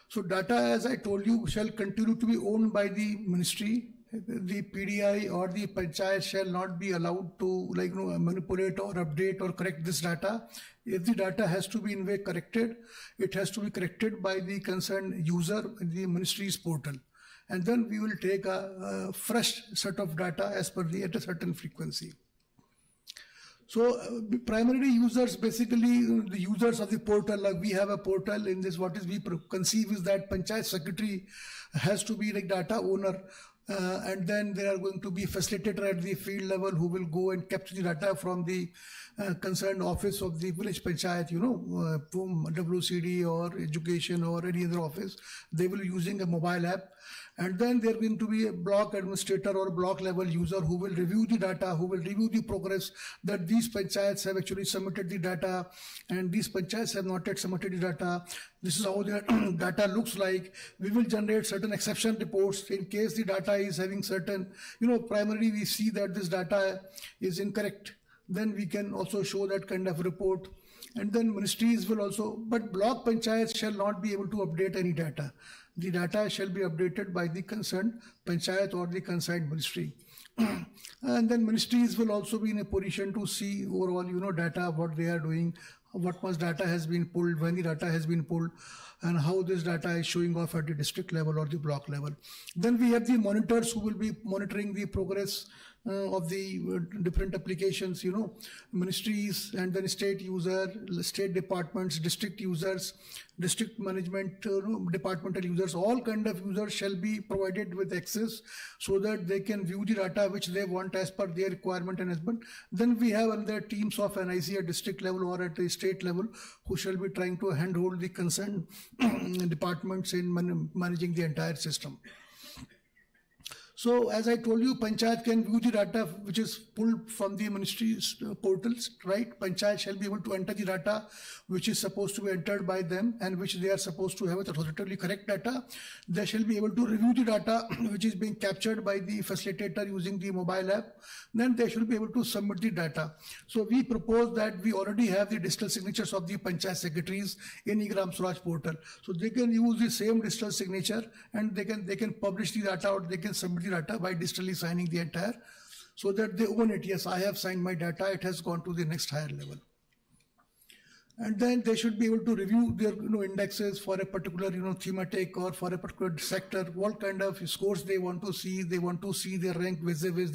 So data, as I told you, shall continue to be owned by the ministry. The PDI or the panchayat shall not be allowed to manipulate or update or correct this data. If the data has to be in way corrected, it has to be corrected by the concerned user in the ministry's portal. And then we will take a fresh set of data as per at a certain frequency. So primarily users, basically the users of the portal, like we have a portal in this, what is we conceive is that panchayat secretary has to be like data owner, and then there are going to be facilitator at the field level who will go and capture the data from the concerned office of the village panchayat, from WCD or education or any other office. They will be using a mobile app. And then there is going to be a block administrator or block level user who will review the data, who will review the progress that these panchayats have actually submitted the data and these panchayats have not yet submitted the data. This is how their data looks like. We will generate certain exception reports in case the data is having certain, primarily we see that this data is incorrect. Then we can also show that kind of report. And then ministries will also, but block panchayats shall not be able to update any data. The data shall be updated by the concerned panchayat or the concerned ministry. And then ministries will also be in a position to see overall, data, what they are doing, what much data has been pulled, when the data has been pulled, and how this data is showing off at the district level or the block level. Then we have the monitors who will be monitoring the progress of the different applications, ministries, and then state user, state departments, district users, district management, departmental users, all kind of users shall be provided with access so that they can view the data which they want as per their requirement and husband. Then we have another teams of NIC at district level or at the state level who shall be trying to handhold the concerned departments in managing the entire system. So as I told you, Panchayat can view the data which is pulled from the ministry's portals, right? Panchayat shall be able to enter the data which is supposed to be entered by them and which they are supposed to have it authoritatively correct data. They shall be able to review the data which is being captured by the facilitator using the mobile app. Then they should be able to submit the data. So we propose that we already have the digital signatures of the Panchayat secretaries in eGram Swaraj portal. So they can use the same digital signature and they can publish the data or they can submit the data by digitally signing the entire, so that they own it. Yes, I have signed my data, it has gone to the next higher level. And then they should be able to review their indexes for a particular thematic or for a particular sector, what kind of scores they want to see. They want to see their rank vis-a-vis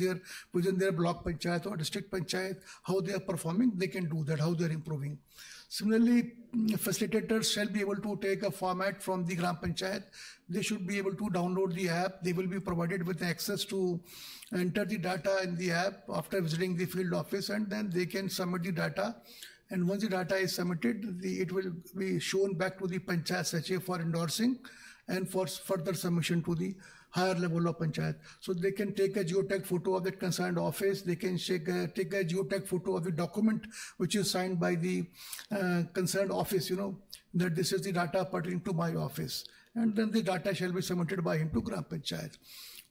within their block panchayat or district panchayat, how they are performing. They can do that, how they are improving. Similarly, facilitators shall be able to take a format from the Gram Panchayat. They should be able to download the app. They will be provided with access to enter the data in the app after visiting the field office, and then they can submit the data. And once the data is submitted, it will be shown back to the Panchayat Sachiv for endorsing and for further submission to the higher level of Panchayat. So they can take a geotag photo of that concerned office. They can take a geotag photo of the document which is signed by the concerned office, that this is the data pertaining to my office. And then the data shall be submitted by him to Gram Panchayat.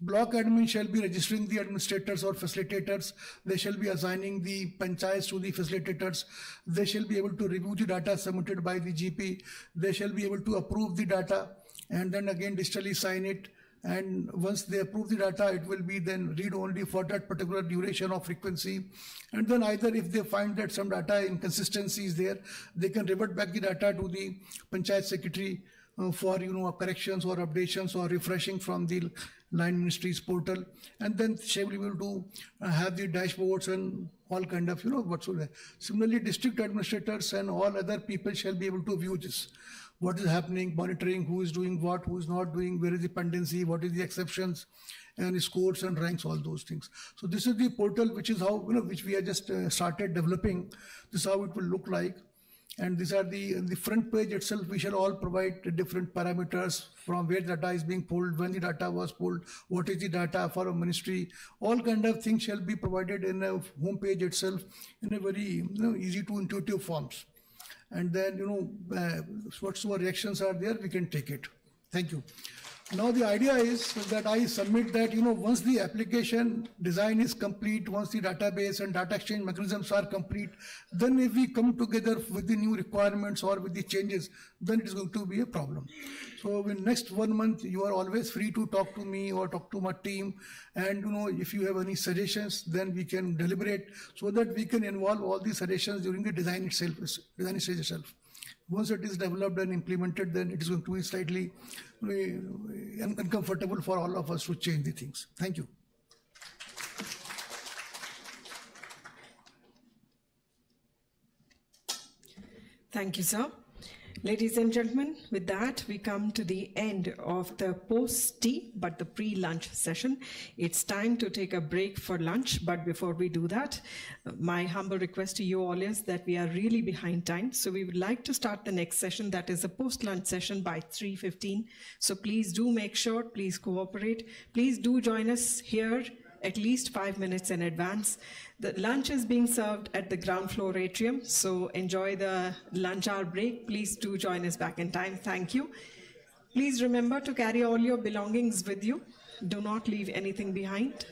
Block admin shall be registering the administrators or facilitators. They shall be assigning the panchayats to the facilitators. They shall be able to review the data submitted by the GP. They shall be able to approve the data and then again digitally sign it. And once they approve the data, it will be then read only for that particular duration or frequency. And then either if they find that some data inconsistency is there, they can revert back the data to the Panchayat Secretary for corrections or updations or refreshing from the line ministry's portal, and then shall be able to have the dashboards and all kind of whatsoever. Similarly, district administrators and all other people shall be able to view this, what is happening, monitoring who is doing what, who is not doing, where is the pendency, what is the exceptions and scores and ranks, all those things. So this is the portal which is how which we have just started developing. This is how it will look like. And these are the front page itself. We shall all provide different parameters from where data is being pulled, when the data was pulled, what is the data for a ministry. All kind of things shall be provided in a home page itself in a very easy to intuitive forms. And then whatsoever reactions are there, we can take it. Thank you. Now the idea is that I submit that once the application design is complete, once the database and data exchange mechanisms are complete, then if we come together with the new requirements or with the changes, then it is going to be a problem. So in next 1 month, you are always free to talk to me or talk to my team, and if you have any suggestions, then we can deliberate so that we can involve all these suggestions during the design stage itself. Once it is developed and implemented, then it is going to be slightly uncomfortable for all of us to change the things. Thank you. Thank you, sir. Ladies and gentlemen, with that, we come to the end of the post-tea, but the pre-lunch session. It's time to take a break for lunch, but before we do that, my humble request to you all is that we are really behind time, so we would like to start the next session, that is a post-lunch session, by 3:15. So please do make sure, please cooperate, please do join us here at least 5 minutes in advance. The lunch is being served at the ground floor atrium, so enjoy the lunch hour break. Please do join us back in time. Thank you. Please remember to carry all your belongings with you. Do not leave anything behind.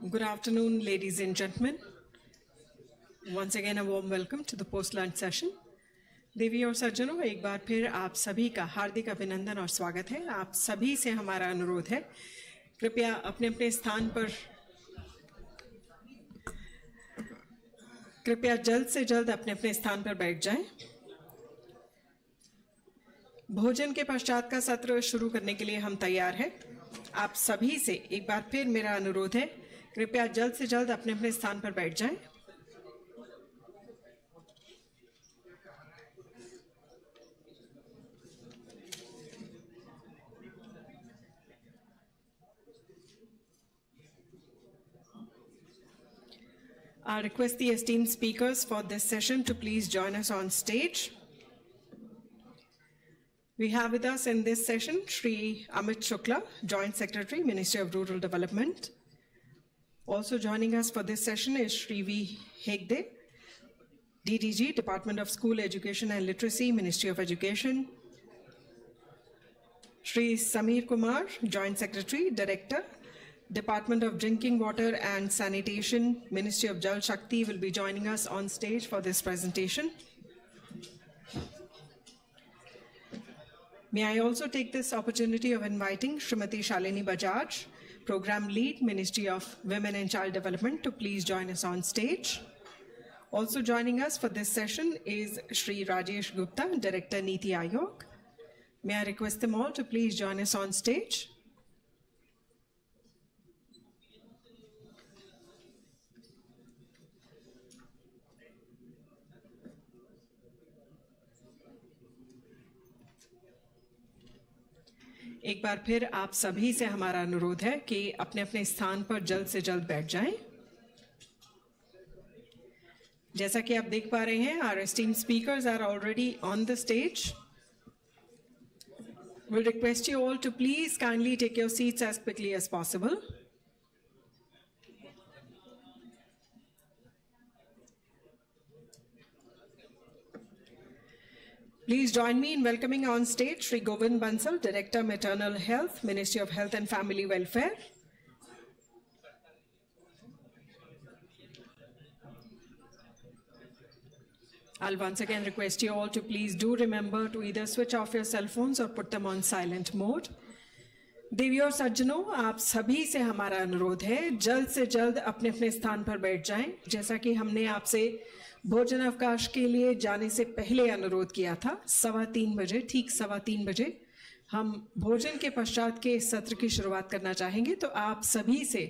Good afternoon, ladies and gentlemen. Once again, a warm welcome to the post-lunch session. देवी और सज्जनों, एक बार फिर आप सभी का हार्दिक अभिनंदन और स्वागत है। आप सभी से हमारा अनुरोध है, कृपया अपने अपने स्थान पर जल्द से जल्द अपने अपने स्थान पर बैठ जाएं। भोजन के पश्चात का सत्र शुरू करने के लिए हम तैयार हैं। आप सभी से एक बार फिर मेरा अनुरोध है, कृपया जल्द से जल्द अपने अपने स्थान पर बैठ जाएं। I request the esteemed speakers for this session to please join us on stage. We have with us in this session Shri Amit Shukla, Joint Secretary, Ministry of Rural Development. Also joining us for this session is Shri V. Hegde, DDG, Department of School Education and Literacy, Ministry of Education. Shri Samir Kumar, Joint Secretary, Director, Department of Drinking Water and Sanitation, Ministry of Jal Shakti, will be joining us on stage for this presentation. May I also take this opportunity of inviting Srimati Shalini Bajaj, Program Lead, Ministry of Women and Child Development, to please join us on stage. Also joining us for this session is Shri Rajesh Gupta, Director, Niti Aayog. May I request them all to please join us on stage. एक बार फिर आप सभी से हमारा अनुरोध है कि अपने अपने स्थान पर जल्द से जल्द बैठ जाएं। जैसा कि आप देख पा रहे हैं, our esteemed speakers are already on the stage. We'll request you all to please kindly take your seats as quickly as possible. Please join me in welcoming on stage Shri Govind Bansal, Director, Maternal Health, Ministry of Health and Family Welfare. I'll once again request you all to please do remember to either switch off your cell phones or put them on silent mode. देवी और सज्जनों, आप सभी से हमारा अनुरोध है, जल्द से जल्द अपने अपने स्थान पर बैठ जाएं। जैसा कि हमने आपसे भोजन अवकाश के लिए जाने से पहले अनुरोध किया था, 3:15 बजे, ठीक 3:15 बजे हम भोजन के पश्चात के इस सत्र की शुरुआत करना चाहेंगे। तो आप सभी से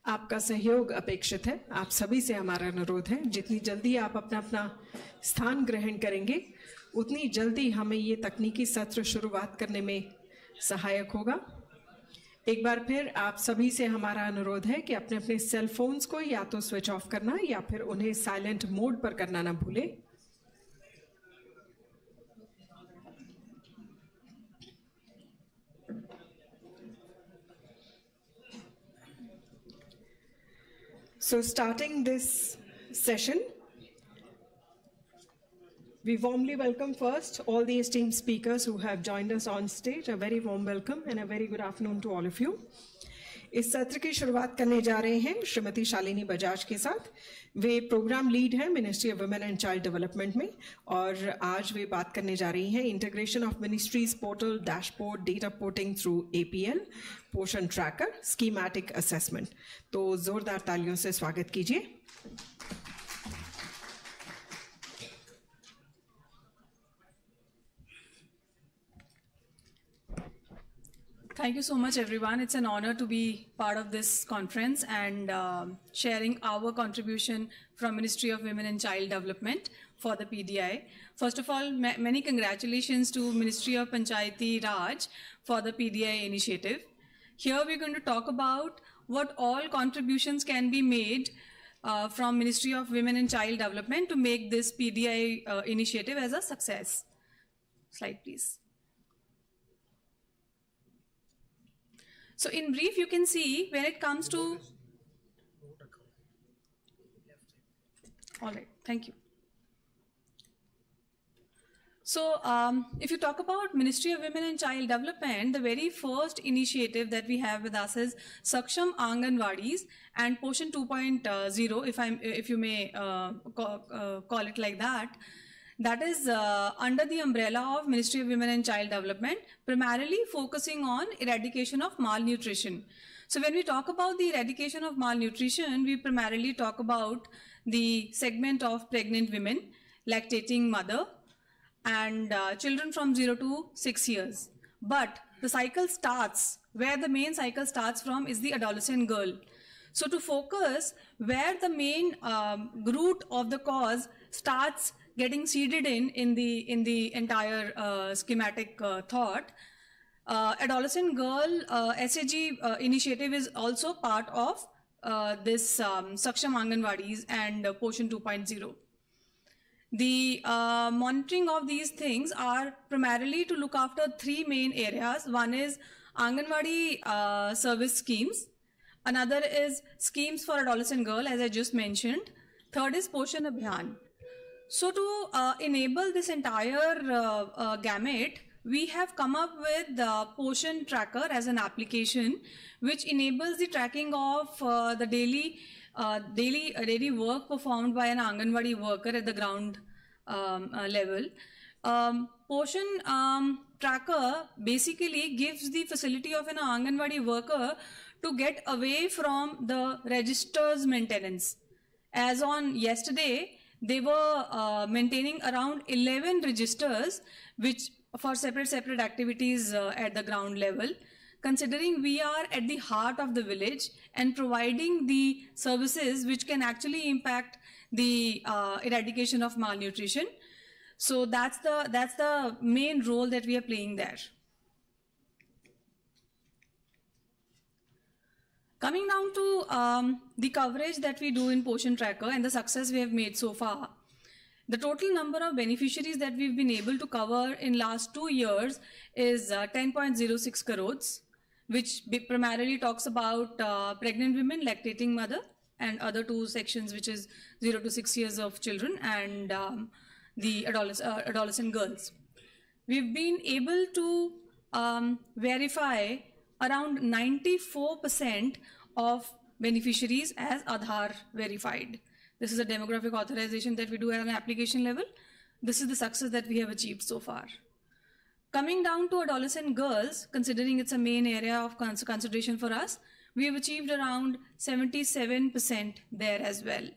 आपका सहयोग अपेक्षित है। आप सभी से हमारा अनुरोध है, जितनी जल्दी आप अपना अपना स्थान ग्रहण करेंगे, उतनी जल्दी हमें ये तकनीकी सत्र शुरुआत करने में सहायक होगा। एक बार फिर आप सभी से हमारा अनुरोध है कि अपने अपने सेल फोन्स को या तो स्विच ऑफ करना या फिर उन्हें साइलेंट मोड पर करना ना भूलें। So starting this session, we warmly welcome first all the esteemed speakers who have joined us on stage. A very warm welcome and a very good afternoon to all of you. इस सत्र की शुरुआत करने जा रहे हैं श्रीमती शालिनी बजाज के साथ। वे प्रोग्राम लीड हैं ministry of women and child development में, और आज वे बात करने जा रही हैं integration of ministries portal, dashboard, data porting through APL, पोषण ट्रैकर, स्कीमैटिक असेसमेंट। तो जोरदार तालियों से स्वागत कीजिए। Thank you so much, everyone. It's an honor to be part of this conference and sharing our contribution from Ministry of Women and Child Development for the PDI. First of all, many congratulations to Ministry of Panchayati Raj for the PDI initiative. Here we're going to talk about what all contributions can be made from Ministry of Women and Child Development to make this PDI initiative as a success. Slide, please. So in brief, you can see when it comes to, all right, thank you. So if you talk about Ministry of Women and Child Development, the very first initiative that we have with us is Saksham Anganwadis and Poshan 2.0, if you may call it like that. That is under the umbrella of Ministry of Women and Child Development, primarily focusing on eradication of malnutrition. So when we talk about the eradication of malnutrition, we primarily talk about the segment of pregnant women, lactating mother, and children from 0 to 6 years. But the cycle starts, where the main cycle starts from is the adolescent girl. So to focus where the main root of the cause starts getting seeded in the entire schematic thought, adolescent girl SAG initiative is also part of this Saksham Anganwadis and Poshan 2.0. The monitoring of these things are primarily to look after three main areas. One is Anganwadi service schemes. Another is schemes for adolescent girl, as I just mentioned. Third is Poshan Abhiyan. So to enable this entire gamut, we have come up with the Poshan Tracker as an application, which enables the tracking of the daily work performed by an Anganwadi worker at the ground level. Poshan Tracker basically gives the facility of an Anganwadi worker to get away from the registers maintenance. As on yesterday, they were maintaining around 11 registers, which for separate activities at the ground level. Considering we are at the heart of the village and providing the services which can actually impact the eradication of malnutrition, so that's the main role that we are playing there. Coming down to the coverage that we do in Poshan Tracker and the success we have made so far, the total number of beneficiaries that we've been able to cover in last 2 years is 10.06 crores, which primarily talks about pregnant women, lactating mother, and other two sections, which is 0 to 6 years of children and the adolescent girls. We've been able to verify around 94% of beneficiaries as Aadhaar verified. This is a demographic authorization that we do at an application level. This is the success that we have achieved so far. Coming down to adolescent girls, considering it's a main area of consideration for us, we have achieved around 77% there as well.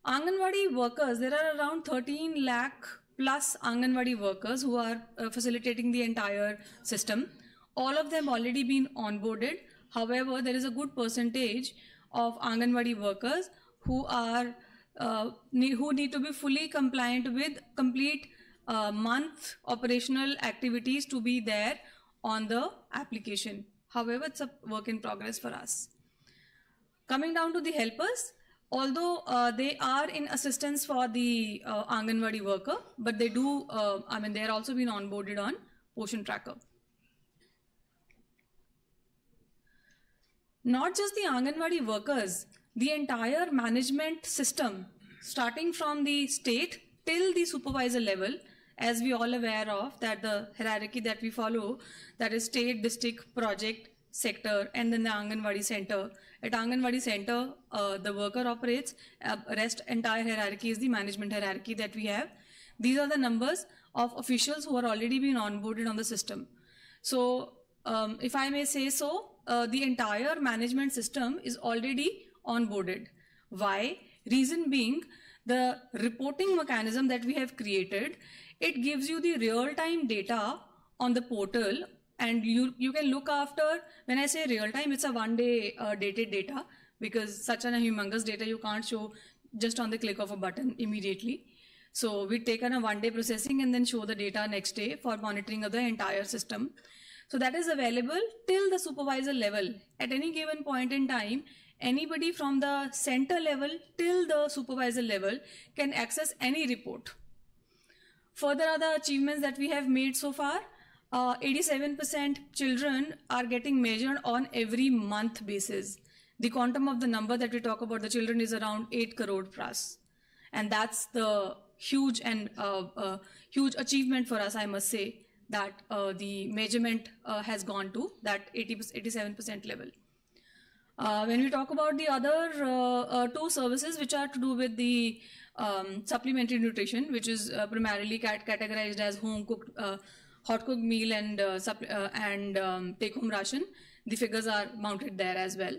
Anganwadi workers, there are around 13 lakh plus Anganwadi workers who are facilitating the entire system. All of them already been onboarded. However, there is a good percentage of Anganwadi workers who are who need to be fully compliant with complete month operational activities to be there on the application. However, it's a work in progress for us. Coming down to the helpers, although they are in assistance for the Anganwadi worker, but they do, they are also been onboarded on Poshan Tracker. Not just the Anganwadi workers, the entire management system, starting from the state till the supervisor level, as we all aware of that the hierarchy that we follow, that is state, district, project, sector, and then the Anganwadi center. At Anganwadi center, the worker operates, rest entire hierarchy is the management hierarchy that we have. These are the numbers of officials who are already been onboarded on the system. So if I may say so, the entire management system is already onboarded. Why? Reason being, the reporting mechanism that we have created, it gives you the real-time data on the portal, and you can look after, when I say real-time, it's a one-day dated data, because such a humongous data you can't show just on the click of a button immediately. So we take on a one-day processing and then show the data next day for monitoring of the entire system. So that is available till the supervisor level. At any given point in time, anybody from the center level till the supervisor level can access any report. Further other achievements that we have made so far, 87% children are getting measured on every month basis. The quantum of the number that we talk about the children is around 8 crore plus. And that's the huge and huge achievement for us, I must say, that the measurement has gone to that 87% level. When we talk about the other two services which are to do with the supplementary nutrition, which is primarily categorized as home cooked, hot cooked meal and take home ration, the figures are mounted there as well.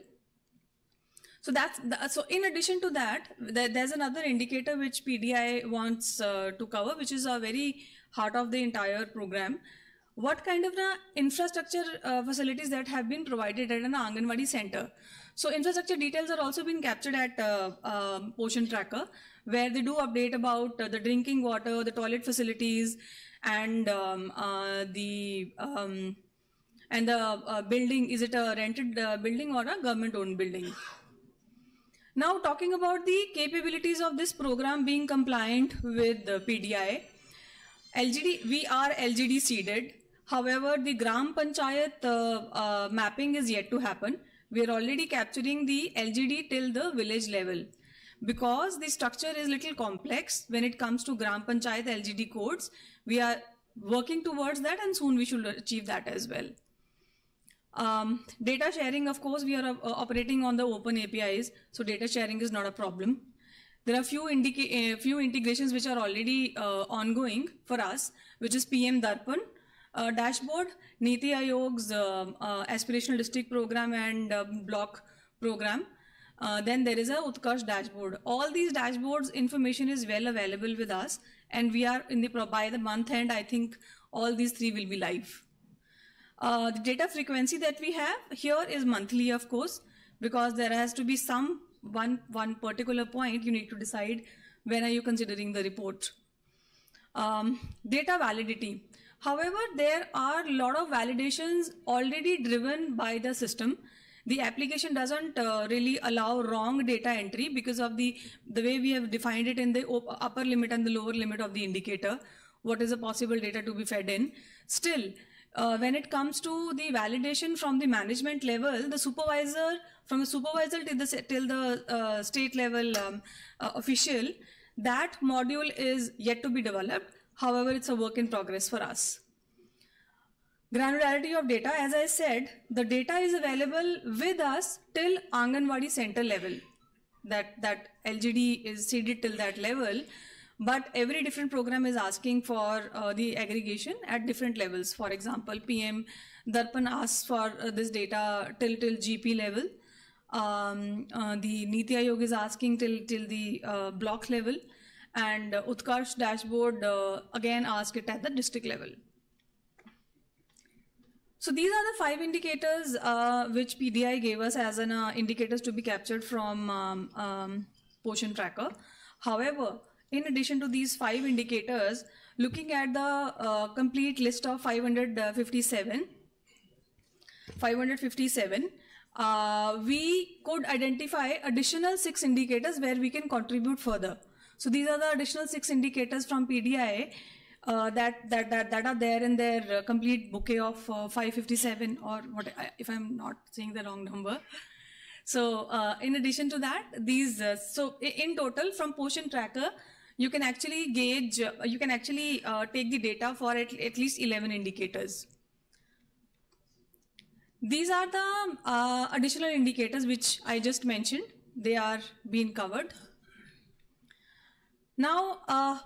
So so in addition to that, there's another indicator which PDI wants to cover, which is a very heart of the entire program. What kind of infrastructure facilities that have been provided at an Anganwadi center. So infrastructure details are also being captured at Poshan Tracker, where they do update about the drinking water, the toilet facilities, and the building. Is it a rented building or a government-owned building? Now, talking about the capabilities of this program being compliant with the PDI, we are LGD seeded. However, the Gram Panchayat mapping is yet to happen. We are already capturing the LGD till the village level. Because the structure is little complex when it comes to Gram Panchayat LGD codes, we are working towards that, and soon we should achieve that as well. Data sharing, of course, we are operating on the open APIs, so data sharing is not a problem. There are few integrations which are already ongoing for us, which is PM Darpan dashboard, Niti Ayog's aspirational district program and block program. Then there is a Utkarsh dashboard. All these dashboards information is well available with us, and we are by the month end, I think all these three will be live. The data frequency that we have here is monthly, of course, because there has to be one particular point you need to decide when are you considering the report. Data validity. However, there are a lot of validations already driven by the system. The application doesn't really allow wrong data entry because of the way we have defined it in the upper limit and the lower limit of the indicator, what is the possible data to be fed in. Still, when it comes to the validation from the management level, the supervisor, from the supervisor till the state level official, that module is yet to be developed. However, it's a work in progress for us. Granularity of data, as I said, the data is available with us till Anganwadi center level. That LGD is seeded till that level, but every different program is asking for the aggregation at different levels. For example, PM Darpan asks for this data till GP level. The Niti Ayog is asking till the block level, and Utkarsh dashboard again ask it at the district level. So these are the 5 indicators which PDI gave us as an indicators to be captured from Poshan Tracker. However, in addition to these 5 indicators, looking at the complete list of 557, we could identify additional 6 indicators where we can contribute further. So these are the additional 6 indicators from PDI that are there in their complete bouquet of 557, or what, if I'm not saying the wrong number. So in addition to that, these so in total from Poshan Tracker, you can actually gauge, you can actually take the data for at least 11 indicators. These are the additional indicators which I just mentioned. They are being covered. Now,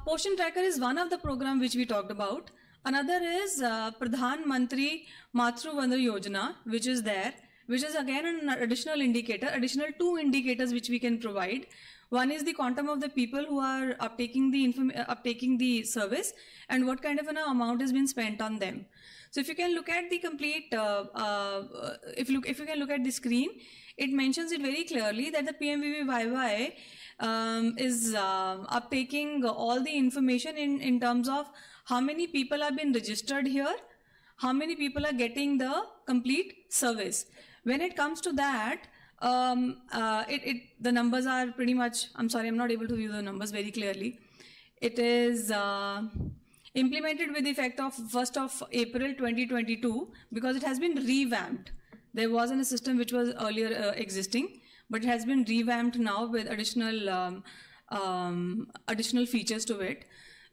Poshan Tracker is one of the programs which we talked about. Another is Pradhan Mantri Matru Vandana Yojana, which is there, which is again an additional indicator, additional 2 indicators which we can provide. One is the quantum of the people who are uptaking the service, and what kind of an amount has been spent on them. So if you can look at the complete, if you can look at the screen, it mentions it very clearly that the PMVVYY is uptaking all the information in terms of how many people have been registered here, how many people are getting the complete service. When it comes to that, the numbers are pretty much, I'm sorry, I'm not able to view the numbers very clearly. It is implemented with effect of 1st of April 2022 because it has been revamped. There wasn't a system which was earlier existing, but it has been revamped now with additional additional features to it.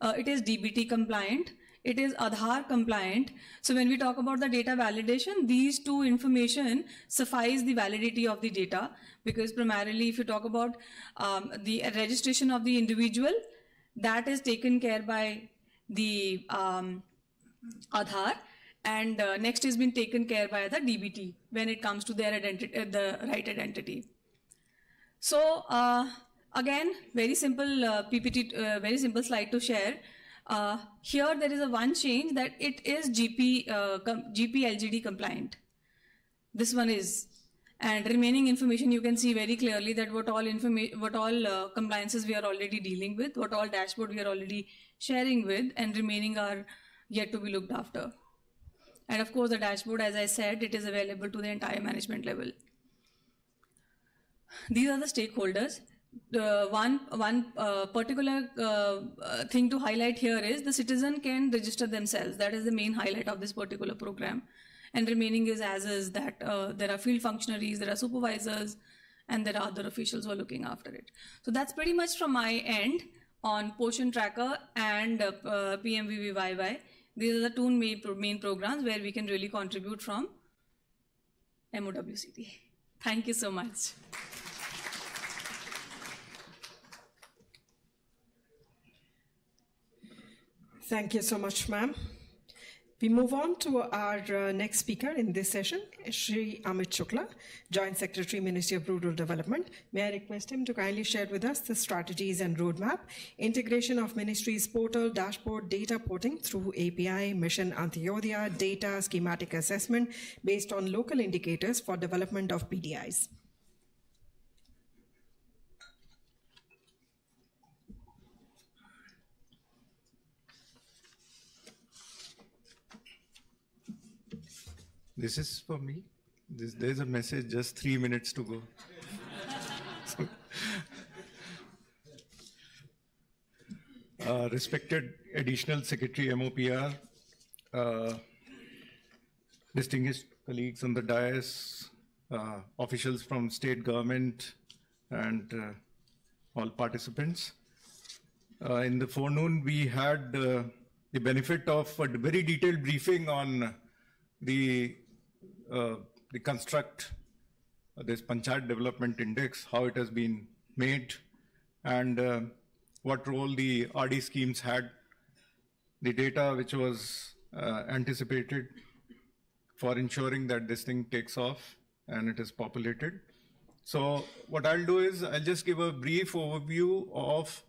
It is DBT compliant. It is Aadhaar compliant. So when we talk about the data validation, these two information suffice the validity of the data, because primarily if you talk about the registration of the individual, that is taken care by the Aadhaar, and next has been taken care by the DBT when it comes to their identity, the right identity. So again, very simple PPT, very simple slide to share. Here there is a one change, that it is GP LGD compliant. This one is, and remaining information you can see very clearly that what all compliances we are already dealing with, what all dashboard we are already sharing with, and remaining are yet to be looked after. And of course the dashboard, as I said, it is available to the entire management level. These are the stakeholders. One particular thing to highlight here is the citizen can register themselves. That is the main highlight of this particular program. And remaining is as is, that there are field functionaries, there are supervisors, and there are other officials who are looking after it. So that's pretty much from my end on Portion Tracker and PMVVYY. These are the two main programs where we can really contribute from MOWCT. Thank you so much. Thank you so much, ma'am. We move on to our next speaker in this session, Shri Amit Shukla, Joint Secretary, Ministry of Rural Development. May I request him to kindly share with us the strategies and roadmap, integration of Ministry's portal, dashboard, data porting through API, Mission Antyodaya, data schematic assessment based on local indicators for development of PDIs. This is for me. There's a message, just 3 minutes to go. Respected Additional Secretary MOPR, distinguished colleagues on the dais, officials from state government, and all participants. In the forenoon, we had the benefit of a very detailed briefing on the construct, this Panchayat Development Index, how it has been made, and what role the RD schemes had, the data which was anticipated for ensuring that this thing takes off and it is populated. So what I'll do is I'll just give a brief overview of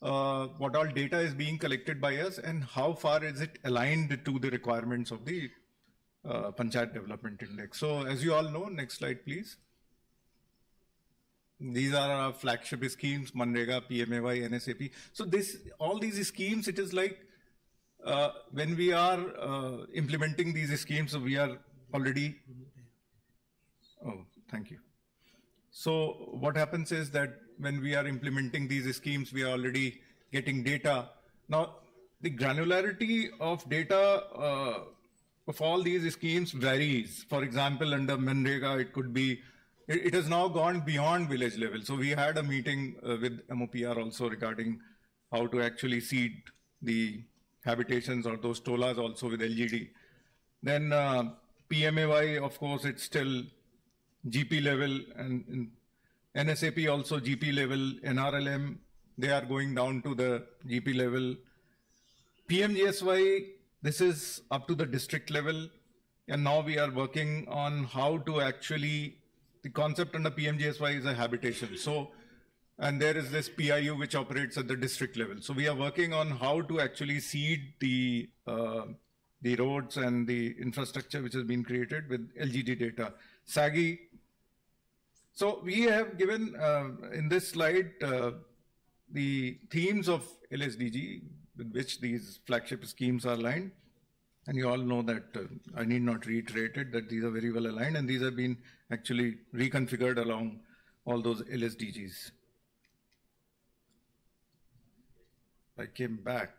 what all data is being collected by us and how far is it aligned to the requirements of the Panchayat Development Index. So as you all know, next slide please. These are our flagship schemes, Manrega, PMAY, NSAP. So all these schemes, it is like when we are implementing these schemes, we are already, oh, thank you. So what happens is that when we are implementing these schemes, we are already getting data. Now, the granularity of data of all these schemes varies. For example, under Manrega, it could be, it has now gone beyond village level. So we had a meeting with MOPR also regarding how to actually seed the habitations or those tolas also with LGD. Then PMAY, of course, it's still GP level, and NSAP also GP level, NRLM, they are going down to the GP level. PMGSY, this is up to the district level, and now we are working on how to actually, the concept under PMGSY is a habitation. So, and there is this PIU which operates at the district level. So we are working on how to actually seed the roads and the infrastructure which has been created with LGD data. SAGI. So we have given in this slide the themes of LSDG with which these flagship schemes are aligned. And you all know that I need not reiterate it, that these are very well aligned, and these have been actually reconfigured along all those LSDGs. I came back.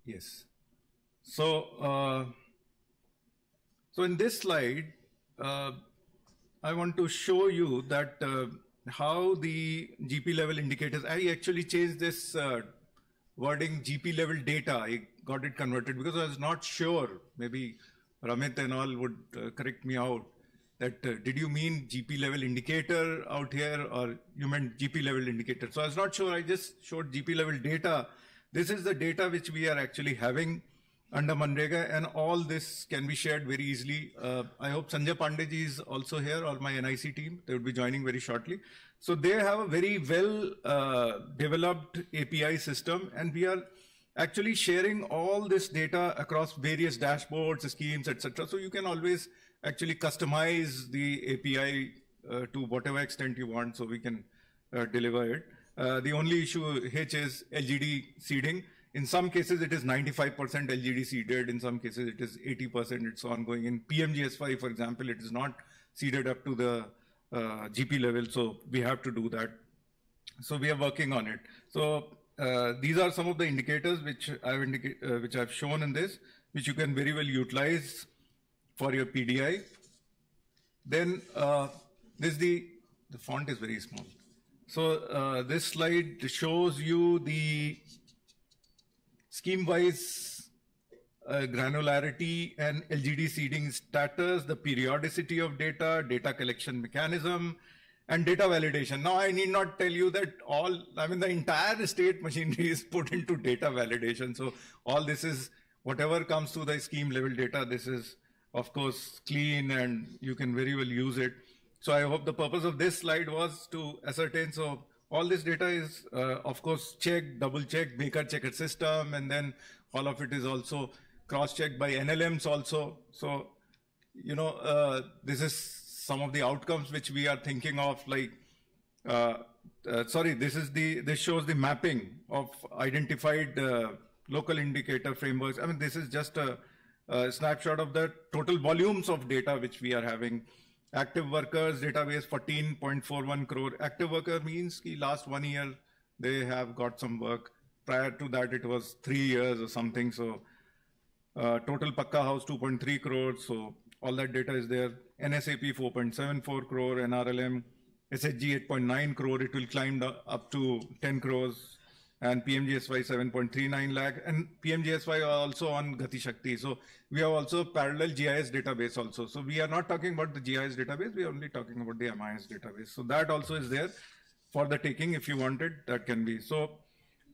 Yes. So, so in this slide, I want to show you that how the GP level indicators, I actually changed this wording GP level data. I got it converted because I was not sure. Maybe Ramit and all would correct me out that did you mean GP level indicator out here or you meant GP level indicator? So I was not sure. I just showed GP level data. This is the data which we are actually having under Manrega, and all this can be shared very easily. I hope Sanjay Pandey ji is also here, or my NIC team. They will be joining very shortly. So they have a very well developed API system, and we are actually sharing all this data across various dashboards, schemes, etc. So you can always actually customize the API to whatever extent you want, so we can deliver it. The only issue H is LGD seeding. In some cases, it is 95% LGD seeded. In some cases, it is 80%. It's ongoing. In PMGS5, for example, it is not seeded up to the GP level. So we have to do that. So we are working on it. So these are some of the indicators which I've shown in this, which you can very well utilize for your PDI. Then the font is very small. So this slide shows you the scheme-wise granularity and LGD seeding status, the periodicity of data, data collection mechanism, and data validation. Now, I need not tell you that the entire state machinery is put into data validation. So all this is, whatever comes to the scheme level data, this is, of course, clean and you can very well use it. So I hope the purpose of this slide was to ascertain. So all this data is, of course, checked, double-checked, Baker-checker system, and then all of it is also cross-checked by NLMs also. So, this is some of the outcomes which we are thinking of, like, this shows the mapping of identified local indicator frameworks. I mean, this is just a snapshot of the total volumes of data which we are having. Active workers database 14.41 crore. Active worker means that last 1 year they have got some work. Prior to that it was 3 years or something. So total Pakka House 2.3 crores. So all that data is there. NSAP 4.74 crore. NRLM, SHG 8.9 crore. It will climb up to 10 crores. And PMGSY 7.39 lakh, and PMGSY are also on Gati Shakti. So we have also parallel GIS database also. So we are not talking about the GIS database, we are only talking about the MIS database. So that also is there for the taking. If you want it, that can be. So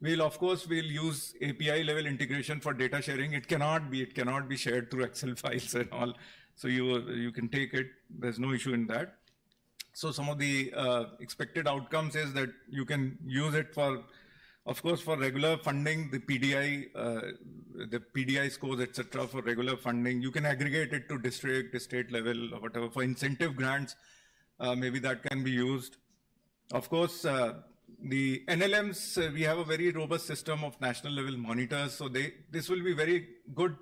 we'll use API level integration for data sharing. It cannot be shared through Excel files and all. So you can take it. There's no issue in that. So some of the expected outcomes is that you can use it for, of course, for regular funding, the PDI scores, etc. For regular funding, you can aggregate it to district, state level, or whatever. For incentive grants, maybe that can be used. Of course, the NLMs, we have a very robust system of national level monitors. So this will be very good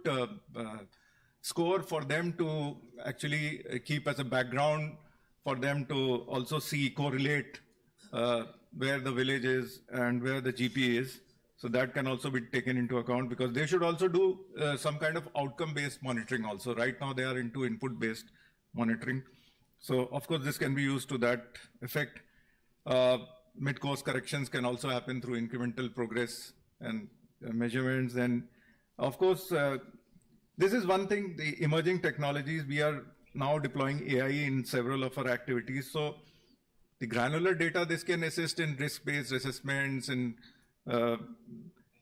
score for them to actually keep as a background, for them to also correlate where the village is and where the GP is. So that can also be taken into account, because they should also do some kind of outcome-based monitoring also. Right now they are into input-based monitoring. So of course this can be used to that effect. Mid-course corrections can also happen through incremental progress and measurements. And of course, this is one thing, the emerging technologies, we are now deploying AI in several of our activities. So the granular data, this can assist in risk-based assessments and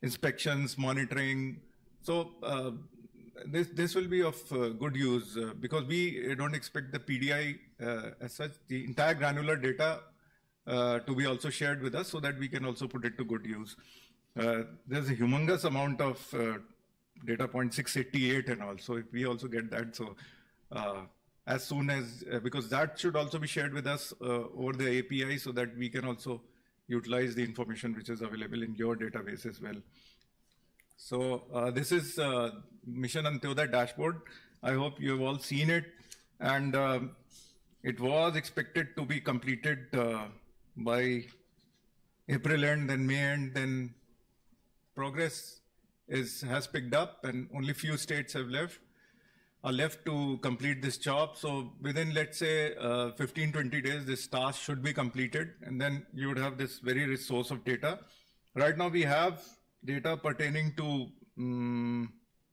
inspections, monitoring. So this will be of good use because we don't expect the PDI as such, the entire granular data to be also shared with us, so that we can also put it to good use. There's a humongous amount of data point, 688 and all. So if we also get that, so as soon as, because that should also be shared with us over the API, so that we can also utilize the information which is available in your database as well. So this is Mission Antyodaya dashboard. I hope you have all seen it, and it was expected to be completed by April end, then May end, then progress has picked up and only few states have left. are left to complete this job. So within, let's say, 15, 20 days, this task should be completed. And then you would have this very rich source of data. Right now, we have data pertaining to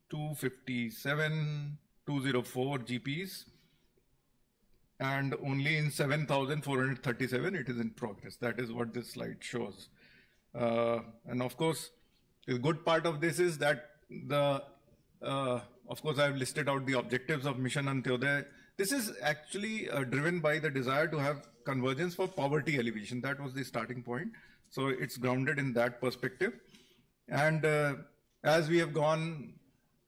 204 GPs. And only in 7,437, it is in progress. That is what this slide shows. And of course, the good part of this is that of course, I've listed out the objectives of Mission Antyodaya. This is actually driven by the desire to have convergence for poverty alleviation. That was the starting point. So it's grounded in that perspective. And as we have gone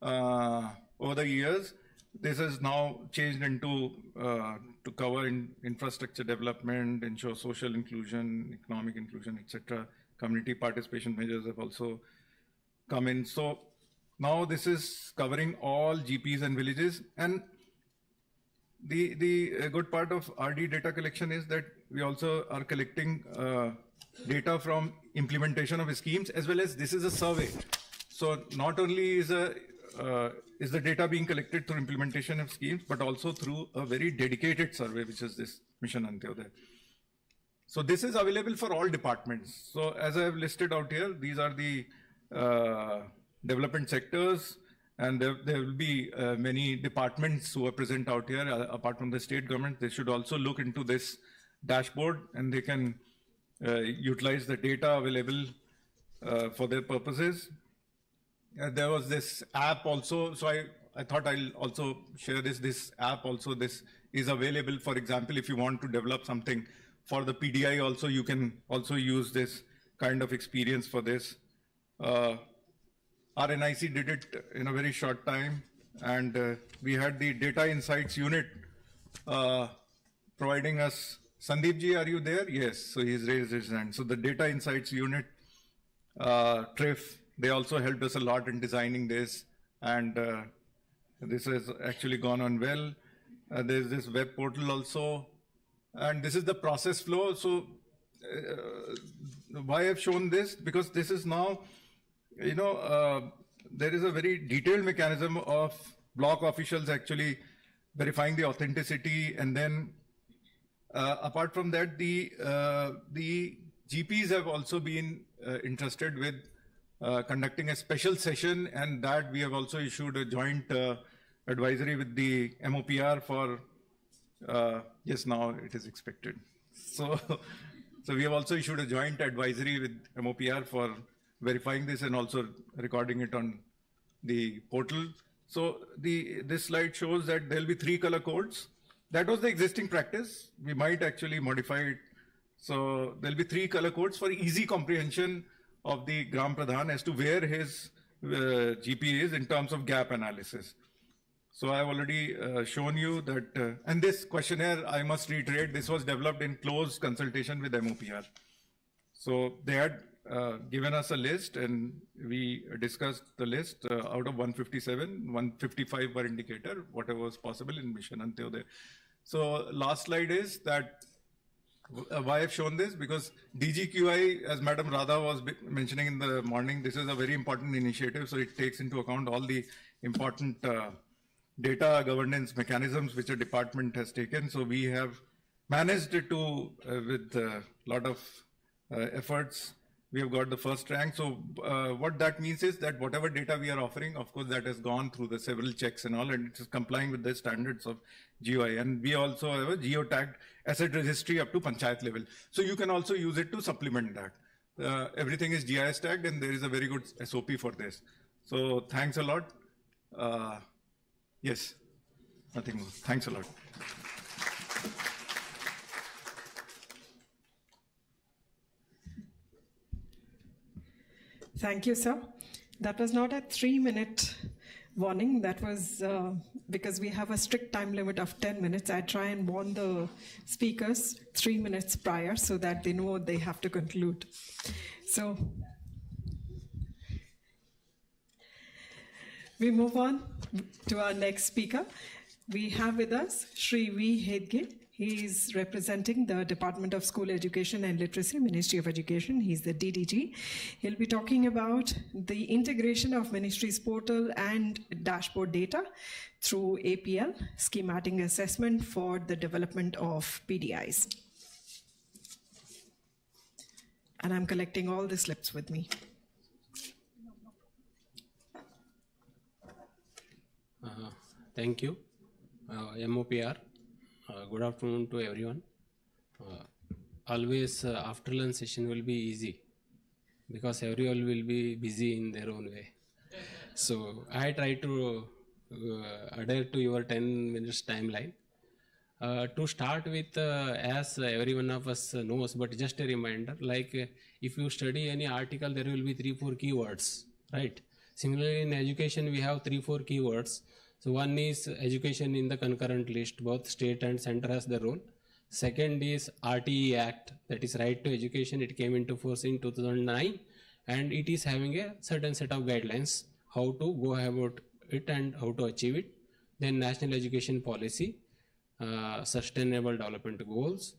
over the years, this has now changed into to cover infrastructure development, ensure social inclusion, economic inclusion, etc. Community participation measures have also come in. So now this is covering all GPs and villages. And the good part of RD data collection is that we also are collecting data from implementation of schemes, as well as this is a survey. So not only is the data being collected through implementation of schemes, but also through a very dedicated survey, which is this Mission Antyodaya. So this is available for all departments. So as I have listed out here, these are the development sectors, and there will be many departments who are present out here, apart from the state government. They should also look into this dashboard, and they can utilize the data available for their purposes. There was this app also, so I thought I'll also share this. This app also, this is available. For example, if you want to develop something for the PDI also, you can also use this kind of experience for this. RNIC did it in a very short time, and we had the Data Insights unit providing us. Sandeep ji, are you there? Yes, so he's raised his hand. So the Data Insights unit, TRIF, they also helped us a lot in designing this, and this has actually gone on well. There's this web portal also, and this is the process flow. So why I've shown this? Because this is now, there is a very detailed mechanism of block officials actually verifying the authenticity, and then apart from that, the GPs have also been interested with conducting a special session, and that we have also issued a joint advisory with the MOPR for, yes, now it is expected. So we have also issued a joint advisory with MOPR for verifying this and also recording it on the portal. So this slide shows that there will be 3 color codes. That was the existing practice. We might actually modify it. So there will be 3 color codes for easy comprehension of the Gram Pradhan as to where his GP is in terms of gap analysis. So I have already shown you that, and this questionnaire, I must reiterate, this was developed in close consultation with MOPR. So they had given us a list, and we discussed the list out of 157, 155 were indicator, whatever was possible in Mission Antyodaya. So last slide is that why I've shown this, because DGQI, as Madam Radha was mentioning in the morning, this is a very important initiative. So it takes into account all the important data governance mechanisms which a department has taken. So we have managed to, with a lot of efforts, we have got the first rank. So what that means is that whatever data we are offering, of course, that has gone through the several checks and all, and it is complying with the standards of GOI. And we also have a geo-tagged asset registry up to Panchayat level. So you can also use it to supplement that. Everything is GIS tagged, and there is a very good SOP for this. So thanks a lot. Yes, nothing more. Thanks a lot. Thank you, sir. That was not a 3-minute warning. That was because we have a strict time limit of 10 minutes. I try and warn the speakers 3 minutes prior so that they know they have to conclude. So we move on to our next speaker. We have with us Shri V. Hedge. He is representing the Department of School Education and Literacy, Ministry of Education. He's the DDG. He'll be talking about the integration of Ministry's portal and dashboard data through APL, schematic assessment for the development of PDIs. And I'm collecting all the slips with me. Thank you, MOPR. Good afternoon to everyone. Always after lunch session will be easy because everyone will be busy in their own way. So I try to adhere to your 10 minutes timeline. To start with, as every one of us knows, but just a reminder, like if you study any article, there will be 3-4 keywords, right? Similarly, in education, we have 3-4 keywords. So one is education in the concurrent list, both state and center has the role. Second is RTE Act, that is Right to Education. It came into force in 2009 and it is having a certain set of guidelines, how to go about it and how to achieve it. Then National Education Policy, Sustainable Development Goals,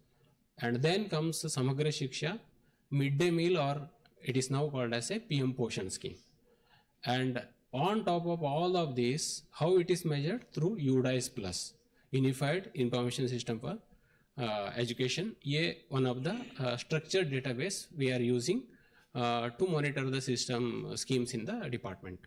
and then comes Samagra Shiksha, midday meal, or it is now called as a PM Poshan scheme. And on top of all of this, how it is measured? Through UDICE Plus, Unified Information System for Education. Ye one of the structured database we are using to monitor the system schemes in the department.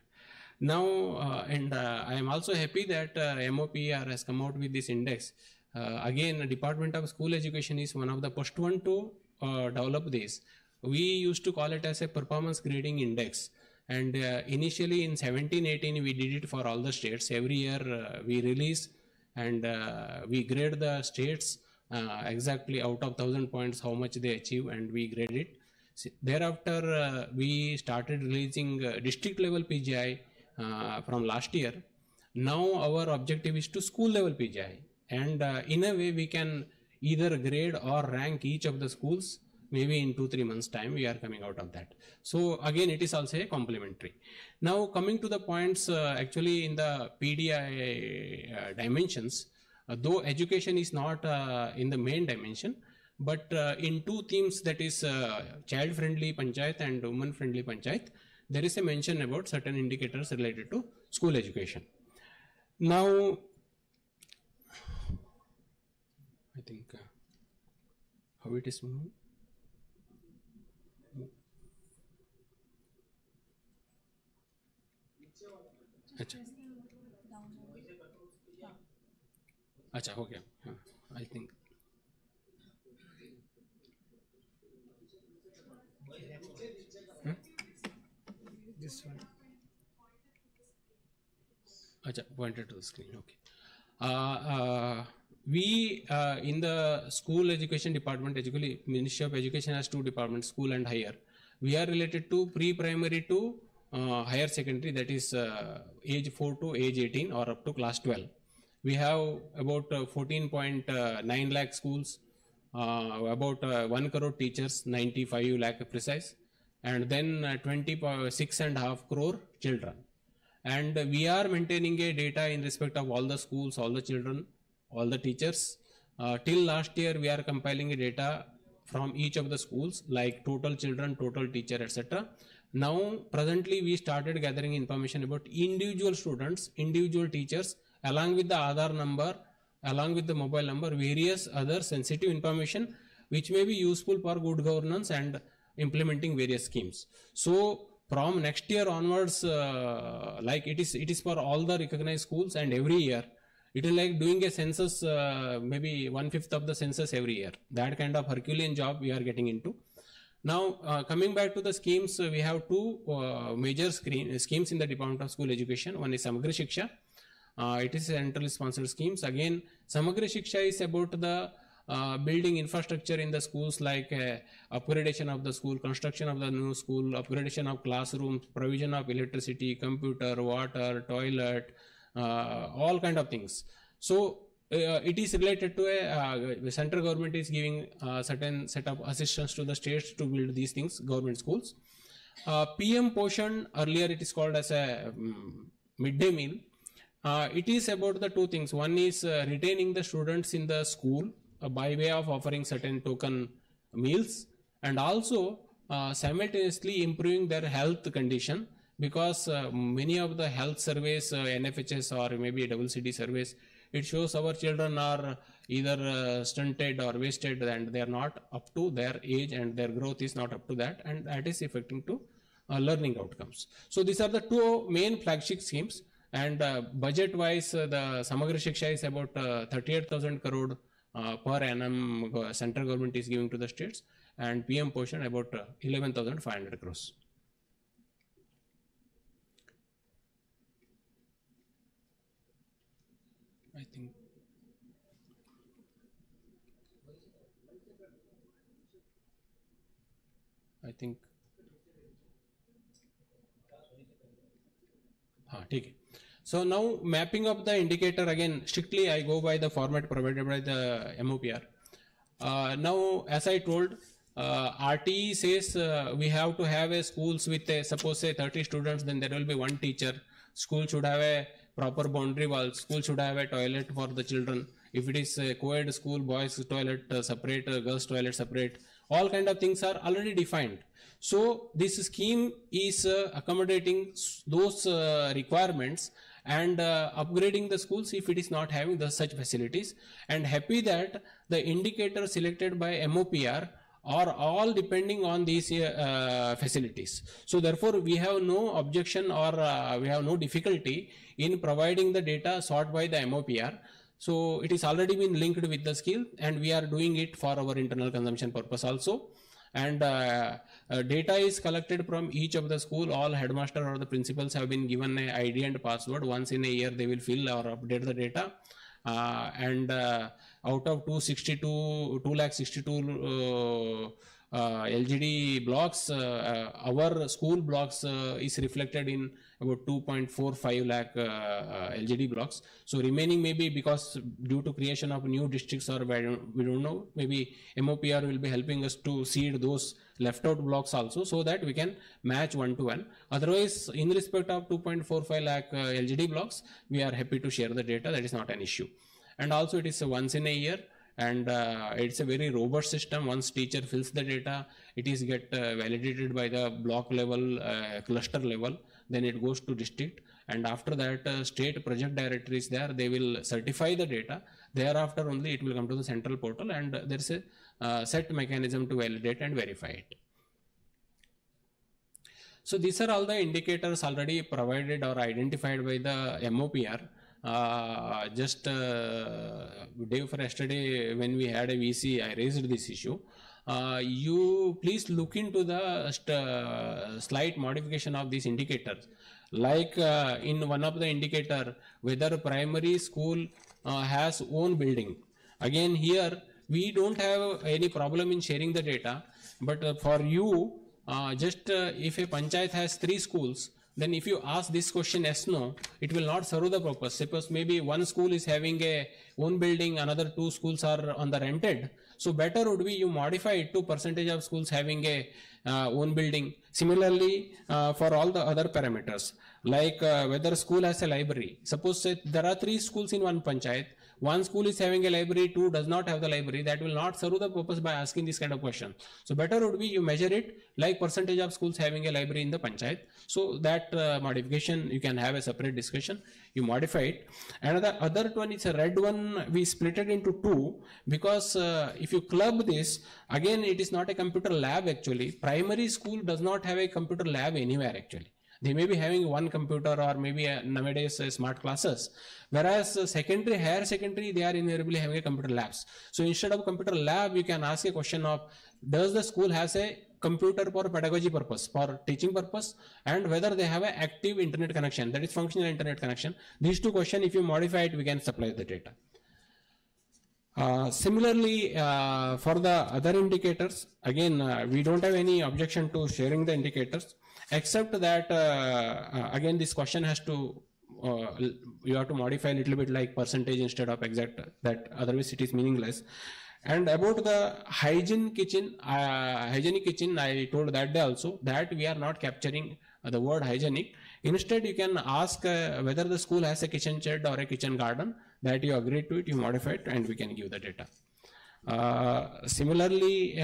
Now, I am also happy that MOPR has come out with this index. Again, the Department of School Education is one of the first one to develop this. We used to call it as a performance grading index. And initially in 17-18, we did it for all the states. Every year we release and we grade the states exactly out of 1,000 points, how much they achieve, and we grade it. Thereafter, we started releasing district level PGI from last year. Now our objective is to school level PGI. And in a way, we can either grade or rank each of the schools. Maybe in 2-3 months time, we are coming out of that. So again, it is also a complementary. Now coming to the points, actually in the PDI dimensions, though education is not in the main dimension, but in two themes, that is child-friendly panchayat and woman-friendly panchayat, there is a mention about certain indicators related to school education. Now, I think how it is moving. Acha, okay. I think. This one. Acha, pointed to the screen. Okay. We in the school education department, actually Ministry of Education has two departments, school and higher. We are related to pre-primary to higher secondary, that is age 4 to age 18 or up to class 12. We have about 14.9 lakh schools, about 1 crore teachers, 95 lakh precise, and then 26.5 crore children. And we are maintaining a data in respect of all the schools, all the children, all the teachers. Till last year, we are compiling a data from each of the schools, like total children, total teacher, etc. Now, presently, we started gathering information about individual students, individual teachers, along with the Aadhaar number, along with the mobile number, various other sensitive information, which may be useful for good governance and implementing various schemes. So, from next year onwards, like it is for all the recognized schools, and every year, it is like doing a census, maybe 1/5 of the census every year. That kind of Herculean job we are getting into. Now, coming back to the schemes, we have two major schemes in the Department of School Education. One is Samagra Shiksha. It is centrally sponsored schemes. Again, Samagra Shiksha is about the building infrastructure in the schools, like upgradation of the school, construction of the new school, upgradation of classrooms, provision of electricity, computer, water, toilet, all kind of things. So it is related to the central government is giving certain set of assistance to the states to build these things, government schools. PM Poshan, earlier it is called as a midday meal. It is about the two things. One is retaining the students in the school by way of offering certain token meals, and also simultaneously improving their health condition, because many of the health surveys, NFHS or maybe WCD surveys, it shows our children are either stunted or wasted, and they are not up to their age and their growth is not up to that, and that is affecting to learning outcomes. So these are the two main flagship schemes, and budget wise the Samagra Shiksha is about 38,000 crore per annum central government is giving to the states, and PM portion about 11,500 crores. I think okay. So now mapping of the indicator, again strictly I go by the format provided by the MOPR. Now as I told, RTE says we have to have a schools with suppose say 30 students, then there will be one teacher. School should have a proper boundary wall. School should have a toilet for the children. If it is a co-ed school, boys toilet separate, girls toilet separate. All kind of things are already defined. So this scheme is accommodating those requirements and upgrading the schools if it is not having such facilities. And happy that the indicators selected by MOPR are all depending on these facilities. So therefore we have no objection or we have no difficulty in providing the data sought by the MOPR. So it is already been linked with the skill, and we are doing it for our internal consumption purpose also. And data is collected from each of the school. All headmaster or the principals have been given an ID and password. Once in a year they will fill or update the data. Out of 262 LGD blocks, our school blocks is reflected in about 2.45 lakh LGD blocks. So remaining maybe because due to creation of new districts or we don't know, maybe MOPR will be helping us to seed those left out blocks also, so that we can match 1-to-1. Otherwise, in respect of 2.45 lakh LGD blocks, we are happy to share the data. That is not an issue. And also it is once in a year, and it's a very robust system. Once teacher fills the data, it is get validated by the block level, cluster level, then it goes to district, and after that state project director is there, they will certify the data. Thereafter only it will come to the central portal, and there is a set mechanism to validate and verify it. So these are all the indicators already provided or identified by the MOPR. Just day for yesterday when we had a VC, I raised this issue. You please look into the slight modification of these indicators. Like in one of the indicator, whether primary school has own building. Again here, we don't have any problem in sharing the data, but for you, if a panchayat has 3 schools, then if you ask this question yes no, it will not serve the purpose. Suppose maybe one school is having a own building, another 2 schools are on the rented. So better would be you modify it to percentage of schools having a own building. Similarly, for all the other parameters, like whether school has a library. Suppose there are 3 schools in one panchayat. One school is having a library, 2 does not have the library. That will not serve the purpose by asking this kind of question. So better would be you measure it like percentage of schools having a library in the panchayat. So that modification, you can have a separate discussion. You modify it. And the other one is a red one. We split it into 2 because if you club this, again it is not a computer lab actually. Primary school does not have a computer lab anywhere actually. They may be having one computer or maybe nowadays smart classes. Whereas secondary, higher secondary, they are invariably having a computer labs. So instead of computer lab, you can ask a question of, does the school has a computer for pedagogy purpose, for teaching purpose, and whether they have an active internet connection, that is functional internet connection. These 2 questions, if you modify it, we can supply the data. Similarly, for the other indicators, again, we don't have any objection to sharing the indicators, except that, again, this question has to, you have to modify a little bit like percentage instead of exact, that otherwise it is meaningless. And about the hygienic kitchen, I told that day also that we are not capturing the word hygienic. Instead, you can ask whether the school has a kitchen shed or a kitchen garden, that you agree to it, you modify it, and we can give the data. Similarly,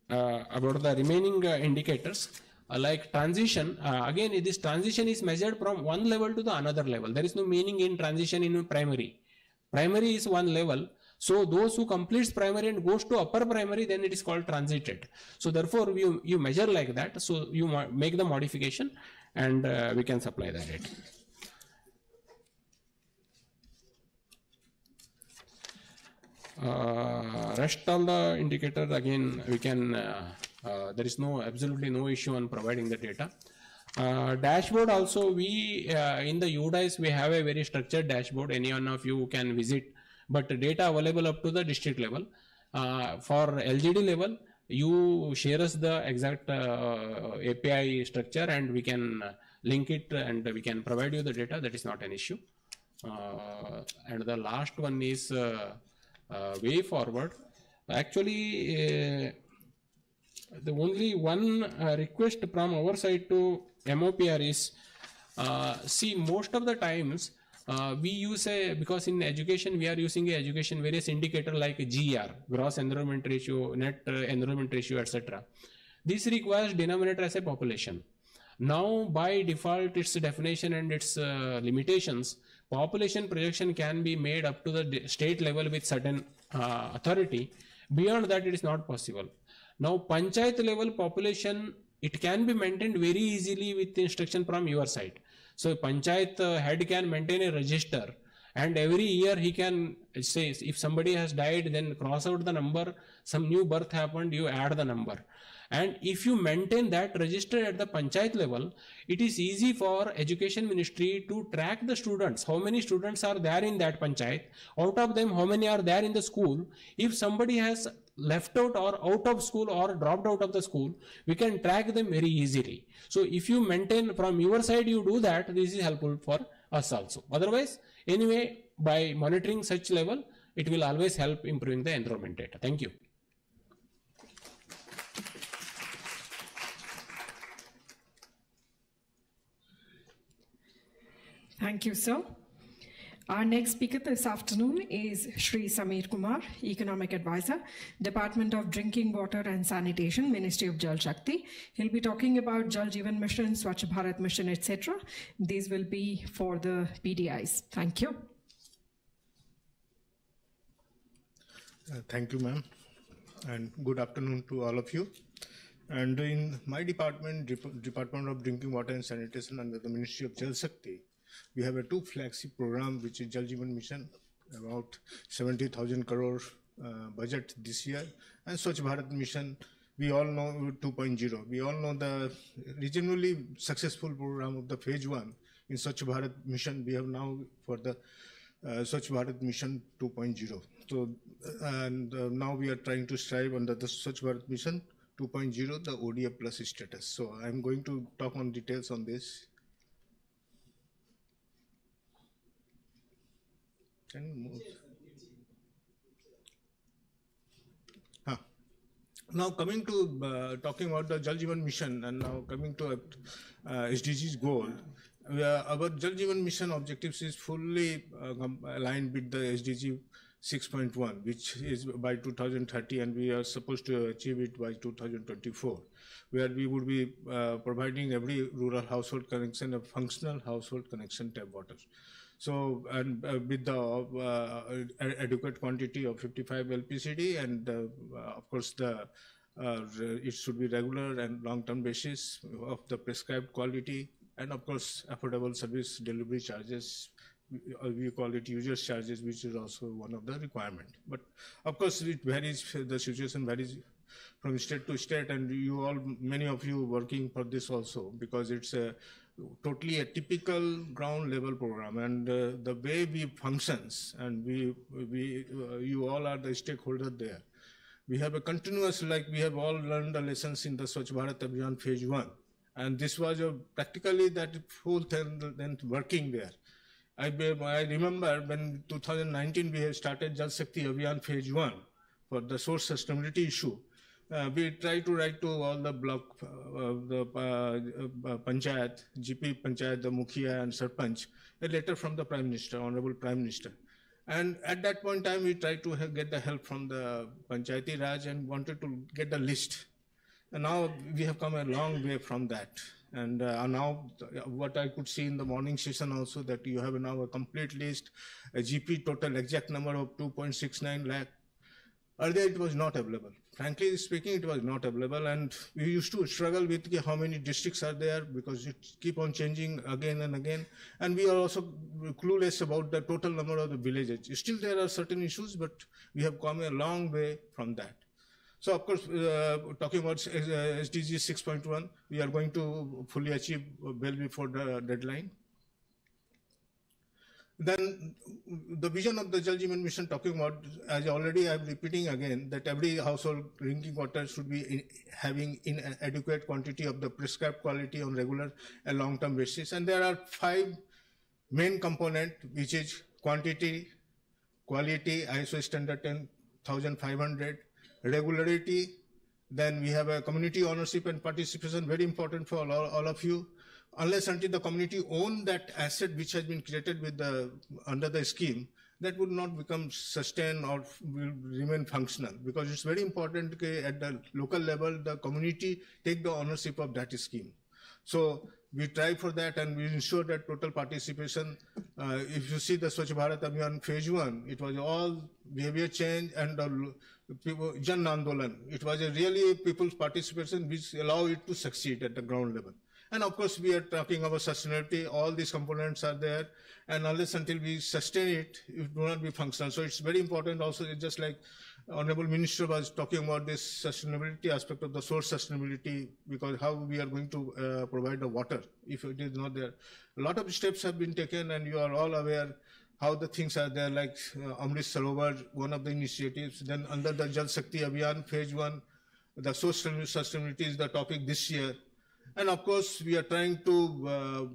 about the remaining indicators, like transition, again this transition is measured from one level to the another level. There is no meaning in transition in primary. Primary is one level. So those who completes primary and goes to upper primary, then it is called transited. So therefore you measure like that. So you make the modification and we can supply the data. Rest all the indicators, again we can there is absolutely no issue on providing the data. Dashboard also, we in the UDICE we have a very structured dashboard. Any one of you can visit, but data available up to the district level. For LGD level, you share us the exact API structure and we can link it and we can provide you the data. That is not an issue. And the last one is way forward. Actually, the only one request from our side to MOPR is, see, most of the times we use because in education we are using a education various indicator like GR, gross enrollment ratio, net enrollment ratio, etc. This requires denominator as a population. Now by default its definition and its limitations, population projection can be made up to the state level with certain authority. Beyond that it is not possible. Now panchayat level population, it can be maintained very easily with instruction from your side. So panchayat head can maintain a register and every year he can say if somebody has died, then cross out the number, some new birth happened, you add the number. And if you maintain that register at the panchayat level, it is easy for education ministry to track the students. How many students are there in that panchayat? Out of them, how many are there in the school? If somebody has left out or out of school or dropped out of the school, we can track them very easily. So if you maintain from your side, you do that, this is helpful for us also. Otherwise, anyway, by monitoring such level, it will always help improving the enrollment data. Thank you. Thank you, sir. Our next speaker this afternoon is Shri Sameer Kumar, Economic Advisor, Department of Drinking Water and Sanitation, Ministry of Jal Shakti. He'll be talking about Jal Jeevan Mission, Swachh Bharat Mission, etc. These will be for the PDIs. Thank you. Thank you, ma'am, and good afternoon to all of you. And in my department, Department of Drinking Water and Sanitation under the Ministry of Jal Shakti, we have a two flagship program, which is Jal Jeevan Mission, about 70,000 crore budget this year, and Swachh Bharat Mission, we all know 2.0. We all know the regionally successful program of the phase 1 in Swachh Bharat Mission. We have now for the Swachh Bharat Mission 2.0. So, and now we are trying to strive under the Swachh Bharat Mission 2.0, the ODF plus status. So I'm going to talk on details on this. Can you move? Now coming to talking about the Jal Jeevan Mission, and now coming to SDGs goal, our Jal Jeevan Mission objectives is fully aligned with the SDG 6.1, which is by 2030, and we are supposed to achieve it by 2024, where we would be providing every rural household connection a functional household connection tap water. So, and with the adequate quantity of 55 LPCD, and of course the it should be regular and long-term basis of the prescribed quality, and of course affordable service delivery charges. We call it users charges, which is also one of the requirement. But of course it varies, the situation varies from state to state, and you all, many of you working for this also, because it's a totally a typical ground level program, and the way we functions, and you all are the stakeholder there. We have a continuous, like we have all learned the lessons in the Swachh Bharat Abhiyan phase 1, and this was practically that whole thing then working there. I remember when 2019 we have started Jal Shakti Abhiyan phase 1 for the source sustainability issue. We try to write to all the block, the Panchayat, GP Panchayat, the Mukhiya and Sarpanch, a letter from the Prime Minister, Honorable Prime Minister. And at that point in time, we tried to get the help from the Panchayati Raj and wanted to get the list. And now we have come a long way from that. And now what I could see in the morning session also, that you have now a complete list, a GP total exact number of 2.69 lakh. Earlier it was not available. Frankly speaking, it was not available, and we used to struggle with how many districts are there, because it keep on changing again and again. And we are also clueless about the total number of the villages. Still there are certain issues, but we have come a long way from that. So of course, talking about SDG 6.1, we are going to fully achieve well before the deadline. Then the vision of the Jal Jeevan Mission, talking about, as already I'm repeating again, that every household drinking water should be having in adequate quantity of the prescribed quality on regular and long-term basis. And there are 5 main components, which is quantity, quality, ISO standard 10,500, regularity. Then we have a community ownership and participation, very important for all of you. Unless until the community own that asset which has been created with under the scheme, that would not become sustained or will remain functional, because it's very important at the local level the community take the ownership of that scheme. So we try for that, and we ensure that total participation. If you see the Swachh Bharat Abhiyan phase 1, it was all behavior change and Jan Andolan. It was a really people's participation which allow it to succeed at the ground level. And of course, we are talking about sustainability. All these components are there, and unless until we sustain it, it will not be functional. So it's very important also, just like Honorable Minister was talking about this sustainability aspect of the source sustainability, because how we are going to provide the water if it is not there. A lot of steps have been taken, and you are all aware how the things are there, like Amrit Sarovar, one of the initiatives. Then under the Jal Shakti Abhiyan phase 1, the source sustainability is the topic this year. And of course, we are trying to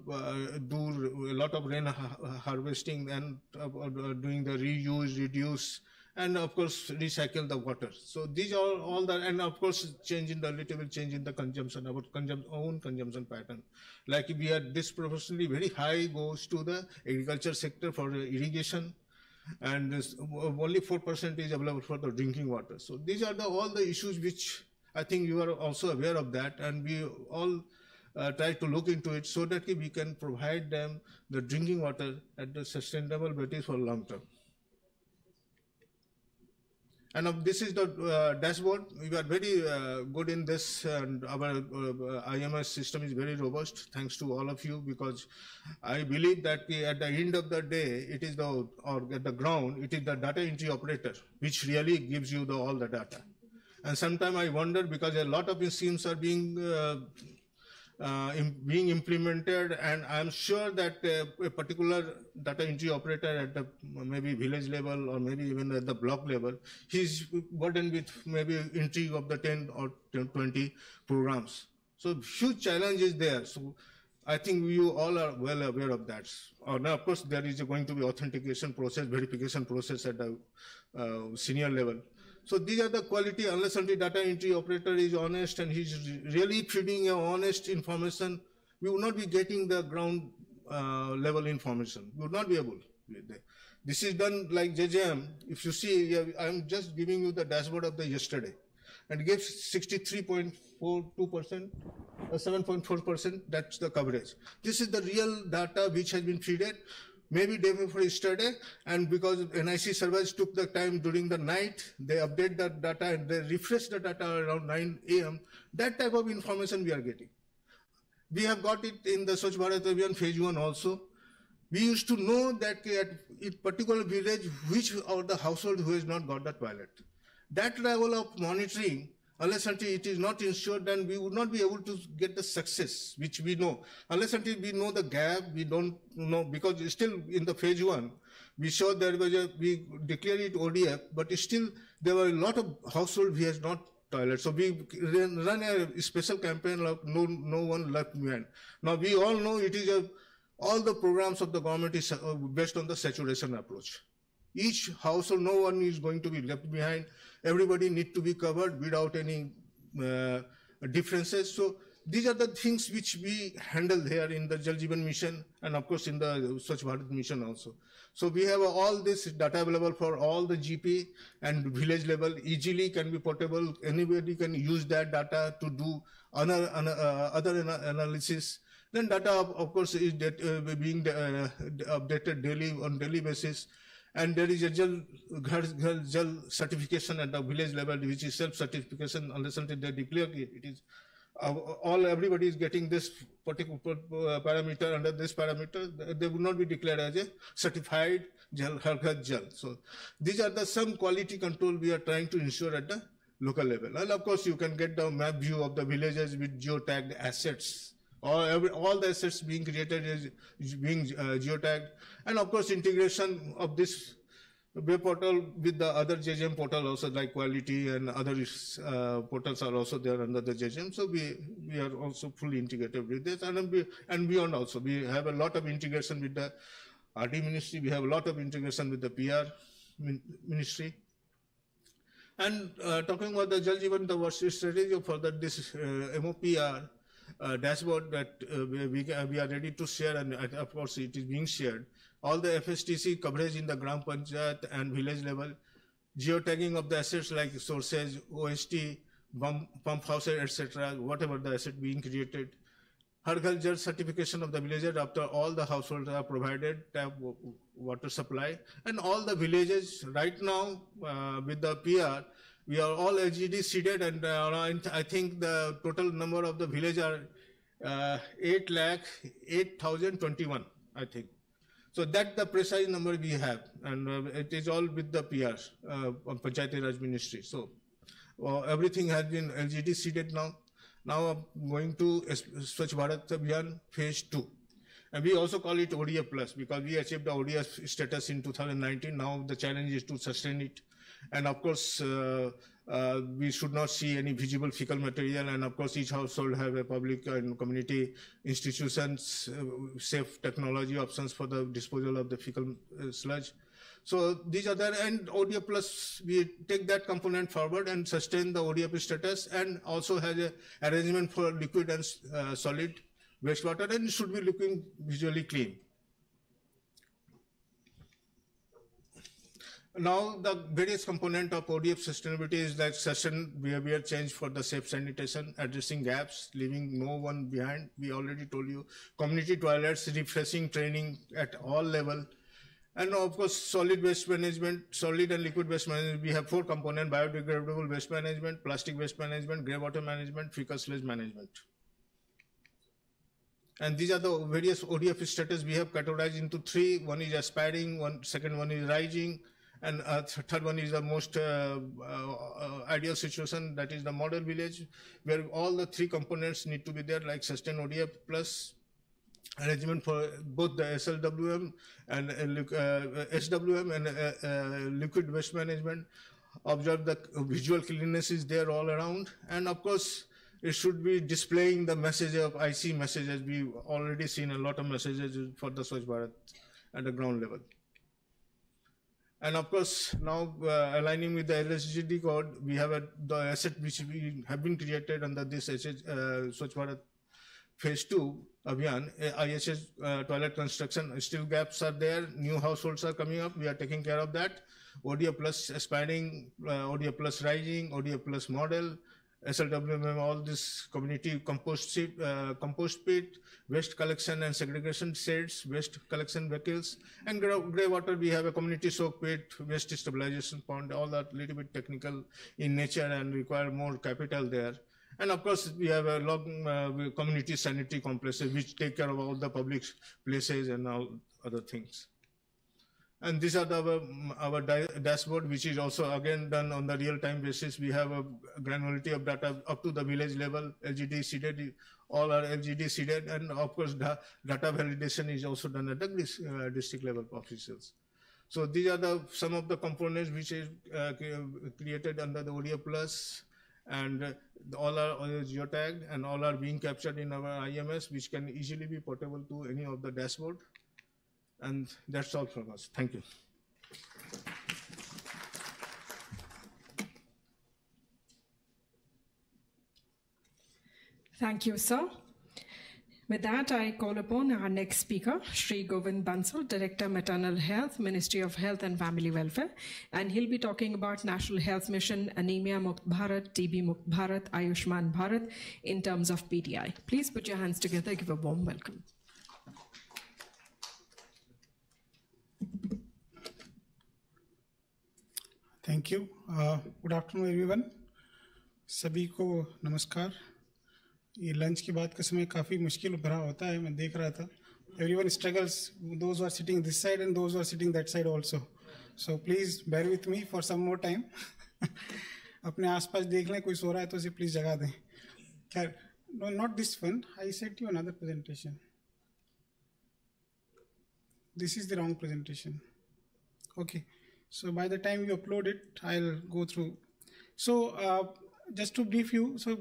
do a lot of rain harvesting and doing the reuse, reduce, and of course, recycle the water. So these are all the, and of course, change in the little change in the consumption, our own consumption pattern. Like we are disproportionately very high goes to the agriculture sector for irrigation, and only 4% is available for the drinking water. So these are all the issues which I think you are also aware of that, and we all try to look into it so that we can provide them the drinking water at the sustainable basis for long term. And this is the dashboard. We are very good in this, and our IMS system is very robust, thanks to all of you, because I believe that at the end of the day, it is or at the ground, it is the data entry operator which really gives you all the data. And sometimes I wonder, because a lot of schemes are being implemented, and I'm sure that a particular data entry operator at the maybe village level or maybe even at the block level, he's burdened with maybe entry of the 10 or 20 programs. So huge challenge is there. So I think you all are well aware of that. Now, of course, there is going to be authentication process, verification process at the senior level. So these are the quality, unless until data entry operator is honest and he's really feeding honest information, we will not be getting the ground level information. We would not be able. This is done like JJM. If you see, I'm just giving you the dashboard of the yesterday, and it gives 63.42%, 7.4%, that's the coverage. This is the real data which has been fed. Maybe day before yesterday, and because NIC servers took the time during the night, they update the data and they refresh the data around 9 a.m. That type of information we are getting. We have got it in the Swachh Bharat Abhiyan phase 1 also. We used to know that at a particular village, which of the household who has not got the toilet. That level of monitoring, unless until it is not ensured, then we would not be able to get the success, which we know. Unless until we know the gap, we don't know, because still in the phase 1, we saw there was we declared it ODF, but still there were a lot of households who has not toilet. So we run a special campaign like no one left behind. Now we all know it is all the programs of the government is based on the saturation approach. Each household, no one is going to be left behind. Everybody needs to be covered without any differences. So these are the things which we handle here in the Jal Jeevan Mission and of course in the Swachh Bharat Mission also. So we have all this data available for all the GP and village level, easily can be portable. Anybody can use that data to do other analysis. Then data, of course, is being updated daily on daily basis. And there is a Jal certification at the village level, which is self-certification unless until they declare it is. Everybody is getting this particular parameter under this parameter. They would not be declared as a certified Jal, Har Ghar Jal. So these are the some quality control we are trying to ensure at the local level. And of course, you can get the map view of the villages with geotagged assets. All the assets being created is being geotagged. And of course, integration of this web portal with the other JJM portal also, like quality and other portals are also there under the JJM. So we are also fully integrated with this and beyond also. We have a lot of integration with the RD Ministry. We have a lot of integration with the PR Ministry. And talking about the Jal Jeevan, the strategy for this MOPR dashboard that we are ready to share, and of course it is being shared. All the FSTC coverage in the Gram Panchayat and village level, geotagging of the assets like sources, OST, pump houses, etc., whatever the asset being created. Har Ghar Jal certification of the villages after all the households are provided tap water supply. And all the villages right now with the PR, we are all LGD seeded, and I think the total number of the villages are 8,08,021, I think. So that's the precise number we have, and it is all with the PR, Panchayat Raj Ministry. So everything has been LGD seeded now. Now I'm going to Swachh Bharat Abhiyan Phase 2. And we also call it ODF Plus because we achieved the ODF status in 2019. Now the challenge is to sustain it. And of course, we should not see any visible fecal material. And of course, each household have a public and community institutions, safe technology options for the disposal of the fecal sludge. So these are there, and ODF Plus, we take that component forward and sustain the ODF status, and also has a arrangement for liquid and solid wastewater, and it should be looking visually clean. Now, the various component of ODF sustainability is like sustain behavior change for the safe sanitation, addressing gaps, leaving no one behind. We already told you. Community toilets, refreshing training at all level. And of course, solid waste management, solid and liquid waste management. We have 4 components: biodegradable waste management, plastic waste management, grey water management, fecal sludge management. And these are the various ODF status we have categorized into 3. One is aspiring, second one is rising, and third one is the most ideal situation, that is the model village, where all the 3 components need to be there, like sustain ODF plus arrangement for both the SLWM and SWM and liquid waste management. Observe the visual cleanliness is there all around, and of course it should be displaying the message of IC messages. We've already seen a lot of messages for the Swachh Bharat at the ground level. And of course, now aligning with the LSGD code, we have the asset which we have been created under this Swachh Bharat Phase 2 Abhiyan, IHS toilet construction. Still gaps are there, new households are coming up, we are taking care of that. ODF Plus aspiring, ODF Plus rising, ODF Plus model, SLWM, all this community compost pit, waste collection and segregation sheds, waste collection vehicles, and grey water. We have a community soak pit, waste stabilization pond, all that little bit technical in nature and require more capital there. And of course, we have a long community sanitary complexes which take care of all the public places and all other things. And these are our dashboard, which is also again done on the real-time basis. We have a granularity of data up to the village level, LGD seeded, all are LGD seeded, and of course data validation is also done at the district level officials. So these are some of the components which is created under the ODF Plus, and all are geotagged and all are being captured in our IMS, which can easily be portable to any of the dashboard. And that's all from us. Thank you. Thank you, sir. With that, I call upon our next speaker, Shri Govind Bansal, Director, Maternal Health, Ministry of Health and Family Welfare, and he'll be talking about National Health Mission, Anemia Mukt Bharat, TB Mukt Bharat, Ayushman Bharat in terms of PDI. Please put your hands together, give a warm welcome. Thank you. Good afternoon, everyone. सभी को नमस्कार. ये lunch के बाद का समय काफ़ी मुश्किल भरा होता है, मैं देख रहा था. Everyone struggles, those who are sitting this side and those who are sitting that side also. So please bear with me for some more time. अपने आसपास देख लें, कोई सो रहा है तो उसे प्लीज जगा दें. खैर, no, not this one. I sent you another presentation. This is the wrong presentation. Okay. So by the time you upload it, I'll go through. So just to brief you, so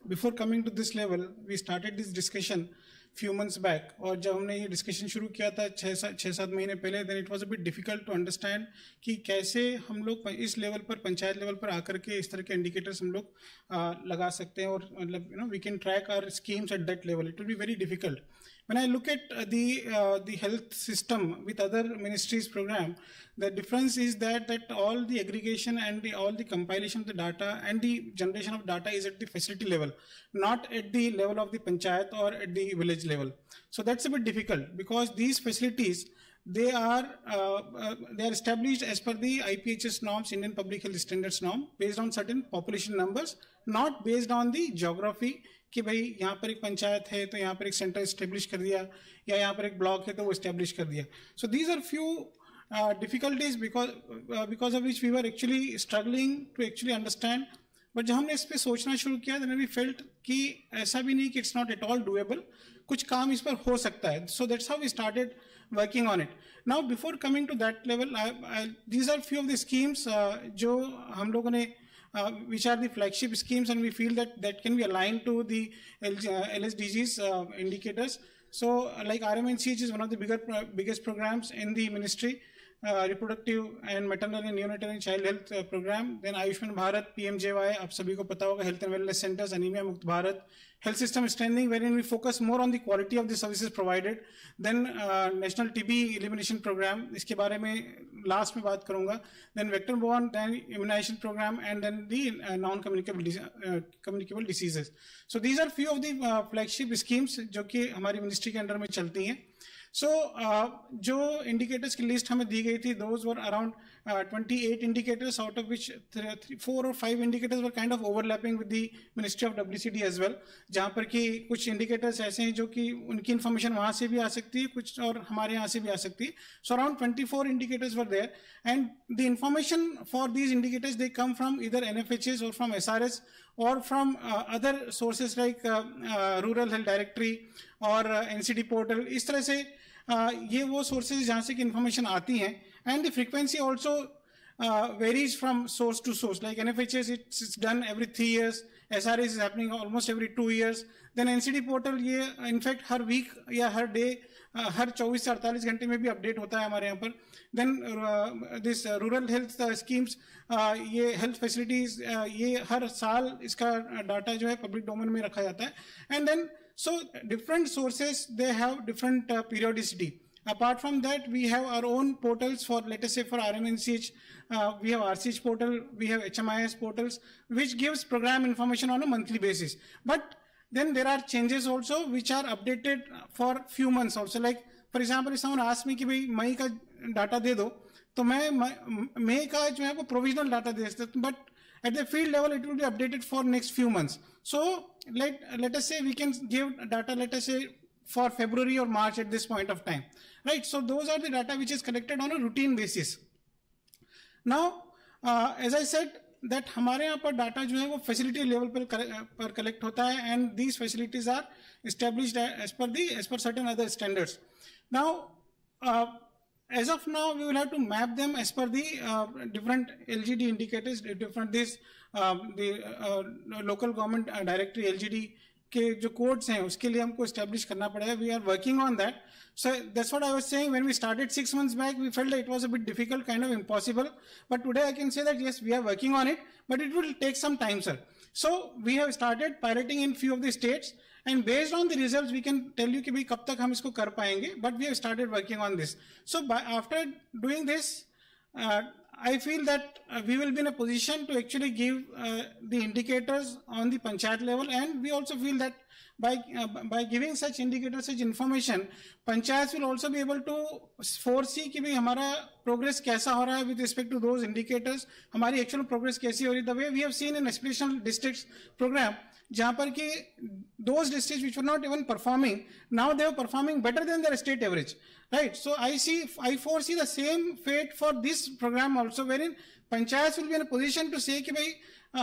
before coming to this level, we started this discussion few months back. और जब हमने ये discussion शुरू किया था 6-7 महीने पहले, then it was a bit difficult to understand कि कैसे हम लोग इस level पर, पंचायत level पर आकर के इस तरह के indicators हम लोग लगा सकते हैं और मतलब we can track our schemes at that level. It will be very difficult. When I look at the health system with other ministries program, the difference is that all the aggregation and all the compilation of the data and the generation of data is at the facility level, not at the level of the panchayat or at the village level. So that's a bit difficult because these facilities, they are established as per the IPHS norms, Indian Public Health Standards norm, based on certain population numbers, not based on the geography. कि भाई यहाँ पर एक पंचायत है तो यहाँ पर एक सेंटर इस्टेब्लिश कर दिया या यहाँ पर एक ब्लॉक है तो वो इस्टेब्लिश कर दिया. So these are few difficulties because of which we were actually struggling to actually understand. But जब हमने इस पे सोचना शुरू किया, then we felt कि ऐसा भी नहीं कि it's not at all doable, कुछ काम इस पर हो सकता है. So that's how we started working on it. Now before coming to that level, these are few of the schemes जो हम लोगों ने which are the flagship schemes, and we feel that can be aligned to the LSDGs indicators. So like RMNCH is one of the biggest programs in the ministry, reproductive and maternal and neonatal and child health program. Then Ayushman Bharat, PMJY, आप सभी को पता होगा, health and wellness centers, Anemia Mukt Bharat, health system strengthening, wherein we focus more on the quality of the services provided. Then national TB elimination program, इसके बारे में last में बात करूँगा. Then vector-borne, then immunization program, and then the communicable diseases. So these are few of the flagship schemes जो कि हमारी ministry के अंडर में चलती हैं. So जो indicators की list हमें दी गई थी, those were around 28 indicators, out of which 4 or 5 indicators were kind of overlapping with the Ministry of WCD as well, जहाँ पर कि कुछ indicators ऐसे हैं जो कि उनकी information वहाँ से भी आ सकती है, कुछ और हमारे यहाँ से भी आ सकती है. So around 24 indicators were there, and the information for these indicators, they come from either NFHS or from SRS or from other sources like Rural Health Directory or NCD portal. इस तरह से ये वो sources जहाँ से कि information आती हैं, and the frequency also varies from source to source. Like NFHS, it's done every 3 years. SRS is happening almost every 2 years. Then NCD portal, ये in fact हर week या हर day, हर 24 से 48 घंटे में भी update होता है हमारे यहाँ पर. Then this rural health schemes, ये health facilities, ये हर साल इसका data जो है public domain में रखा जाता है. And then so different sources, they have different periodicity. Apart from that, we have our own portals for, let us say, for RMNCH, we have RCH portal, we have HMIS portals, which gives program information on a monthly basis. But then there are changes also which are updated for few months also. Like, for example, if someone asks me कि भाई मई का data दे दो, तो मैं मई का जो है वो provisional data दे सकता हूँ, but at the field level, it will be updated for next few months. So let us say we can give data, let us say, for February or March at this point of time, right? So those are the data which is collected on a routine basis. Now, as I said, that हमारे यहाँ पर data जो है वो facility level पर collect होता है, and these facilities are established as per certain other standards. Now, as of now, we will have to map them as per the different LGD indicators, the local government directory LGD के जो codes हैं उसके लिए हमको establish करना पड़ेगा. We are working on that. So that's what I was saying. When we started 6 months back, we felt that it was a bit difficult, kind of impossible. But today I can say that yes, we are working on it, but it will take some time, sir. So we have started piloting in few of the states, and based on the results, we can tell you कि भाई कब तक हम इसको कर पाएंगे. But we have started working on this. So after doing this, I feel that we will be in a position to actually give the indicators on the Panchayat level, and we also feel that by giving such indicators, such information, Panchayats will also be able to foresee कि भाई हमारा progress कैसा हो रहा है with respect to those indicators, हमारी actual progress कैसी हो रही है. The way we have seen in aspirational districts program, जहाँ पर कि those districts which were not even performing, now they are performing better than their state average, right? So I foresee the same fate for this program also, wherein Panchayats will be in a position to say कि भाई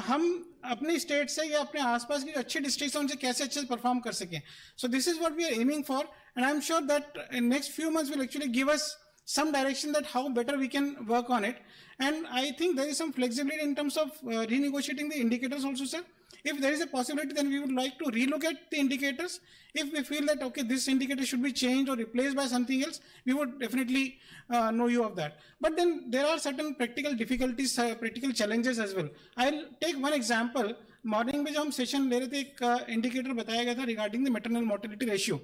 हम अपनी state से या अपने आसपास की जो अच्छी डिस्ट्रिक्ट्स हैं उनसे कैसे अच्छे से परफॉर्म कर सकें. So this is what we are aiming for, and I am sure that in next few months will actually give us some direction that how better we can work on it. And I think there is some flexibility in terms of renegotiating the indicators also, sir. If there is a possibility, then we would like to relook at the indicators. If we feel that, okay, this indicator should be changed or replaced by something else, we would definitely know you of that. But then there are certain practical difficulties, practical challenges as well. I'll take one example. Morning में जब हम session ले रहे थे, एक indicator बताया गया था regarding the maternal mortality ratio.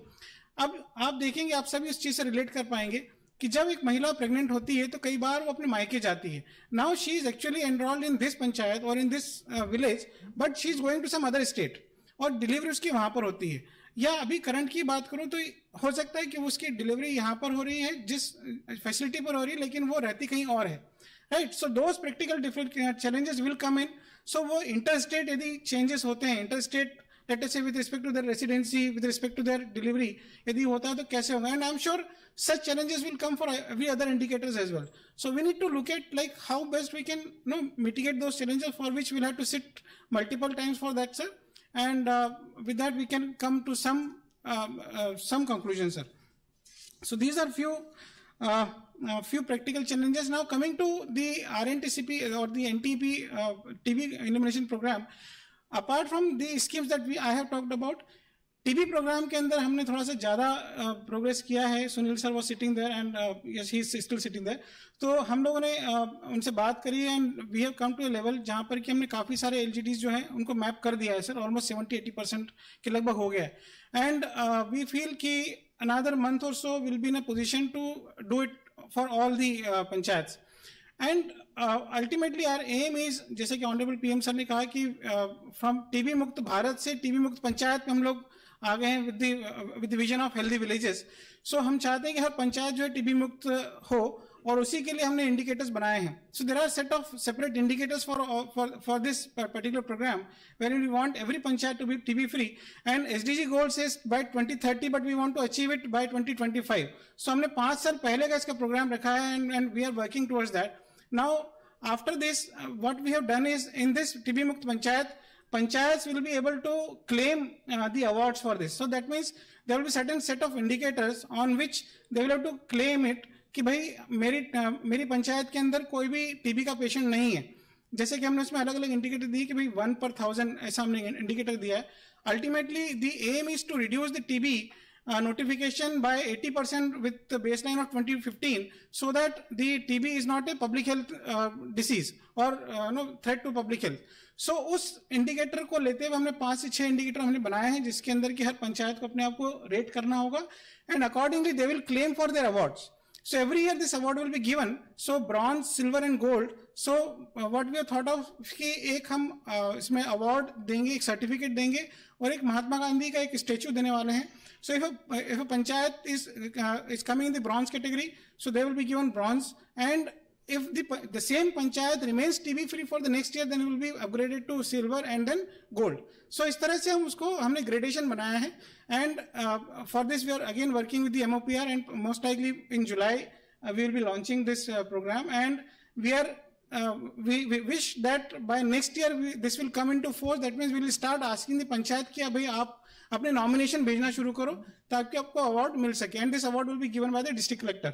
अब आप देखेंगे, आप सभी उस चीज से रिलेट कर पाएंगे कि जब एक महिला प्रेग्नेंट होती है तो कई बार वो अपने मायके जाती है. Now she is actually enrolled in this panchayat और in this village, but she is going to some other state और डिलीवरी उसकी वहां पर होती है. या अभी करंट की बात करूं तो हो सकता है कि उसकी डिलीवरी यहाँ पर हो रही है, जिस फैसिलिटी पर हो रही है, लेकिन वो रहती कहीं और है, right. So those practical challenges will come in. So वो इंटर स्टेट यदि चेंजेस होते हैं, inter state let us say with respect to their residency, with respect to their delivery, यदि होता है तो कैसे होगा. And I'm sure such challenges will come for every other indicators as well. So we need to look at like how best we can mitigate those challenges, for which we'll have to sit multiple times for that, sir. And with that we can come to some conclusions, sir. So these are few practical challenges. Now coming to the RNTCP or the NTP TB elimination program. Apart from the schemes that I have talked about, TB program के अंदर हमने थोड़ा सा ज़्यादा progress किया है. Sunil sir was sitting there and yes, he is still sitting there. तो हम लोगों ने उनसे बात करी and we have come to a level जहाँ पर कि हमने काफ़ी सारे LGDs जो हैं उनको मैप कर दिया है सर. ऑलमोस्ट 70-80% के लगभग हो गया है. एंड वी फील कि another month or so will be in a position to do it for all the panchayats. And ultimately our aim is, जैसे कि ऑनरेबल PM सर ने कहा कि फ्रॉम TB मुक्त भारत से TB मुक्त पंचायत में हम लोग आ गए हैं with the vision of healthy villages. So हम चाहते हैं कि हर पंचायत जो है TB मुक्त हो, और उसी के लिए हमने इंडिकेटर्स बनाए हैं. So there are set of separate indicators for this particular program wherein we want every panchayat to be TB free, and SDG goal says by 2030, but we want to achieve it by 2025. So हमने 5 साल पहले का इसका programme रखा है, and we are working towards that. Now after this, what we have done is, in this TB Mukt Panchayats will be able to claim the awards for this. So that means there will be certain set of indicators on which they will have to claim it कि भाई मेरी पंचायत के अंदर कोई भी TB का patient नहीं है. जैसे कि हमने उसमें अलग अलग इंडिकेटर दिए कि भाई 1/1000 ऐसा हमने इंडिकेटर दिया है. Ultimately the aim is to reduce the TB notification by 80% with the baseline of 2015, so that the TB is not a public health disease or threat to public health. So उस indicator को लेते हुए हमने 5 से 6 indicator हमने बनाए हैं, जिसके अंदर कि हर पंचायत को अपने आप को रेट करना होगा, and accordingly they will claim for their awards. So every year this award will be given. So bronze, silver and gold. So what we have thought of कि एक हम इसमें अवार्ड देंगे, एक सर्टिफिकेट देंगे, और एक महात्मा गांधी का एक स्टेचू देने वाले हैं. So if a panchayat is coming in the bronze category, so they will be given bronze, and if the same panchayat remains TB free for the next year, then it will be upgraded to silver and then gold. So इस तरह से हमने gradation बनाया है, and for this we are again working with the MOPR, and most likely in July we will be launching this program, and we wish that by next year this will come into force. That means we will start asking the panchayat कि भाई आप अपने nomination भेजना शुरू करो ताकि आपको award मिल सके, and this award will be given by the district collector.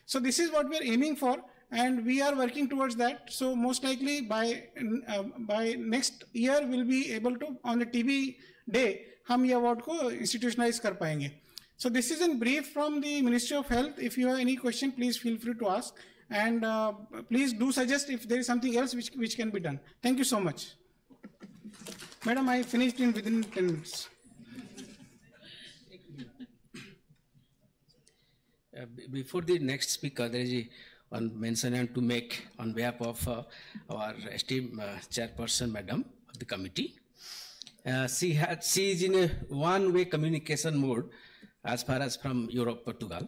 So this is what we are aiming for, and we are working towards that. So most likely by next year we'll be able to, on the TB day, हम ये award को institutionalise कर पाएंगे. So this is in brief from the Ministry of Health. If you have any question, please feel free to ask, and please do suggest if there is something else which can be done. Thank you so much. Madam, I finished within 10 minutes. Before the next speaker, there is one mention I want to make on behalf of our esteemed chairperson, madam of the committee. She is in a one-way communication mode as far as from Europe, Portugal.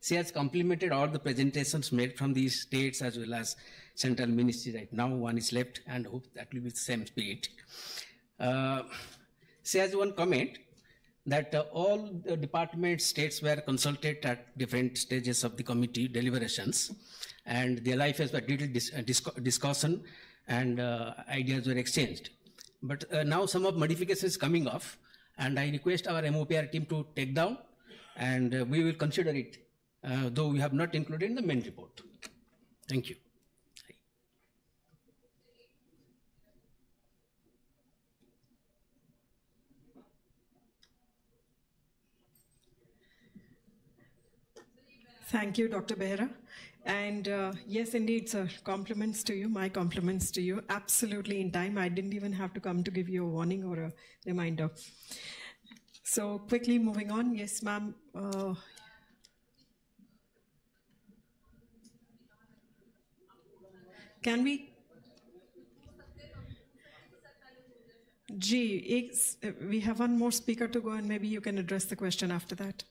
She has complimented all the presentations made from the states as well as central ministry. Right now, one is left, and hope that will be the same spirit. She has one comment that all the department states were consulted at different stages of the committee deliberations, and their life has a detailed discussion and ideas were exchanged. But now some of modifications coming off, and I request our MOPR team to take down, and we will consider it, though we have not included in the main report. Thank you. Thank you, Dr. Behra. And yes, indeed, sir, compliments to you, my compliments to you. Absolutely in time. I didn't even have to come to give you a warning or a reminder. So quickly moving on. Yes, ma'am. Can we? We have one more speaker to go, and maybe you can address the question after that.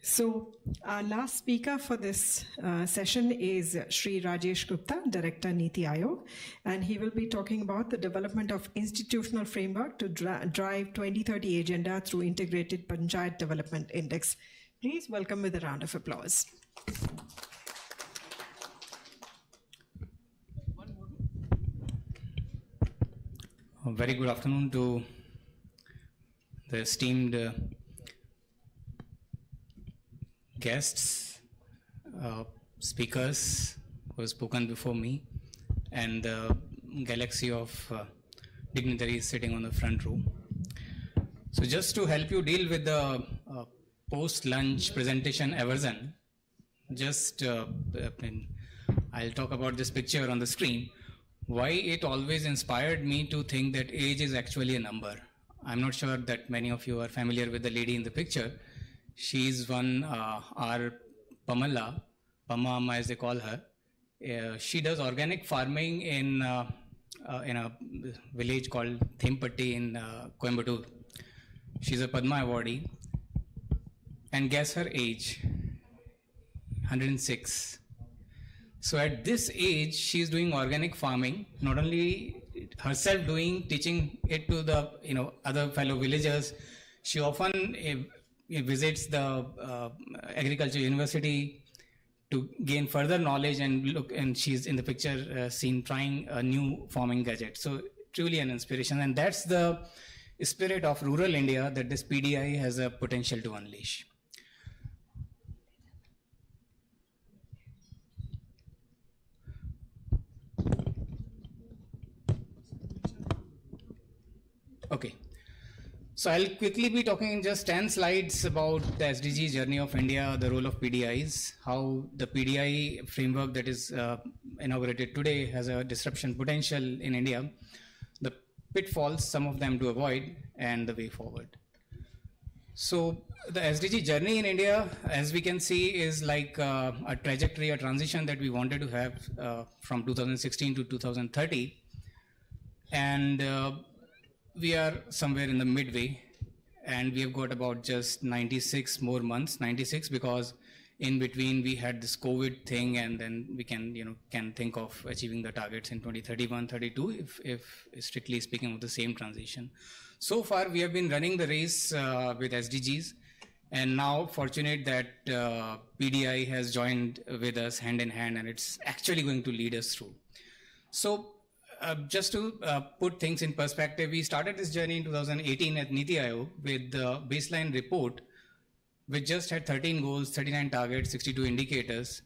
So our last speaker for this session is Shri Rajesh Gupta, Director Niti Aayog, and he will be talking about the development of institutional framework to drive 2030 agenda through integrated Panchayat Development Index. Please welcome with a round of applause. A very good afternoon to the esteemed guests, speakers who have spoken before me, and the galaxy of dignitaries sitting on the front row. So just to help you deal with the post-lunch presentation aversion, just I'll talk about this picture on the screen, why it always inspired me to think that age is actually a number. I'm not sure that many of you are familiar with the lady in the picture. She is one our Pamala, Pamama as they call her. She does organic farming in a village called Thempatti in Coimbatore. She's a Padma awardee. And guess her age, 106. So at this age, she's doing organic farming, not only herself doing, teaching it to the other fellow villagers. She often visits the agriculture university to gain further knowledge and look, and she's in the picture seen trying a new farming gadget. So truly an inspiration, and that's the spirit of rural India that this PDI has a potential to unleash. Okay. So I'll quickly be talking in just 10 slides about the SDG journey of India, the role of PDIs, how the PDI framework that is inaugurated today has a disruption potential in India, the pitfalls, some of them to avoid, and the way forward. So the SDG journey in India, as we can see, is like a trajectory, a transition that we wanted to have from 2016 to 2030. And we are somewhere in the midway, and we have got about just 96 more months, 96, because in between we had this COVID thing, and then we can think of achieving the targets in 2031, 32, if strictly speaking of the same transition. So far, we have been running the race with SDGs, and now fortunate that PDI has joined with us hand in hand, and it's actually going to lead us through. So just to put things in perspective, we started this journey in 2018 at Niti Aayog with the baseline report, which just had 13 goals, 39 targets, 62 indicators.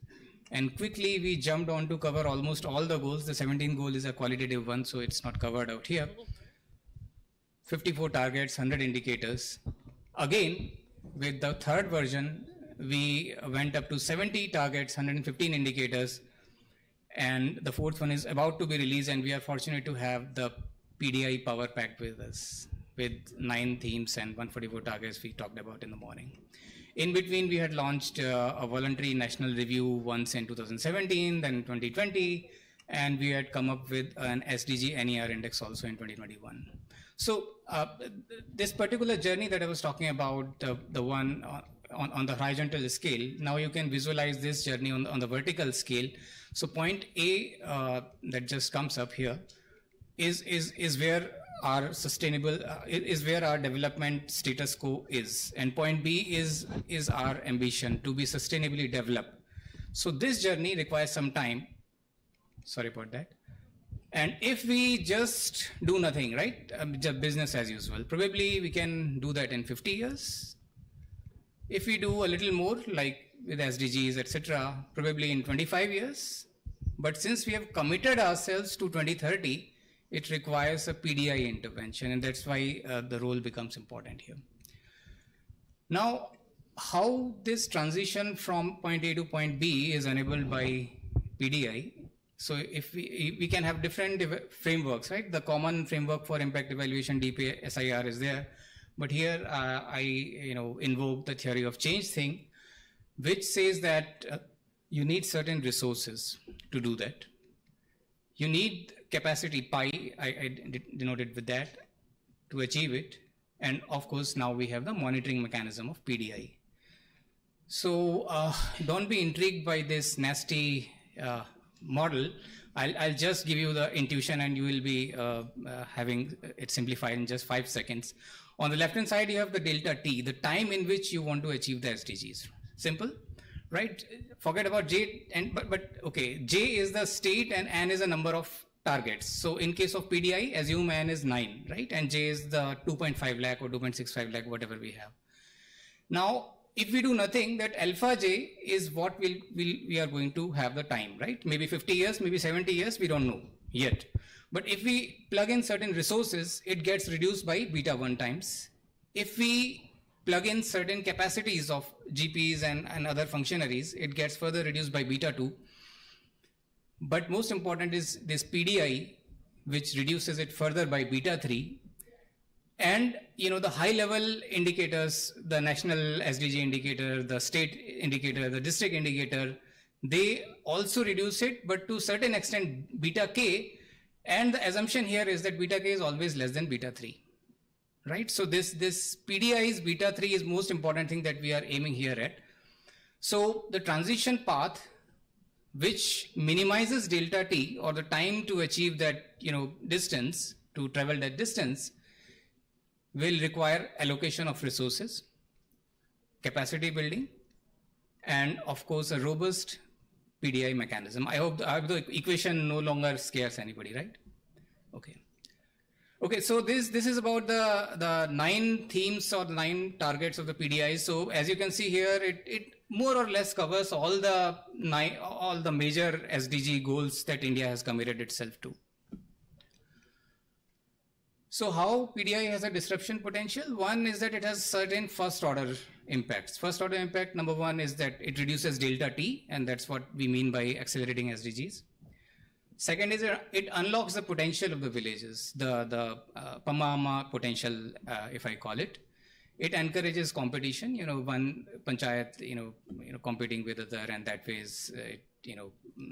And quickly we jumped on to cover almost all the goals. The 17th goal is a qualitative one, so it's not covered out here. 54 targets, 100 indicators. Again, with the third version, we went up to 70 targets, 115 indicators, and the fourth one is about to be released, and we are fortunate to have the PDI Power Pack with us, with 9 themes and 144 targets we talked about in the morning. In between, we had launched a voluntary national review once in 2017, then 2020, and we had come up with an SDG NER index also in 2021. So this particular journey that I was talking about, the one on the horizontal scale, now you can visualize this journey on the vertical scale. So point A that just comes up here is where our sustainable is where our development status quo is, and point B is our ambition to be sustainably developed. So this journey requires some time. Sorry about that. And if we just do nothing, right, just business as usual, probably we can do that in 50 years. If we do a little more, like with SDGs, etc., probably in 25 years. But since we have committed ourselves to 2030, it requires a PDI intervention, and that's why the role becomes important here. Now, how this transition from point A to point B is enabled by PDI. So if we can have different frameworks, right? The common framework for impact evaluation, DPA, SIR is there. But here I invoke the theory of change thing, which says that you need certain resources to do that. You need capacity pi, I denoted with that, to achieve it. And of course, now we have the monitoring mechanism of PDI. So don't be intrigued by this nasty model. I'll just give you the intuition, and you will be having it simplified in just 5 seconds. On the left-hand side, you have the delta T, the time in which you want to achieve the SDGs. Simple, right? Forget about J, but okay, J is the state and N is a number of targets. So in case of PDI, assume N is 9, right? And J is the 2.5 lakh or 2.65 lakh, whatever we have. Now, if we do nothing, that alpha J is what we are going to have the time, right? Maybe 50 years, maybe 70 years, we don't know yet. But if we plug in certain resources, it gets reduced by beta 1 times. If we plug in certain capacities of GPs and other functionaries, it gets further reduced by beta 2. But most important is this PDI, which reduces it further by beta 3. And the high level indicators, the national SDG indicator, the state indicator, the district indicator, they also reduce it, but to a certain extent beta K. And the assumption here is that beta K is always less than beta 3, right? So this PDI's beta 3 is most important thing that we are aiming here at. So the transition path, which minimizes delta T, or the time to achieve that distance, to travel that distance, will require allocation of resources, capacity building, and of course a robust PDI mechanism. I hope the equation no longer scares anybody, right? Okay, so this is about the 9 themes or 9 targets of the PDI. So as you can see here, it more or less covers all the major SDG goals that India has committed itself to. So how PDI has a disruption potential? One is that it has certain first order impacts. First order impact number 1 is that it reduces delta T, and that's what we mean by accelerating SDGs. Second is it unlocks the potential of the villages, the Pamama potential, if I call it. It encourages competition, one panchayat, competing with other, and that way is,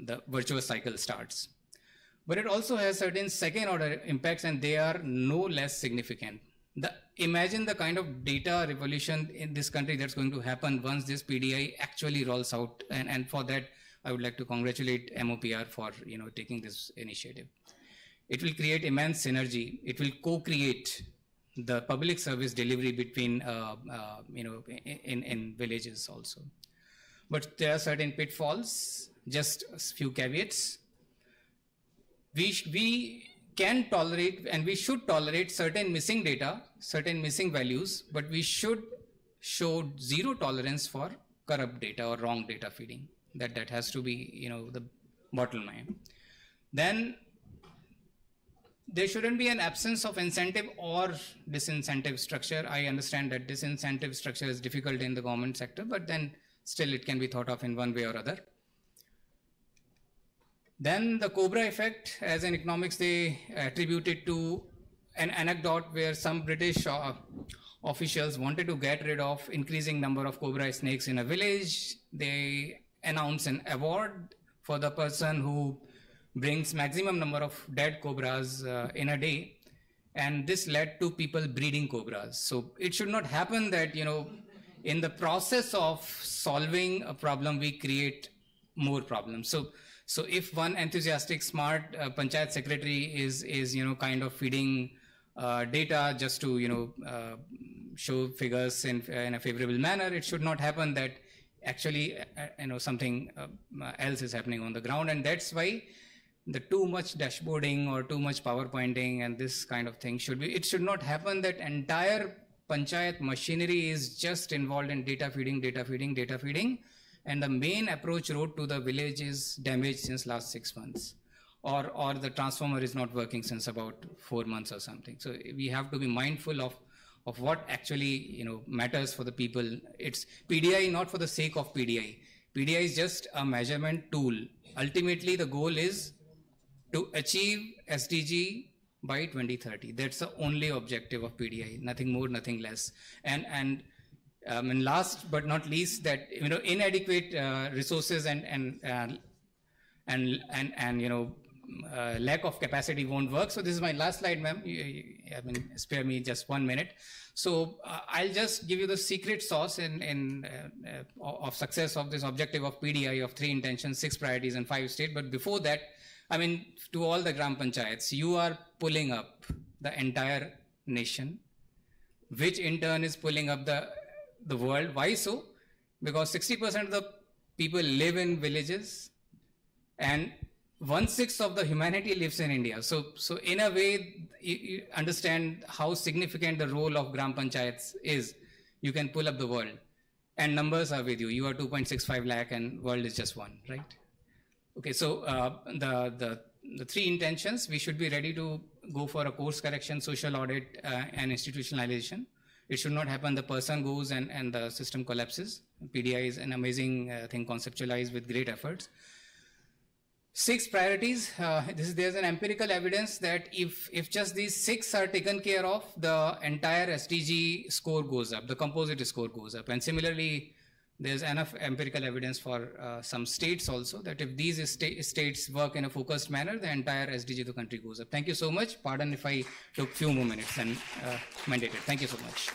the virtuous cycle starts. But it also has certain second order impacts, and they are no less significant. Imagine the kind of data revolution in this country that's going to happen once this PDI actually rolls out. And for that, I would like to congratulate MOPR for taking this initiative. It will create immense synergy. It will co-create the public service delivery between in villages also. But there are certain pitfalls. Just a few caveats. We can tolerate, and we should tolerate, certain missing data, certain missing values, but we should show zero tolerance for corrupt data or wrong data feeding. That has to be, the bottom line. Then there shouldn't be an absence of incentive or disincentive structure. I understand that disincentive structure is difficult in the government sector, but then still it can be thought of in one way or other. Then the Cobra effect, as in economics, they attribute it to an anecdote where some British officials wanted to get rid of increasing number of cobra snakes in a village. They announced an award for the person who brings maximum number of dead cobras in a day, and this led to people breeding cobras. So it should not happen that, you know, in the process of solving a problem, we create more problems. So if one enthusiastic, smart panchayat secretary is you know, kind of feeding data just to, you know, show figures in a favorable manner, it should not happen that actually you know, something else is happening on the ground. And that's why the too much dashboarding or too much PowerPointing and this kind of thing it should not happen that entire panchayat machinery is just involved in data feeding, and the main approach road to the village is damaged since last 6 months, or the transformer is not working since about 4 months or something. So we have to be mindful of what actually, you know, matters for the people. It's PDI not for the sake of PDI. PDI is just a measurement tool. Ultimately, the goal is to achieve SDG by 2030. That's the only objective of PDI, nothing more, nothing less. And last but not least, that, you know, inadequate resources and you know, lack of capacity won't work. So this is my last slide, ma'am. I mean, spare me just 1 minute. So I'll just give you the secret sauce of success of this objective of PDI of 3 intentions, 6 priorities, and 5 states. But before that, I mean, to all the Gram Panchayats, you are pulling up the entire nation, which in turn is pulling up the world. Why so? Because 60% of the people live in villages, and 1/6 of the humanity lives in India. So in a way, you understand how significant the role of Gram Panchayats is. You can pull up the world, and numbers are with you. You are 2.65 lakh, and world is just 1, right? Okay, so the 3 intentions, we should be ready to go for a course correction, social audit, and institutionalization. It should not happen the person goes and the system collapses. PDI is an amazing thing, conceptualized with great efforts. 6 priorities. There's an empirical evidence that if just these 6 are taken care of, the entire SDG score goes up, the composite score goes up. And similarly, there's enough empirical evidence for some states also, that if these states work in a focused manner, the entire SDG of the country goes up. Thank you so much. Pardon if I took few more minutes and mandated. Thank you so much.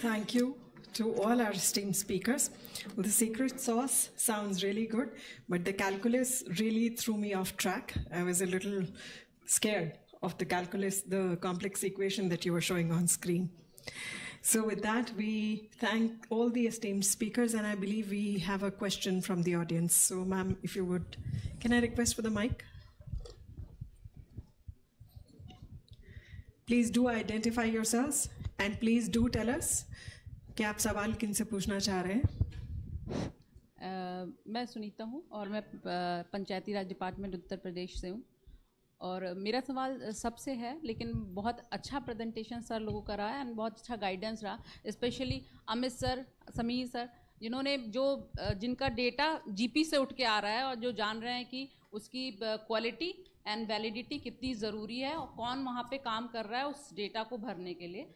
Thank you to all our esteemed speakers. Well, the secret sauce sounds really good, but the calculus really threw me off track. I was a little scared of the calculus, the complex equation that you were showing on screen. So with that, we thank all the esteemed speakers, and I believe we have a question from the audience. So ma'am, if you would, can I request for the mic? Please do identify yourselves, and please do tell us कि आप सवाल किन से पूछना चाह रहे हैं। मैं सुनीता हूँ और मैं पंचायती राज डिपार्टमेंट उत्तर प्रदेश से हूँ, और मेरा सवाल सबसे है, लेकिन बहुत अच्छा प्रेजेंटेशन सर लोगों का रहा है एंड बहुत अच्छा गाइडेंस रहा, specially Amit sir, Sameer sir, जिन्होंने जिनका डेटा जीपी से उठ के आ रहा है और जो जान रहे हैं कि उसकी क्वालिटी एंड वैलिडिटी कितनी ज़रूरी है और कौन वहाँ पे काम कर रहा है उस डेटा को भरने के लिए।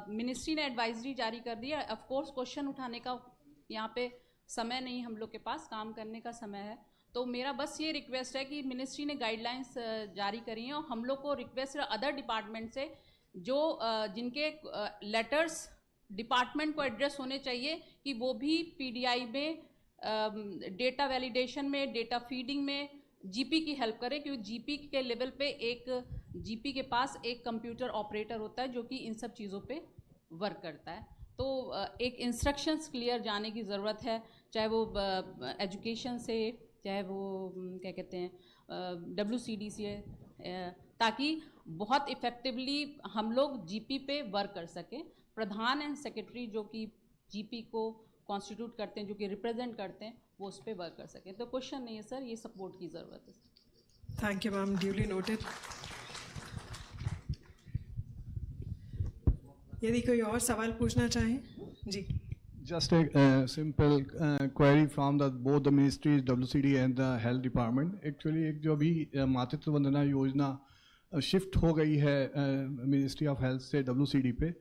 मिनिस्ट्री ने एडवाइजरी जारी कर दी है। ऑफ कोर्स क्वेश्चन उठाने का यहाँ पे समय नहीं, हम लोग के पास काम करने का समय है। तो मेरा बस ये रिक्वेस्ट है कि मिनिस्ट्री ने गाइडलाइंस जारी करी हैं और हम लोग को रिक्वेस्ट है अदर डिपार्टमेंट से, जो जिनके लेटर्स डिपार्टमेंट को एड्रेस होने चाहिए, कि वो भी पीडीआई में डेटा वैलिडेशन में, डेटा फीडिंग में जीपी की हेल्प करे, क्योंकि जीपी के लेवल पे जीपी के पास एक कंप्यूटर ऑपरेटर होता है जो कि इन सब चीज़ों पे वर्क करता है। तो एक इंस्ट्रक्शंस क्लियर जाने की ज़रूरत है, चाहे वो एजुकेशन से, चाहे वो क्या कहते हैं WCD से, ताकि बहुत इफ़ेक्टिवली हम लोग जीपी पे वर्क कर सकें। प्रधान एंड सेक्रेटरी जो कि जीपी को कॉन्स्टिट्यूट करते हैं, जो कि रिप्रेजेंट करते हैं, वो उस पर वर्क कर सकें। तो क्वेश्चन नहीं है सर, ये सपोर्ट की ज़रूरत है। Thank you ma'am, duly noted. यदि कोई और सवाल पूछना चाहे जी। Just a simple query from both the ministries, WCD and the Health Department. Actually, एक जो अभी मातृत्व वंदना योजना शिफ्ट हो गई है मिनिस्ट्री ऑफ हेल्थ से WCD पे,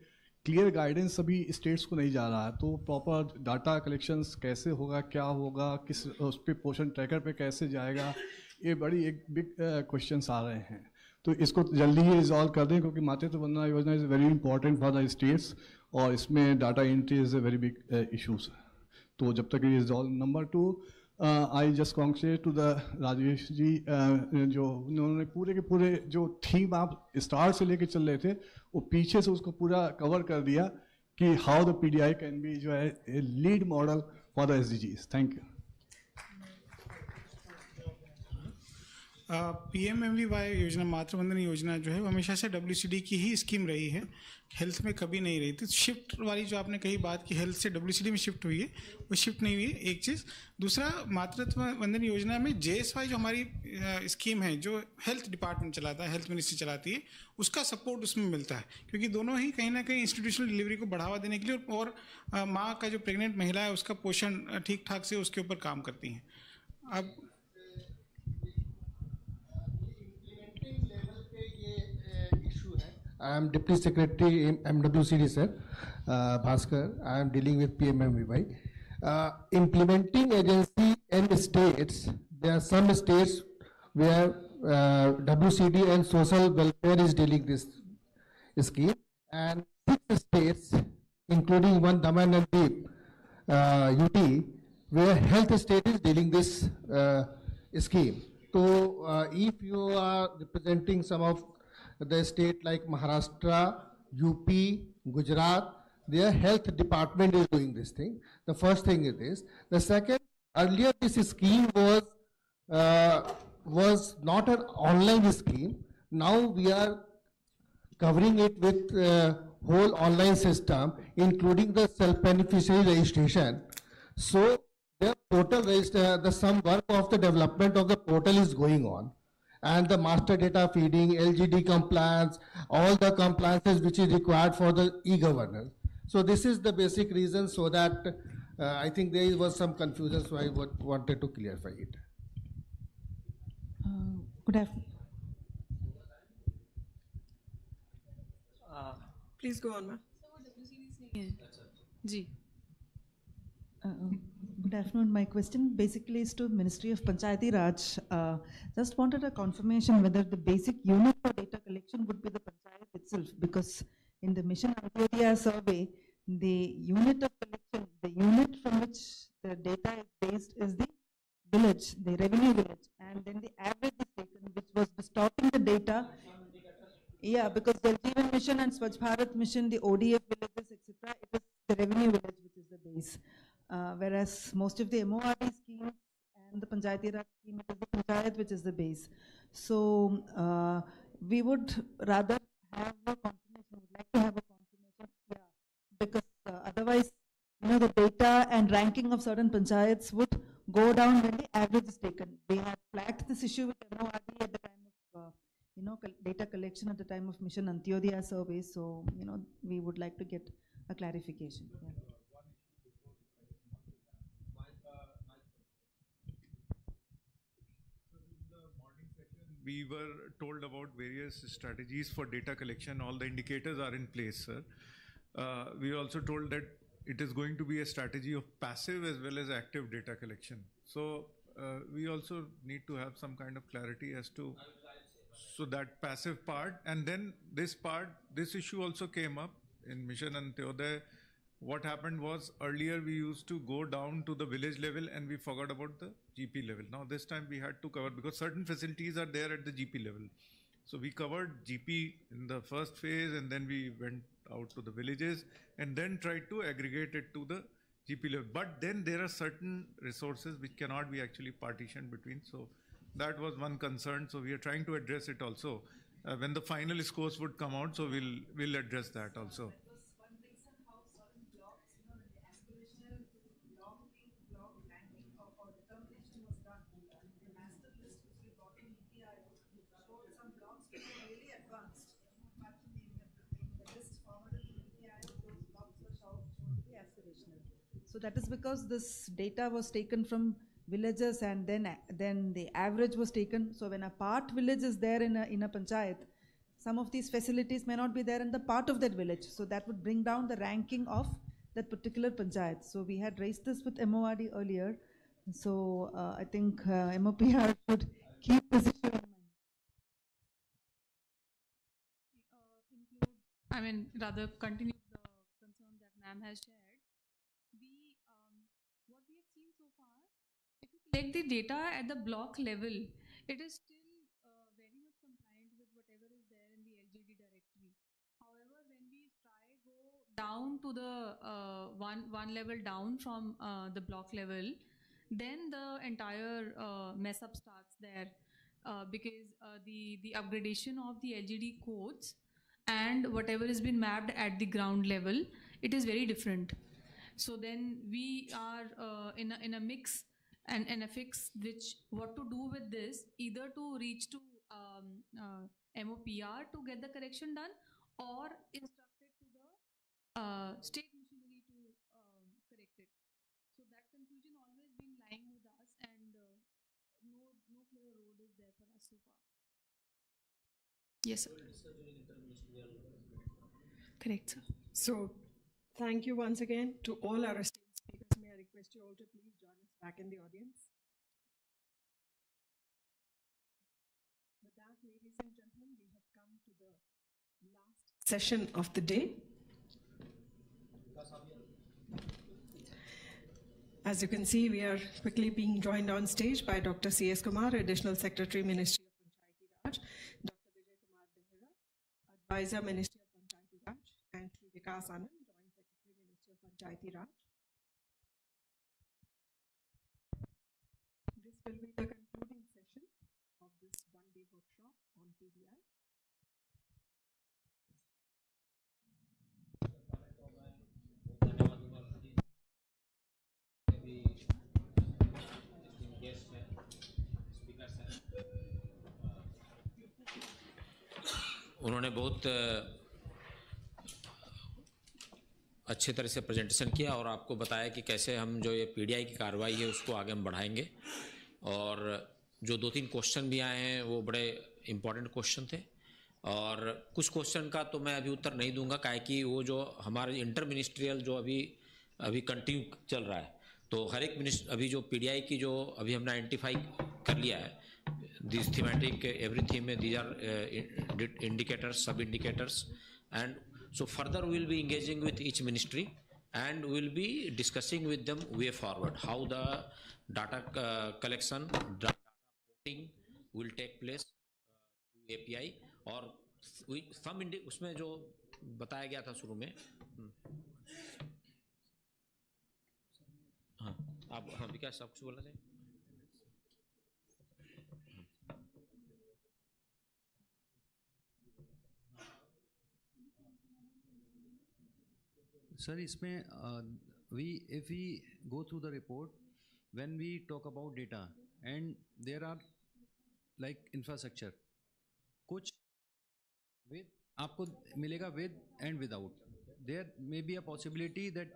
क्लियर गाइडेंस अभी स्टेट्स को नहीं जा रहा है, तो प्रॉपर डाटा कलेक्शंस कैसे होगा, क्या होगा, किस उस पर पोषण ट्रैकर पे कैसे जाएगा, ये बड़ी एक बिग क्वेश्चंस आ रहे हैं। तो इसको जल्दी ही रिजॉल्व कर दें, क्योंकि Matritva Vandana Yojana is very important for the states और इसमें data entry is a very big issues. तो जब तक ये resolve. Number 2, I just congratulate to the Rajesh ji, जो उन्होंने पूरे के पूरे जो थीम आप स्टार्ट से लेके चल रहे थे, वो पीछे से उसको पूरा कवर कर दिया कि how the PDI can be जो है a lead model for the SDGs। Thank you. PMMVY योजना, मातृवंदन योजना जो है वो हमेशा से WCD की ही स्कीम रही है, हेल्थ में कभी नहीं रही थी। शिफ्ट वाली जो आपने कही बात कि हेल्थ से WCD में शिफ्ट हुई है, वो शिफ्ट नहीं हुई है, एक चीज़। दूसरा, मातृत्व वंदन योजना में JSY जो हमारी स्कीम है, जो हेल्थ डिपार्टमेंट चलाता है, हेल्थ मिनिस्ट्री चलाती है, उसका सपोर्ट उसमें मिलता है, क्योंकि दोनों ही कहीं ना कहीं इंस्टीट्यूशनल डिलीवरी को बढ़ावा देने के लिए और माँ का जो प्रेग्नेंट महिला है उसका पोषण ठीक ठाक से उसके ऊपर काम करती हैं। अब I am Deputy Secretary MWCD, sir, Bhaskar. I am dealing with PMMVY. Implementing agency and states, there are some states where WCD and social welfare is dealing this scheme, and 6 states, including one Daman and Deep, UT, where health state is dealing this scheme. So if you are representing some of the state like Maharashtra, UP, Gujarat, their health department is doing this thing. The first thing is this. The second, earlier this scheme was not an online scheme. Now we are covering it with whole online system, including the self-beneficiary registration. So the portal the some work of the development of the portal is going on. And the master data feeding, LGD compliance, all the compliances which is required for the e-governance. So this is the basic reason, so that I think there was some confusion, so I wanted to clarify it. Good afternoon. Please go on, ma'am. Ji. Good afternoon. My question basically is to Ministry of Panchayati Raj. Just wanted a confirmation whether the basic unit for data collection would be the Panchayat itself, because in the Mission Antyodaya survey, the unit of collection, the unit from which the data is based is the village, the revenue village, and then the average is taken, which was distorting the data. Yeah, because the Jal Jeevan Mission and Swachh Bharat Mission, the ODF villages, etc., it is the revenue village which is the base. Whereas most of the MORD schemes and the Panchayati Raj scheme, it is the Panchayat which is the base. So we would rather have a confirmation, would like to have a confirmation, yeah, because otherwise, the data and ranking of certain Panchayats would go down when the average is taken. We had flagged this issue with MORD at the time of, data collection at the time of Mission Antyodaya survey. So, we would like to get a clarification. Yeah. We were told about various strategies for data collection. All the indicators are in place, sir. We were also told that it is going to be a strategy of passive as well as active data collection. So we also need to have some kind of clarity as to that passive part. And then this part, this issue also came up in Mission Antyodaya. What happened was, earlier we used to go down to the village level and we forgot about the GP level. Now this time we had to cover, because certain facilities are there at the GP level. So we covered GP in the first phase, and then we went out to the villages and then tried to aggregate it to the GP level. But then there are certain resources which cannot be actually partitioned between. So that was one concern. So we are trying to address it also. When the final scores would come out, so we'll address that also. So that is because this data was taken from villages, and then the average was taken. So when a part village is there in a panchayat, some of these facilities may not be there in the part of that village. So that would bring down the ranking of that particular panchayat. So we had raised this with MORD earlier. So I think MOPR should keep this issue in mind. Rather continue the concerns that ma'am has shared. What we have seen so far, if you collect the data at the block level, it is still very much compliant with whatever is there in the LGD directory. However, when we go down to the one level down from the block level, then the entire mess up starts there, because the upgradation of the LGD codes and whatever has been mapped at the ground level, it is very different. So then we are in a mix and a fix, which what to do with this, either to reach to MOPR to get the correction done, or instruct it to the state machinery to correct it. So that confusion always been lying with us, and no clear road is there for us so far. Yes, sir. Correct, sir. So, thank you once again to all our esteemed speakers. May I request you all to please join us back in the audience. With that, ladies and gentlemen, we have come to the last session of the day. As you can see, we are quickly being joined on stage by Dr. C.S. Kumar, Additional Secretary, Ministry of Panchayati Raj, Dr. Vigyan Kumar, Advisor, Ministry of Panchayati Raj, and Shri Vikas Anand, Joint Secretary, Ministry of Panchayati Raj. This will be the concluding session of this one-day workshop on PDI. उन्होंने बहुत अच्छे तरह से presentation किया और आपको बताया कि कैसे हम जो ये पीडीआई की कार्रवाई है उसको आगे हम बढ़ाएंगे। और जो 2-3 क्वेश्चन भी आए हैं वो बड़े इम्पोर्टेंट क्वेश्चन थे, और कुछ क्वेश्चन का तो मैं अभी उत्तर नहीं दूंगा, काहे कि वो जो हमारे इंटर मिनिस्ट्रियल जो अभी कंटिन्यू चल रहा है, तो हर एक अभी जो पीडीआई की जो अभी हमने आइडेंटिफाई कर लिया है, दिस थीमेटिक एवरीथिंग में दीज आर इंडिकेटर्स, सब indicators, and so further we will be engaging with each ministry and we will be discussing with them way forward how the data collection, data porting will take place through API, और उसमें जो बताया गया था शुरू में। हाँ, आप विकास आप कुछ बोलना चाहिए? Sir, इसमें if we go through the report, when we talk about data and there are like infrastructure, कुछ with आपको मिलेगा with and without. There may be a possibility that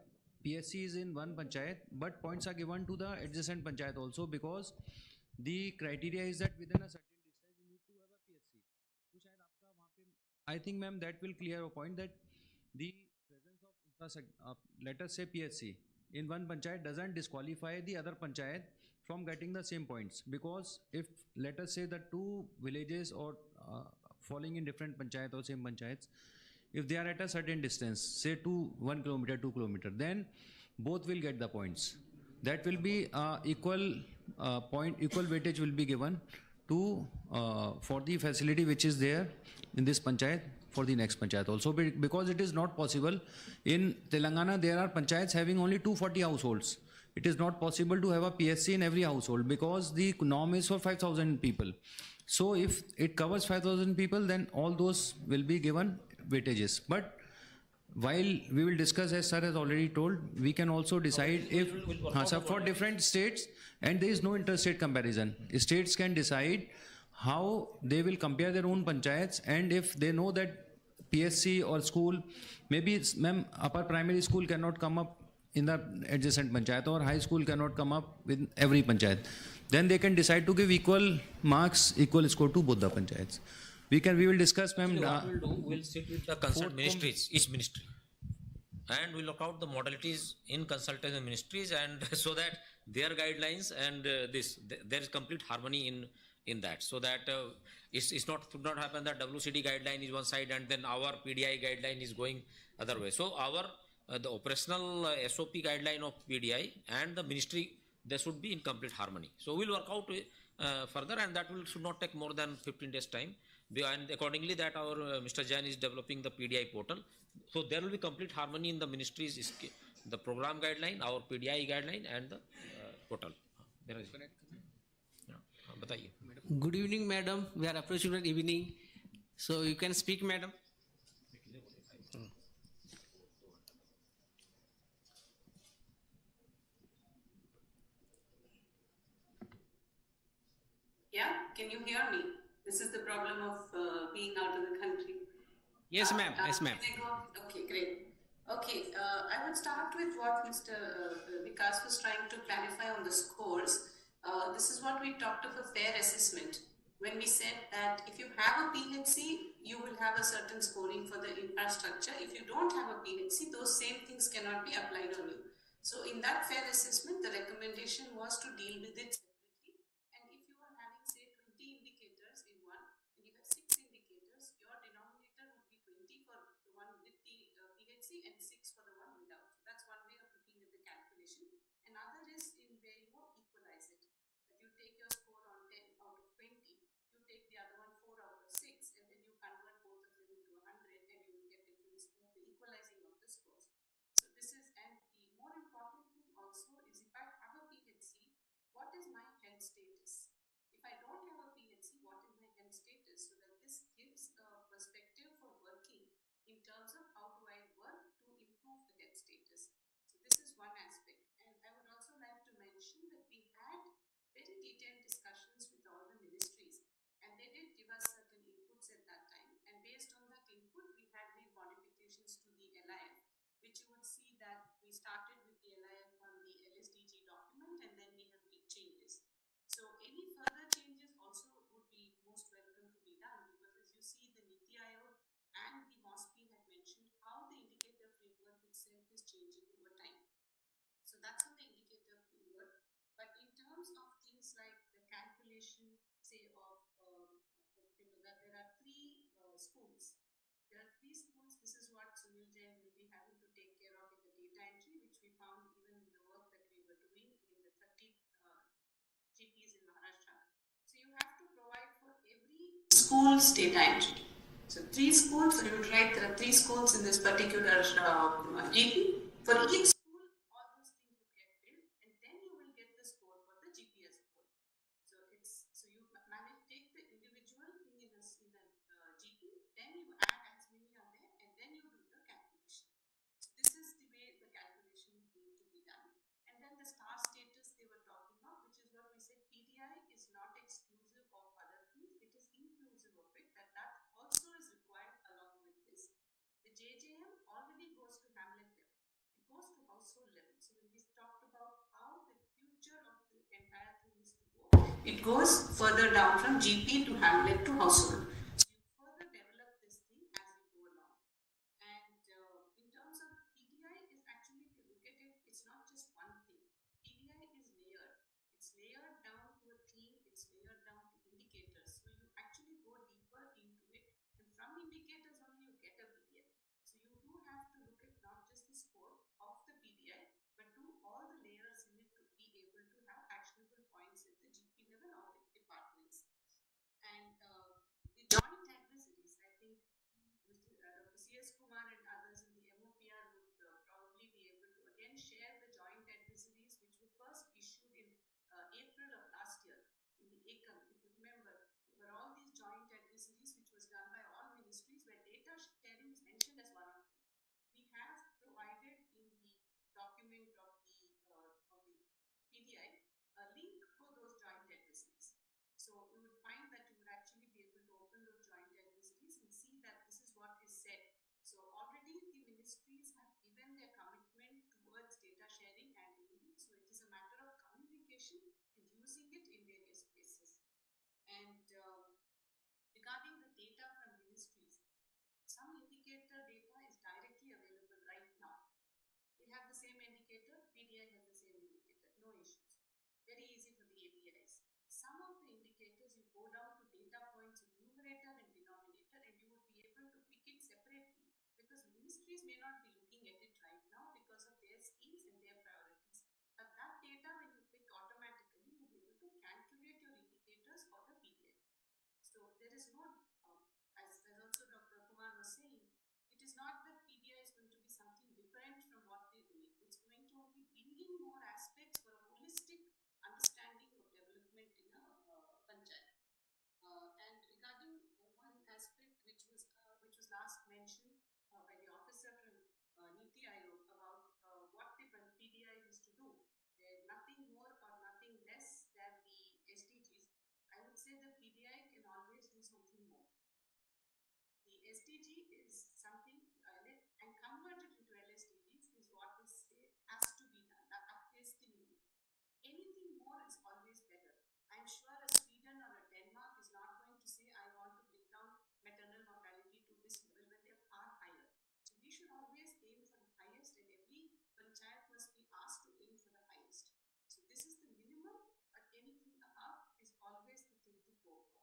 PSC is in one panchayat, but points are given to the adjacent panchayat also, because the criteria is that within a certain distance you need to have a PSC. तो शायद आपका वहाँ पे, I think ma'am that will clear a point that the let us say PSC in one panchayat doesn't disqualify the other panchayat from getting the same points, because if let us say the two villages or falling in different panchayat or same panchayats, if they are at a certain distance, say 1 kilometer, 2 kilometer, then both will get the points. That will be equal weightage will be given to for the facility which is there in this panchayat for the next panchayat also, because it is not possible. In Telangana there are panchayats having only 240 households. It is not possible to have a PSC in every household because the norm is for 5,000 people. So if it covers 5,000 people, then all those will be given weightages. But while we will discuss, as sir has already told, we can also decide if for different states, and there is no interstate comparison. States can decide how they will compare their own panchayats, and if they know that PSC or school, maybe ma'am upper primary school cannot come up in the adjacent panchayat, or high school cannot come up with every panchayat. Then they can decide to give equal marks, equal score to both the panchayats. We will discuss, ma'am. What we'll do, we'll sit with the concerned ministries, each ministry, and we'll look out the modalities in consultation with ministries, and so that their guidelines and there is complete harmony in that, so that it's not should not happen that WCD guideline is one side and then our PDI guideline is going other way. So our the operational SOP guideline of PDI and the ministry, they should be in complete harmony. So we'll work out further, and that should not take more than 15 days time. And accordingly, that our Mr. Jain is developing the PDI portal. So there will be complete harmony in the ministries, the program guideline, our PDI guideline, and the portal. There is. Bataiye. Good evening, madam. We are approaching the evening, so you can speak, madam. Yeah, can you hear me? This is the problem of being out of the country. Yes, ma'am. Yes, ma'am. Okay, great. Okay, I would start with what Mr. Vikas was trying to clarify on the scores. This is what we talked of a fair assessment. When we said that if you have a PHC, you will have a certain scoring for the infrastructure. If you don't have a PHC, those same things cannot be applied on you. So in that fair assessment, the recommendation was to deal with it separately. And if you are having, say, 20 indicators in one, and you have 6 indicators, your denominator would be 20 for the one with the PHC and 6 for the one without. So that's one way of looking at the calculation. Another is in where you equalize it. That you take your score on 10 out of 20, you take the other one 4 out of 6, and then you convert both of them into 100, and you will get difference in the equalizing of the scores. So this is, and the more important thing also is if I have a PHC, what is my health status? If I don't have a PHC, what is my health status? So that this gives a perspective for working in terms of how do I work to improve the health status. So this is one aspect. And I would also like to mention that we had very detailed discussions with all the ministries, and they did give us certain inputs at that time. And based on that input, we had made modifications to the LIF, which you would see that we started with the LIF on the LSDG document, and then we have made changes. So any further changes also would be most welcome to be done, because as you see, the NITI Aayog and the MOSPI had mentioned how the indicator framework itself is changing over time. So that's on the indicator framework. But in terms of things like the calculation, say of, that there are 3 schools. There are 3 schools. This is what Sunil Jain will be having to take care of in the data entry, which we found even in the work that we were doing in the 30 GPs in Maharashtra. So you have to provide for every school's data entry. So 3 schools, so you would write there are 3 schools in this particular GP. For each school, all those things would get filled, and then you will get the score for the GPS score. So it's, so you take the individual thing in a GP, then you add as many are there, and then you do the calculation. So this is the way the calculation need to be done. And then the star status they were talking of, which is what we said, PDI is not exclusive of other things, it is inclusive of it, that also is required along with this. The JJM already goes to hamlet level, it goes to household level. So when we talked about how the future of the entire thing is to go, it goes further down from GP to hamlet to household. So you further develop this thing as you go along. And in terms of PDI, is actually, if you look at it, it's not just one thing. PDI is layered. It's layered down to a theme, it's layered down to indicators. So you actually go deeper into it, and from indicators only you get a PDI. So you do have to look at not just the score of the PDI, but do all the layers in it to be able to have actionable points at the GP level or with departments. And the joint advisories, I think Dr. C.S. Kumar and others in the MOPR would probably be able to again share the joint advisories, which were first issued in April of last year in the ACOM. If you remember, there were all these joint advisories which was done by all ministries, where data sharing is mentioned as one of them. We have provided in the document of the PDI a link for those joint advisories. So you would find that you would actually be able to open those joint advisories and see that this is what is said. So already the ministries have given their commitment towards data information and using it in various places. And regarding the data from ministries, some indicator data is directly available right now. We have the same indicator, PDI has the same indicator, no issues. Very easy for the APIs. Some of the indicators you go down to data points of numerator and denominator and you would be able to pick it separately because ministries may not be looking at it right now because of their schemes and their priorities. But that data when you pick automatically, you'll be able to calculate your indicators for the PDI. So there is no, as also Dr. Kumar was saying, it is not that PDI is going to be something different from what they're doing. It's going to only bring in more aspects for a holistic understanding of development in a panchayat. And regarding one aspect which was last mentioned by the officer from Niti Aayog about what the PDI is to do, nothing more or nothing less than the SDGs. I would say the PDI can always do something more. The SDG is something and converted into LSDGs is what is has to be done. Anything more is always better. I'm sure a Sweden or a Denmark is not going to say, I want to bring down maternal mortality to this level when they're far higher. So we should always aim for the highest and every panchayat must be asked to aim for the highest. So this is the minimum, but anything above is always the thing to go for.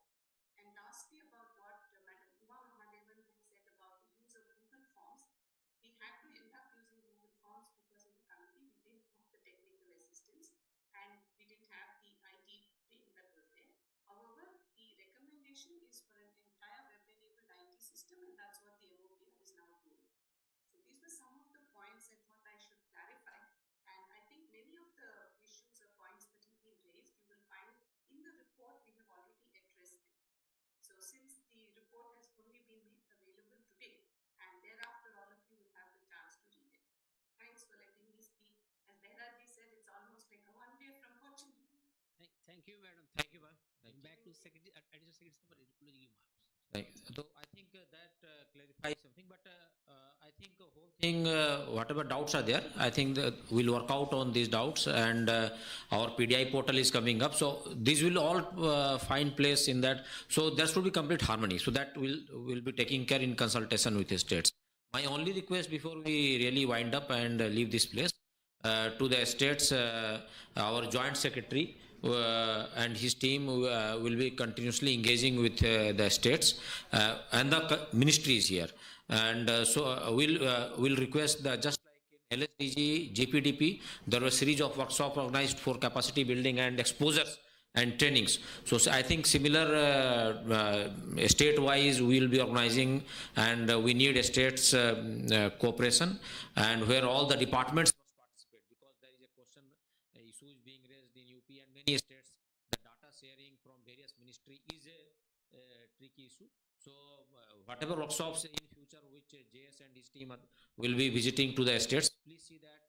And lastly, about what Madam Uma Mahadevan had said about the use of Google Forms, we had to end up using Google Forms because in the committee we didn't have the technical assistance and we didn't have the IT frame that was there. However, the recommendation is for an entire web-enabled IT system and that's what the MOPR is now doing. So these were some of the points I thought I should clarify. And I think many of the issues or points that have been raised, you will find in the report we have already addressed them. So since the report has only been made available today, and thereafter all of you will have the chance to read it. Thanks for letting me speak. As Behraji said, it's almost like a one day from Fortune. Thank you, madam. Thank you, ma'am. Back to Secretary, Additional Secretary for closing remarks. So I think that clarifies something, but I think the whole thing, whatever doubts are there, I think that we'll work out on these doubts, and our PDI portal is coming up. So these will all find place in that. So there should be complete harmony. So that will be taken care in consultation with the states. My only request before we really wind up and leave this place to the states, our joint secretary and his team will be continuously engaging with the states and the ministries here, and we'll request that just like in LSDG, GPDP, there were a series of workshops organized for capacity building and exposures and trainings. So I think similar state-wise we will be organizing, and we need a state's cooperation, and where all the departments must participate, because there is a question issue is being raised in UP and many states. The data sharing from various ministry is a tricky issue. So whatever workshops in future which JS and his team will be visiting to the states, please see that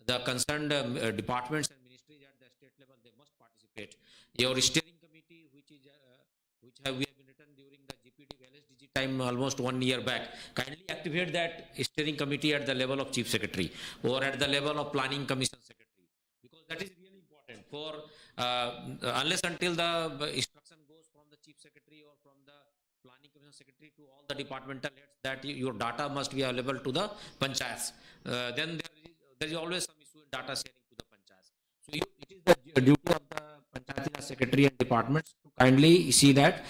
the concerned departments and ministries at the state level, they must participate. Your steering committee, which we have been written during the GPD LSDG time almost 1 year back, kindly activate that steering committee at the level of chief secretary or at the level of planning commission secretary, because that is really important for unless until the instruction goes from the chief secretary or from the planning commission secretary to all the departmental heads that your data must be available to the panchayats, then there is always some issue in data sharing to the panchayats. So it is the duty of the Panchayati Raj secretary and departments to kindly see that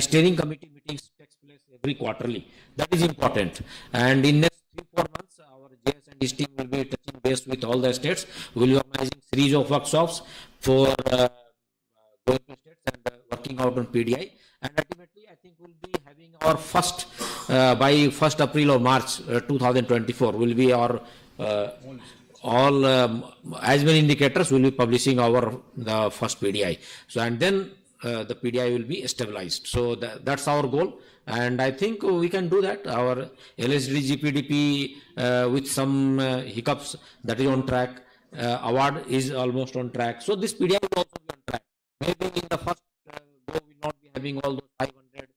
steering committee meetings takes place every quarterly. That is important. And in next 3-4 months, our JS and his team will be touching base with all the states. We will be organizing series of workshops for going to states and working out on PDI. And ultimately, I think we'll be having our first by 1st April or March 2024 will be our all as many indicators will be publishing the first PDI. So and then the PDI will be stabilized. So that's our goal, and I think we can do that. Our LSD GPDP with some hiccups, that is on track. Award is almost on track. So this PDI will also be on track. Maybe in the first go we will not be having all those 500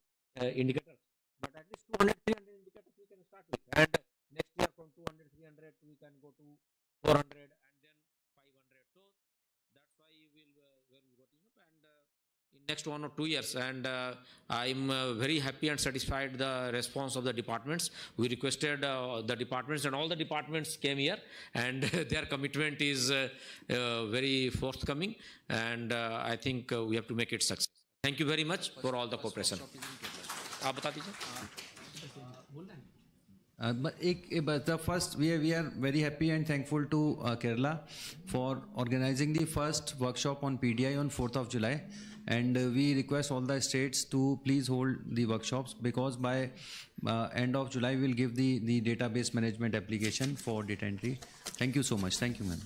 indicators, but at least 200, 300 indicators we can start with. And next year from 200, 300 we can go to 400 and then 500. So That's why you will were voting up and in next 1 or 2 years. And I'm very happy and satisfied the response of the departments. We requested the departments, and all the departments came here, and their commitment is very forthcoming. And I think we have to make it success. Thank you very much for all the cooperation. आप बता दीजिए. But the first, we are very happy and thankful to Kerala for organizing the first workshop on PDI on 4th of July. And we request all the states to please hold the workshops, because by end of July we will give the database management application for data entry. Thank you so much. Thank you, ma'am.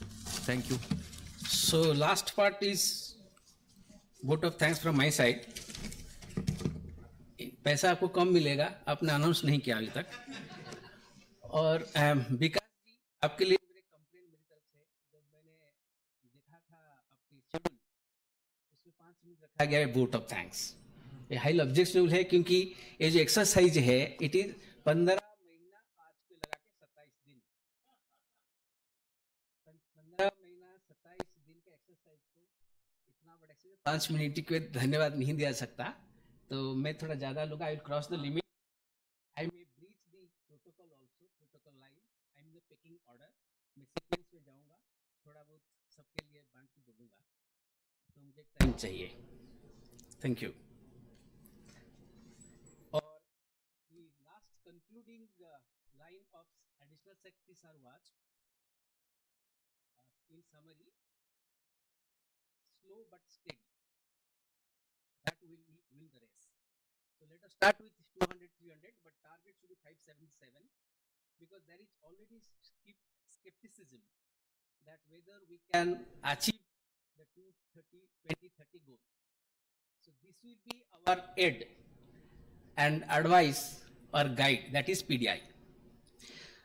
Thank you. So last part is vote of thanks from my side. पैसा आपको कम मिलेगा, आपने announce नहीं किया अभी तक. और विकास जी, आपके लिए मेरे कंप्लेन मेरी तरफ से, जब मैंने देखा था आपकी शेड्यूल, उसमें 5 मिनट रखा गया है वोट ऑफ थैंक्स. ये हाईली ऑब्जेक्शनेबल है, क्योंकि ये जो एक्सरसाइज है, इट इज 15 महीना आज को लगा के 27 दिन, 15 महीना 27 दिन के एक्सरसाइज को इतना बड़ा एक्सरसाइज 5 मिनट के धन्यवाद नहीं दिया सकता. तो मैं थोड़ा ज्यादा लूंगा. I will cross the limit. I may breach the protocol also, protocol line. I am the packing order. मैं सीक्वेंस में जाऊंगा, थोड़ा बहुत सबके लिए बांट के बोलूंगा, तो मुझे टाइम चाहिए. Thank you. और the last concluding line of additional secretary sir was, in summary, slow but steady, that will win the race. So let us start with 200, 300, but target should be 577, because there is already skepticism that whether we can achieve the 2030 goal. So this will be our aid and advice or guide, that is PDI.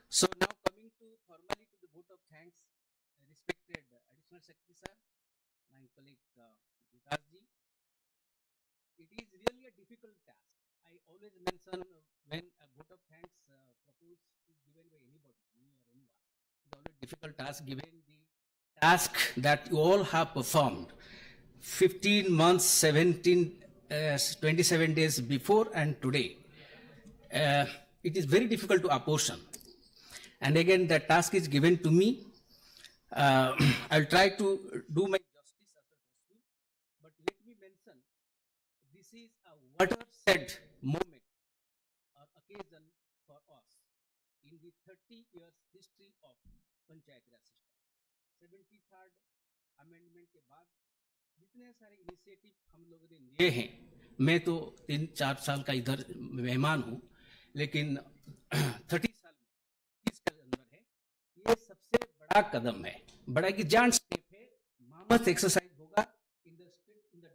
So now coming to formally to the vote of thanks, respected Additional Secretary Sir, my colleague Vikas ji. It is really a difficult task. I always mention when a vote of thanks proposed is given by anybody, me or anyone, it's always a difficult task given the task that you all have performed 15 months, 27 days before and today. It is very difficult to apportion. And again, the task is given to me. I'll try to do my justice as well possible. But let me mention, this is a watershed moment or occasion for us in the 30 years history of Panchayat Raj system. 73rd amendment के बाद जितने सारे initiative हम लोगों ने लिए हैं, मैं तो 3-4 साल का इधर मेहमान हूँ, लेकिन 30 साल में इसके अंदर है, ये सबसे बड़ा कदम है, बड़ा की जान स्टेप है. मामत एक्सरसाइज होगा in the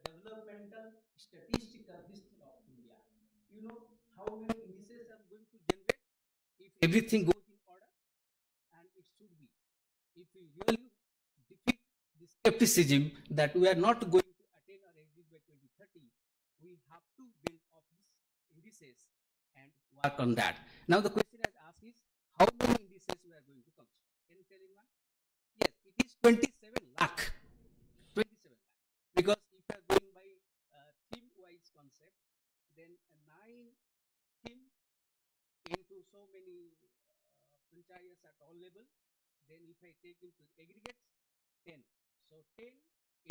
developmental statistical history of India. You know how many indices I'm going to generate if everything goes in order, and it should be. If we really defeat the skepticism that we are not going to attain our SDGs by 2030, we have to build up these indices and work on that. Now the question I ask is, how many indices we are going to consider? Can you tell anyone? Yes, it is 27 lakh. 27 lakh. Because if you are going by theme-wise concept, then 9 theme into so many panchayats at all level. Then if I take into aggregates, 10. So 10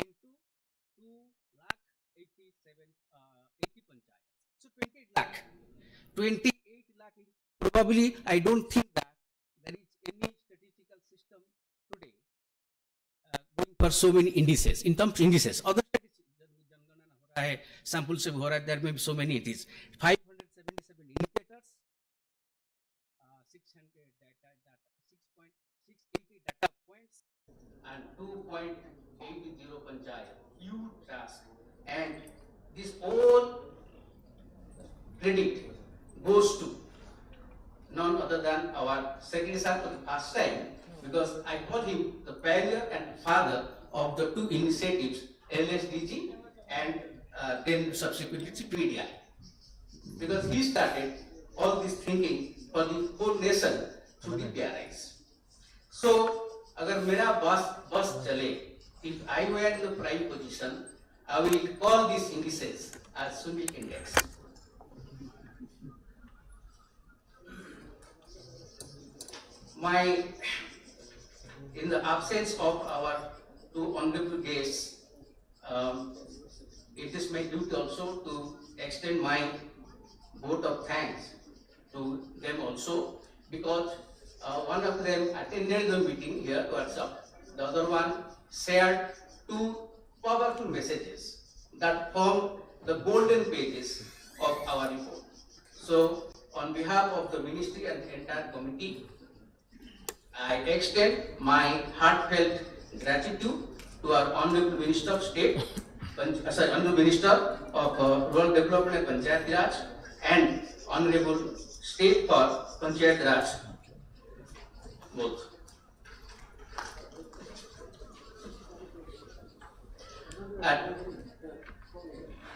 into 2,87,80 panchayats. So 28 lakh. 28 lakh. Probably I don't think that there is any statistical system today going for so many indices. In terms of indices, other statistics, जनगणना हो रहा है, sample से हो रहा है, there may be so many it is. 577 indicators, 600 data, 6.680 data points, and 2.80 panchayat. Huge task. And this whole credit goes to none other than our Secretary Sir for the first time, because I call him the pioneer and father of the 2 initiatives, LSDG and then subsequently PDI. Because he started all this thinking for the whole nation through the PRIs. So, अगर मेरा बस चले If I were in the prime position, I will call these indices as Sumik index. In the absence of our two honorable guests, it is my duty also to extend my vote of thanks to them also, because one of them attended the meeting here to WhatsApp, the other one shared two powerful messages that form the golden pages of our report. So, on behalf of the Ministry and the entire committee, I extend my heartfelt gratitude to our Honorable Minister of State, Honorable Minister of Rural Development and Panchayat Raj, and Honorable State for Panchayat Raj, both. At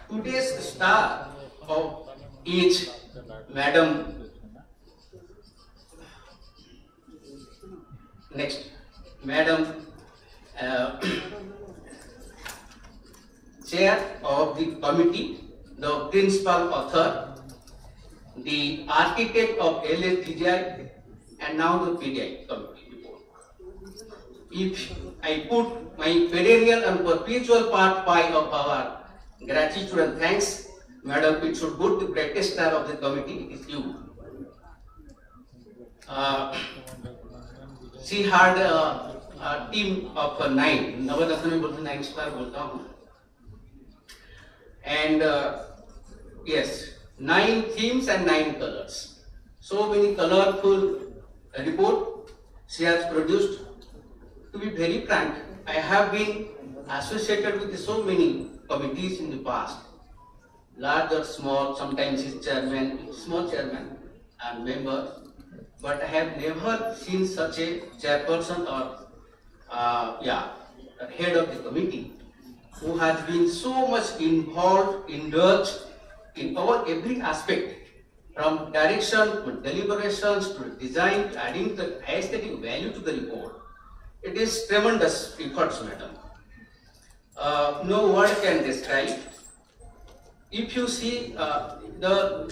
today's star of each Madam. Next, Madam Chair of the committee, the principal author, the architect of LSDGI, and now the PDI committee report. If I put my perennial and perpetual part by of our gratitude and thanks, Madam, it should go to the greatest star of the committee, it is you. She had a team of 9, nine star bolta hu. And yes, 9 themes and 9 colors. So many colorful report she has produced. To be very frank, I have been associated with so many committees in the past, large or small, sometimes it's chairman, small chairman and member. But I have never seen such a chairperson or head of the committee who has been so much involved, indulged in our every aspect, from direction to deliberations to design, to adding the aesthetic value to the report. It is tremendous efforts, madam. No word can describe. If you see the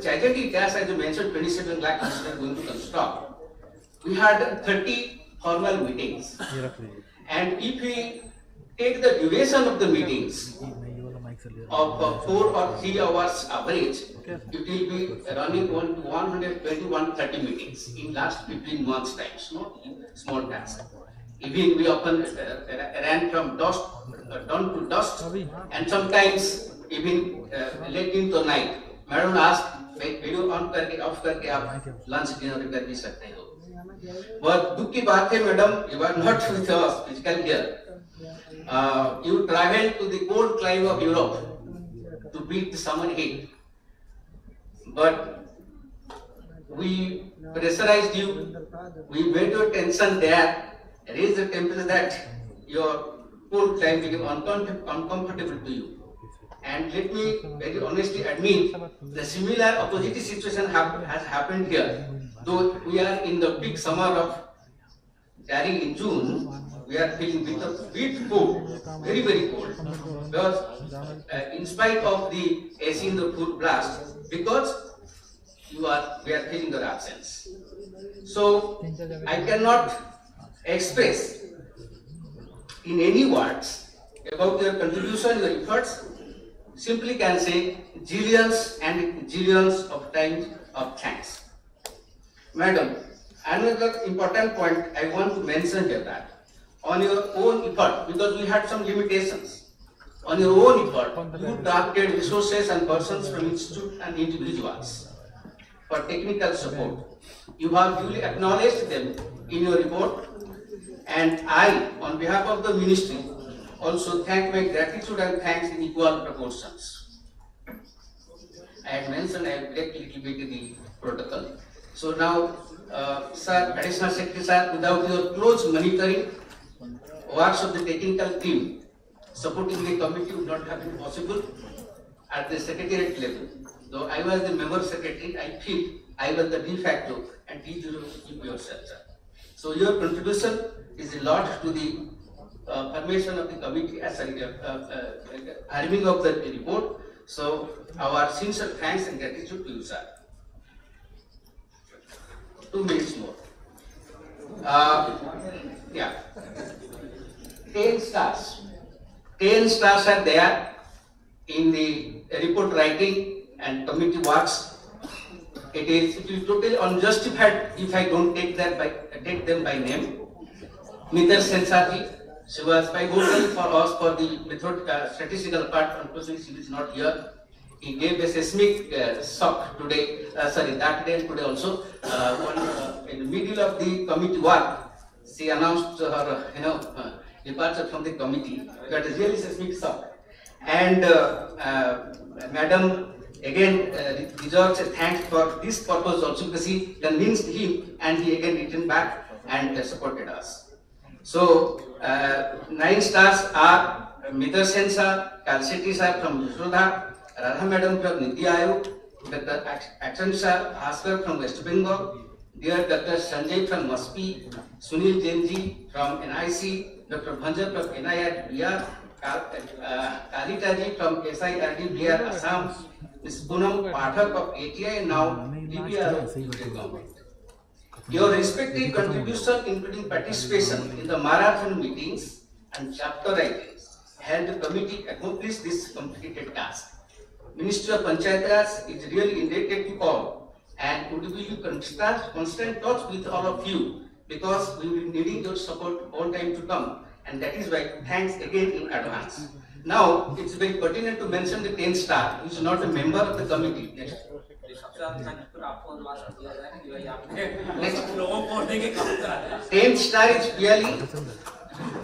gigantic task, as you mentioned, 27 lakh we are going to construct. We had 30 formal meetings, and if we take the duration of the meetings of 4 or 3 hours average, it will be running on 120-130 meetings in last 15 months times, not small task. Even we often ran from dawn to dusk, and sometimes even late into night. Madam asked, video on करके off करके आप lunch dinner कर भी सकते हो. बहुत दुख की बात है, madam, you are not with us physically here. You traveled to the cold climate of Europe to beat the summer heat, but we pressurized you. We made your tension there, raised the temperature that your cold climate became uncomfortable to you. And let me very honestly admit, the similar opposite situation has happened here. Though we are in the peak summer of January in June, we are feeling bit cold, very, very cold. Because in spite of the AC in the full blast, because we are feeling your absence. So I cannot express in any words about your contribution, your efforts. Simply can say zillions and zillions of times of thanks. Madam, another important point I want to mention here that on your own effort, because we had some limitations, on your own effort, you drafted resources and persons from institute and individuals for technical support. You have duly acknowledged them in your report, and I, on behalf of the ministry, also thank my gratitude and thanks in equal proportions. I had mentioned, I will break a little bit the protocol. So now, sir, Additional Secretary sir, without your close monitoring, works of the technical team supporting the committee would not have been possible at the secretariat level. Though I was the member secretary, I feel I was the de facto and de jure keep yourself, sir. So your contribution is a lot to the formation of the committee, harming of the report. So our sincere thanks and gratitude to you, sir. 2 minutes more. Yeah. 10 stars. 10 stars are there in the report writing and committee works. It is totally unjustified if I don't take them by name. Neither Sensati, she was by vocal for us for the method statistical part. Unfortunately, she is not here. He gave a seismic shock today. That day and today also. In the middle of the committee work, she announced her, departure from the committee. That is really seismic shock. And Madam again deserves a thanks for this purpose also, because he convinced him and he again returned back and supported us. So 9 stars are Mithar Sen sir, Kalseti sir from Yashoda, Radha Madam from Niti Ayog, Dr. Action sir, Bhaskar from West Bengal, dear Dr. Sanjay from Maspi, Sunil Jainji from NIC, Dr. Bhanjar from NIR BR, Kalita ji from SIRD BR Assam, Ms. Poonam Pathak of ATI and now DPR of government. Your respective contribution, including participation in the marathon meetings and chapter writings, helped the committee accomplish this complicated task. Ministry of Panchayat Raj is really indebted to all, and would be in constant touch with all of you, because we will be needing your support all time to come, and that is why thanks again in advance. Now, it's very pertinent to mention the 10th star, who is not a member of the committee. Next. 10th star is really,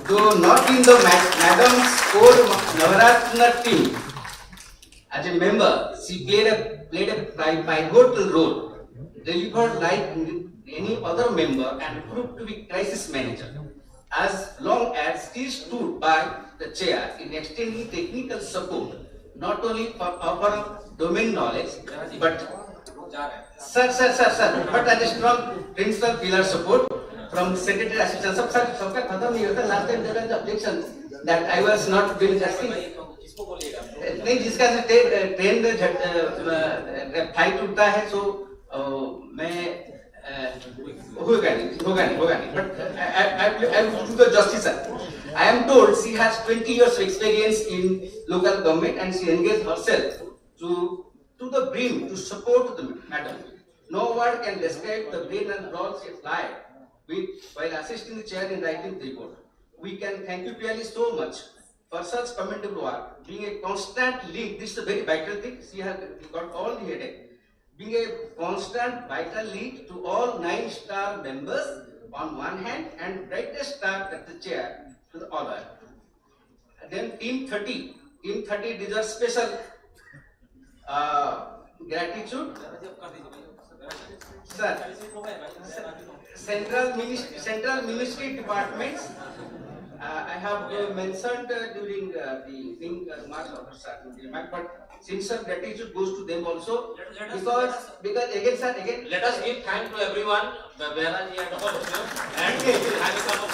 though not in the Madam's core Navaratna team, as a member, she played a pivotal role, delivered like any other member and proved to be crisis manager, as long as she stood by the chair in extending technical support, not only for our domain knowledge, but but as a strong principal pillar support from secretary assistant. Last time there was objection that I was not doing justice. नहीं जिसका train flight उठता है so मैं होगा नहीं but I will do the justice. I am told she has 20 years of experience in local government and she engaged herself to the brim to support the madam. No word can describe the brain and role she applied while assisting the chair in writing the report. We can thank you really so much for such commendable work, being a constant link. This is a very vital thing. She has got all the headache. Being a constant vital link to all 9-star members on one hand, and brightest star at the chair to the other. Then Team 30 deserves special gratitude. Sir, Central Ministry departments. I have mentioned during the remarks of Sir, but sincere gratitude goes to them also, because again, sir, again. Let us give thanks to everyone, Beraji and all of you, and we will have a cup of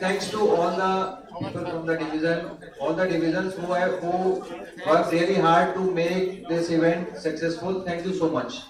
Thanks to all the people from the division, all the divisions who worked really hard to make this event successful. Thank you so much.